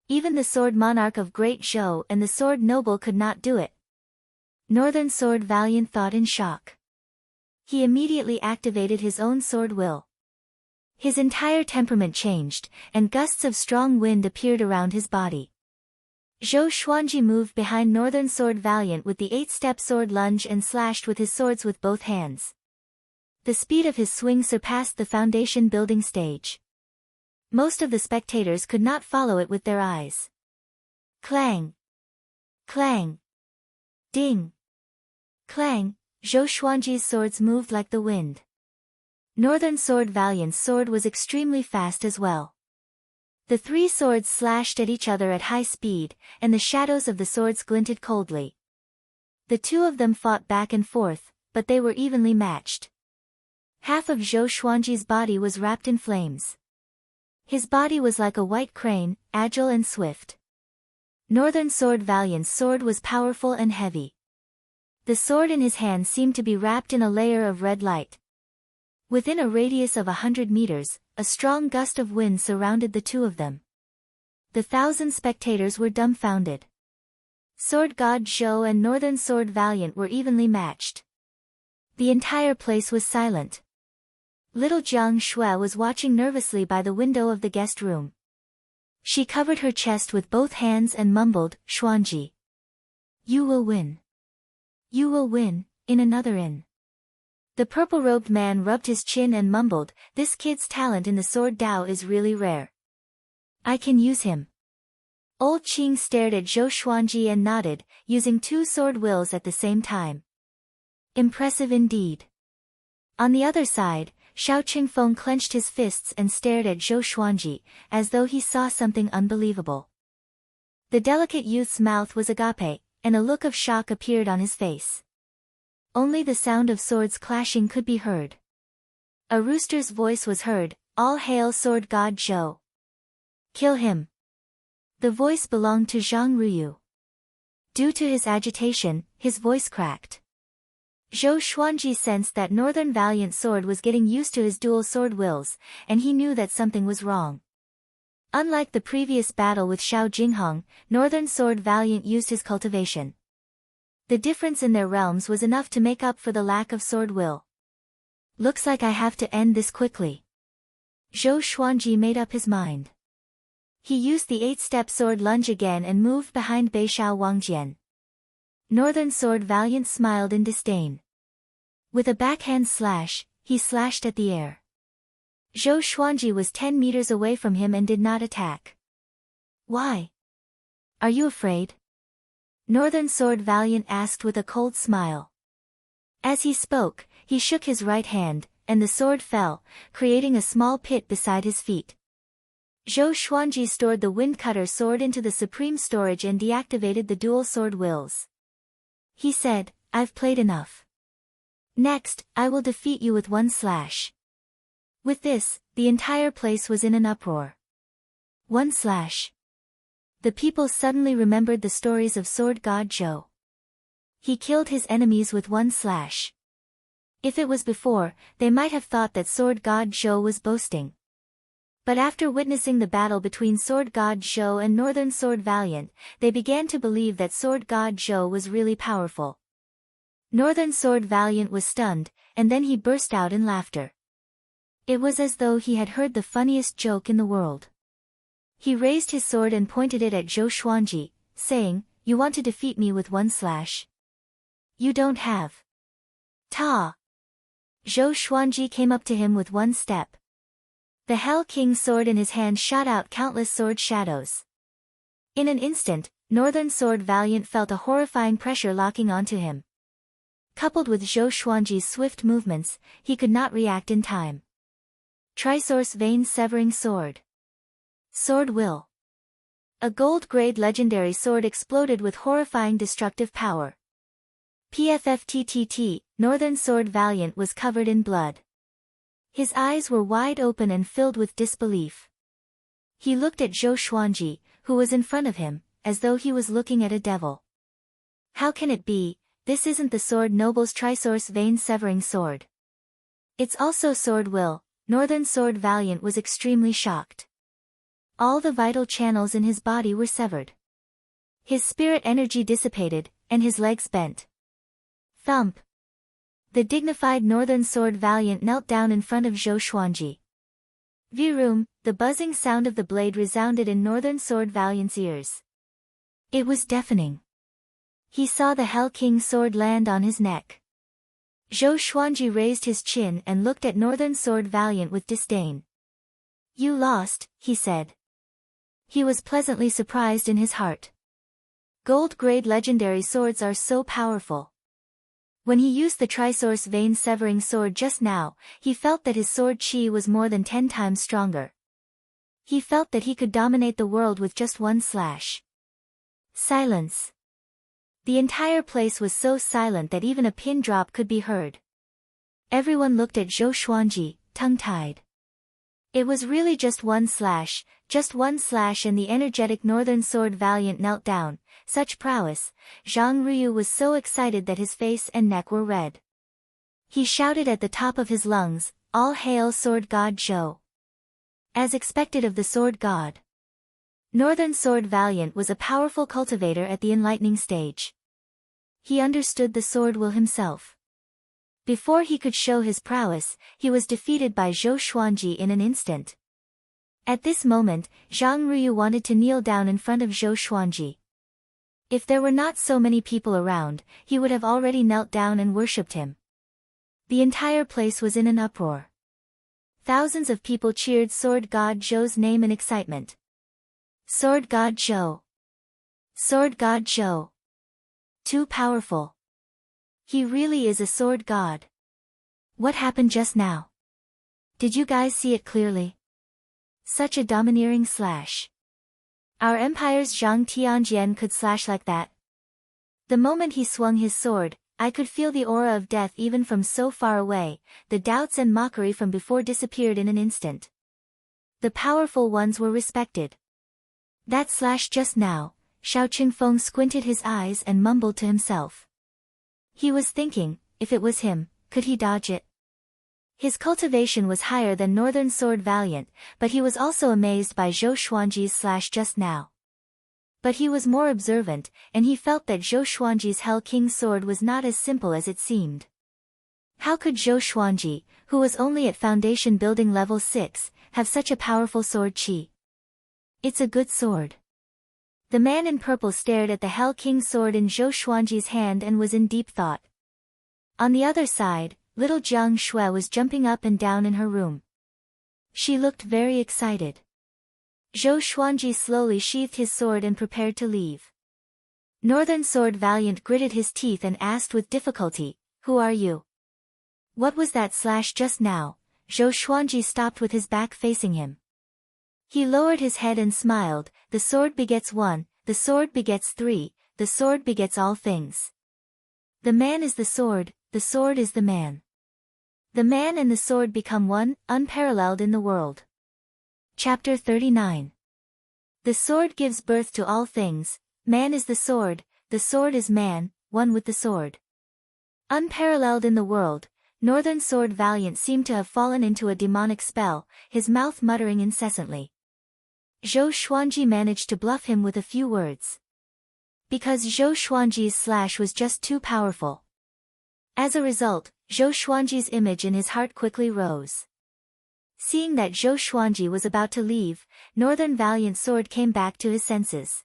Even the sword monarch of Great Zhou and the sword noble could not do it. Northern Sword Valiant thought in shock. He immediately activated his own sword will. His entire temperament changed, and gusts of strong wind appeared around his body. Zhou Xuanji moved behind Northern Sword Valiant with the 8-step sword lunge and slashed with his swords with both hands. The speed of his swing surpassed the foundation building stage. Most of the spectators could not follow it with their eyes. Clang! Clang! Ding! Clang! Zhou Xuanji's swords moved like the wind. Northern Sword Valiant's sword was extremely fast as well. The three swords slashed at each other at high speed, and the shadows of the swords glinted coldly. The two of them fought back and forth, but they were evenly matched. Half of Zhou Xuanji's body was wrapped in flames. His body was like a white crane, agile and swift. Northern Sword Valiant's sword was powerful and heavy. The sword in his hand seemed to be wrapped in a layer of red light. Within a radius of 100 meters, a strong gust of wind surrounded the two of them. The 1,000 spectators were dumbfounded. Sword God Zhou and Northern Sword Valiant were evenly matched. The entire place was silent. Little Jiang Shui was watching nervously by the window of the guest room. She covered her chest with both hands and mumbled, "Xuanji. You will win. You will win, in another inn." The purple-robed man rubbed his chin and mumbled, "This kid's talent in the sword Dao is really rare. I can use him." Old Qing stared at Zhou Xuanji and nodded, using two sword wills at the same time. Impressive indeed. On the other side, Xiao Qingfeng clenched his fists and stared at Zhou Xuanji, as though he saw something unbelievable. The delicate youth's mouth was agape, and a look of shock appeared on his face. Only the sound of swords clashing could be heard. A rooster's voice was heard, "All hail sword god Zhou. Kill him." The voice belonged to Zhang Ruyu. Due to his agitation, his voice cracked. Zhou Xuanji sensed that Northern Valiant's sword was getting used to his dual sword wills, and he knew that something was wrong. Unlike the previous battle with Xiao Jinghong, Northern Sword Valiant used his cultivation. The difference in their realms was enough to make up for the lack of sword will. Looks like I have to end this quickly. Zhou Xuanji made up his mind. He used the 8-step sword lunge again and moved behind Beishao Wangjian. Northern Sword Valiant smiled in disdain. With a backhand slash, he slashed at the air. Zhou Xuanji was 10 meters away from him and did not attack. Why? Are you afraid? Northern Sword Valiant asked with a cold smile. As he spoke, he shook his right hand, and the sword fell, creating a small pit beside his feet. Zhou Xuanji stored the Windcutter sword into the supreme storage and deactivated the dual sword wills. He said, "I've played enough. Next, I will defeat you with one slash." With this, the entire place was in an uproar. One slash. The people suddenly remembered the stories of sword god Zhou. He killed his enemies with one slash. If it was before, they might have thought that sword god Zhou was boasting. But after witnessing the battle between sword god Zhou and Northern Sword Valiant, they began to believe that sword god Zhou was really powerful. Northern Sword Valiant was stunned, and then he burst out in laughter. It was as though he had heard the funniest joke in the world. He raised his sword and pointed it at Zhou Xuanji, saying, "You want to defeat me with one slash? You don't have." Ta! Zhou Xuanji came up to him with one step. The Hell King's sword in his hand shot out countless sword shadows. In an instant, Northern Sword Valiant felt a horrifying pressure locking onto him. Coupled with Zhou Xuanji's swift movements, he could not react in time. Trisource Vein Severing Sword. Sword Will. A gold-grade legendary sword exploded with horrifying destructive power. PFFTTT, Northern Sword Valiant was covered in blood. His eyes were wide open and filled with disbelief. He looked at Zhou Xuanji, who was in front of him, as though he was looking at a devil. How can it be? This isn't the Sword Noble's Trisource Vein Severing Sword. It's also Sword Will. Northern Sword Valiant was extremely shocked. All the vital channels in his body were severed. His spirit energy dissipated, and his legs bent. Thump! The dignified Northern Sword Valiant knelt down in front of Zhou Xuanji. Virum, the buzzing sound of the blade resounded in Northern Sword Valiant's ears. It was deafening. He saw the Hell King's sword land on his neck. Zhou Xuanji raised his chin and looked at Northern Sword Valiant with disdain. "You lost," he said. He was pleasantly surprised in his heart. Gold-grade legendary swords are so powerful. When he used the Trisource Vein Severing Sword just now, he felt that his sword chi was more than 10 times stronger. He felt that he could dominate the world with just one slash. Silence. The entire place was so silent that even a pin drop could be heard. Everyone looked at Zhou Xuanji, tongue-tied. It was really just one slash, and the energetic Northern Sword Valiant knelt down. Such prowess! Zhang Ruyu was so excited that his face and neck were red. He shouted at the top of his lungs, "All hail Sword God Zhou!" As expected of the Sword God. Northern Sword Valiant was a powerful cultivator at the enlightening stage. He understood the sword will himself. Before he could show his prowess, he was defeated by Zhou Xuanji in an instant. At this moment, Zhang Ruyu wanted to kneel down in front of Zhou Xuanji. If there were not so many people around, he would have already knelt down and worshipped him. The entire place was in an uproar. Thousands of people cheered Sword God Zhou's name in excitement. Sword God Zhou. Sword God Zhou. Too powerful. He really is a sword god. What happened just now? Did you guys see it clearly? Such a domineering slash. Our empire's Zhang Tianjian could slash like that. The moment he swung his sword, I could feel the aura of death even from so far away. The doubts and mockery from before disappeared in an instant. The powerful ones were respected. That slash just now, Xiao Qingfeng squinted his eyes and mumbled to himself. He was thinking, if it was him, could he dodge it? His cultivation was higher than Northern Sword Valiant, but he was also amazed by Zhou Xuanji's slash just now. But he was more observant, and he felt that Zhou Xuanji's Hell King's sword was not as simple as it seemed. How could Zhou Xuanji, who was only at foundation building level 6, have such a powerful sword chi? It's a good sword. The man in purple stared at the Hell King's sword in Zhou Xuanji's hand and was in deep thought. On the other side, little Jiang Shui was jumping up and down in her room. She looked very excited. Zhou Xuanji slowly sheathed his sword and prepared to leave. Northern Sword Valiant gritted his teeth and asked with difficulty, "Who are you?" What was that slash just now? Zhou Xuanji stopped with his back facing him. He lowered his head and smiled. The sword begets one, the sword begets three, the sword begets all things. The man is the sword is the man. The man and the sword become one, unparalleled in the world. Chapter 39. The sword gives birth to all things, man is the sword is man, one with the sword. Unparalleled in the world, Northern Sword Valiant seemed to have fallen into a demonic spell, his mouth muttering incessantly. Zhou Xuanji managed to bluff him with a few words. Because Zhou Xuanji's slash was just too powerful. As a result, Zhou Xuanji's image in his heart quickly rose. Seeing that Zhou Xuanji was about to leave, Northern Valiant Sword came back to his senses.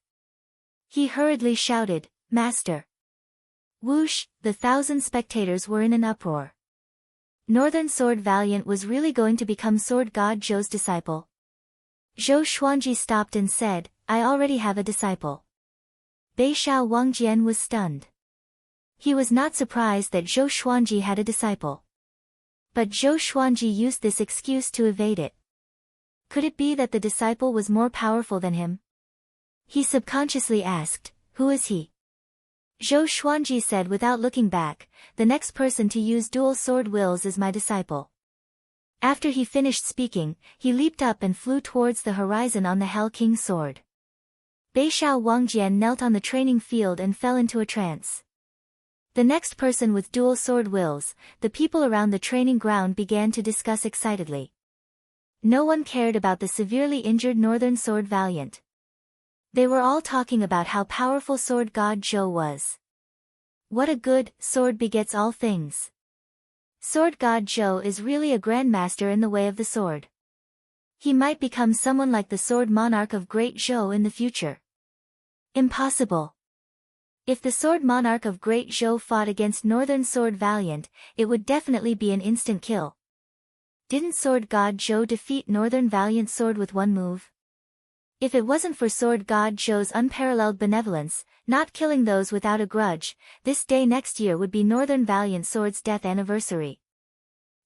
He hurriedly shouted, "Master!" Whoosh, the 1,000 spectators were in an uproar. Northern Sword Valiant was really going to become Sword God Zhou's disciple. Zhou Xuanji stopped and said, "I already have a disciple." Beishao Wangjian was stunned. He was not surprised that Zhou Xuanji had a disciple. But Zhou Xuanji used this excuse to evade it. Could it be that the disciple was more powerful than him? He subconsciously asked, "Who is he?" Zhou Xuanji said without looking back, "The next person to use dual sword wills is my disciple." After he finished speaking, he leaped up and flew towards the horizon on the Hell King's sword. Beishao Wangjian knelt on the training field and fell into a trance. The next person with dual sword wills, the people around the training ground began to discuss excitedly. No one cared about the severely injured Northern Sword Valiant. They were all talking about how powerful Sword God Zhou was. What a good sword begets all things. Sword God Zhou is really a grandmaster in the way of the sword. He might become someone like the sword monarch of Great Zhou in the future. Impossible. If the sword monarch of Great Zhou fought against Northern Sword Valiant, it would definitely be an instant kill. Didn't Sword God Zhou defeat Northern Valiant Sword with one move? If it wasn't for Sword God Zhou's unparalleled benevolence, not killing those without a grudge, this day next year would be Northern Valiant Sword's death anniversary.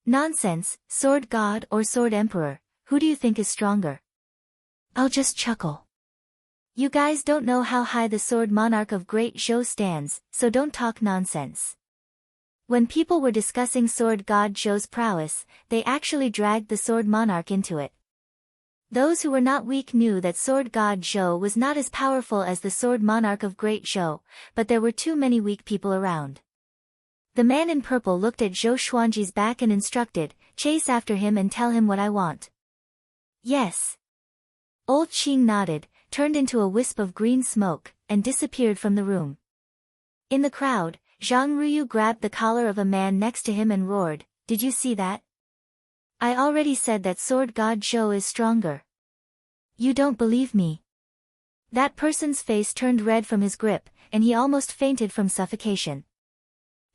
Nonsense, Sword God or Sword Emperor, who do you think is stronger? I'll just chuckle. You guys don't know how high the Sword Monarch of Great Zhou stands, so don't talk nonsense. When people were discussing Sword God Zhou's prowess, they actually dragged the Sword Monarch into it. Those who were not weak knew that Sword God Zhou was not as powerful as the Sword Monarch of Great Zhou, but there were too many weak people around. The man in purple looked at Zhou Xuanji's back and instructed, "Chase after him and tell him what I want." Yes. Old Qing nodded, turned into a wisp of green smoke, and disappeared from the room. In the crowd, Zhang Ruyu grabbed the collar of a man next to him and roared, "Did you see that? I already said that Sword God Zhou is stronger. You don't believe me." That person's face turned red from his grip, and he almost fainted from suffocation.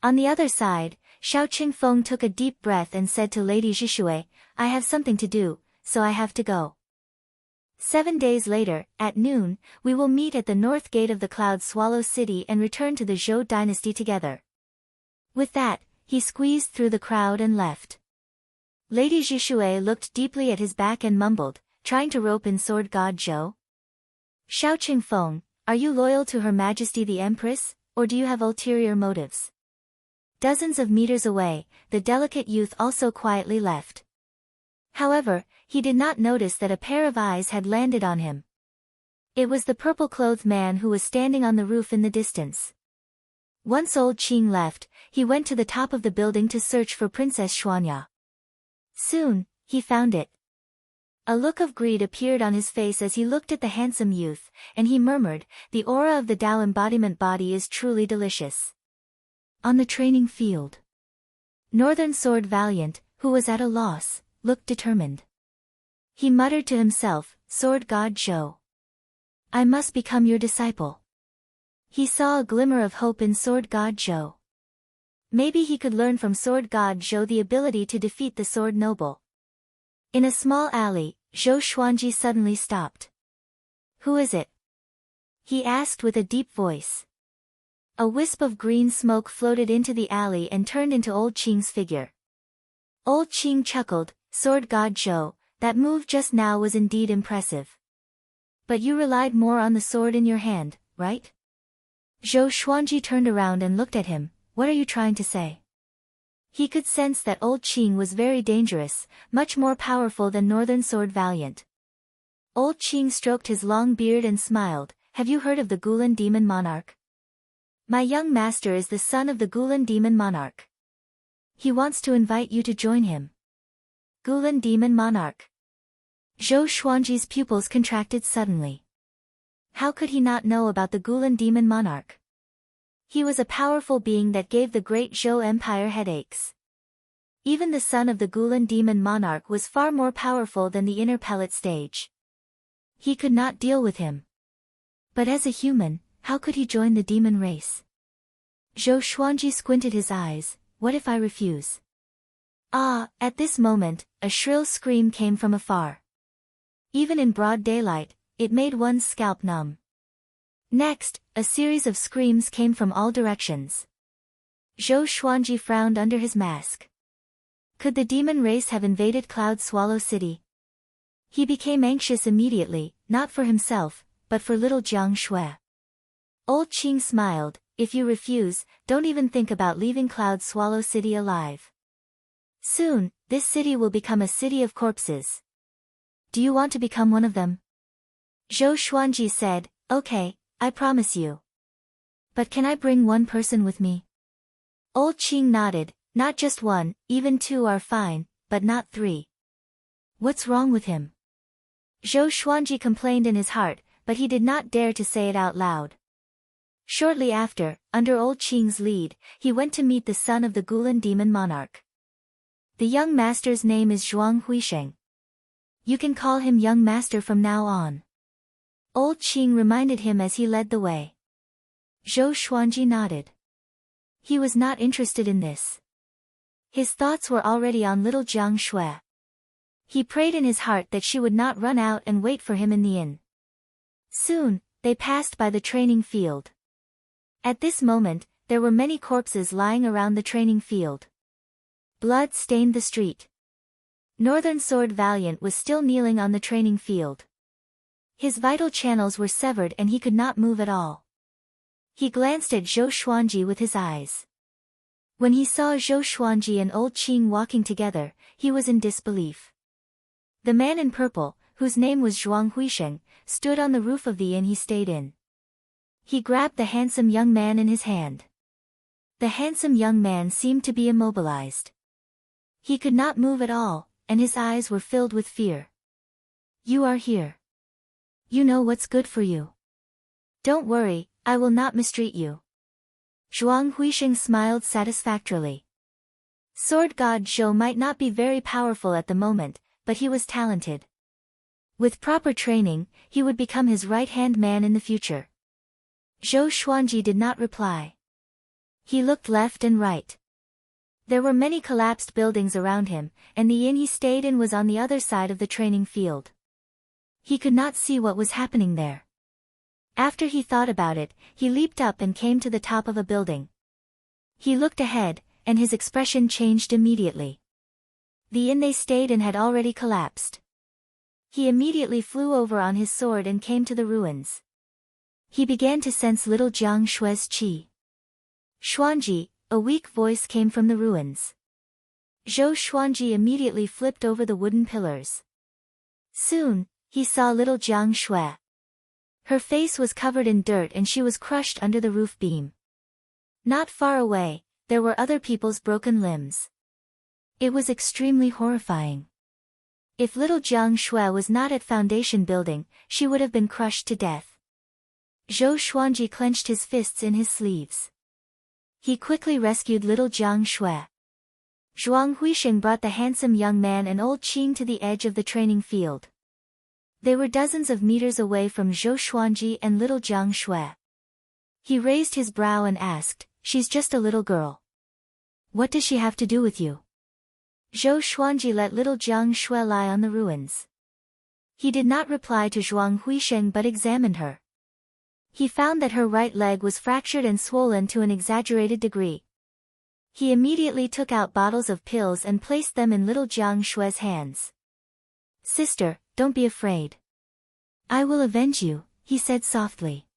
On the other side, Xiao Qingfeng took a deep breath and said to Lady Zhishui, "I have something to do, so I have to go. 7 days later, at noon, we will meet at the north gate of the Cloud Swallow City and return to the Zhou dynasty together." With that, he squeezed through the crowd and left. Lady Zhishui looked deeply at his back and mumbled, "Trying to rope in Sword God Zhou? Xiao Qingfeng, are you loyal to Her Majesty the Empress, or do you have ulterior motives?" Dozens of meters away, the delicate youth also quietly left. However, he did not notice that a pair of eyes had landed on him. It was the purple-clothed man who was standing on the roof in the distance. Once old Qing left, he went to the top of the building to search for Princess Xuanya. Soon, he found it. A look of greed appeared on his face as he looked at the handsome youth, and he murmured, "The aura of the Tao embodiment body is truly delicious." On the training field, Northern Sword Valiant, who was at a loss, looked determined. He muttered to himself, "Sword God Zhou, I must become your disciple." He saw a glimmer of hope in Sword God Zhou. Maybe he could learn from Sword God Zhou the ability to defeat the Sword Noble. In a small alley, Zhou Xuanji suddenly stopped. "Who is it?" he asked with a deep voice. A wisp of green smoke floated into the alley and turned into Old Qing's figure. Old Qing chuckled, "Sword God Zhou, that move just now was indeed impressive. But you relied more on the sword in your hand, right?" Zhou Xuanji turned around and looked at him, "What are you trying to say?" He could sense that old Qing was very dangerous, much more powerful than Northern Sword Valiant. Old Qing stroked his long beard and smiled. Have you heard of the Gulan Demon Monarch? My young master is the son of the Gulan Demon Monarch. He wants to invite you to join him. Gulan Demon Monarch. Zhou Xuanji's pupils contracted suddenly. How could he not know about the Gulan Demon Monarch? He was a powerful being that gave the great Zhou Empire headaches. Even the son of the Gulan Demon Monarch was far more powerful than the inner pellet stage. He could not deal with him. But as a human, how could he join the demon race? Zhou Xuanji squinted his eyes. What if I refuse? Ah, at this moment, a shrill scream came from afar. Even in broad daylight, it made one's scalp numb. Next, a series of screams came from all directions. Zhou Xuanji frowned under his mask. Could the demon race have invaded Cloud Swallow City? He became anxious immediately, not for himself, but for little Jiang Shui. Old Qing smiled. If you refuse, don't even think about leaving Cloud Swallow City alive. Soon, this city will become a city of corpses. Do you want to become one of them? Zhou Xuanji said, okay, I promise you. But can I bring one person with me? Old Qing nodded. Not just one, even two are fine, but not three. What's wrong with him? Zhou Xuanji complained in his heart, but he did not dare to say it out loud. Shortly after, under old Qing's lead, he went to meet the son of the Gulan Demon Monarch. The young master's name is Zhuang Huisheng. You can call him young master from now on. Old Qing reminded him as he led the way. Zhou Xuanji nodded. He was not interested in this. His thoughts were already on little Jiang Shui. He prayed in his heart that she would not run out and wait for him in the inn. Soon, they passed by the training field. At this moment, there were many corpses lying around the training field. Blood stained the street. Northern Sword Valiant was still kneeling on the training field. His vital channels were severed and he could not move at all. He glanced at Zhou Xuanji with his eyes. When he saw Zhou Xuanji and old Qing walking together, he was in disbelief. The man in purple, whose name was Zhuang Huisheng, stood on the roof of the inn he stayed in. He grabbed the handsome young man in his hand. The handsome young man seemed to be immobilized. He could not move at all, and his eyes were filled with fear. You are here. You know what's good for you. Don't worry, I will not mistreat you. Zhuang Huisheng smiled satisfactorily. Sword God Zhou might not be very powerful at the moment, but he was talented. With proper training, he would become his right-hand man in the future. Zhou Xuanji did not reply. He looked left and right. There were many collapsed buildings around him, and the inn he stayed in was on the other side of the training field. He could not see what was happening there. After he thought about it, he leaped up and came to the top of a building. He looked ahead, and his expression changed immediately. The inn they stayed in had already collapsed. He immediately flew over on his sword and came to the ruins. He began to sense little Jiang Shui's qi. Xuanji, a weak voice came from the ruins. Zhou Xuanji immediately flipped over the wooden pillars. Soon, he saw little Jiang Shui. Her face was covered in dirt and she was crushed under the roof beam. Not far away, there were other people's broken limbs. It was extremely horrifying. If little Jiang Shui was not at foundation building, she would have been crushed to death. Zhou Xuanji clenched his fists in his sleeves. He quickly rescued little Jiang Shui. Zhuang Huisheng brought the handsome young man and old Qing to the edge of the training field. They were dozens of meters away from Zhou Xuanji and little Jiang Shui. He raised his brow and asked, "She's just a little girl. What does she have to do with you?" Zhou Xuanji let little Jiang Shui lie on the ruins. He did not reply to Zhuang Huisheng but examined her. He found that her right leg was fractured and swollen to an exaggerated degree. He immediately took out bottles of pills and placed them in little Jiang Shui's hands. "Sister, don't be afraid. I will avenge you," he said softly.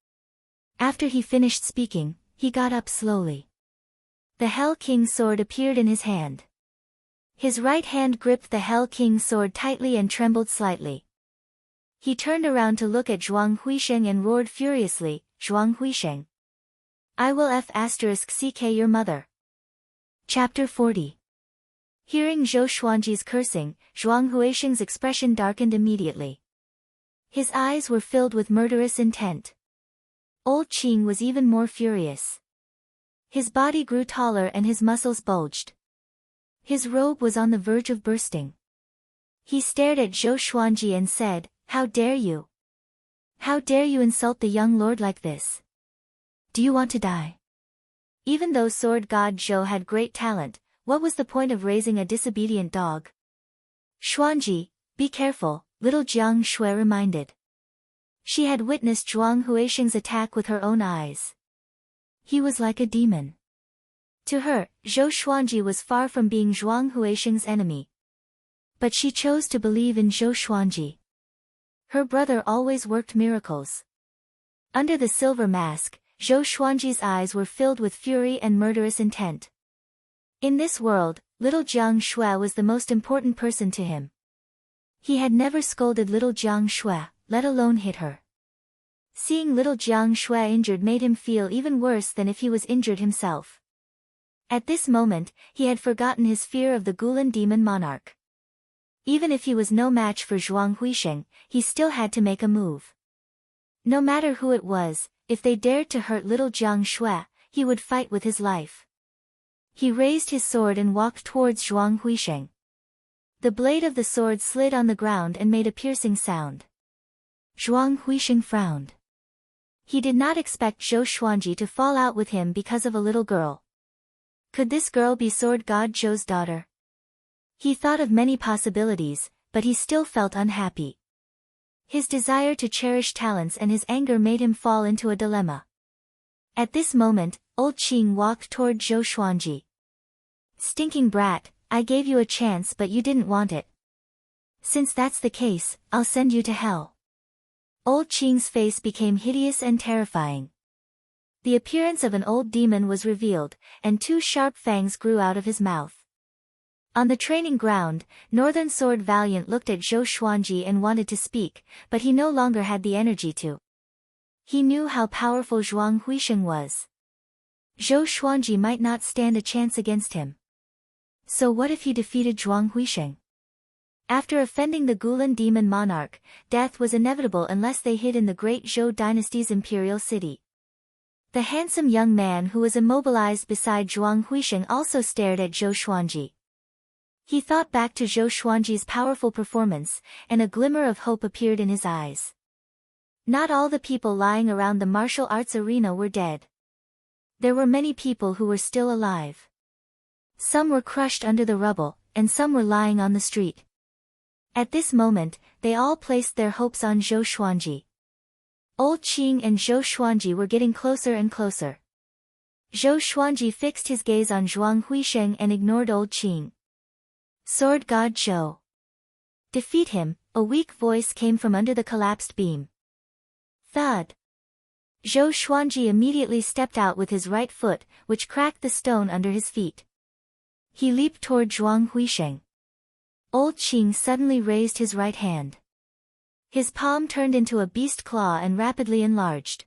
After he finished speaking, he got up slowly. The Hell King's sword appeared in his hand. His right hand gripped the Hell King's sword tightly and trembled slightly. He turned around to look at Zhuang Huisheng and roared furiously, "Zhuang Huisheng! I will *CK your mother." Chapter 40. Hearing Zhou Xuanji's cursing, Zhuang Huisheng's expression darkened immediately. His eyes were filled with murderous intent. Old Qing was even more furious. His body grew taller and his muscles bulged. His robe was on the verge of bursting. He stared at Zhou Xuanji and said, "How dare you? How dare you insult the young lord like this? Do you want to die?" Even though sword god Zhou had great talent, what was the point of raising a disobedient dog? "Xuanji, be careful," little Jiang Shui reminded. She had witnessed Zhuang Huisheng's attack with her own eyes. He was like a demon. To her, Zhou Xuanji was far from being Zhuang Huisheng's enemy. But she chose to believe in Zhou Xuanji. Her brother always worked miracles. Under the silver mask, Zhou Xuanji's eyes were filled with fury and murderous intent. In this world, little Jiang Shui was the most important person to him. He had never scolded little Jiang Shui, let alone hit her. Seeing little Jiang Shui injured made him feel even worse than if he was injured himself. At this moment, he had forgotten his fear of the Gulan demon monarch. Even if he was no match for Zhuang Huisheng, he still had to make a move. No matter who it was, if they dared to hurt little Jiang Shui, he would fight with his life. He raised his sword and walked towards Zhuang Huisheng. The blade of the sword slid on the ground and made a piercing sound. Zhuang Huisheng frowned. He did not expect Zhou Xuanji to fall out with him because of a little girl. Could this girl be sword god Zhou's daughter? He thought of many possibilities, but he still felt unhappy. His desire to cherish talents and his anger made him fall into a dilemma. At this moment, old Qing walked toward Zhou Xuanji. "Stinking brat, I gave you a chance but you didn't want it. Since that's the case, I'll send you to hell." Old Qing's face became hideous and terrifying. The appearance of an old demon was revealed, and two sharp fangs grew out of his mouth. On the training ground, Northern Sword Valiant looked at Zhou Xuanji and wanted to speak, but he no longer had the energy to. He knew how powerful Zhuang Huisheng was. Zhou Xuanji might not stand a chance against him. So what if he defeated Zhuang Huisheng? After offending the Gulan demon monarch, death was inevitable unless they hid in the great Zhou dynasty's imperial city. The handsome young man who was immobilized beside Zhuang Huisheng also stared at Zhou Xuanji. He thought back to Zhou Xuanji's powerful performance, and a glimmer of hope appeared in his eyes. Not all the people lying around the martial arts arena were dead. There were many people who were still alive. Some were crushed under the rubble, and some were lying on the street. At this moment, they all placed their hopes on Zhou Xuanji. Old Qing and Zhou Xuanji were getting closer and closer. Zhou Xuanji fixed his gaze on Zhuang Huisheng and ignored old Qing. "Sword god Zhou. Defeat him," a weak voice came from under the collapsed beam. Thud. Zhou Xuanji immediately stepped out with his right foot, which cracked the stone under his feet. He leaped toward Zhuang Huisheng. Old Qing suddenly raised his right hand. His palm turned into a beast claw and rapidly enlarged.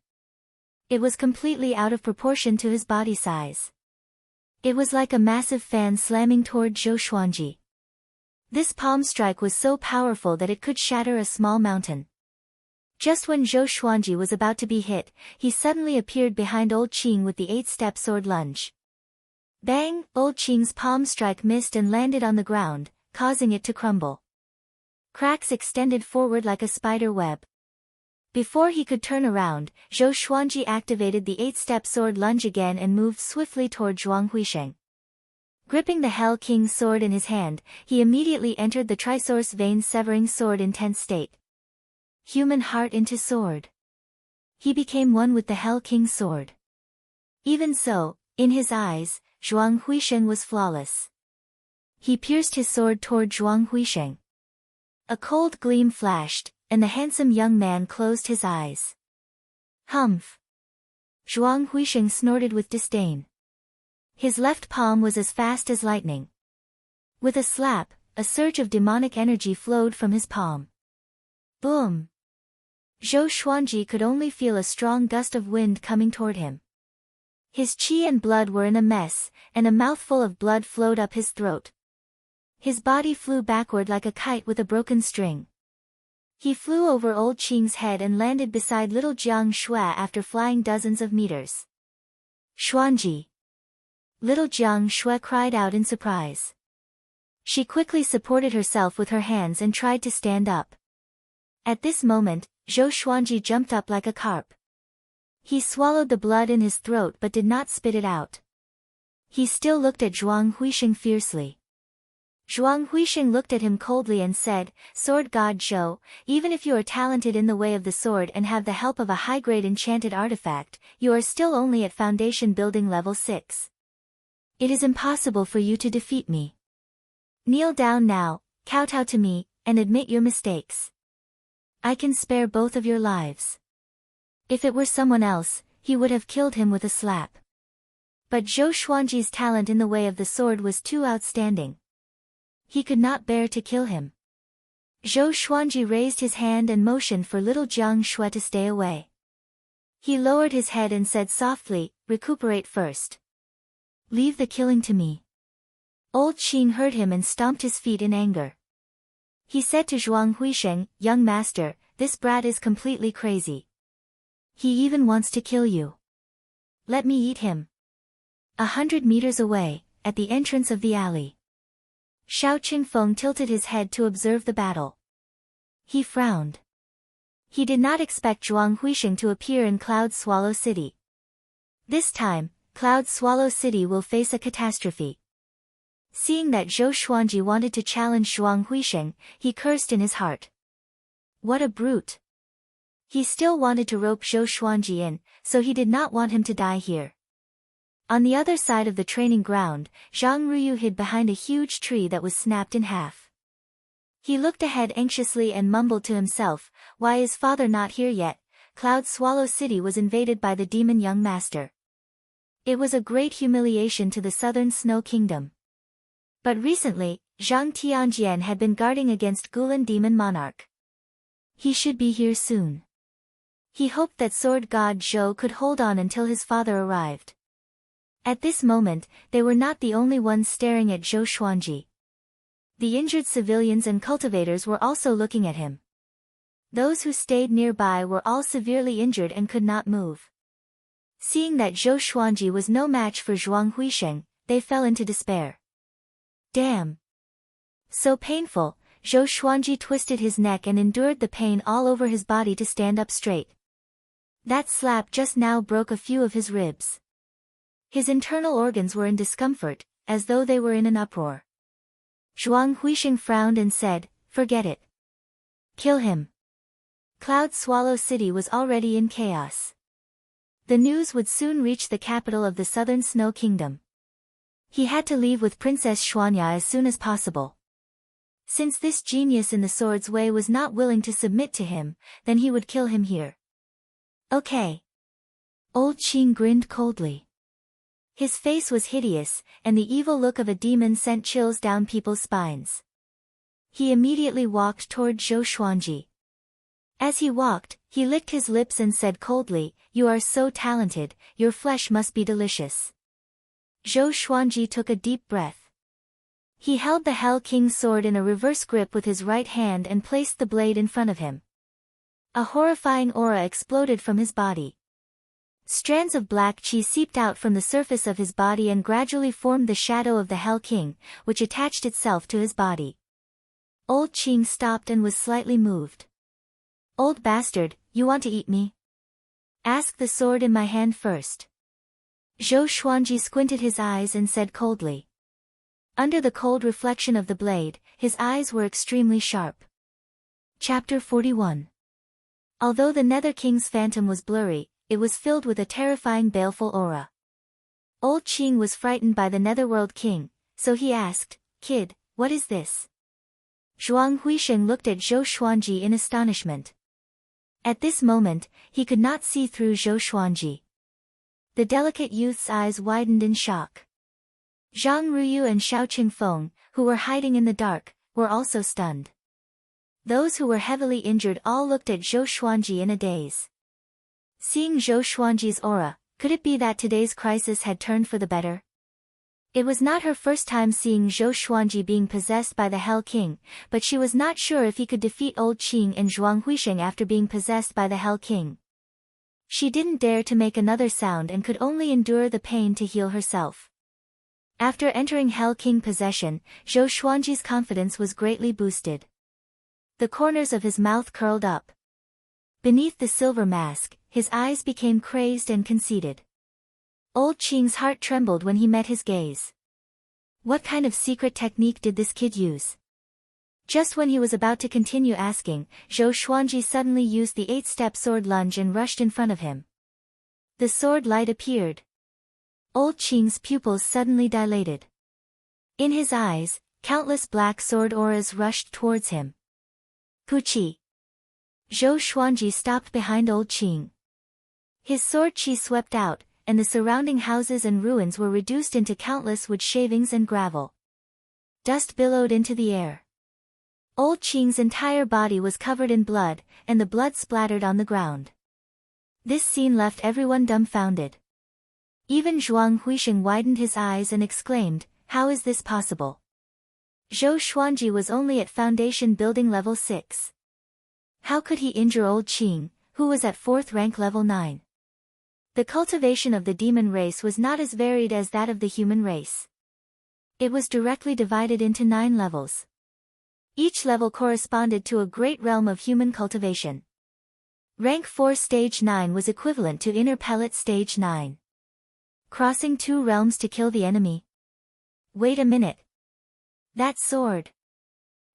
It was completely out of proportion to his body size. It was like a massive fan slamming toward Zhou Xuanji. This palm strike was so powerful that it could shatter a small mountain. Just when Zhou Xuanji was about to be hit, he suddenly appeared behind old Qing with the 8-step sword lunge. Bang! Old Qing's palm strike missed and landed on the ground, causing it to crumble. Cracks extended forward like a spider web. Before he could turn around, Zhou Xuanji activated the 8-step sword lunge again and moved swiftly toward Zhuang Huisheng. Gripping the Hell King's sword in his hand, he immediately entered the Trisource vein-severing sword intense state. Human heart into sword. He became one with the Hell King's sword. Even so, in his eyes, Zhuang Huisheng was flawless. He pierced his sword toward Zhuang Huisheng. A cold gleam flashed, and the handsome young man closed his eyes. Humph! Zhuang Huisheng snorted with disdain. His left palm was as fast as lightning. With a slap, a surge of demonic energy flowed from his palm. Boom! Zhou Xuanji could only feel a strong gust of wind coming toward him. His qi and blood were in a mess, and a mouthful of blood flowed up his throat. His body flew backward like a kite with a broken string. He flew over old Qing's head and landed beside little Jiang Shui after flying dozens of meters. Xuanji! Little Jiang Shui cried out in surprise. She quickly supported herself with her hands and tried to stand up. At this moment, Zhou Xuanji jumped up like a carp. He swallowed the blood in his throat but did not spit it out. He still looked at Zhuang Huixing fiercely. Zhuang Huixing looked at him coldly and said, "Sword God Zhou, even if you are talented in the way of the sword and have the help of a high-grade enchanted artifact, you are still only at foundation building level 6. It is impossible for you to defeat me. Kneel down now, kowtow to me, and admit your mistakes. I can spare both of your lives." If it were someone else, he would have killed him with a slap. But Zhou Xuanji's talent in the way of the sword was too outstanding. He could not bear to kill him. Zhou Xuanji raised his hand and motioned for little Jiang Shui to stay away. He lowered his head and said softly, "Recuperate first. Leave the killing to me." Old Qing heard him and stomped his feet in anger. He said to Zhuang Huixing, "Young master, this brat is completely crazy. He even wants to kill you. Let me eat him." 100 meters away, at the entrance of the alley, Xiao Qingfeng tilted his head to observe the battle. He frowned. He did not expect Zhuang Huixing to appear in Cloud Swallow City. This time, Cloud Swallow City will face a catastrophe. Seeing that Zhou Xuanji wanted to challenge Zhuang Huixing, he cursed in his heart. What a brute! He still wanted to rope Zhou Xuanji in, so he did not want him to die here. On the other side of the training ground, Zhang Ruyu hid behind a huge tree that was snapped in half. He looked ahead anxiously and mumbled to himself, "Why is father not here yet?" Cloud Swallow City was invaded by the demon young master. It was a great humiliation to the southern Snow Kingdom. But recently, Zhang Tianjian had been guarding against Gulan Demon Monarch. He should be here soon. He hoped that Sword God Zhou could hold on until his father arrived. At this moment, they were not the only ones staring at Zhou Xuanji. The injured civilians and cultivators were also looking at him. Those who stayed nearby were all severely injured and could not move. Seeing that Zhou Xuanji was no match for Zhuang Huixing, they fell into despair. Damn! So painful, Zhou Xuanji twisted his neck and endured the pain all over his body to stand up straight. That slap just now broke a few of his ribs. His internal organs were in discomfort, as though they were in an uproar. Zhuang Huixing frowned and said, "Forget it. Kill him." Cloud Swallow City was already in chaos. The news would soon reach the capital of the southern Snow Kingdom. He had to leave with Princess Xuanya as soon as possible. Since this genius in the sword's way was not willing to submit to him, then he would kill him here. Okay. Old Qing grinned coldly. His face was hideous, and the evil look of a demon sent chills down people's spines. He immediately walked toward Zhou Xuanji. As he walked, he licked his lips and said coldly, "You are so talented, your flesh must be delicious." Zhou Xuanji took a deep breath. He held the Hell King's sword in a reverse grip with his right hand and placed the blade in front of him. A horrifying aura exploded from his body. Strands of black qi seeped out from the surface of his body and gradually formed the shadow of the Hell King, which attached itself to his body. Old Qing stopped and was slightly moved. "Old bastard, you want to eat me? Ask the sword in my hand first." Zhou Xuanji squinted his eyes and said coldly. Under the cold reflection of the blade, his eyes were extremely sharp. Chapter 41. Although the Nether King's phantom was blurry, it was filled with a terrifying baleful aura. Old Qing was frightened by the Netherworld King, so he asked, "Kid, what is this?" Zhuang Huixing looked at Zhou Xuanji in astonishment. At this moment, he could not see through Zhou Xuanji. The delicate youth's eyes widened in shock. Zhang Ruyu and Xiao Qingfeng, who were hiding in the dark, were also stunned. Those who were heavily injured all looked at Zhou Xuanji in a daze. Seeing Zhou Xuanji's aura, could it be that today's crisis had turned for the better? It was not her first time seeing Zhou Xuanji being possessed by the Hell King, but she was not sure if he could defeat Old Qing and Zhuang Huisheng after being possessed by the Hell King. She didn't dare to make another sound and could only endure the pain to heal herself. After entering Hell King possession, Zhou Xuanji's confidence was greatly boosted. The corners of his mouth curled up. Beneath the silver mask, his eyes became crazed and conceited. Old Qing's heart trembled when he met his gaze. What kind of secret technique did this kid use? Just when he was about to continue asking, Zhou Xuanji suddenly used the 8-step sword lunge and rushed in front of him. The sword light appeared. Old Qing's pupils suddenly dilated. In his eyes, countless black sword auras rushed towards him. Puqi. Zhou Xuanji stopped behind Old Qing. His sword qi swept out, and the surrounding houses and ruins were reduced into countless wood shavings and gravel. Dust billowed into the air. Old Qing's entire body was covered in blood, and the blood splattered on the ground. This scene left everyone dumbfounded. Even Zhuang Huisheng widened his eyes and exclaimed, "How is this possible?" Zhou Xuanji was only at foundation building level 6. How could he injure Old Qing, who was at 4th rank level 9? The cultivation of the demon race was not as varied as that of the human race. It was directly divided into 9 levels. Each level corresponded to a great realm of human cultivation. Rank 4 Stage 9 was equivalent to Inner Pellet Stage 9. Crossing 2 realms to kill the enemy. Wait a minute. That sword.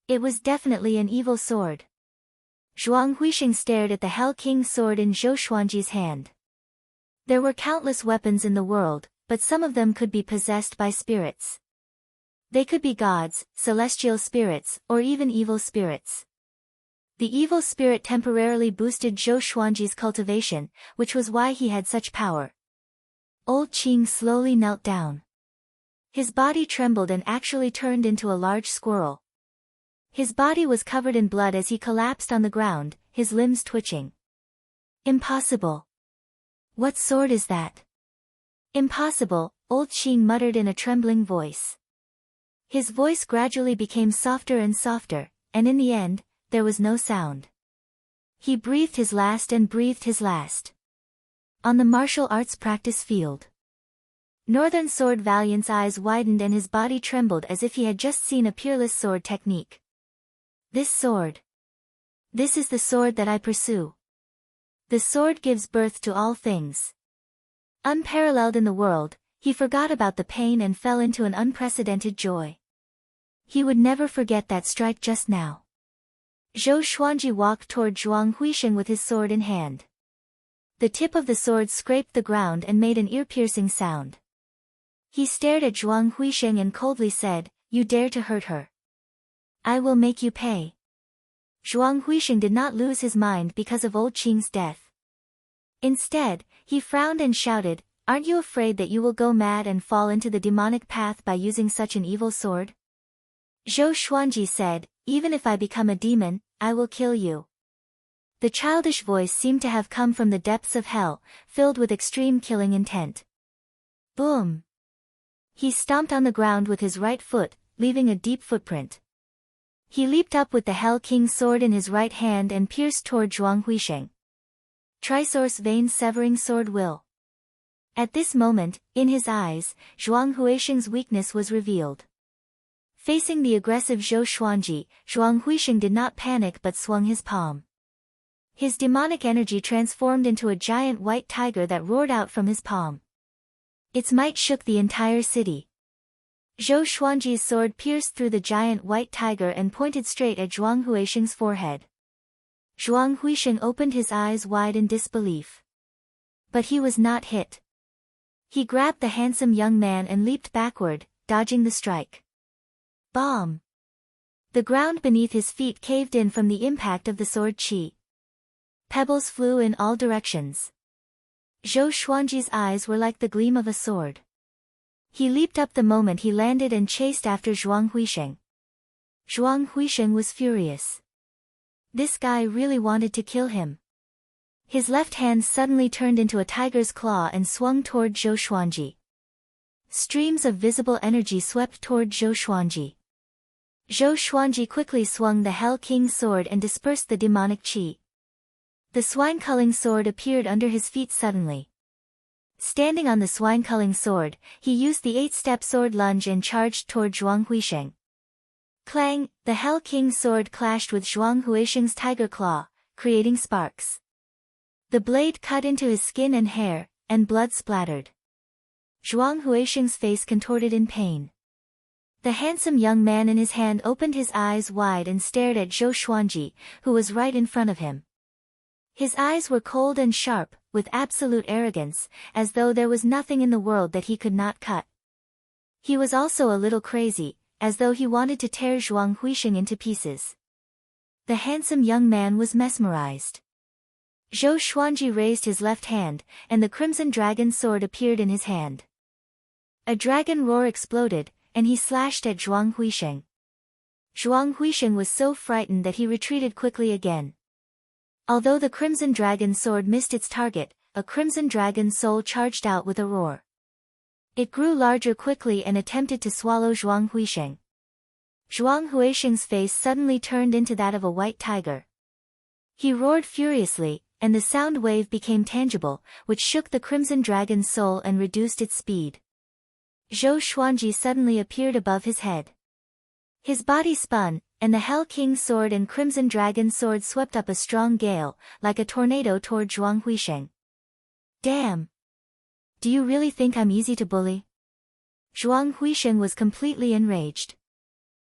It was definitely an evil sword. Zhuang Huisheng stared at the Hell King's sword in Zhou Xuanji's hand. There were countless weapons in the world, but some of them could be possessed by spirits. They could be gods, celestial spirits, or even evil spirits. The evil spirit temporarily boosted Zhou Xuanji's cultivation, which was why he had such power. Old Qing slowly knelt down. His body trembled and actually turned into a large squirrel. His body was covered in blood as he collapsed on the ground, his limbs twitching. Impossible. What sword is that? Impossible, Old Qing muttered in a trembling voice. His voice gradually became softer and softer, and in the end, there was no sound. He breathed his last and breathed his last. On the martial arts practice field. Northern Sword Valiant's eyes widened and his body trembled as if he had just seen a peerless sword technique. This sword. This is the sword that I pursue. The sword gives birth to all things. Unparalleled in the world, he forgot about the pain and fell into an unprecedented joy. He would never forget that strike just now. Zhou Xuanji walked toward Zhuang Huisheng with his sword in hand. The tip of the sword scraped the ground and made an ear-piercing sound. He stared at Zhuang Huisheng and coldly said, "You dare to hurt her. I will make you pay." Zhuang Huisheng did not lose his mind because of Old Qing's death. Instead, he frowned and shouted, "Aren't you afraid that you will go mad and fall into the demonic path by using such an evil sword?" Zhou Xuanji said, "Even if I become a demon, I will kill you." The childish voice seemed to have come from the depths of hell, filled with extreme killing intent. Boom! He stomped on the ground with his right foot, leaving a deep footprint. He leaped up with the Hell King's sword in his right hand and pierced toward Zhuang Huisheng. Trisource vein severing sword will. At this moment, in his eyes, Zhuang Huisheng's weakness was revealed. Facing the aggressive Zhou Xuanji, Zhuang Huisheng did not panic but swung his palm. His demonic energy transformed into a giant white tiger that roared out from his palm. Its might shook the entire city. Zhou Xuanji's sword pierced through the giant white tiger and pointed straight at Zhuang Huisheng's forehead. Zhuang Huisheng opened his eyes wide in disbelief. But he was not hit. He grabbed the handsome young man and leaped backward, dodging the strike. Bomb! The ground beneath his feet caved in from the impact of the sword qi. Pebbles flew in all directions. Zhou Xuanji's eyes were like the gleam of a sword. He leaped up the moment he landed and chased after Zhuang Huisheng. Zhuang Huisheng was furious. This guy really wanted to kill him. His left hand suddenly turned into a tiger's claw and swung toward Zhou Xuanji. Streams of visible energy swept toward Zhou Xuanji. Zhou Xuanji quickly swung the Hell King's sword and dispersed the demonic qi. The swine-culling sword appeared under his feet suddenly. Standing on the swine-culling sword, he used the 8-step sword lunge and charged toward Zhuang Huisheng. Clang! The Hell King's sword clashed with Zhuang Huisheng's tiger claw, creating sparks. The blade cut into his skin and hair, and blood splattered. Zhuang Huisheng's face contorted in pain. The handsome young man in his hand opened his eyes wide and stared at Zhou Xuanji, who was right in front of him. His eyes were cold and sharp, with absolute arrogance, as though there was nothing in the world that he could not cut. He was also a little crazy, as though he wanted to tear Zhuang Huisheng into pieces. The handsome young man was mesmerized. Zhou Xuanji raised his left hand, and the crimson dragon sword appeared in his hand. A dragon roar exploded, and he slashed at Zhuang Huisheng. Zhuang Huisheng was so frightened that he retreated quickly again. Although the crimson dragon sword missed its target, a crimson dragon soul charged out with a roar. It grew larger quickly and attempted to swallow Zhuang Huisheng. Zhuang Huisheng's face suddenly turned into that of a white tiger. He roared furiously, and the sound wave became tangible, which shook the crimson dragon's soul and reduced its speed. Zhou Xuanji suddenly appeared above his head. His body spun, and the Hell King's sword and crimson dragon sword swept up a strong gale, like a tornado toward Zhuang Huisheng. Damn! Do you really think I'm easy to bully? Zhuang Huisheng was completely enraged.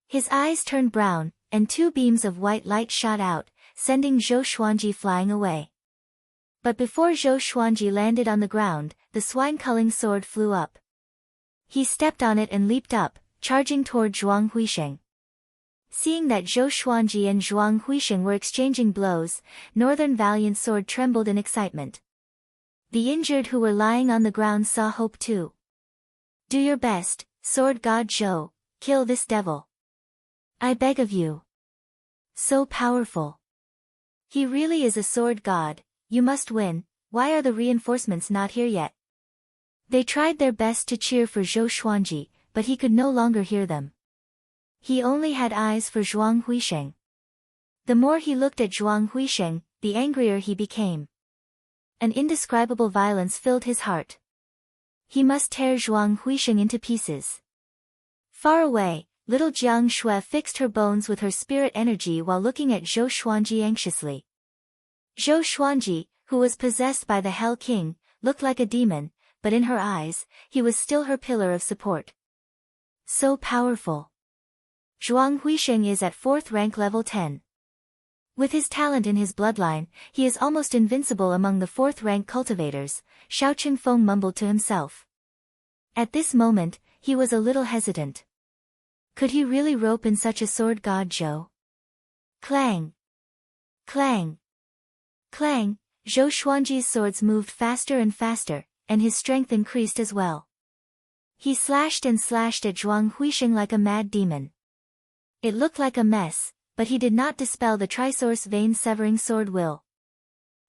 His eyes turned brown, and 2 beams of white light shot out, sending Zhou Xuanji flying away. But before Zhou Xuanji landed on the ground, the swine-culling sword flew up. He stepped on it and leaped up, charging toward Zhuang Huisheng. Seeing that Zhou Xuanji and Zhuang Huisheng were exchanging blows, Northern Valiant Sword trembled in excitement. The injured who were lying on the ground saw hope too. Do your best, Sword God Zhou, kill this devil. I beg of you. So powerful. He really is a sword god, you must win. Why are the reinforcements not here yet? They tried their best to cheer for Zhou Xuanji, but he could no longer hear them. He only had eyes for Zhuang Huisheng. The more he looked at Zhuang Huisheng, the angrier he became. An indescribable violence filled his heart. He must tear Zhuang Huisheng into pieces. Far away, little Jiang Shui fixed her bones with her spirit energy while looking at Zhou Xuanji anxiously. Zhou Xuanji, who was possessed by the Hell King, looked like a demon, but in her eyes, he was still her pillar of support. So powerful. Zhuang Huisheng is at 4th rank level 10. With his talent in his bloodline, he is almost invincible among the 4th rank cultivators, Xiao Qingfeng mumbled to himself. At this moment, he was a little hesitant. Could he really rope in such a sword god Zhou? Clang! Clang! Clang! Zhou Xuanji's swords moved faster and faster, and his strength increased as well. He slashed and slashed at Zhuang Huisheng like a mad demon. It looked like a mess, but he did not dispel the trisource vein-severing sword will.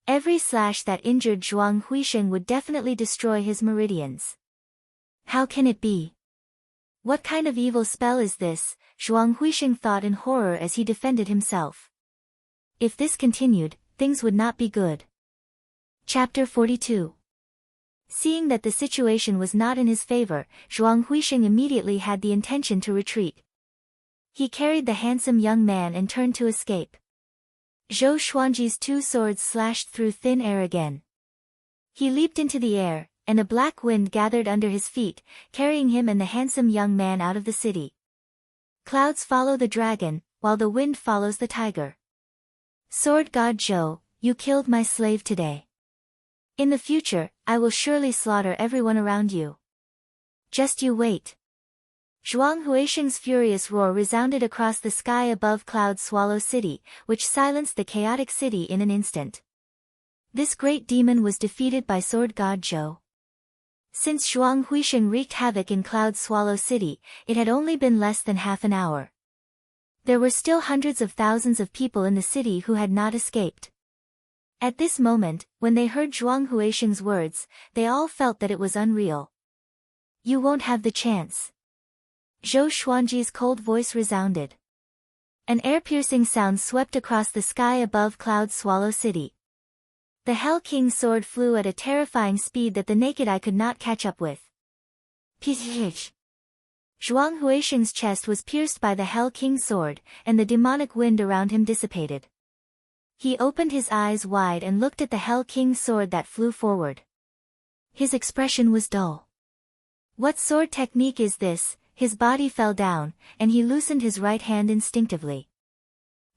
Every slash that injured Zhuang Huisheng would definitely destroy his meridians. How can it be? What kind of evil spell is this? Zhuang Huisheng thought in horror as he defended himself. If this continued, things would not be good. Chapter 42. Seeing that the situation was not in his favor, Zhuang Huisheng immediately had the intention to retreat. He carried the handsome young man and turned to escape. Zhou Xuanji's 2 swords slashed through thin air again. He leaped into the air, and a black wind gathered under his feet, carrying him and the handsome young man out of the city. Clouds follow the dragon, while the wind follows the tiger. Sword God Zhou, you killed my slave today. In the future, I will surely slaughter everyone around you. Just you wait. Zhuang Huisheng's furious roar resounded across the sky above Cloud Swallow City, which silenced the chaotic city in an instant. This great demon was defeated by Sword God Zhou. Since Zhuang Huisheng wreaked havoc in Cloud Swallow City, it had only been less than half an hour. There were still hundreds of thousands of people in the city who had not escaped. At this moment, when they heard Zhuang Huisheng's words, they all felt that it was unreal. You won't have the chance. Zhou Xuanji's cold voice resounded. An air-piercing sound swept across the sky above Cloud Swallow City. The Hell King's sword flew at a terrifying speed that the naked eye could not catch up with. Psh! Zhuang Huisheng's chest was pierced by the Hell King's sword, and the demonic wind around him dissipated. He opened his eyes wide and looked at the Hell King's sword that flew forward. His expression was dull. What sword technique is this? His body fell down, and he loosened his right hand instinctively.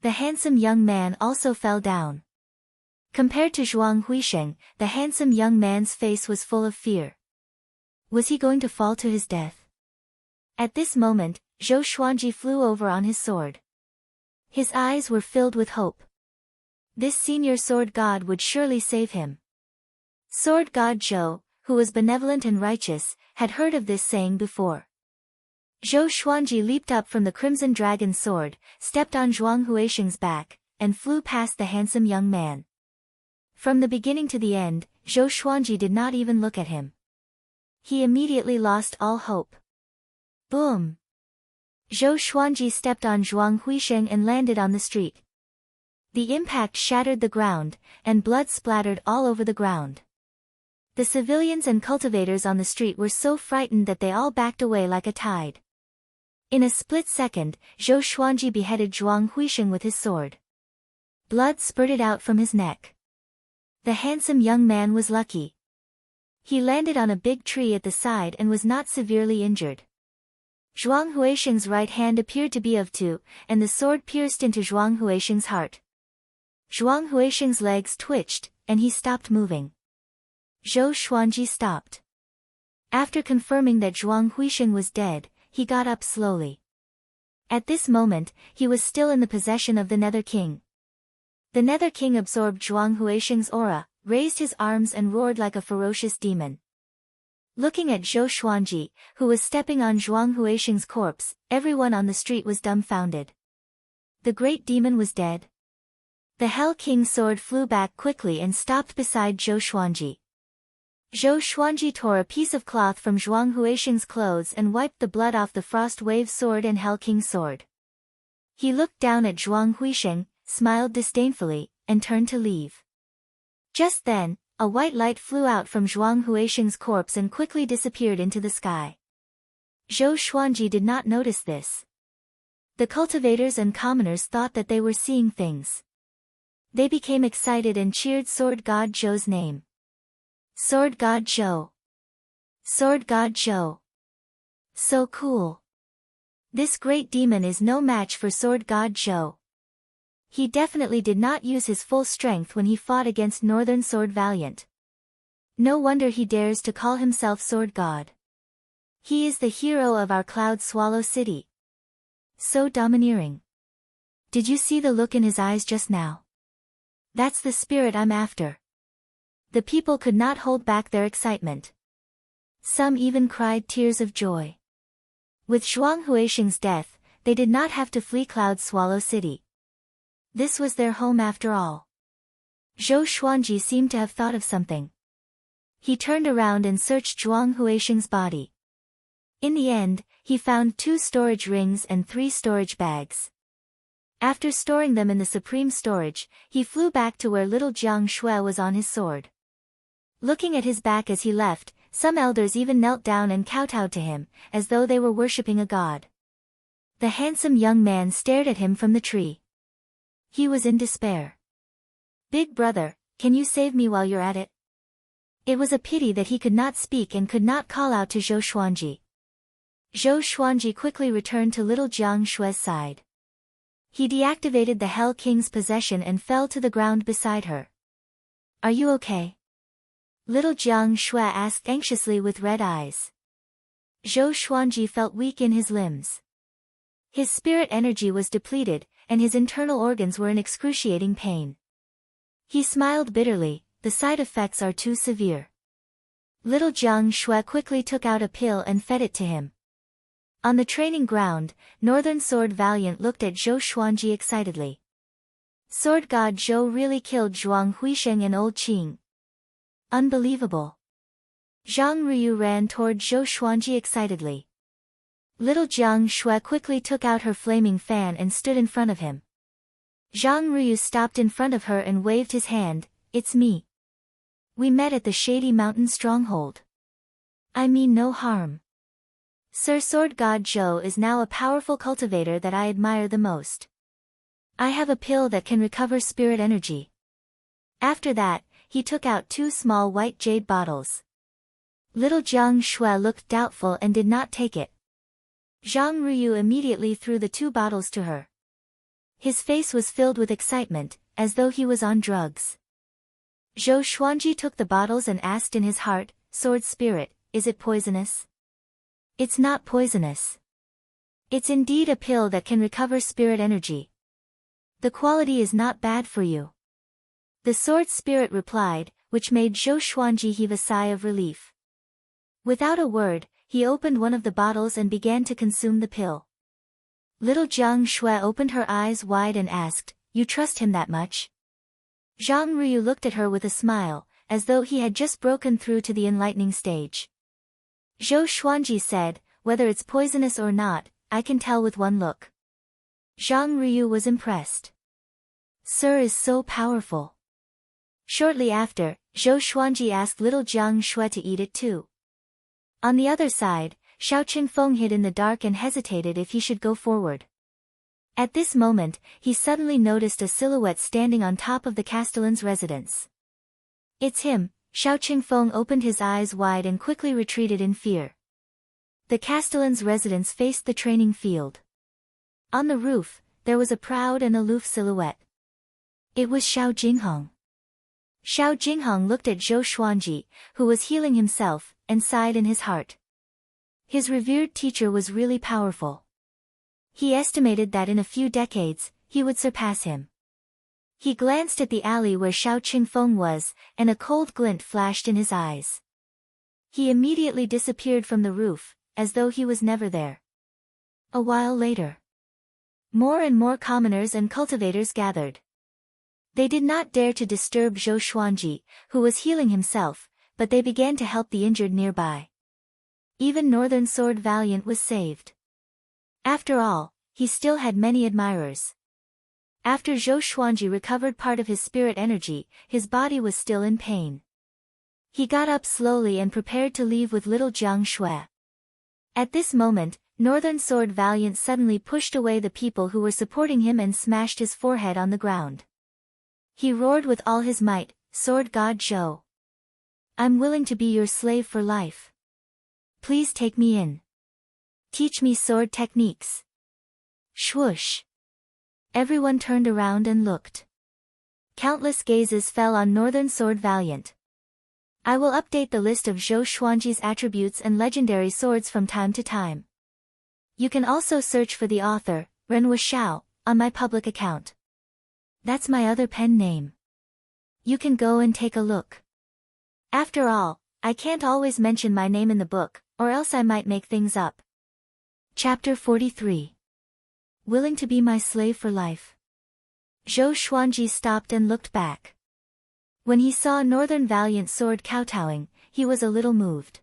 The handsome young man also fell down. Compared to Zhuang Huisheng, the handsome young man's face was full of fear. Was he going to fall to his death? At this moment, Zhou Xuanji flew over on his sword. His eyes were filled with hope. This senior sword god would surely save him. Sword god Zhou, who was benevolent and righteous, had heard of this saying before. Zhou Xuanji leaped up from the crimson dragon's sword, stepped on Zhuang Huisheng's back, and flew past the handsome young man. From the beginning to the end, Zhou Xuanji did not even look at him. He immediately lost all hope. Boom! Zhou Xuanji stepped on Zhuang Huisheng and landed on the street. The impact shattered the ground, and blood splattered all over the ground. The civilians and cultivators on the street were so frightened that they all backed away like a tide. In a split second, Zhou Xuanji beheaded Zhuang Huisheng with his sword. Blood spurted out from his neck. The handsome young man was lucky. He landed on a big tree at the side and was not severely injured. Zhuang Huisheng's right hand appeared to be of two, and the sword pierced into Zhuang Huisheng's heart. Zhuang Huisheng's legs twitched, and he stopped moving. Zhou Xuanji stopped. After confirming that Zhuang Huisheng was dead, he got up slowly. At this moment, he was still in the possession of the Nether King. The Nether King absorbed Zhuang Huisheng's aura, raised his arms and roared like a ferocious demon. Looking at Zhou Xuanji, who was stepping on Zhuang Huisheng's corpse, everyone on the street was dumbfounded. The great demon was dead. The Hell King's sword flew back quickly and stopped beside Zhou Xuanji. Zhou Xuanji tore a piece of cloth from Zhuang Huisheng's clothes and wiped the blood off the Frost Wave sword and Hell King's sword. He looked down at Zhuang Huisheng, smiled disdainfully, and turned to leave. Just then, a white light flew out from Zhuang Huisheng's corpse and quickly disappeared into the sky. Zhou Xuanji did not notice this. The cultivators and commoners thought that they were seeing things. They became excited and cheered Sword God Zhou's name. Sword God Zhou. Sword God Zhou. So cool. This great demon is no match for Sword God Zhou. He definitely did not use his full strength when he fought against Northern Sword Valiant. No wonder he dares to call himself Sword God. He is the hero of our Cloud Swallow City. So domineering. Did you see the look in his eyes just now? That's the spirit I'm after. The people could not hold back their excitement. Some even cried tears of joy. With Zhuang Huisheng's death, they did not have to flee Cloud Swallow City. This was their home after all. Zhou Xuanji seemed to have thought of something. He turned around and searched Zhuang Huisheng's body. In the end, he found 2 storage rings and 3 storage bags. After storing them in the supreme storage, he flew back to where little Jiang Shui was on his sword. Looking at his back as he left, some elders even knelt down and kowtowed to him, as though they were worshipping a god. The handsome young man stared at him from the tree. He was in despair. Big brother, can you save me while you're at it? It was a pity that he could not speak and could not call out to Zhou Xuanji. Zhou Xuanji quickly returned to little Jiang Shui's side. He deactivated the Hell King's possession and fell to the ground beside her. Are you okay? Little Jiang Shui asked anxiously with red eyes. Zhou Xuanji felt weak in his limbs. His spirit energy was depleted, and his internal organs were in excruciating pain. He smiled bitterly, the side effects are too severe. Little Jiang Shui quickly took out a pill and fed it to him. On the training ground, Northern Sword Valiant looked at Zhou Xuanji excitedly. Sword God Zhou really killed Zhuang Huisheng and Old Qing. Unbelievable. Zhang Ruyu ran toward Zhou Xuanji excitedly. Little Jiang Shui quickly took out her flaming fan and stood in front of him. Zhang Ruyu stopped in front of her and waved his hand. It's me. We met at the Shady Mountain Stronghold. I mean no harm. Sir Sword God Zhou is now a powerful cultivator that I admire the most. I have a pill that can recover spirit energy. After that, he took out 2 small white jade bottles. Little Jiang Shui looked doubtful and did not take it. Zhang Ruyu immediately threw the 2 bottles to her. His face was filled with excitement, as though he was on drugs. Zhou Xuanji took the bottles and asked in his heart, Sword Spirit, is it poisonous? It's not poisonous. It's indeed a pill that can recover spirit energy. The quality is not bad for you. The Sword Spirit replied, which made Zhou Xuanji heave a sigh of relief. Without a word, he opened one of the bottles and began to consume the pill. Little Jiang Shui opened her eyes wide and asked, You trust him that much? Zhang Ruyu looked at her with a smile, as though he had just broken through to the enlightening stage. Zhou Xuanji said, Whether it's poisonous or not, I can tell with one look. Zhang Ruyu was impressed. Sir is so powerful. Shortly after, Zhou Xuanji asked little Jiang Shui to eat it too. On the other side, Xiao Qingfeng hid in the dark and hesitated if he should go forward. At this moment, he suddenly noticed a silhouette standing on top of the Castellan's residence. It's him. Xiao Qingfeng opened his eyes wide and quickly retreated in fear. The Castellan's residence faced the training field. On the roof, there was a proud and aloof silhouette. It was Xiao Jingheng. Xiao Jingheng looked at Zhou Xuanji, who was healing himself, and sighed in his heart. His revered teacher was really powerful. He estimated that in a few decades, he would surpass him. He glanced at the alley where Xiao Qingfeng was, and a cold glint flashed in his eyes. He immediately disappeared from the roof, as though he was never there. A while later, more and more commoners and cultivators gathered. They did not dare to disturb Zhou Xuanji, who was healing himself, but they began to help the injured nearby. Even Northern Sword Valiant was saved. After all, he still had many admirers. After Zhou Xuanji recovered part of his spirit energy, his body was still in pain. He got up slowly and prepared to leave with little Jiang Shui. At this moment, Northern Sword Valiant suddenly pushed away the people who were supporting him and smashed his forehead on the ground. He roared with all his might, Sword God Zhou. I'm willing to be your slave for life. Please take me in. Teach me sword techniques. Swoosh. Everyone turned around and looked. Countless gazes fell on Northern Sword Valiant. I will update the list of Zhou Xuanji's attributes and legendary swords from time to time. You can also search for the author, Renhua Xiao, on my public account. That's my other pen name. You can go and take a look. After all, I can't always mention my name in the book, or else I might make things up. Chapter 43. Willing to be my slave for life. Zhou Xuanji stopped and looked back. When he saw Northern Valiant sword kowtowing, he was a little moved.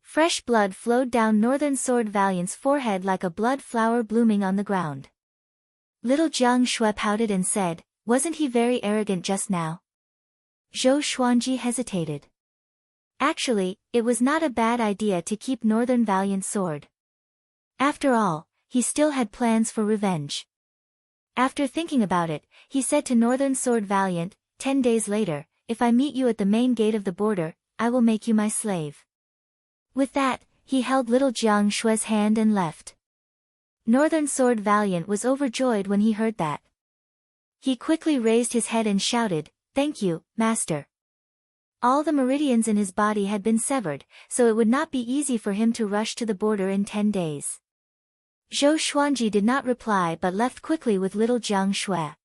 Fresh blood flowed down Northern Sword Valiant's forehead like a blood flower blooming on the ground. Little Jiang Shui pouted and said, Wasn't he very arrogant just now? Zhou Xuanji hesitated. Actually, it was not a bad idea to keep Northern Valiant's sword. After all, he still had plans for revenge. After thinking about it, he said to Northern Sword Valiant, 10 days later, if I meet you at the main gate of the border, I will make you my slave. With that, he held little Jiang Shui's hand and left. Northern Sword Valiant was overjoyed when he heard that. He quickly raised his head and shouted, Thank you, Master. All the meridians in his body had been severed, so it would not be easy for him to rush to the border in 10 days. Zhou Xuanji did not reply but left quickly with little Jiang Shui.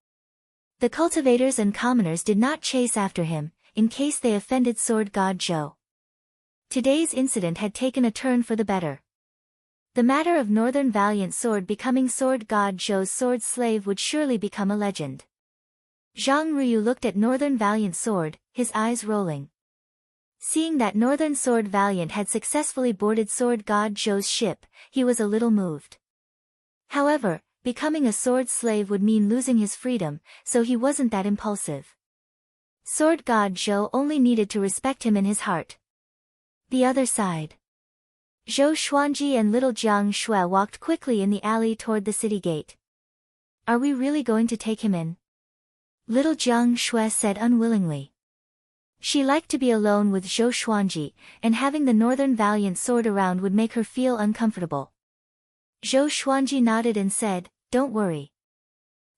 The cultivators and commoners did not chase after him, in case they offended Sword God Zhou. Today's incident had taken a turn for the better. The matter of Northern Valiant Sword becoming Sword God Zhou's sword slave would surely become a legend. Zhang Ryu looked at Northern Valiant Sword, his eyes rolling. Seeing that Northern Sword Valiant had successfully boarded Sword God Zhou's ship, he was a little moved. However, becoming a sword slave would mean losing his freedom, so he wasn't that impulsive. Sword God Zhou only needed to respect him in his heart. The other side. Zhou Xuanji and little Jiang Shui walked quickly in the alley toward the city gate. Are we really going to take him in? Little Jiang Shui said unwillingly. She liked to be alone with Zhou Xuanji, and having the Northern Valiant Sword around would make her feel uncomfortable. Zhou Xuanji nodded and said, "Don't worry.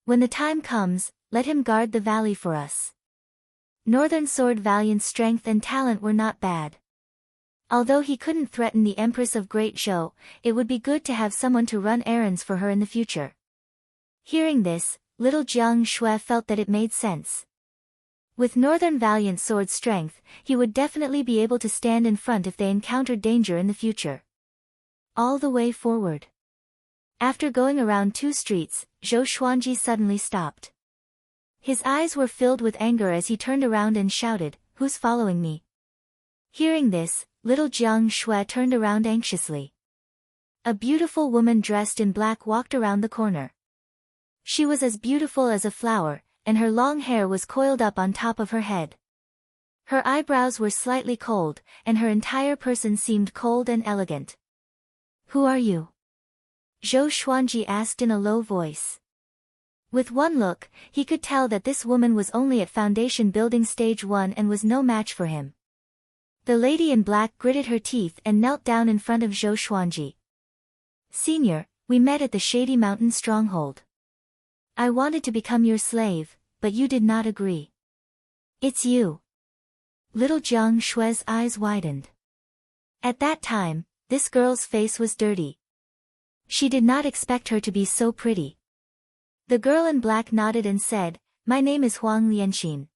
When the time comes, let him guard the valley for us." Northern Sword Valiant's strength and talent were not bad. Although he couldn't threaten the Empress of Great Zhou, it would be good to have someone to run errands for her in the future. Hearing this, little Jiang Shui felt that it made sense. With Northern Valiant Sword's strength, he would definitely be able to stand in front if they encountered danger in the future. All the way forward. After going around 2 streets, Zhou Xuanji suddenly stopped. His eyes were filled with anger as he turned around and shouted, "Who's following me?" Hearing this, little Jiang Shui turned around anxiously. A beautiful woman dressed in black walked around the corner. She was as beautiful as a flower, and her long hair was coiled up on top of her head. Her eyebrows were slightly cold, and her entire person seemed cold and elegant. "Who are you?" Zhou Xuanji asked in a low voice. With one look, he could tell that this woman was only at foundation building stage 1 and was no match for him. The lady in black gritted her teeth and knelt down in front of Zhou Xuanji. "Senior, we met at the Shady Mountain stronghold. I wanted to become your slave, but you did not agree." "It's you." Little Jiang Shui's eyes widened. At that time, this girl's face was dirty. She did not expect her to be so pretty. The girl in black nodded and said, "My name is Huang Lianxin.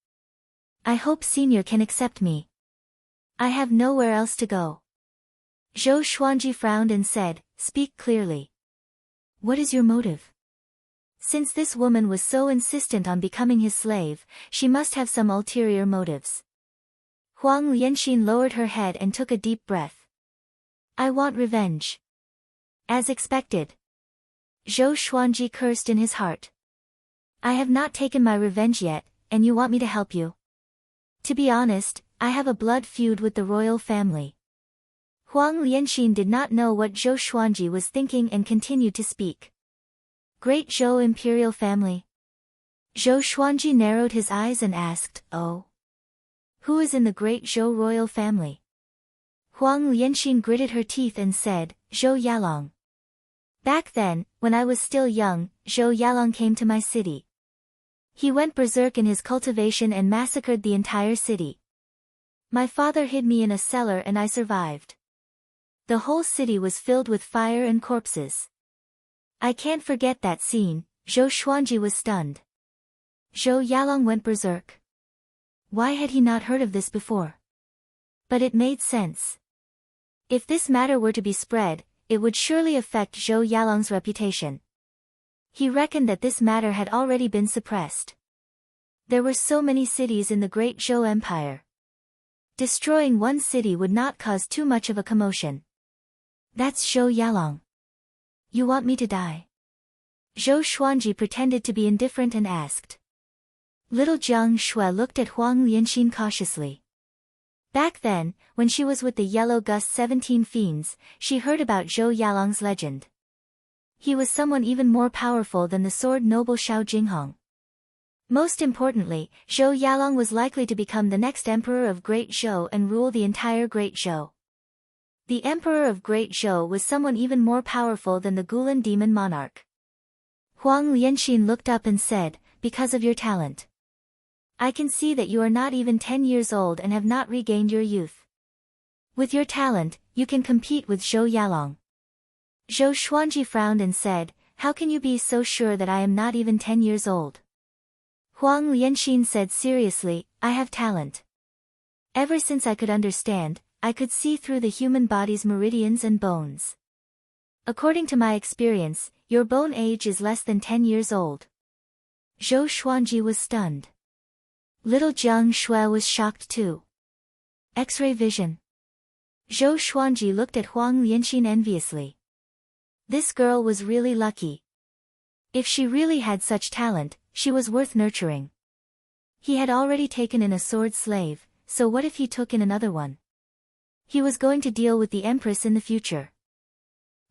I hope Senior can accept me. I have nowhere else to go." Zhou Xuanji frowned and said, "Speak clearly. What is your motive?" Since this woman was so insistent on becoming his slave, she must have some ulterior motives. Huang Lianxin lowered her head and took a deep breath. "I want revenge." As expected. Zhou Xuanji cursed in his heart. "I have not taken my revenge yet, and you want me to help you?" "To be honest, I have a blood feud with the royal family." Huang Lianxin did not know what Zhou Xuanji was thinking and continued to speak. "Great Zhou imperial family?" Zhou Xuanji narrowed his eyes and asked, "Oh? Who is in the Great Zhou royal family?" Huang Lianxin gritted her teeth and said, "Zhou Yalong. Back then, when I was still young, Zhou Yalong came to my city. He went berserk in his cultivation and massacred the entire city. My father hid me in a cellar and I survived. The whole city was filled with fire and corpses. I can't forget that scene." Zhou Xuanji was stunned. Zhou Yalong went berserk. Why had he not heard of this before? But it made sense. If this matter were to be spread, it would surely affect Zhou Yalong's reputation. He reckoned that this matter had already been suppressed. There were so many cities in the Great Zhou Empire. Destroying one city would not cause too much of a commotion. "That's Zhou Yalong. You want me to die?" Zhou Xuanji pretended to be indifferent and asked. Little Jiang Shui looked at Huang Lianxin cautiously. Back then, when she was with the Yellow Gust 17 Fiends, she heard about Zhou Yalong's legend. He was someone even more powerful than the sword noble Xiao Jinghong. Most importantly, Zhou Yalong was likely to become the next emperor of Great Zhou and rule the entire Great Zhou. The emperor of Great Zhou was someone even more powerful than the Gulan demon monarch. Huang Lianxin looked up and said, "Because of your talent. I can see that you are not even 10 years old and have not regained your youth. With your talent, you can compete with Zhou Yalong." Zhou Xuanji frowned and said, "How can you be so sure that I am not even 10 years old?" Huang Lianxin said seriously, "I have talent. Ever since I could understand, I could see through the human body's meridians and bones. According to my experience, your bone age is less than 10 years old. Zhou Xuanji was stunned. Little Jiang Shui was shocked too. X-ray vision. Zhou Xuanji looked at Huang Lianxin enviously. This girl was really lucky. If she really had such talent, she was worth nurturing. He had already taken in a sword slave, so what if he took in another one? He was going to deal with the Empress in the future.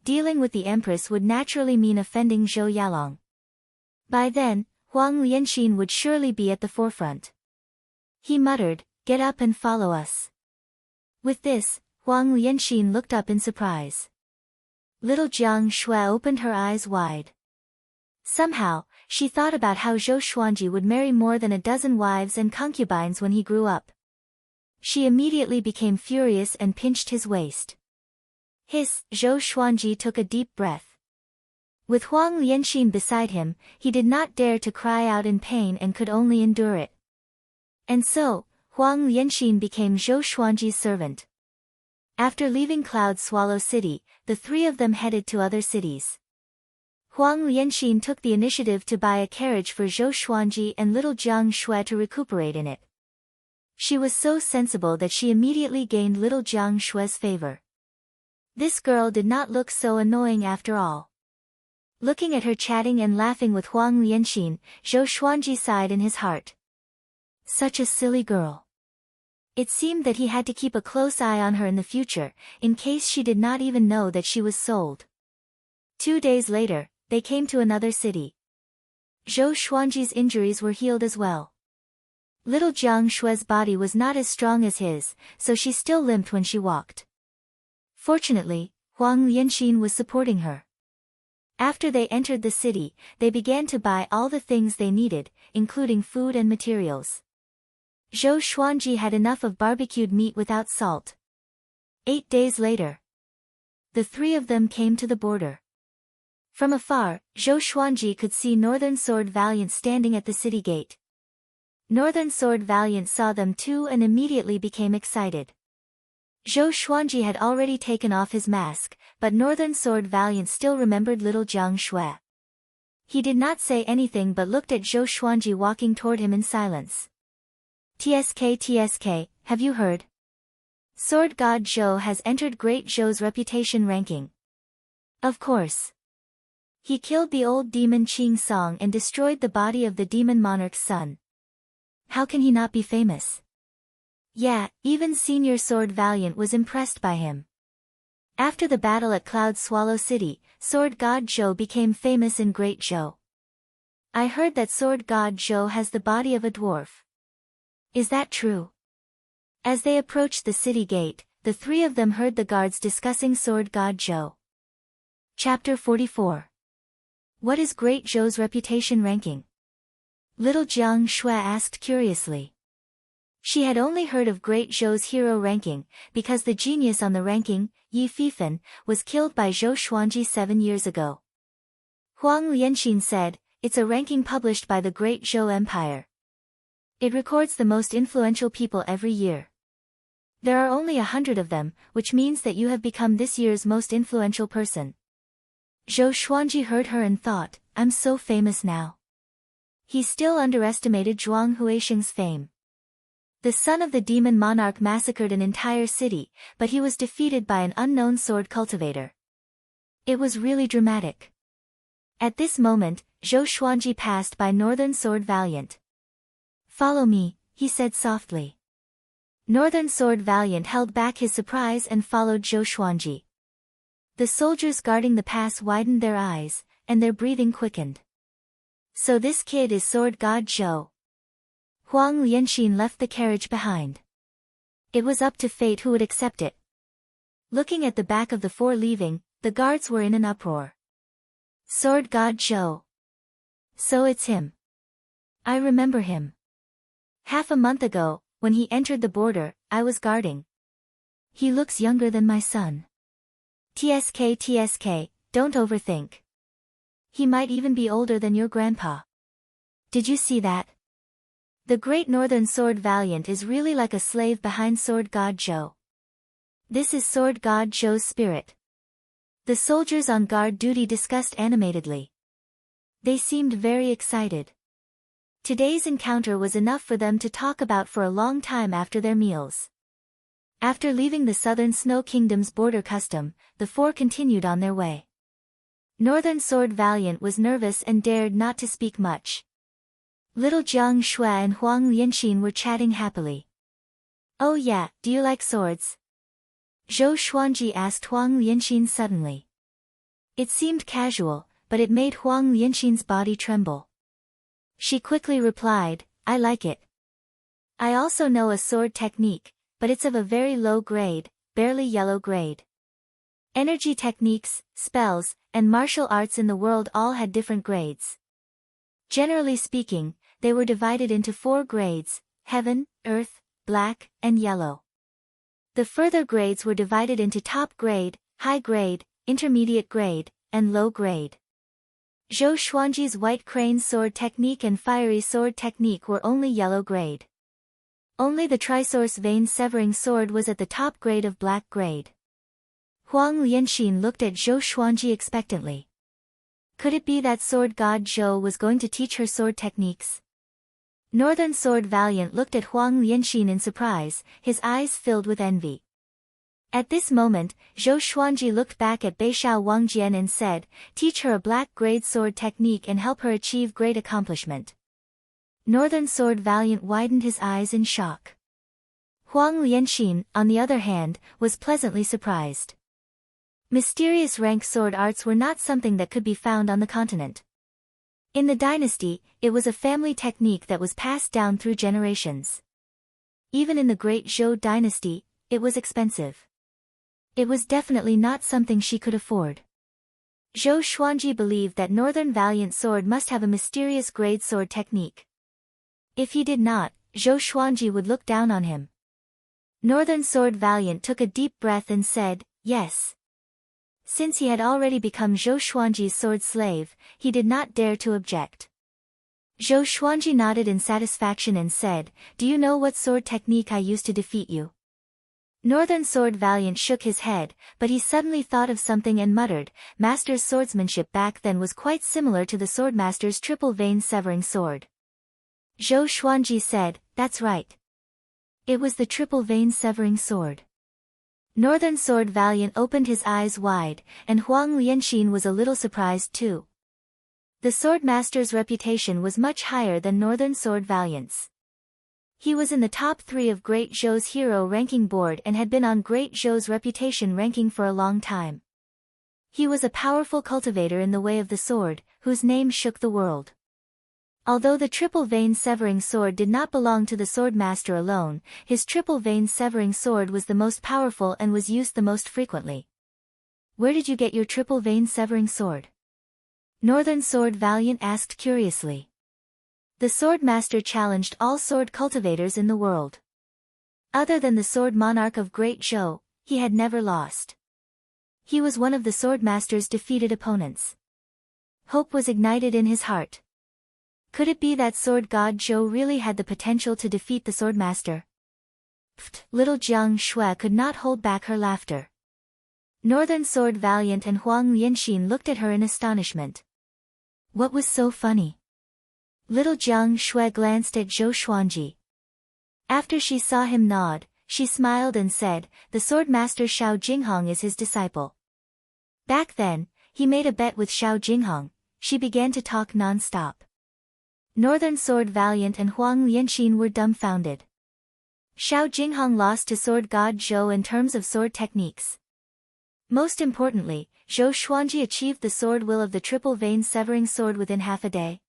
Dealing with the Empress would naturally mean offending Zhou Yalong. By then, Huang Lianxin would surely be at the forefront. He muttered, "Get up and follow us." With this, Huang Lianxin looked up in surprise. Little Jiang Shui opened her eyes wide. Somehow, she thought about how Zhou Xuanji would marry more than a dozen wives and concubines when he grew up. She immediately became furious and pinched his waist. Hiss! Zhou Xuanji took a deep breath. With Huang Lianxin beside him, he did not dare to cry out in pain and could only endure it. And so, Huang Lianxin became Zhou Xuanji's servant. After leaving Cloud Swallow City, the three of them headed to other cities. Huang Lianxin took the initiative to buy a carriage for Zhou Xuanji and little Jiang Shui to recuperate in it. She was so sensible that she immediately gained little Jiang Shui's favor. This girl did not look so annoying after all. Looking at her chatting and laughing with Huang Lianxin, Zhou Xuanji sighed in his heart. Such a silly girl. It seemed that he had to keep a close eye on her in the future, in case she did not even know that she was sold. 2 days later, they came to another city. Zhou Xuanji's injuries were healed as well. Little Jiang Shui's body was not as strong as his, so she still limped when she walked. Fortunately, Huang Lianxin was supporting her. After they entered the city, they began to buy all the things they needed, including food and materials. Zhou Xuanji had enough of barbecued meat without salt. 8 days later, the three of them came to the border. From afar, Zhou Xuanji could see Northern Sword Valiant standing at the city gate. Northern Sword Valiant saw them too and immediately became excited. Zhou Xuanji had already taken off his mask, but Northern Sword Valiant still remembered little Jiang Shui. He did not say anything but looked at Zhou Xuanji walking toward him in silence. TSK, have you heard? Sword God Zhou has entered Great Zhou's reputation ranking. Of course. He killed the old demon Qing Song and destroyed the body of the demon monarch's son. How can he not be famous? Yeah, even Senior Sword Valiant was impressed by him. After the battle at Cloud Swallow City, Sword God Zhou became famous in Great Zhou. I heard that Sword God Zhou has the body of a dwarf. Is that true? As they approached the city gate, the three of them heard the guards discussing Sword God Zhou. Chapter 44. What is Great Zhou's reputation ranking? Little Jiang Shui asked curiously. She had only heard of Great Zhou's hero ranking, because the genius on the ranking, Yi Fifan, was killed by Zhou Xuanji 7 years ago. Huang Lianxin said, it's a ranking published by the Great Zhou Empire. It records the most influential people every year. There are only 100 of them, which means that you have become this year's most influential person. Zhou Xuanji heard her and thought, I'm so famous now. He still underestimated Zhuang Huisheng's fame. The son of the demon monarch massacred an entire city, but he was defeated by an unknown sword cultivator. It was really dramatic. At this moment, Zhou Xuanji passed by Northern Sword Valiant. Follow me, he said softly. Northern Sword Valiant held back his surprise and followed Zhou Xuanji. The soldiers guarding the pass widened their eyes, and their breathing quickened. So this kid is Sword God Zhou. Huang Lianxin left the carriage behind. It was up to fate who would accept it. Looking at the back of the four leaving, the guards were in an uproar. Sword God Zhou. So it's him. I remember him. Half a month ago, when he entered the border, I was guarding. He looks younger than my son. TSK, don't overthink. He might even be older than your grandpa. Did you see that? The Great Northern Sword Valiant is really like a slave behind Sword God Zhou. This is Sword God Zhou's spirit. The soldiers on guard duty discussed animatedly. They seemed very excited. Today's encounter was enough for them to talk about for a long time after their meals. After leaving the southern Snow Kingdom's border custom, the four continued on their way. Northern Sword Valiant was nervous and dared not to speak much. Little Jiang Shui and Huang Lianxin were chatting happily. "Oh yeah, do you like swords?" Zhou Xuanji asked Huang Lianxin suddenly. It seemed casual, but it made Huang Lianxin's body tremble. She quickly replied, "I like it. I also know a sword technique, but it's of a very low grade, barely yellow grade. Energy techniques, spells, and martial arts in the world all had different grades. Generally speaking, they were divided into 4 grades: heaven, earth, black, and yellow. The further grades were divided into top grade, high grade, intermediate grade, and low grade. Zhou Xuanji's white crane sword technique and fiery sword technique were only yellow grade. Only the trisource vein severing sword was at the top grade of black grade. Huang Lianxin looked at Zhou Xuanji expectantly. Could it be that Sword God Zhou was going to teach her sword techniques? Northern Sword Valiant looked at Huang Lianxin in surprise, his eyes filled with envy. At this moment, Zhou Xuanji looked back at Beishao Wangjian and said, "Teach her a black grade sword technique and help her achieve great accomplishment." Northern Sword Valiant widened his eyes in shock. Huang Lianxin, on the other hand, was pleasantly surprised. Mysterious rank sword arts were not something that could be found on the continent. In the dynasty, it was a family technique that was passed down through generations. Even in the Great Zhou dynasty, it was expensive. It was definitely not something she could afford. Zhou Xuanji believed that Northern Valiant Sword must have a mysterious grade sword technique. If he did not, Zhou Xuanji would look down on him. Northern Sword Valiant took a deep breath and said, "Yes." Since he had already become Zhou Xuanji's sword slave, he did not dare to object. Zhou Xuanji nodded in satisfaction and said, "Do you know what sword technique I used to defeat you?" Northern Sword Valiant shook his head, but he suddenly thought of something and muttered, "Master's swordsmanship back then was quite similar to the Swordmaster's triple vein severing sword." Zhou Xuanji said, "That's right. It was the triple vein severing sword." Northern Sword Valiant opened his eyes wide, and Huang Lianxin was a little surprised too. The Swordmaster's reputation was much higher than Northern Sword Valiant's. He was in the top 3 of Great Zhou's hero ranking board and had been on Great Zhou's reputation ranking for a long time. He was a powerful cultivator in the way of the sword, whose name shook the world. Although the triple vein severing sword did not belong to the Swordmaster alone, his triple vein severing sword was the most powerful and was used the most frequently. "Where did you get your triple vein severing sword?" Northern Sword Valiant asked curiously. The Swordmaster challenged all sword cultivators in the world. Other than the Sword Monarch of Great Zhou, he had never lost. He was one of the Swordmaster's defeated opponents. Hope was ignited in his heart. Could it be that Sword God Zhou really had the potential to defeat the Swordmaster? Pfft! Little Jiang Shui could not hold back her laughter. Northern Sword Valiant and Huang Lianxin looked at her in astonishment. What was so funny? Little Jiang Shui glanced at Zhou Xuanji. After she saw him nod, she smiled and said, "The Swordmaster Xiao Jinghong is his disciple." Back then, he made a bet with Xiao Jinghong. She began to talk non-stop. Northern Sword Valiant and Huang Lianxin were dumbfounded. Xiao Jinghong lost to Sword God Zhou in terms of sword techniques. Most importantly, Zhou Xuanji achieved the sword will of the triple vein severing sword within half a day.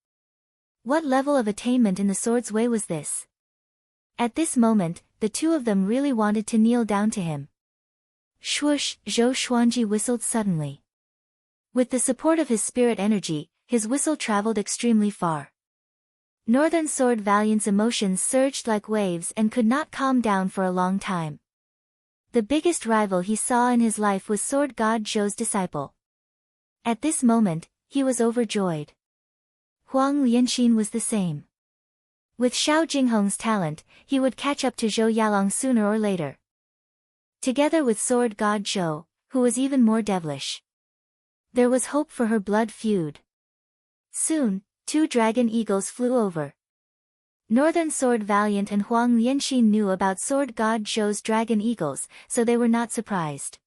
What level of attainment in the sword's way was this? At this moment, the two of them really wanted to kneel down to him. Swoosh! Zhou Xuanji whistled suddenly. With the support of his spirit energy, his whistle traveled extremely far. Northern Sword Valiant's emotions surged like waves and could not calm down for a long time. The biggest rival he saw in his life was Sword God Zhou's disciple. At this moment, he was overjoyed. Huang Lianxin was the same. With Xiao Jinghong's talent, he would catch up to Zhou Yalong sooner or later. together with sword god Zhou, who was even more devilish. There was hope for her blood feud. Soon, 2 dragon eagles flew over. Northern Sword Valiant and Huang Lianxin knew about sword god Zhou's dragon eagles, so they were not surprised.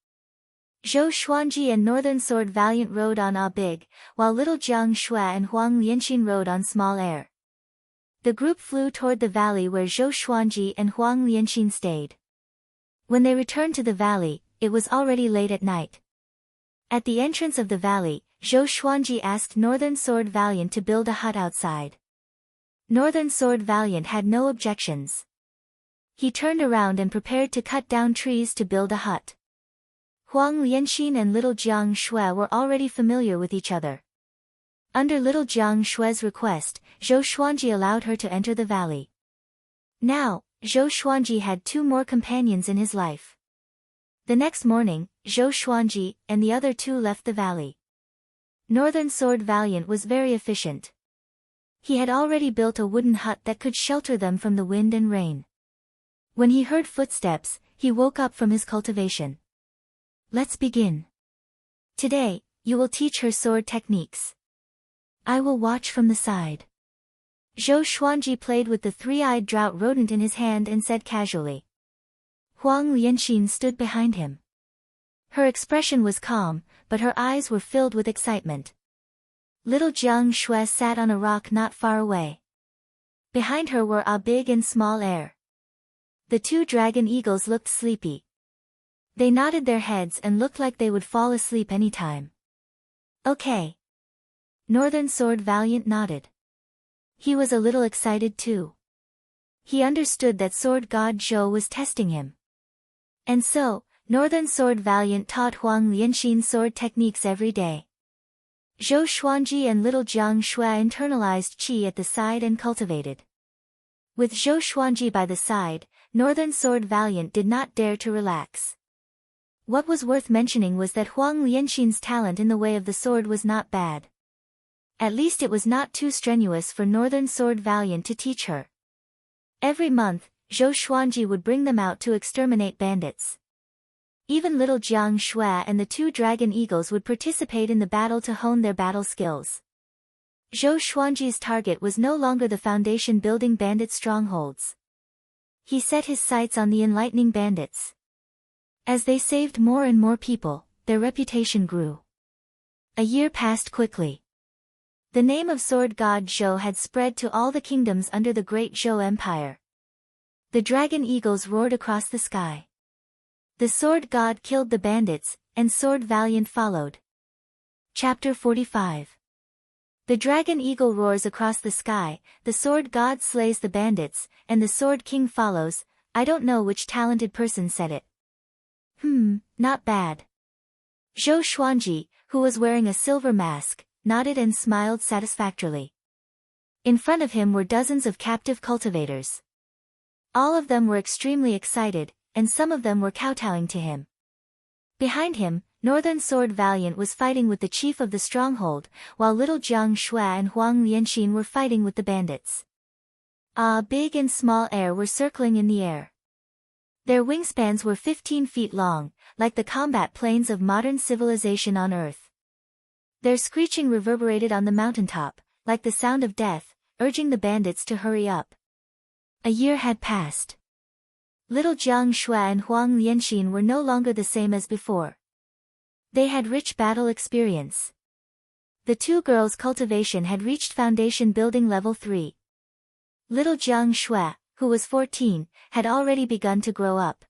Zhou Xuanji and Northern Sword Valiant rode on A Big, while little Jiang Shui and Huang Lianxin rode on Small Air. The group flew toward the valley where Zhou Xuanji and Huang Lianxin stayed. When they returned to the valley, it was already late at night. At the entrance of the valley, Zhou Xuanji asked Northern Sword Valiant to build a hut outside. Northern Sword Valiant had no objections. He turned around and prepared to cut down trees to build a hut. Huang Lianxin and little Jiang Shui were already familiar with each other. Under little Jiang Shui's request, Zhou Xuanji allowed her to enter the valley. Now, Zhou Xuanji had 2 more companions in his life. The next morning, Zhou Xuanji and the other 2 left the valley. Northern Sword Valiant was very efficient. He had already built a wooden hut that could shelter them from the wind and rain. When he heard footsteps, he woke up from his cultivation. Let's begin. Today, you will teach her sword techniques. I will watch from the side. Zhou Xuanji played with the 3-eyed drought rodent in his hand and said casually. Huang Lianxin stood behind him. Her expression was calm, but her eyes were filled with excitement. Little Jiang Shui sat on a rock not far away. Behind her were A Big and Small Air. The 2 dragon eagles looked sleepy. They nodded their heads and looked like they would fall asleep any time. Okay. Northern Sword Valiant nodded. He was a little excited too. He understood that sword god Zhou was testing him. And so, Northern Sword Valiant taught Huang Lianxin sword techniques every day. Zhou Xuanji and little Jiang Shui internalized qi at the side and cultivated. With Zhou Xuanji by the side, Northern Sword Valiant did not dare to relax. What was worth mentioning was that Huang Lianxin's talent in the way of the sword was not bad. At least it was not too strenuous for Northern Sword Valiant to teach her. Every month, Zhou Xuanji would bring them out to exterminate bandits. Even little Jiang Shui and the 2 dragon eagles would participate in the battle to hone their battle skills. Zhou Xuanji's target was no longer the foundation building bandit strongholds. He set his sights on the enlightening bandits. As they saved more and more people, their reputation grew. A year passed quickly. The name of sword god Zhou had spread to all the kingdoms under the great Zhou Empire. The dragon eagles roared across the sky. The sword god killed the bandits, and Sword Valiant followed. Chapter 45. The dragon eagle roars across the sky, the sword god slays the bandits, and the sword king follows. I don't know which talented person said it. Not bad. Zhou Xuanji, who was wearing a silver mask, nodded and smiled satisfactorily. In front of him were dozens of captive cultivators. All of them were extremely excited, and some of them were kowtowing to him. Behind him, Northern Sword Valiant was fighting with the chief of the stronghold, while little Jiang Shui and Huang Lianxin were fighting with the bandits. A Big and Small Air were circling in the air. Their wingspans were 15 feet long, like the combat planes of modern civilization on Earth. Their screeching reverberated on the mountaintop, like the sound of death, urging the bandits to hurry up. A year had passed. Little Jiang Shui and Huang Lianxin were no longer the same as before. They had rich battle experience. The 2 girls' cultivation had reached foundation building level 3. Little Jiang Shui, who was 14, had already begun to grow up.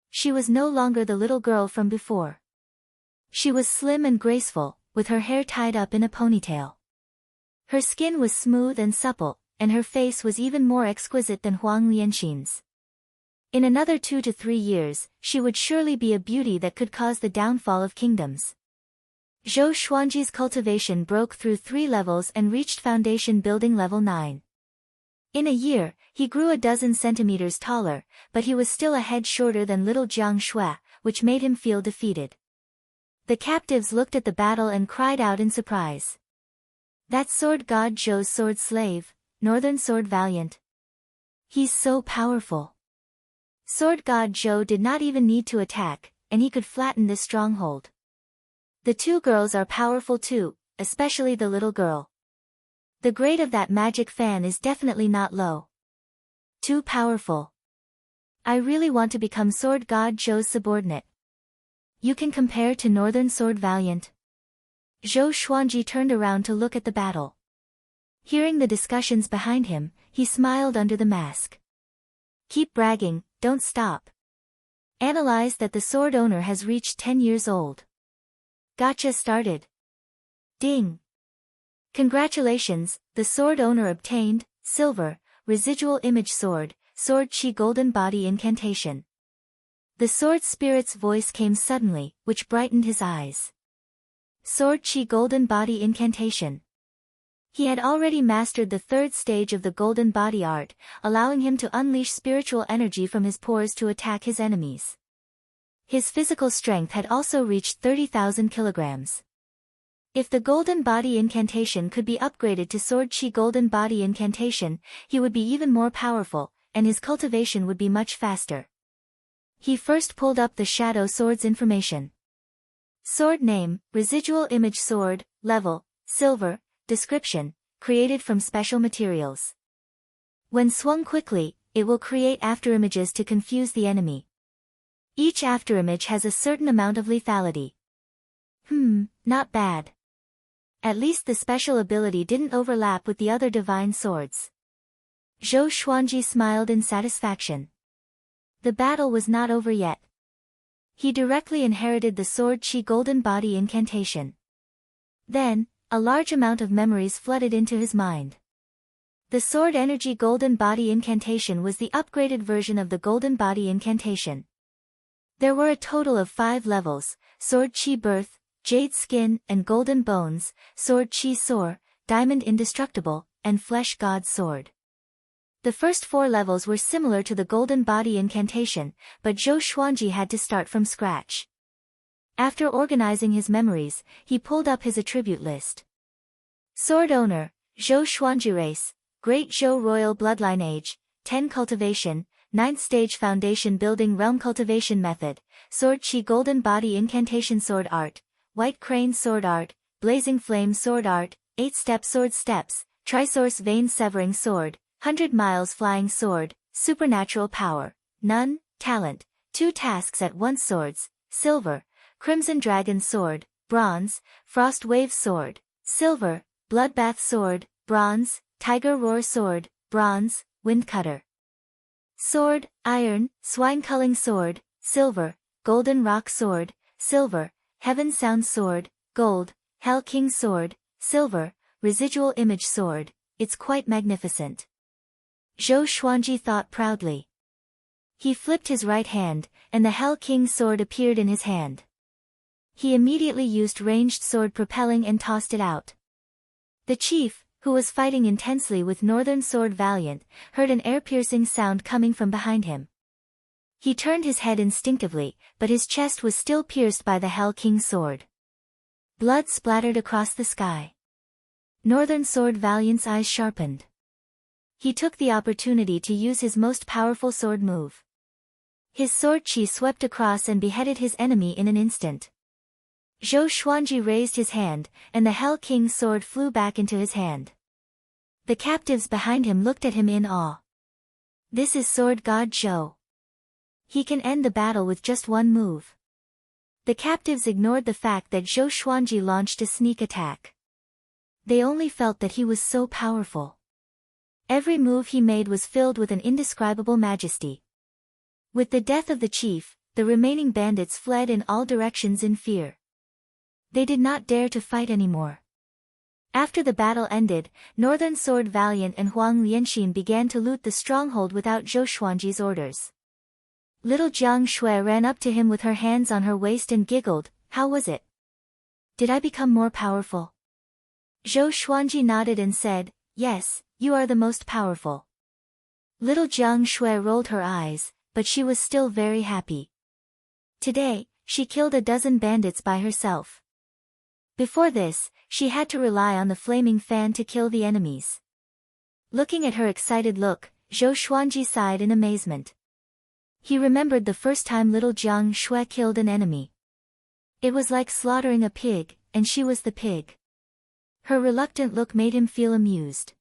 She was no longer the little girl from before. She was slim and graceful, with her hair tied up in a ponytail. Her skin was smooth and supple, and her face was even more exquisite than Huang Lianxin's. In another 2 to 3 years, she would surely be a beauty that could cause the downfall of kingdoms. Zhou Xuanji's cultivation broke through 3 levels and reached foundation building level 9. In a year, he grew a dozen centimeters taller, but he was still a head shorter than little Jiang Shui, which made him feel defeated. The captives looked at the battle and cried out in surprise. That's sword god Zhou's sword slave, Northern Sword Valiant. He's so powerful. Sword God Zhou did not even need to attack, and he could flatten this stronghold. The two girls are powerful too, especially the little girl. The grade of that magic fan is definitely not low. Too powerful. I really want to become Sword God Zhou's subordinate. You can compare to Northern Sword Valiant. Zhou Xuanji turned around to look at the battle. Hearing the discussions behind him, he smiled under the mask. Keep bragging, don't stop. Analyze that the sword owner has reached 10 years old. Gotcha started. Ding. Congratulations, the sword owner obtained, silver, residual image sword, sword chi golden body incantation. The sword spirit's voice came suddenly, which brightened his eyes. Sword chi golden body incantation. He had already mastered the third stage of the golden body art, allowing him to unleash spiritual energy from his pores to attack his enemies. His physical strength had also reached 30,000 kilograms. If the golden body incantation could be upgraded to sword chi golden body incantation, he would be even more powerful, and his cultivation would be much faster. He first pulled up the shadow sword's information. Sword name, residual image sword, level, silver, description, created from special materials. When swung quickly, it will create afterimages to confuse the enemy. Each afterimage has a certain amount of lethality. Not bad. At least the special ability didn't overlap with the other divine swords. Zhou Xuanji smiled in satisfaction. The battle was not over yet. He directly inherited the sword chi golden body incantation. Then, a large amount of memories flooded into his mind. The sword energy golden body incantation was the upgraded version of the golden body incantation. There were a total of 5 levels, sword chi birth, jade skin and golden bones, sword chi soar, diamond indestructible, and flesh god sword. The first 4 levels were similar to the golden body incantation, but Zhou Xuanji had to start from scratch. After organizing his memories, he pulled up his attribute list. Sword owner, Zhou Xuanji race, Great Zhou royal bloodline age, 10 cultivation, 9th stage foundation building realm cultivation method, sword chi golden body incantation sword art, white crane sword art, blazing flame sword art, 8-step sword steps, trisource vein severing sword, 100 miles flying sword, supernatural power, none, talent, 2 tasks at once swords, silver, crimson dragon sword, bronze, frost wave sword, silver, bloodbath sword, bronze, tiger roar sword, bronze, wind cutter sword, iron, swine culling sword, silver, golden rock sword, silver, heaven sound sword, gold, hell king sword, silver, residual image sword. It's quite magnificent. Zhou Xuanji thought proudly. He flipped his right hand, and the Hell King sword appeared in his hand. He immediately used ranged sword propelling and tossed it out. The chief, who was fighting intensely with Northern Sword Valiant, heard an air-piercing sound coming from behind him. He turned his head instinctively, but his chest was still pierced by the Hell King sword. Blood splattered across the sky. Northern Sword Valiant's eyes sharpened. He took the opportunity to use his most powerful sword move. His sword chi swept across and beheaded his enemy in an instant. Zhou Xuanji raised his hand, and the Hell King's sword flew back into his hand. The captives behind him looked at him in awe. This is Sword God Zhou. He can end the battle with just one move. The captives ignored the fact that Zhou Xuanji launched a sneak attack. They only felt that he was so powerful. Every move he made was filled with an indescribable majesty. With the death of the chief, the remaining bandits fled in all directions in fear. They did not dare to fight anymore. After the battle ended, Northern Sword Valiant and Huang Lianxin began to loot the stronghold without Zhou Xuanji's orders. Little Jiang Shui ran up to him with her hands on her waist and giggled, "How was it? Did I become more powerful?" Zhou Xuanji nodded and said, "Yes, you are the most powerful." Little Jiang Shui rolled her eyes, but she was still very happy. Today, she killed a dozen bandits by herself. Before this, she had to rely on the flaming fan to kill the enemies. Looking at her excited look, Zhou Xuanji sighed in amazement. He remembered the first time little Jiang Shui killed an enemy. It was like slaughtering a pig, and she was the pig. Her reluctant look made him feel amused.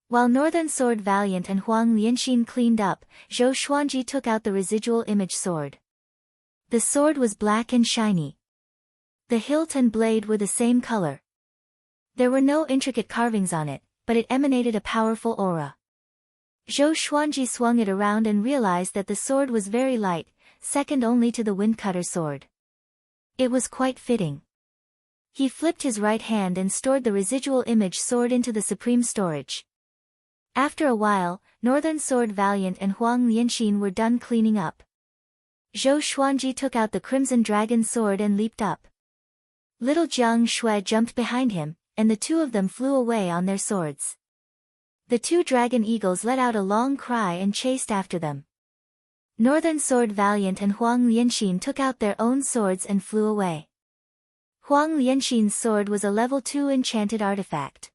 While Northern Sword Valiant and Huang Lianxin cleaned up, Zhou Xuanji took out the residual image sword. The sword was black and shiny. The hilt and blade were the same color. There were no intricate carvings on it, but it emanated a powerful aura. Zhou Xuanji swung it around and realized that the sword was very light, second only to the windcutter sword. It was quite fitting. He flipped his right hand and stored the residual image sword into the supreme storage. After a while, Northern Sword Valiant and Huang Lianxin were done cleaning up. Zhou Xuanji took out the Crimson Dragon sword and leaped up. Little Jiang Shui jumped behind him, and the two of them flew away on their swords. The two dragon eagles let out a long cry and chased after them. Northern Sword Valiant and Huang Lianxin took out their own swords and flew away. Huang Lianxin's sword was a level 2 enchanted artifact.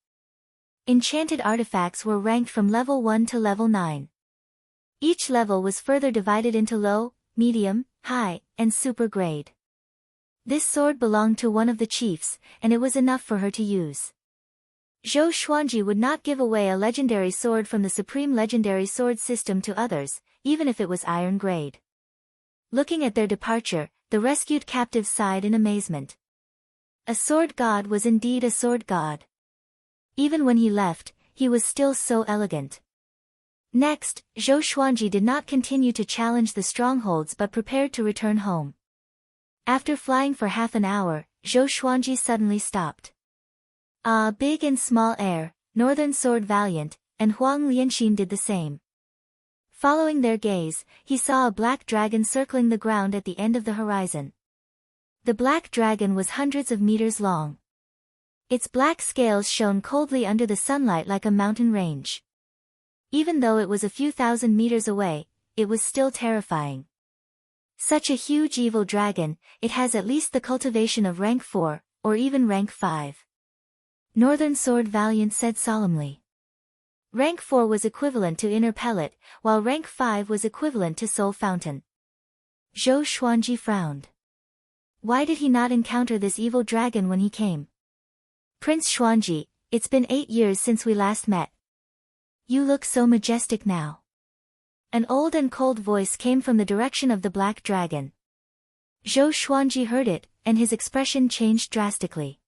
Enchanted artifacts were ranked from level 1 to level 9. Each level was further divided into low, medium, high, and super grade. This sword belonged to one of the chiefs, and it was enough for her to use. Zhou Xuanji would not give away a legendary sword from the Supreme Legendary Sword system to others, even if it was iron grade. Looking at their departure, the rescued captives sighed in amazement. A sword god was indeed a sword god. Even when he left, he was still so elegant. Next, Zhou Xuanji did not continue to challenge the strongholds but prepared to return home. After flying for half an hour, Zhou Xuanji suddenly stopped. Big and Small Air, Northern Sword Valiant, and Huang Lianxin did the same. Following their gaze, he saw a black dragon circling the ground at the end of the horizon. The black dragon was hundreds of meters long. Its black scales shone coldly under the sunlight like a mountain range. Even though it was a few thousand meters away, it was still terrifying. Such a huge evil dragon, it has at least the cultivation of rank 4, or even rank 5. Northern Sword Valiant said solemnly. Rank 4 was equivalent to Inner Pellet, while rank 5 was equivalent to Soul Fountain. Zhou Xuanji frowned. Why did he not encounter this evil dragon when he came? Prince Xuanji, it's been 8 years since we last met. You look so majestic now. An old and cold voice came from the direction of the black dragon. Zhou Xuanji heard it, and his expression changed drastically.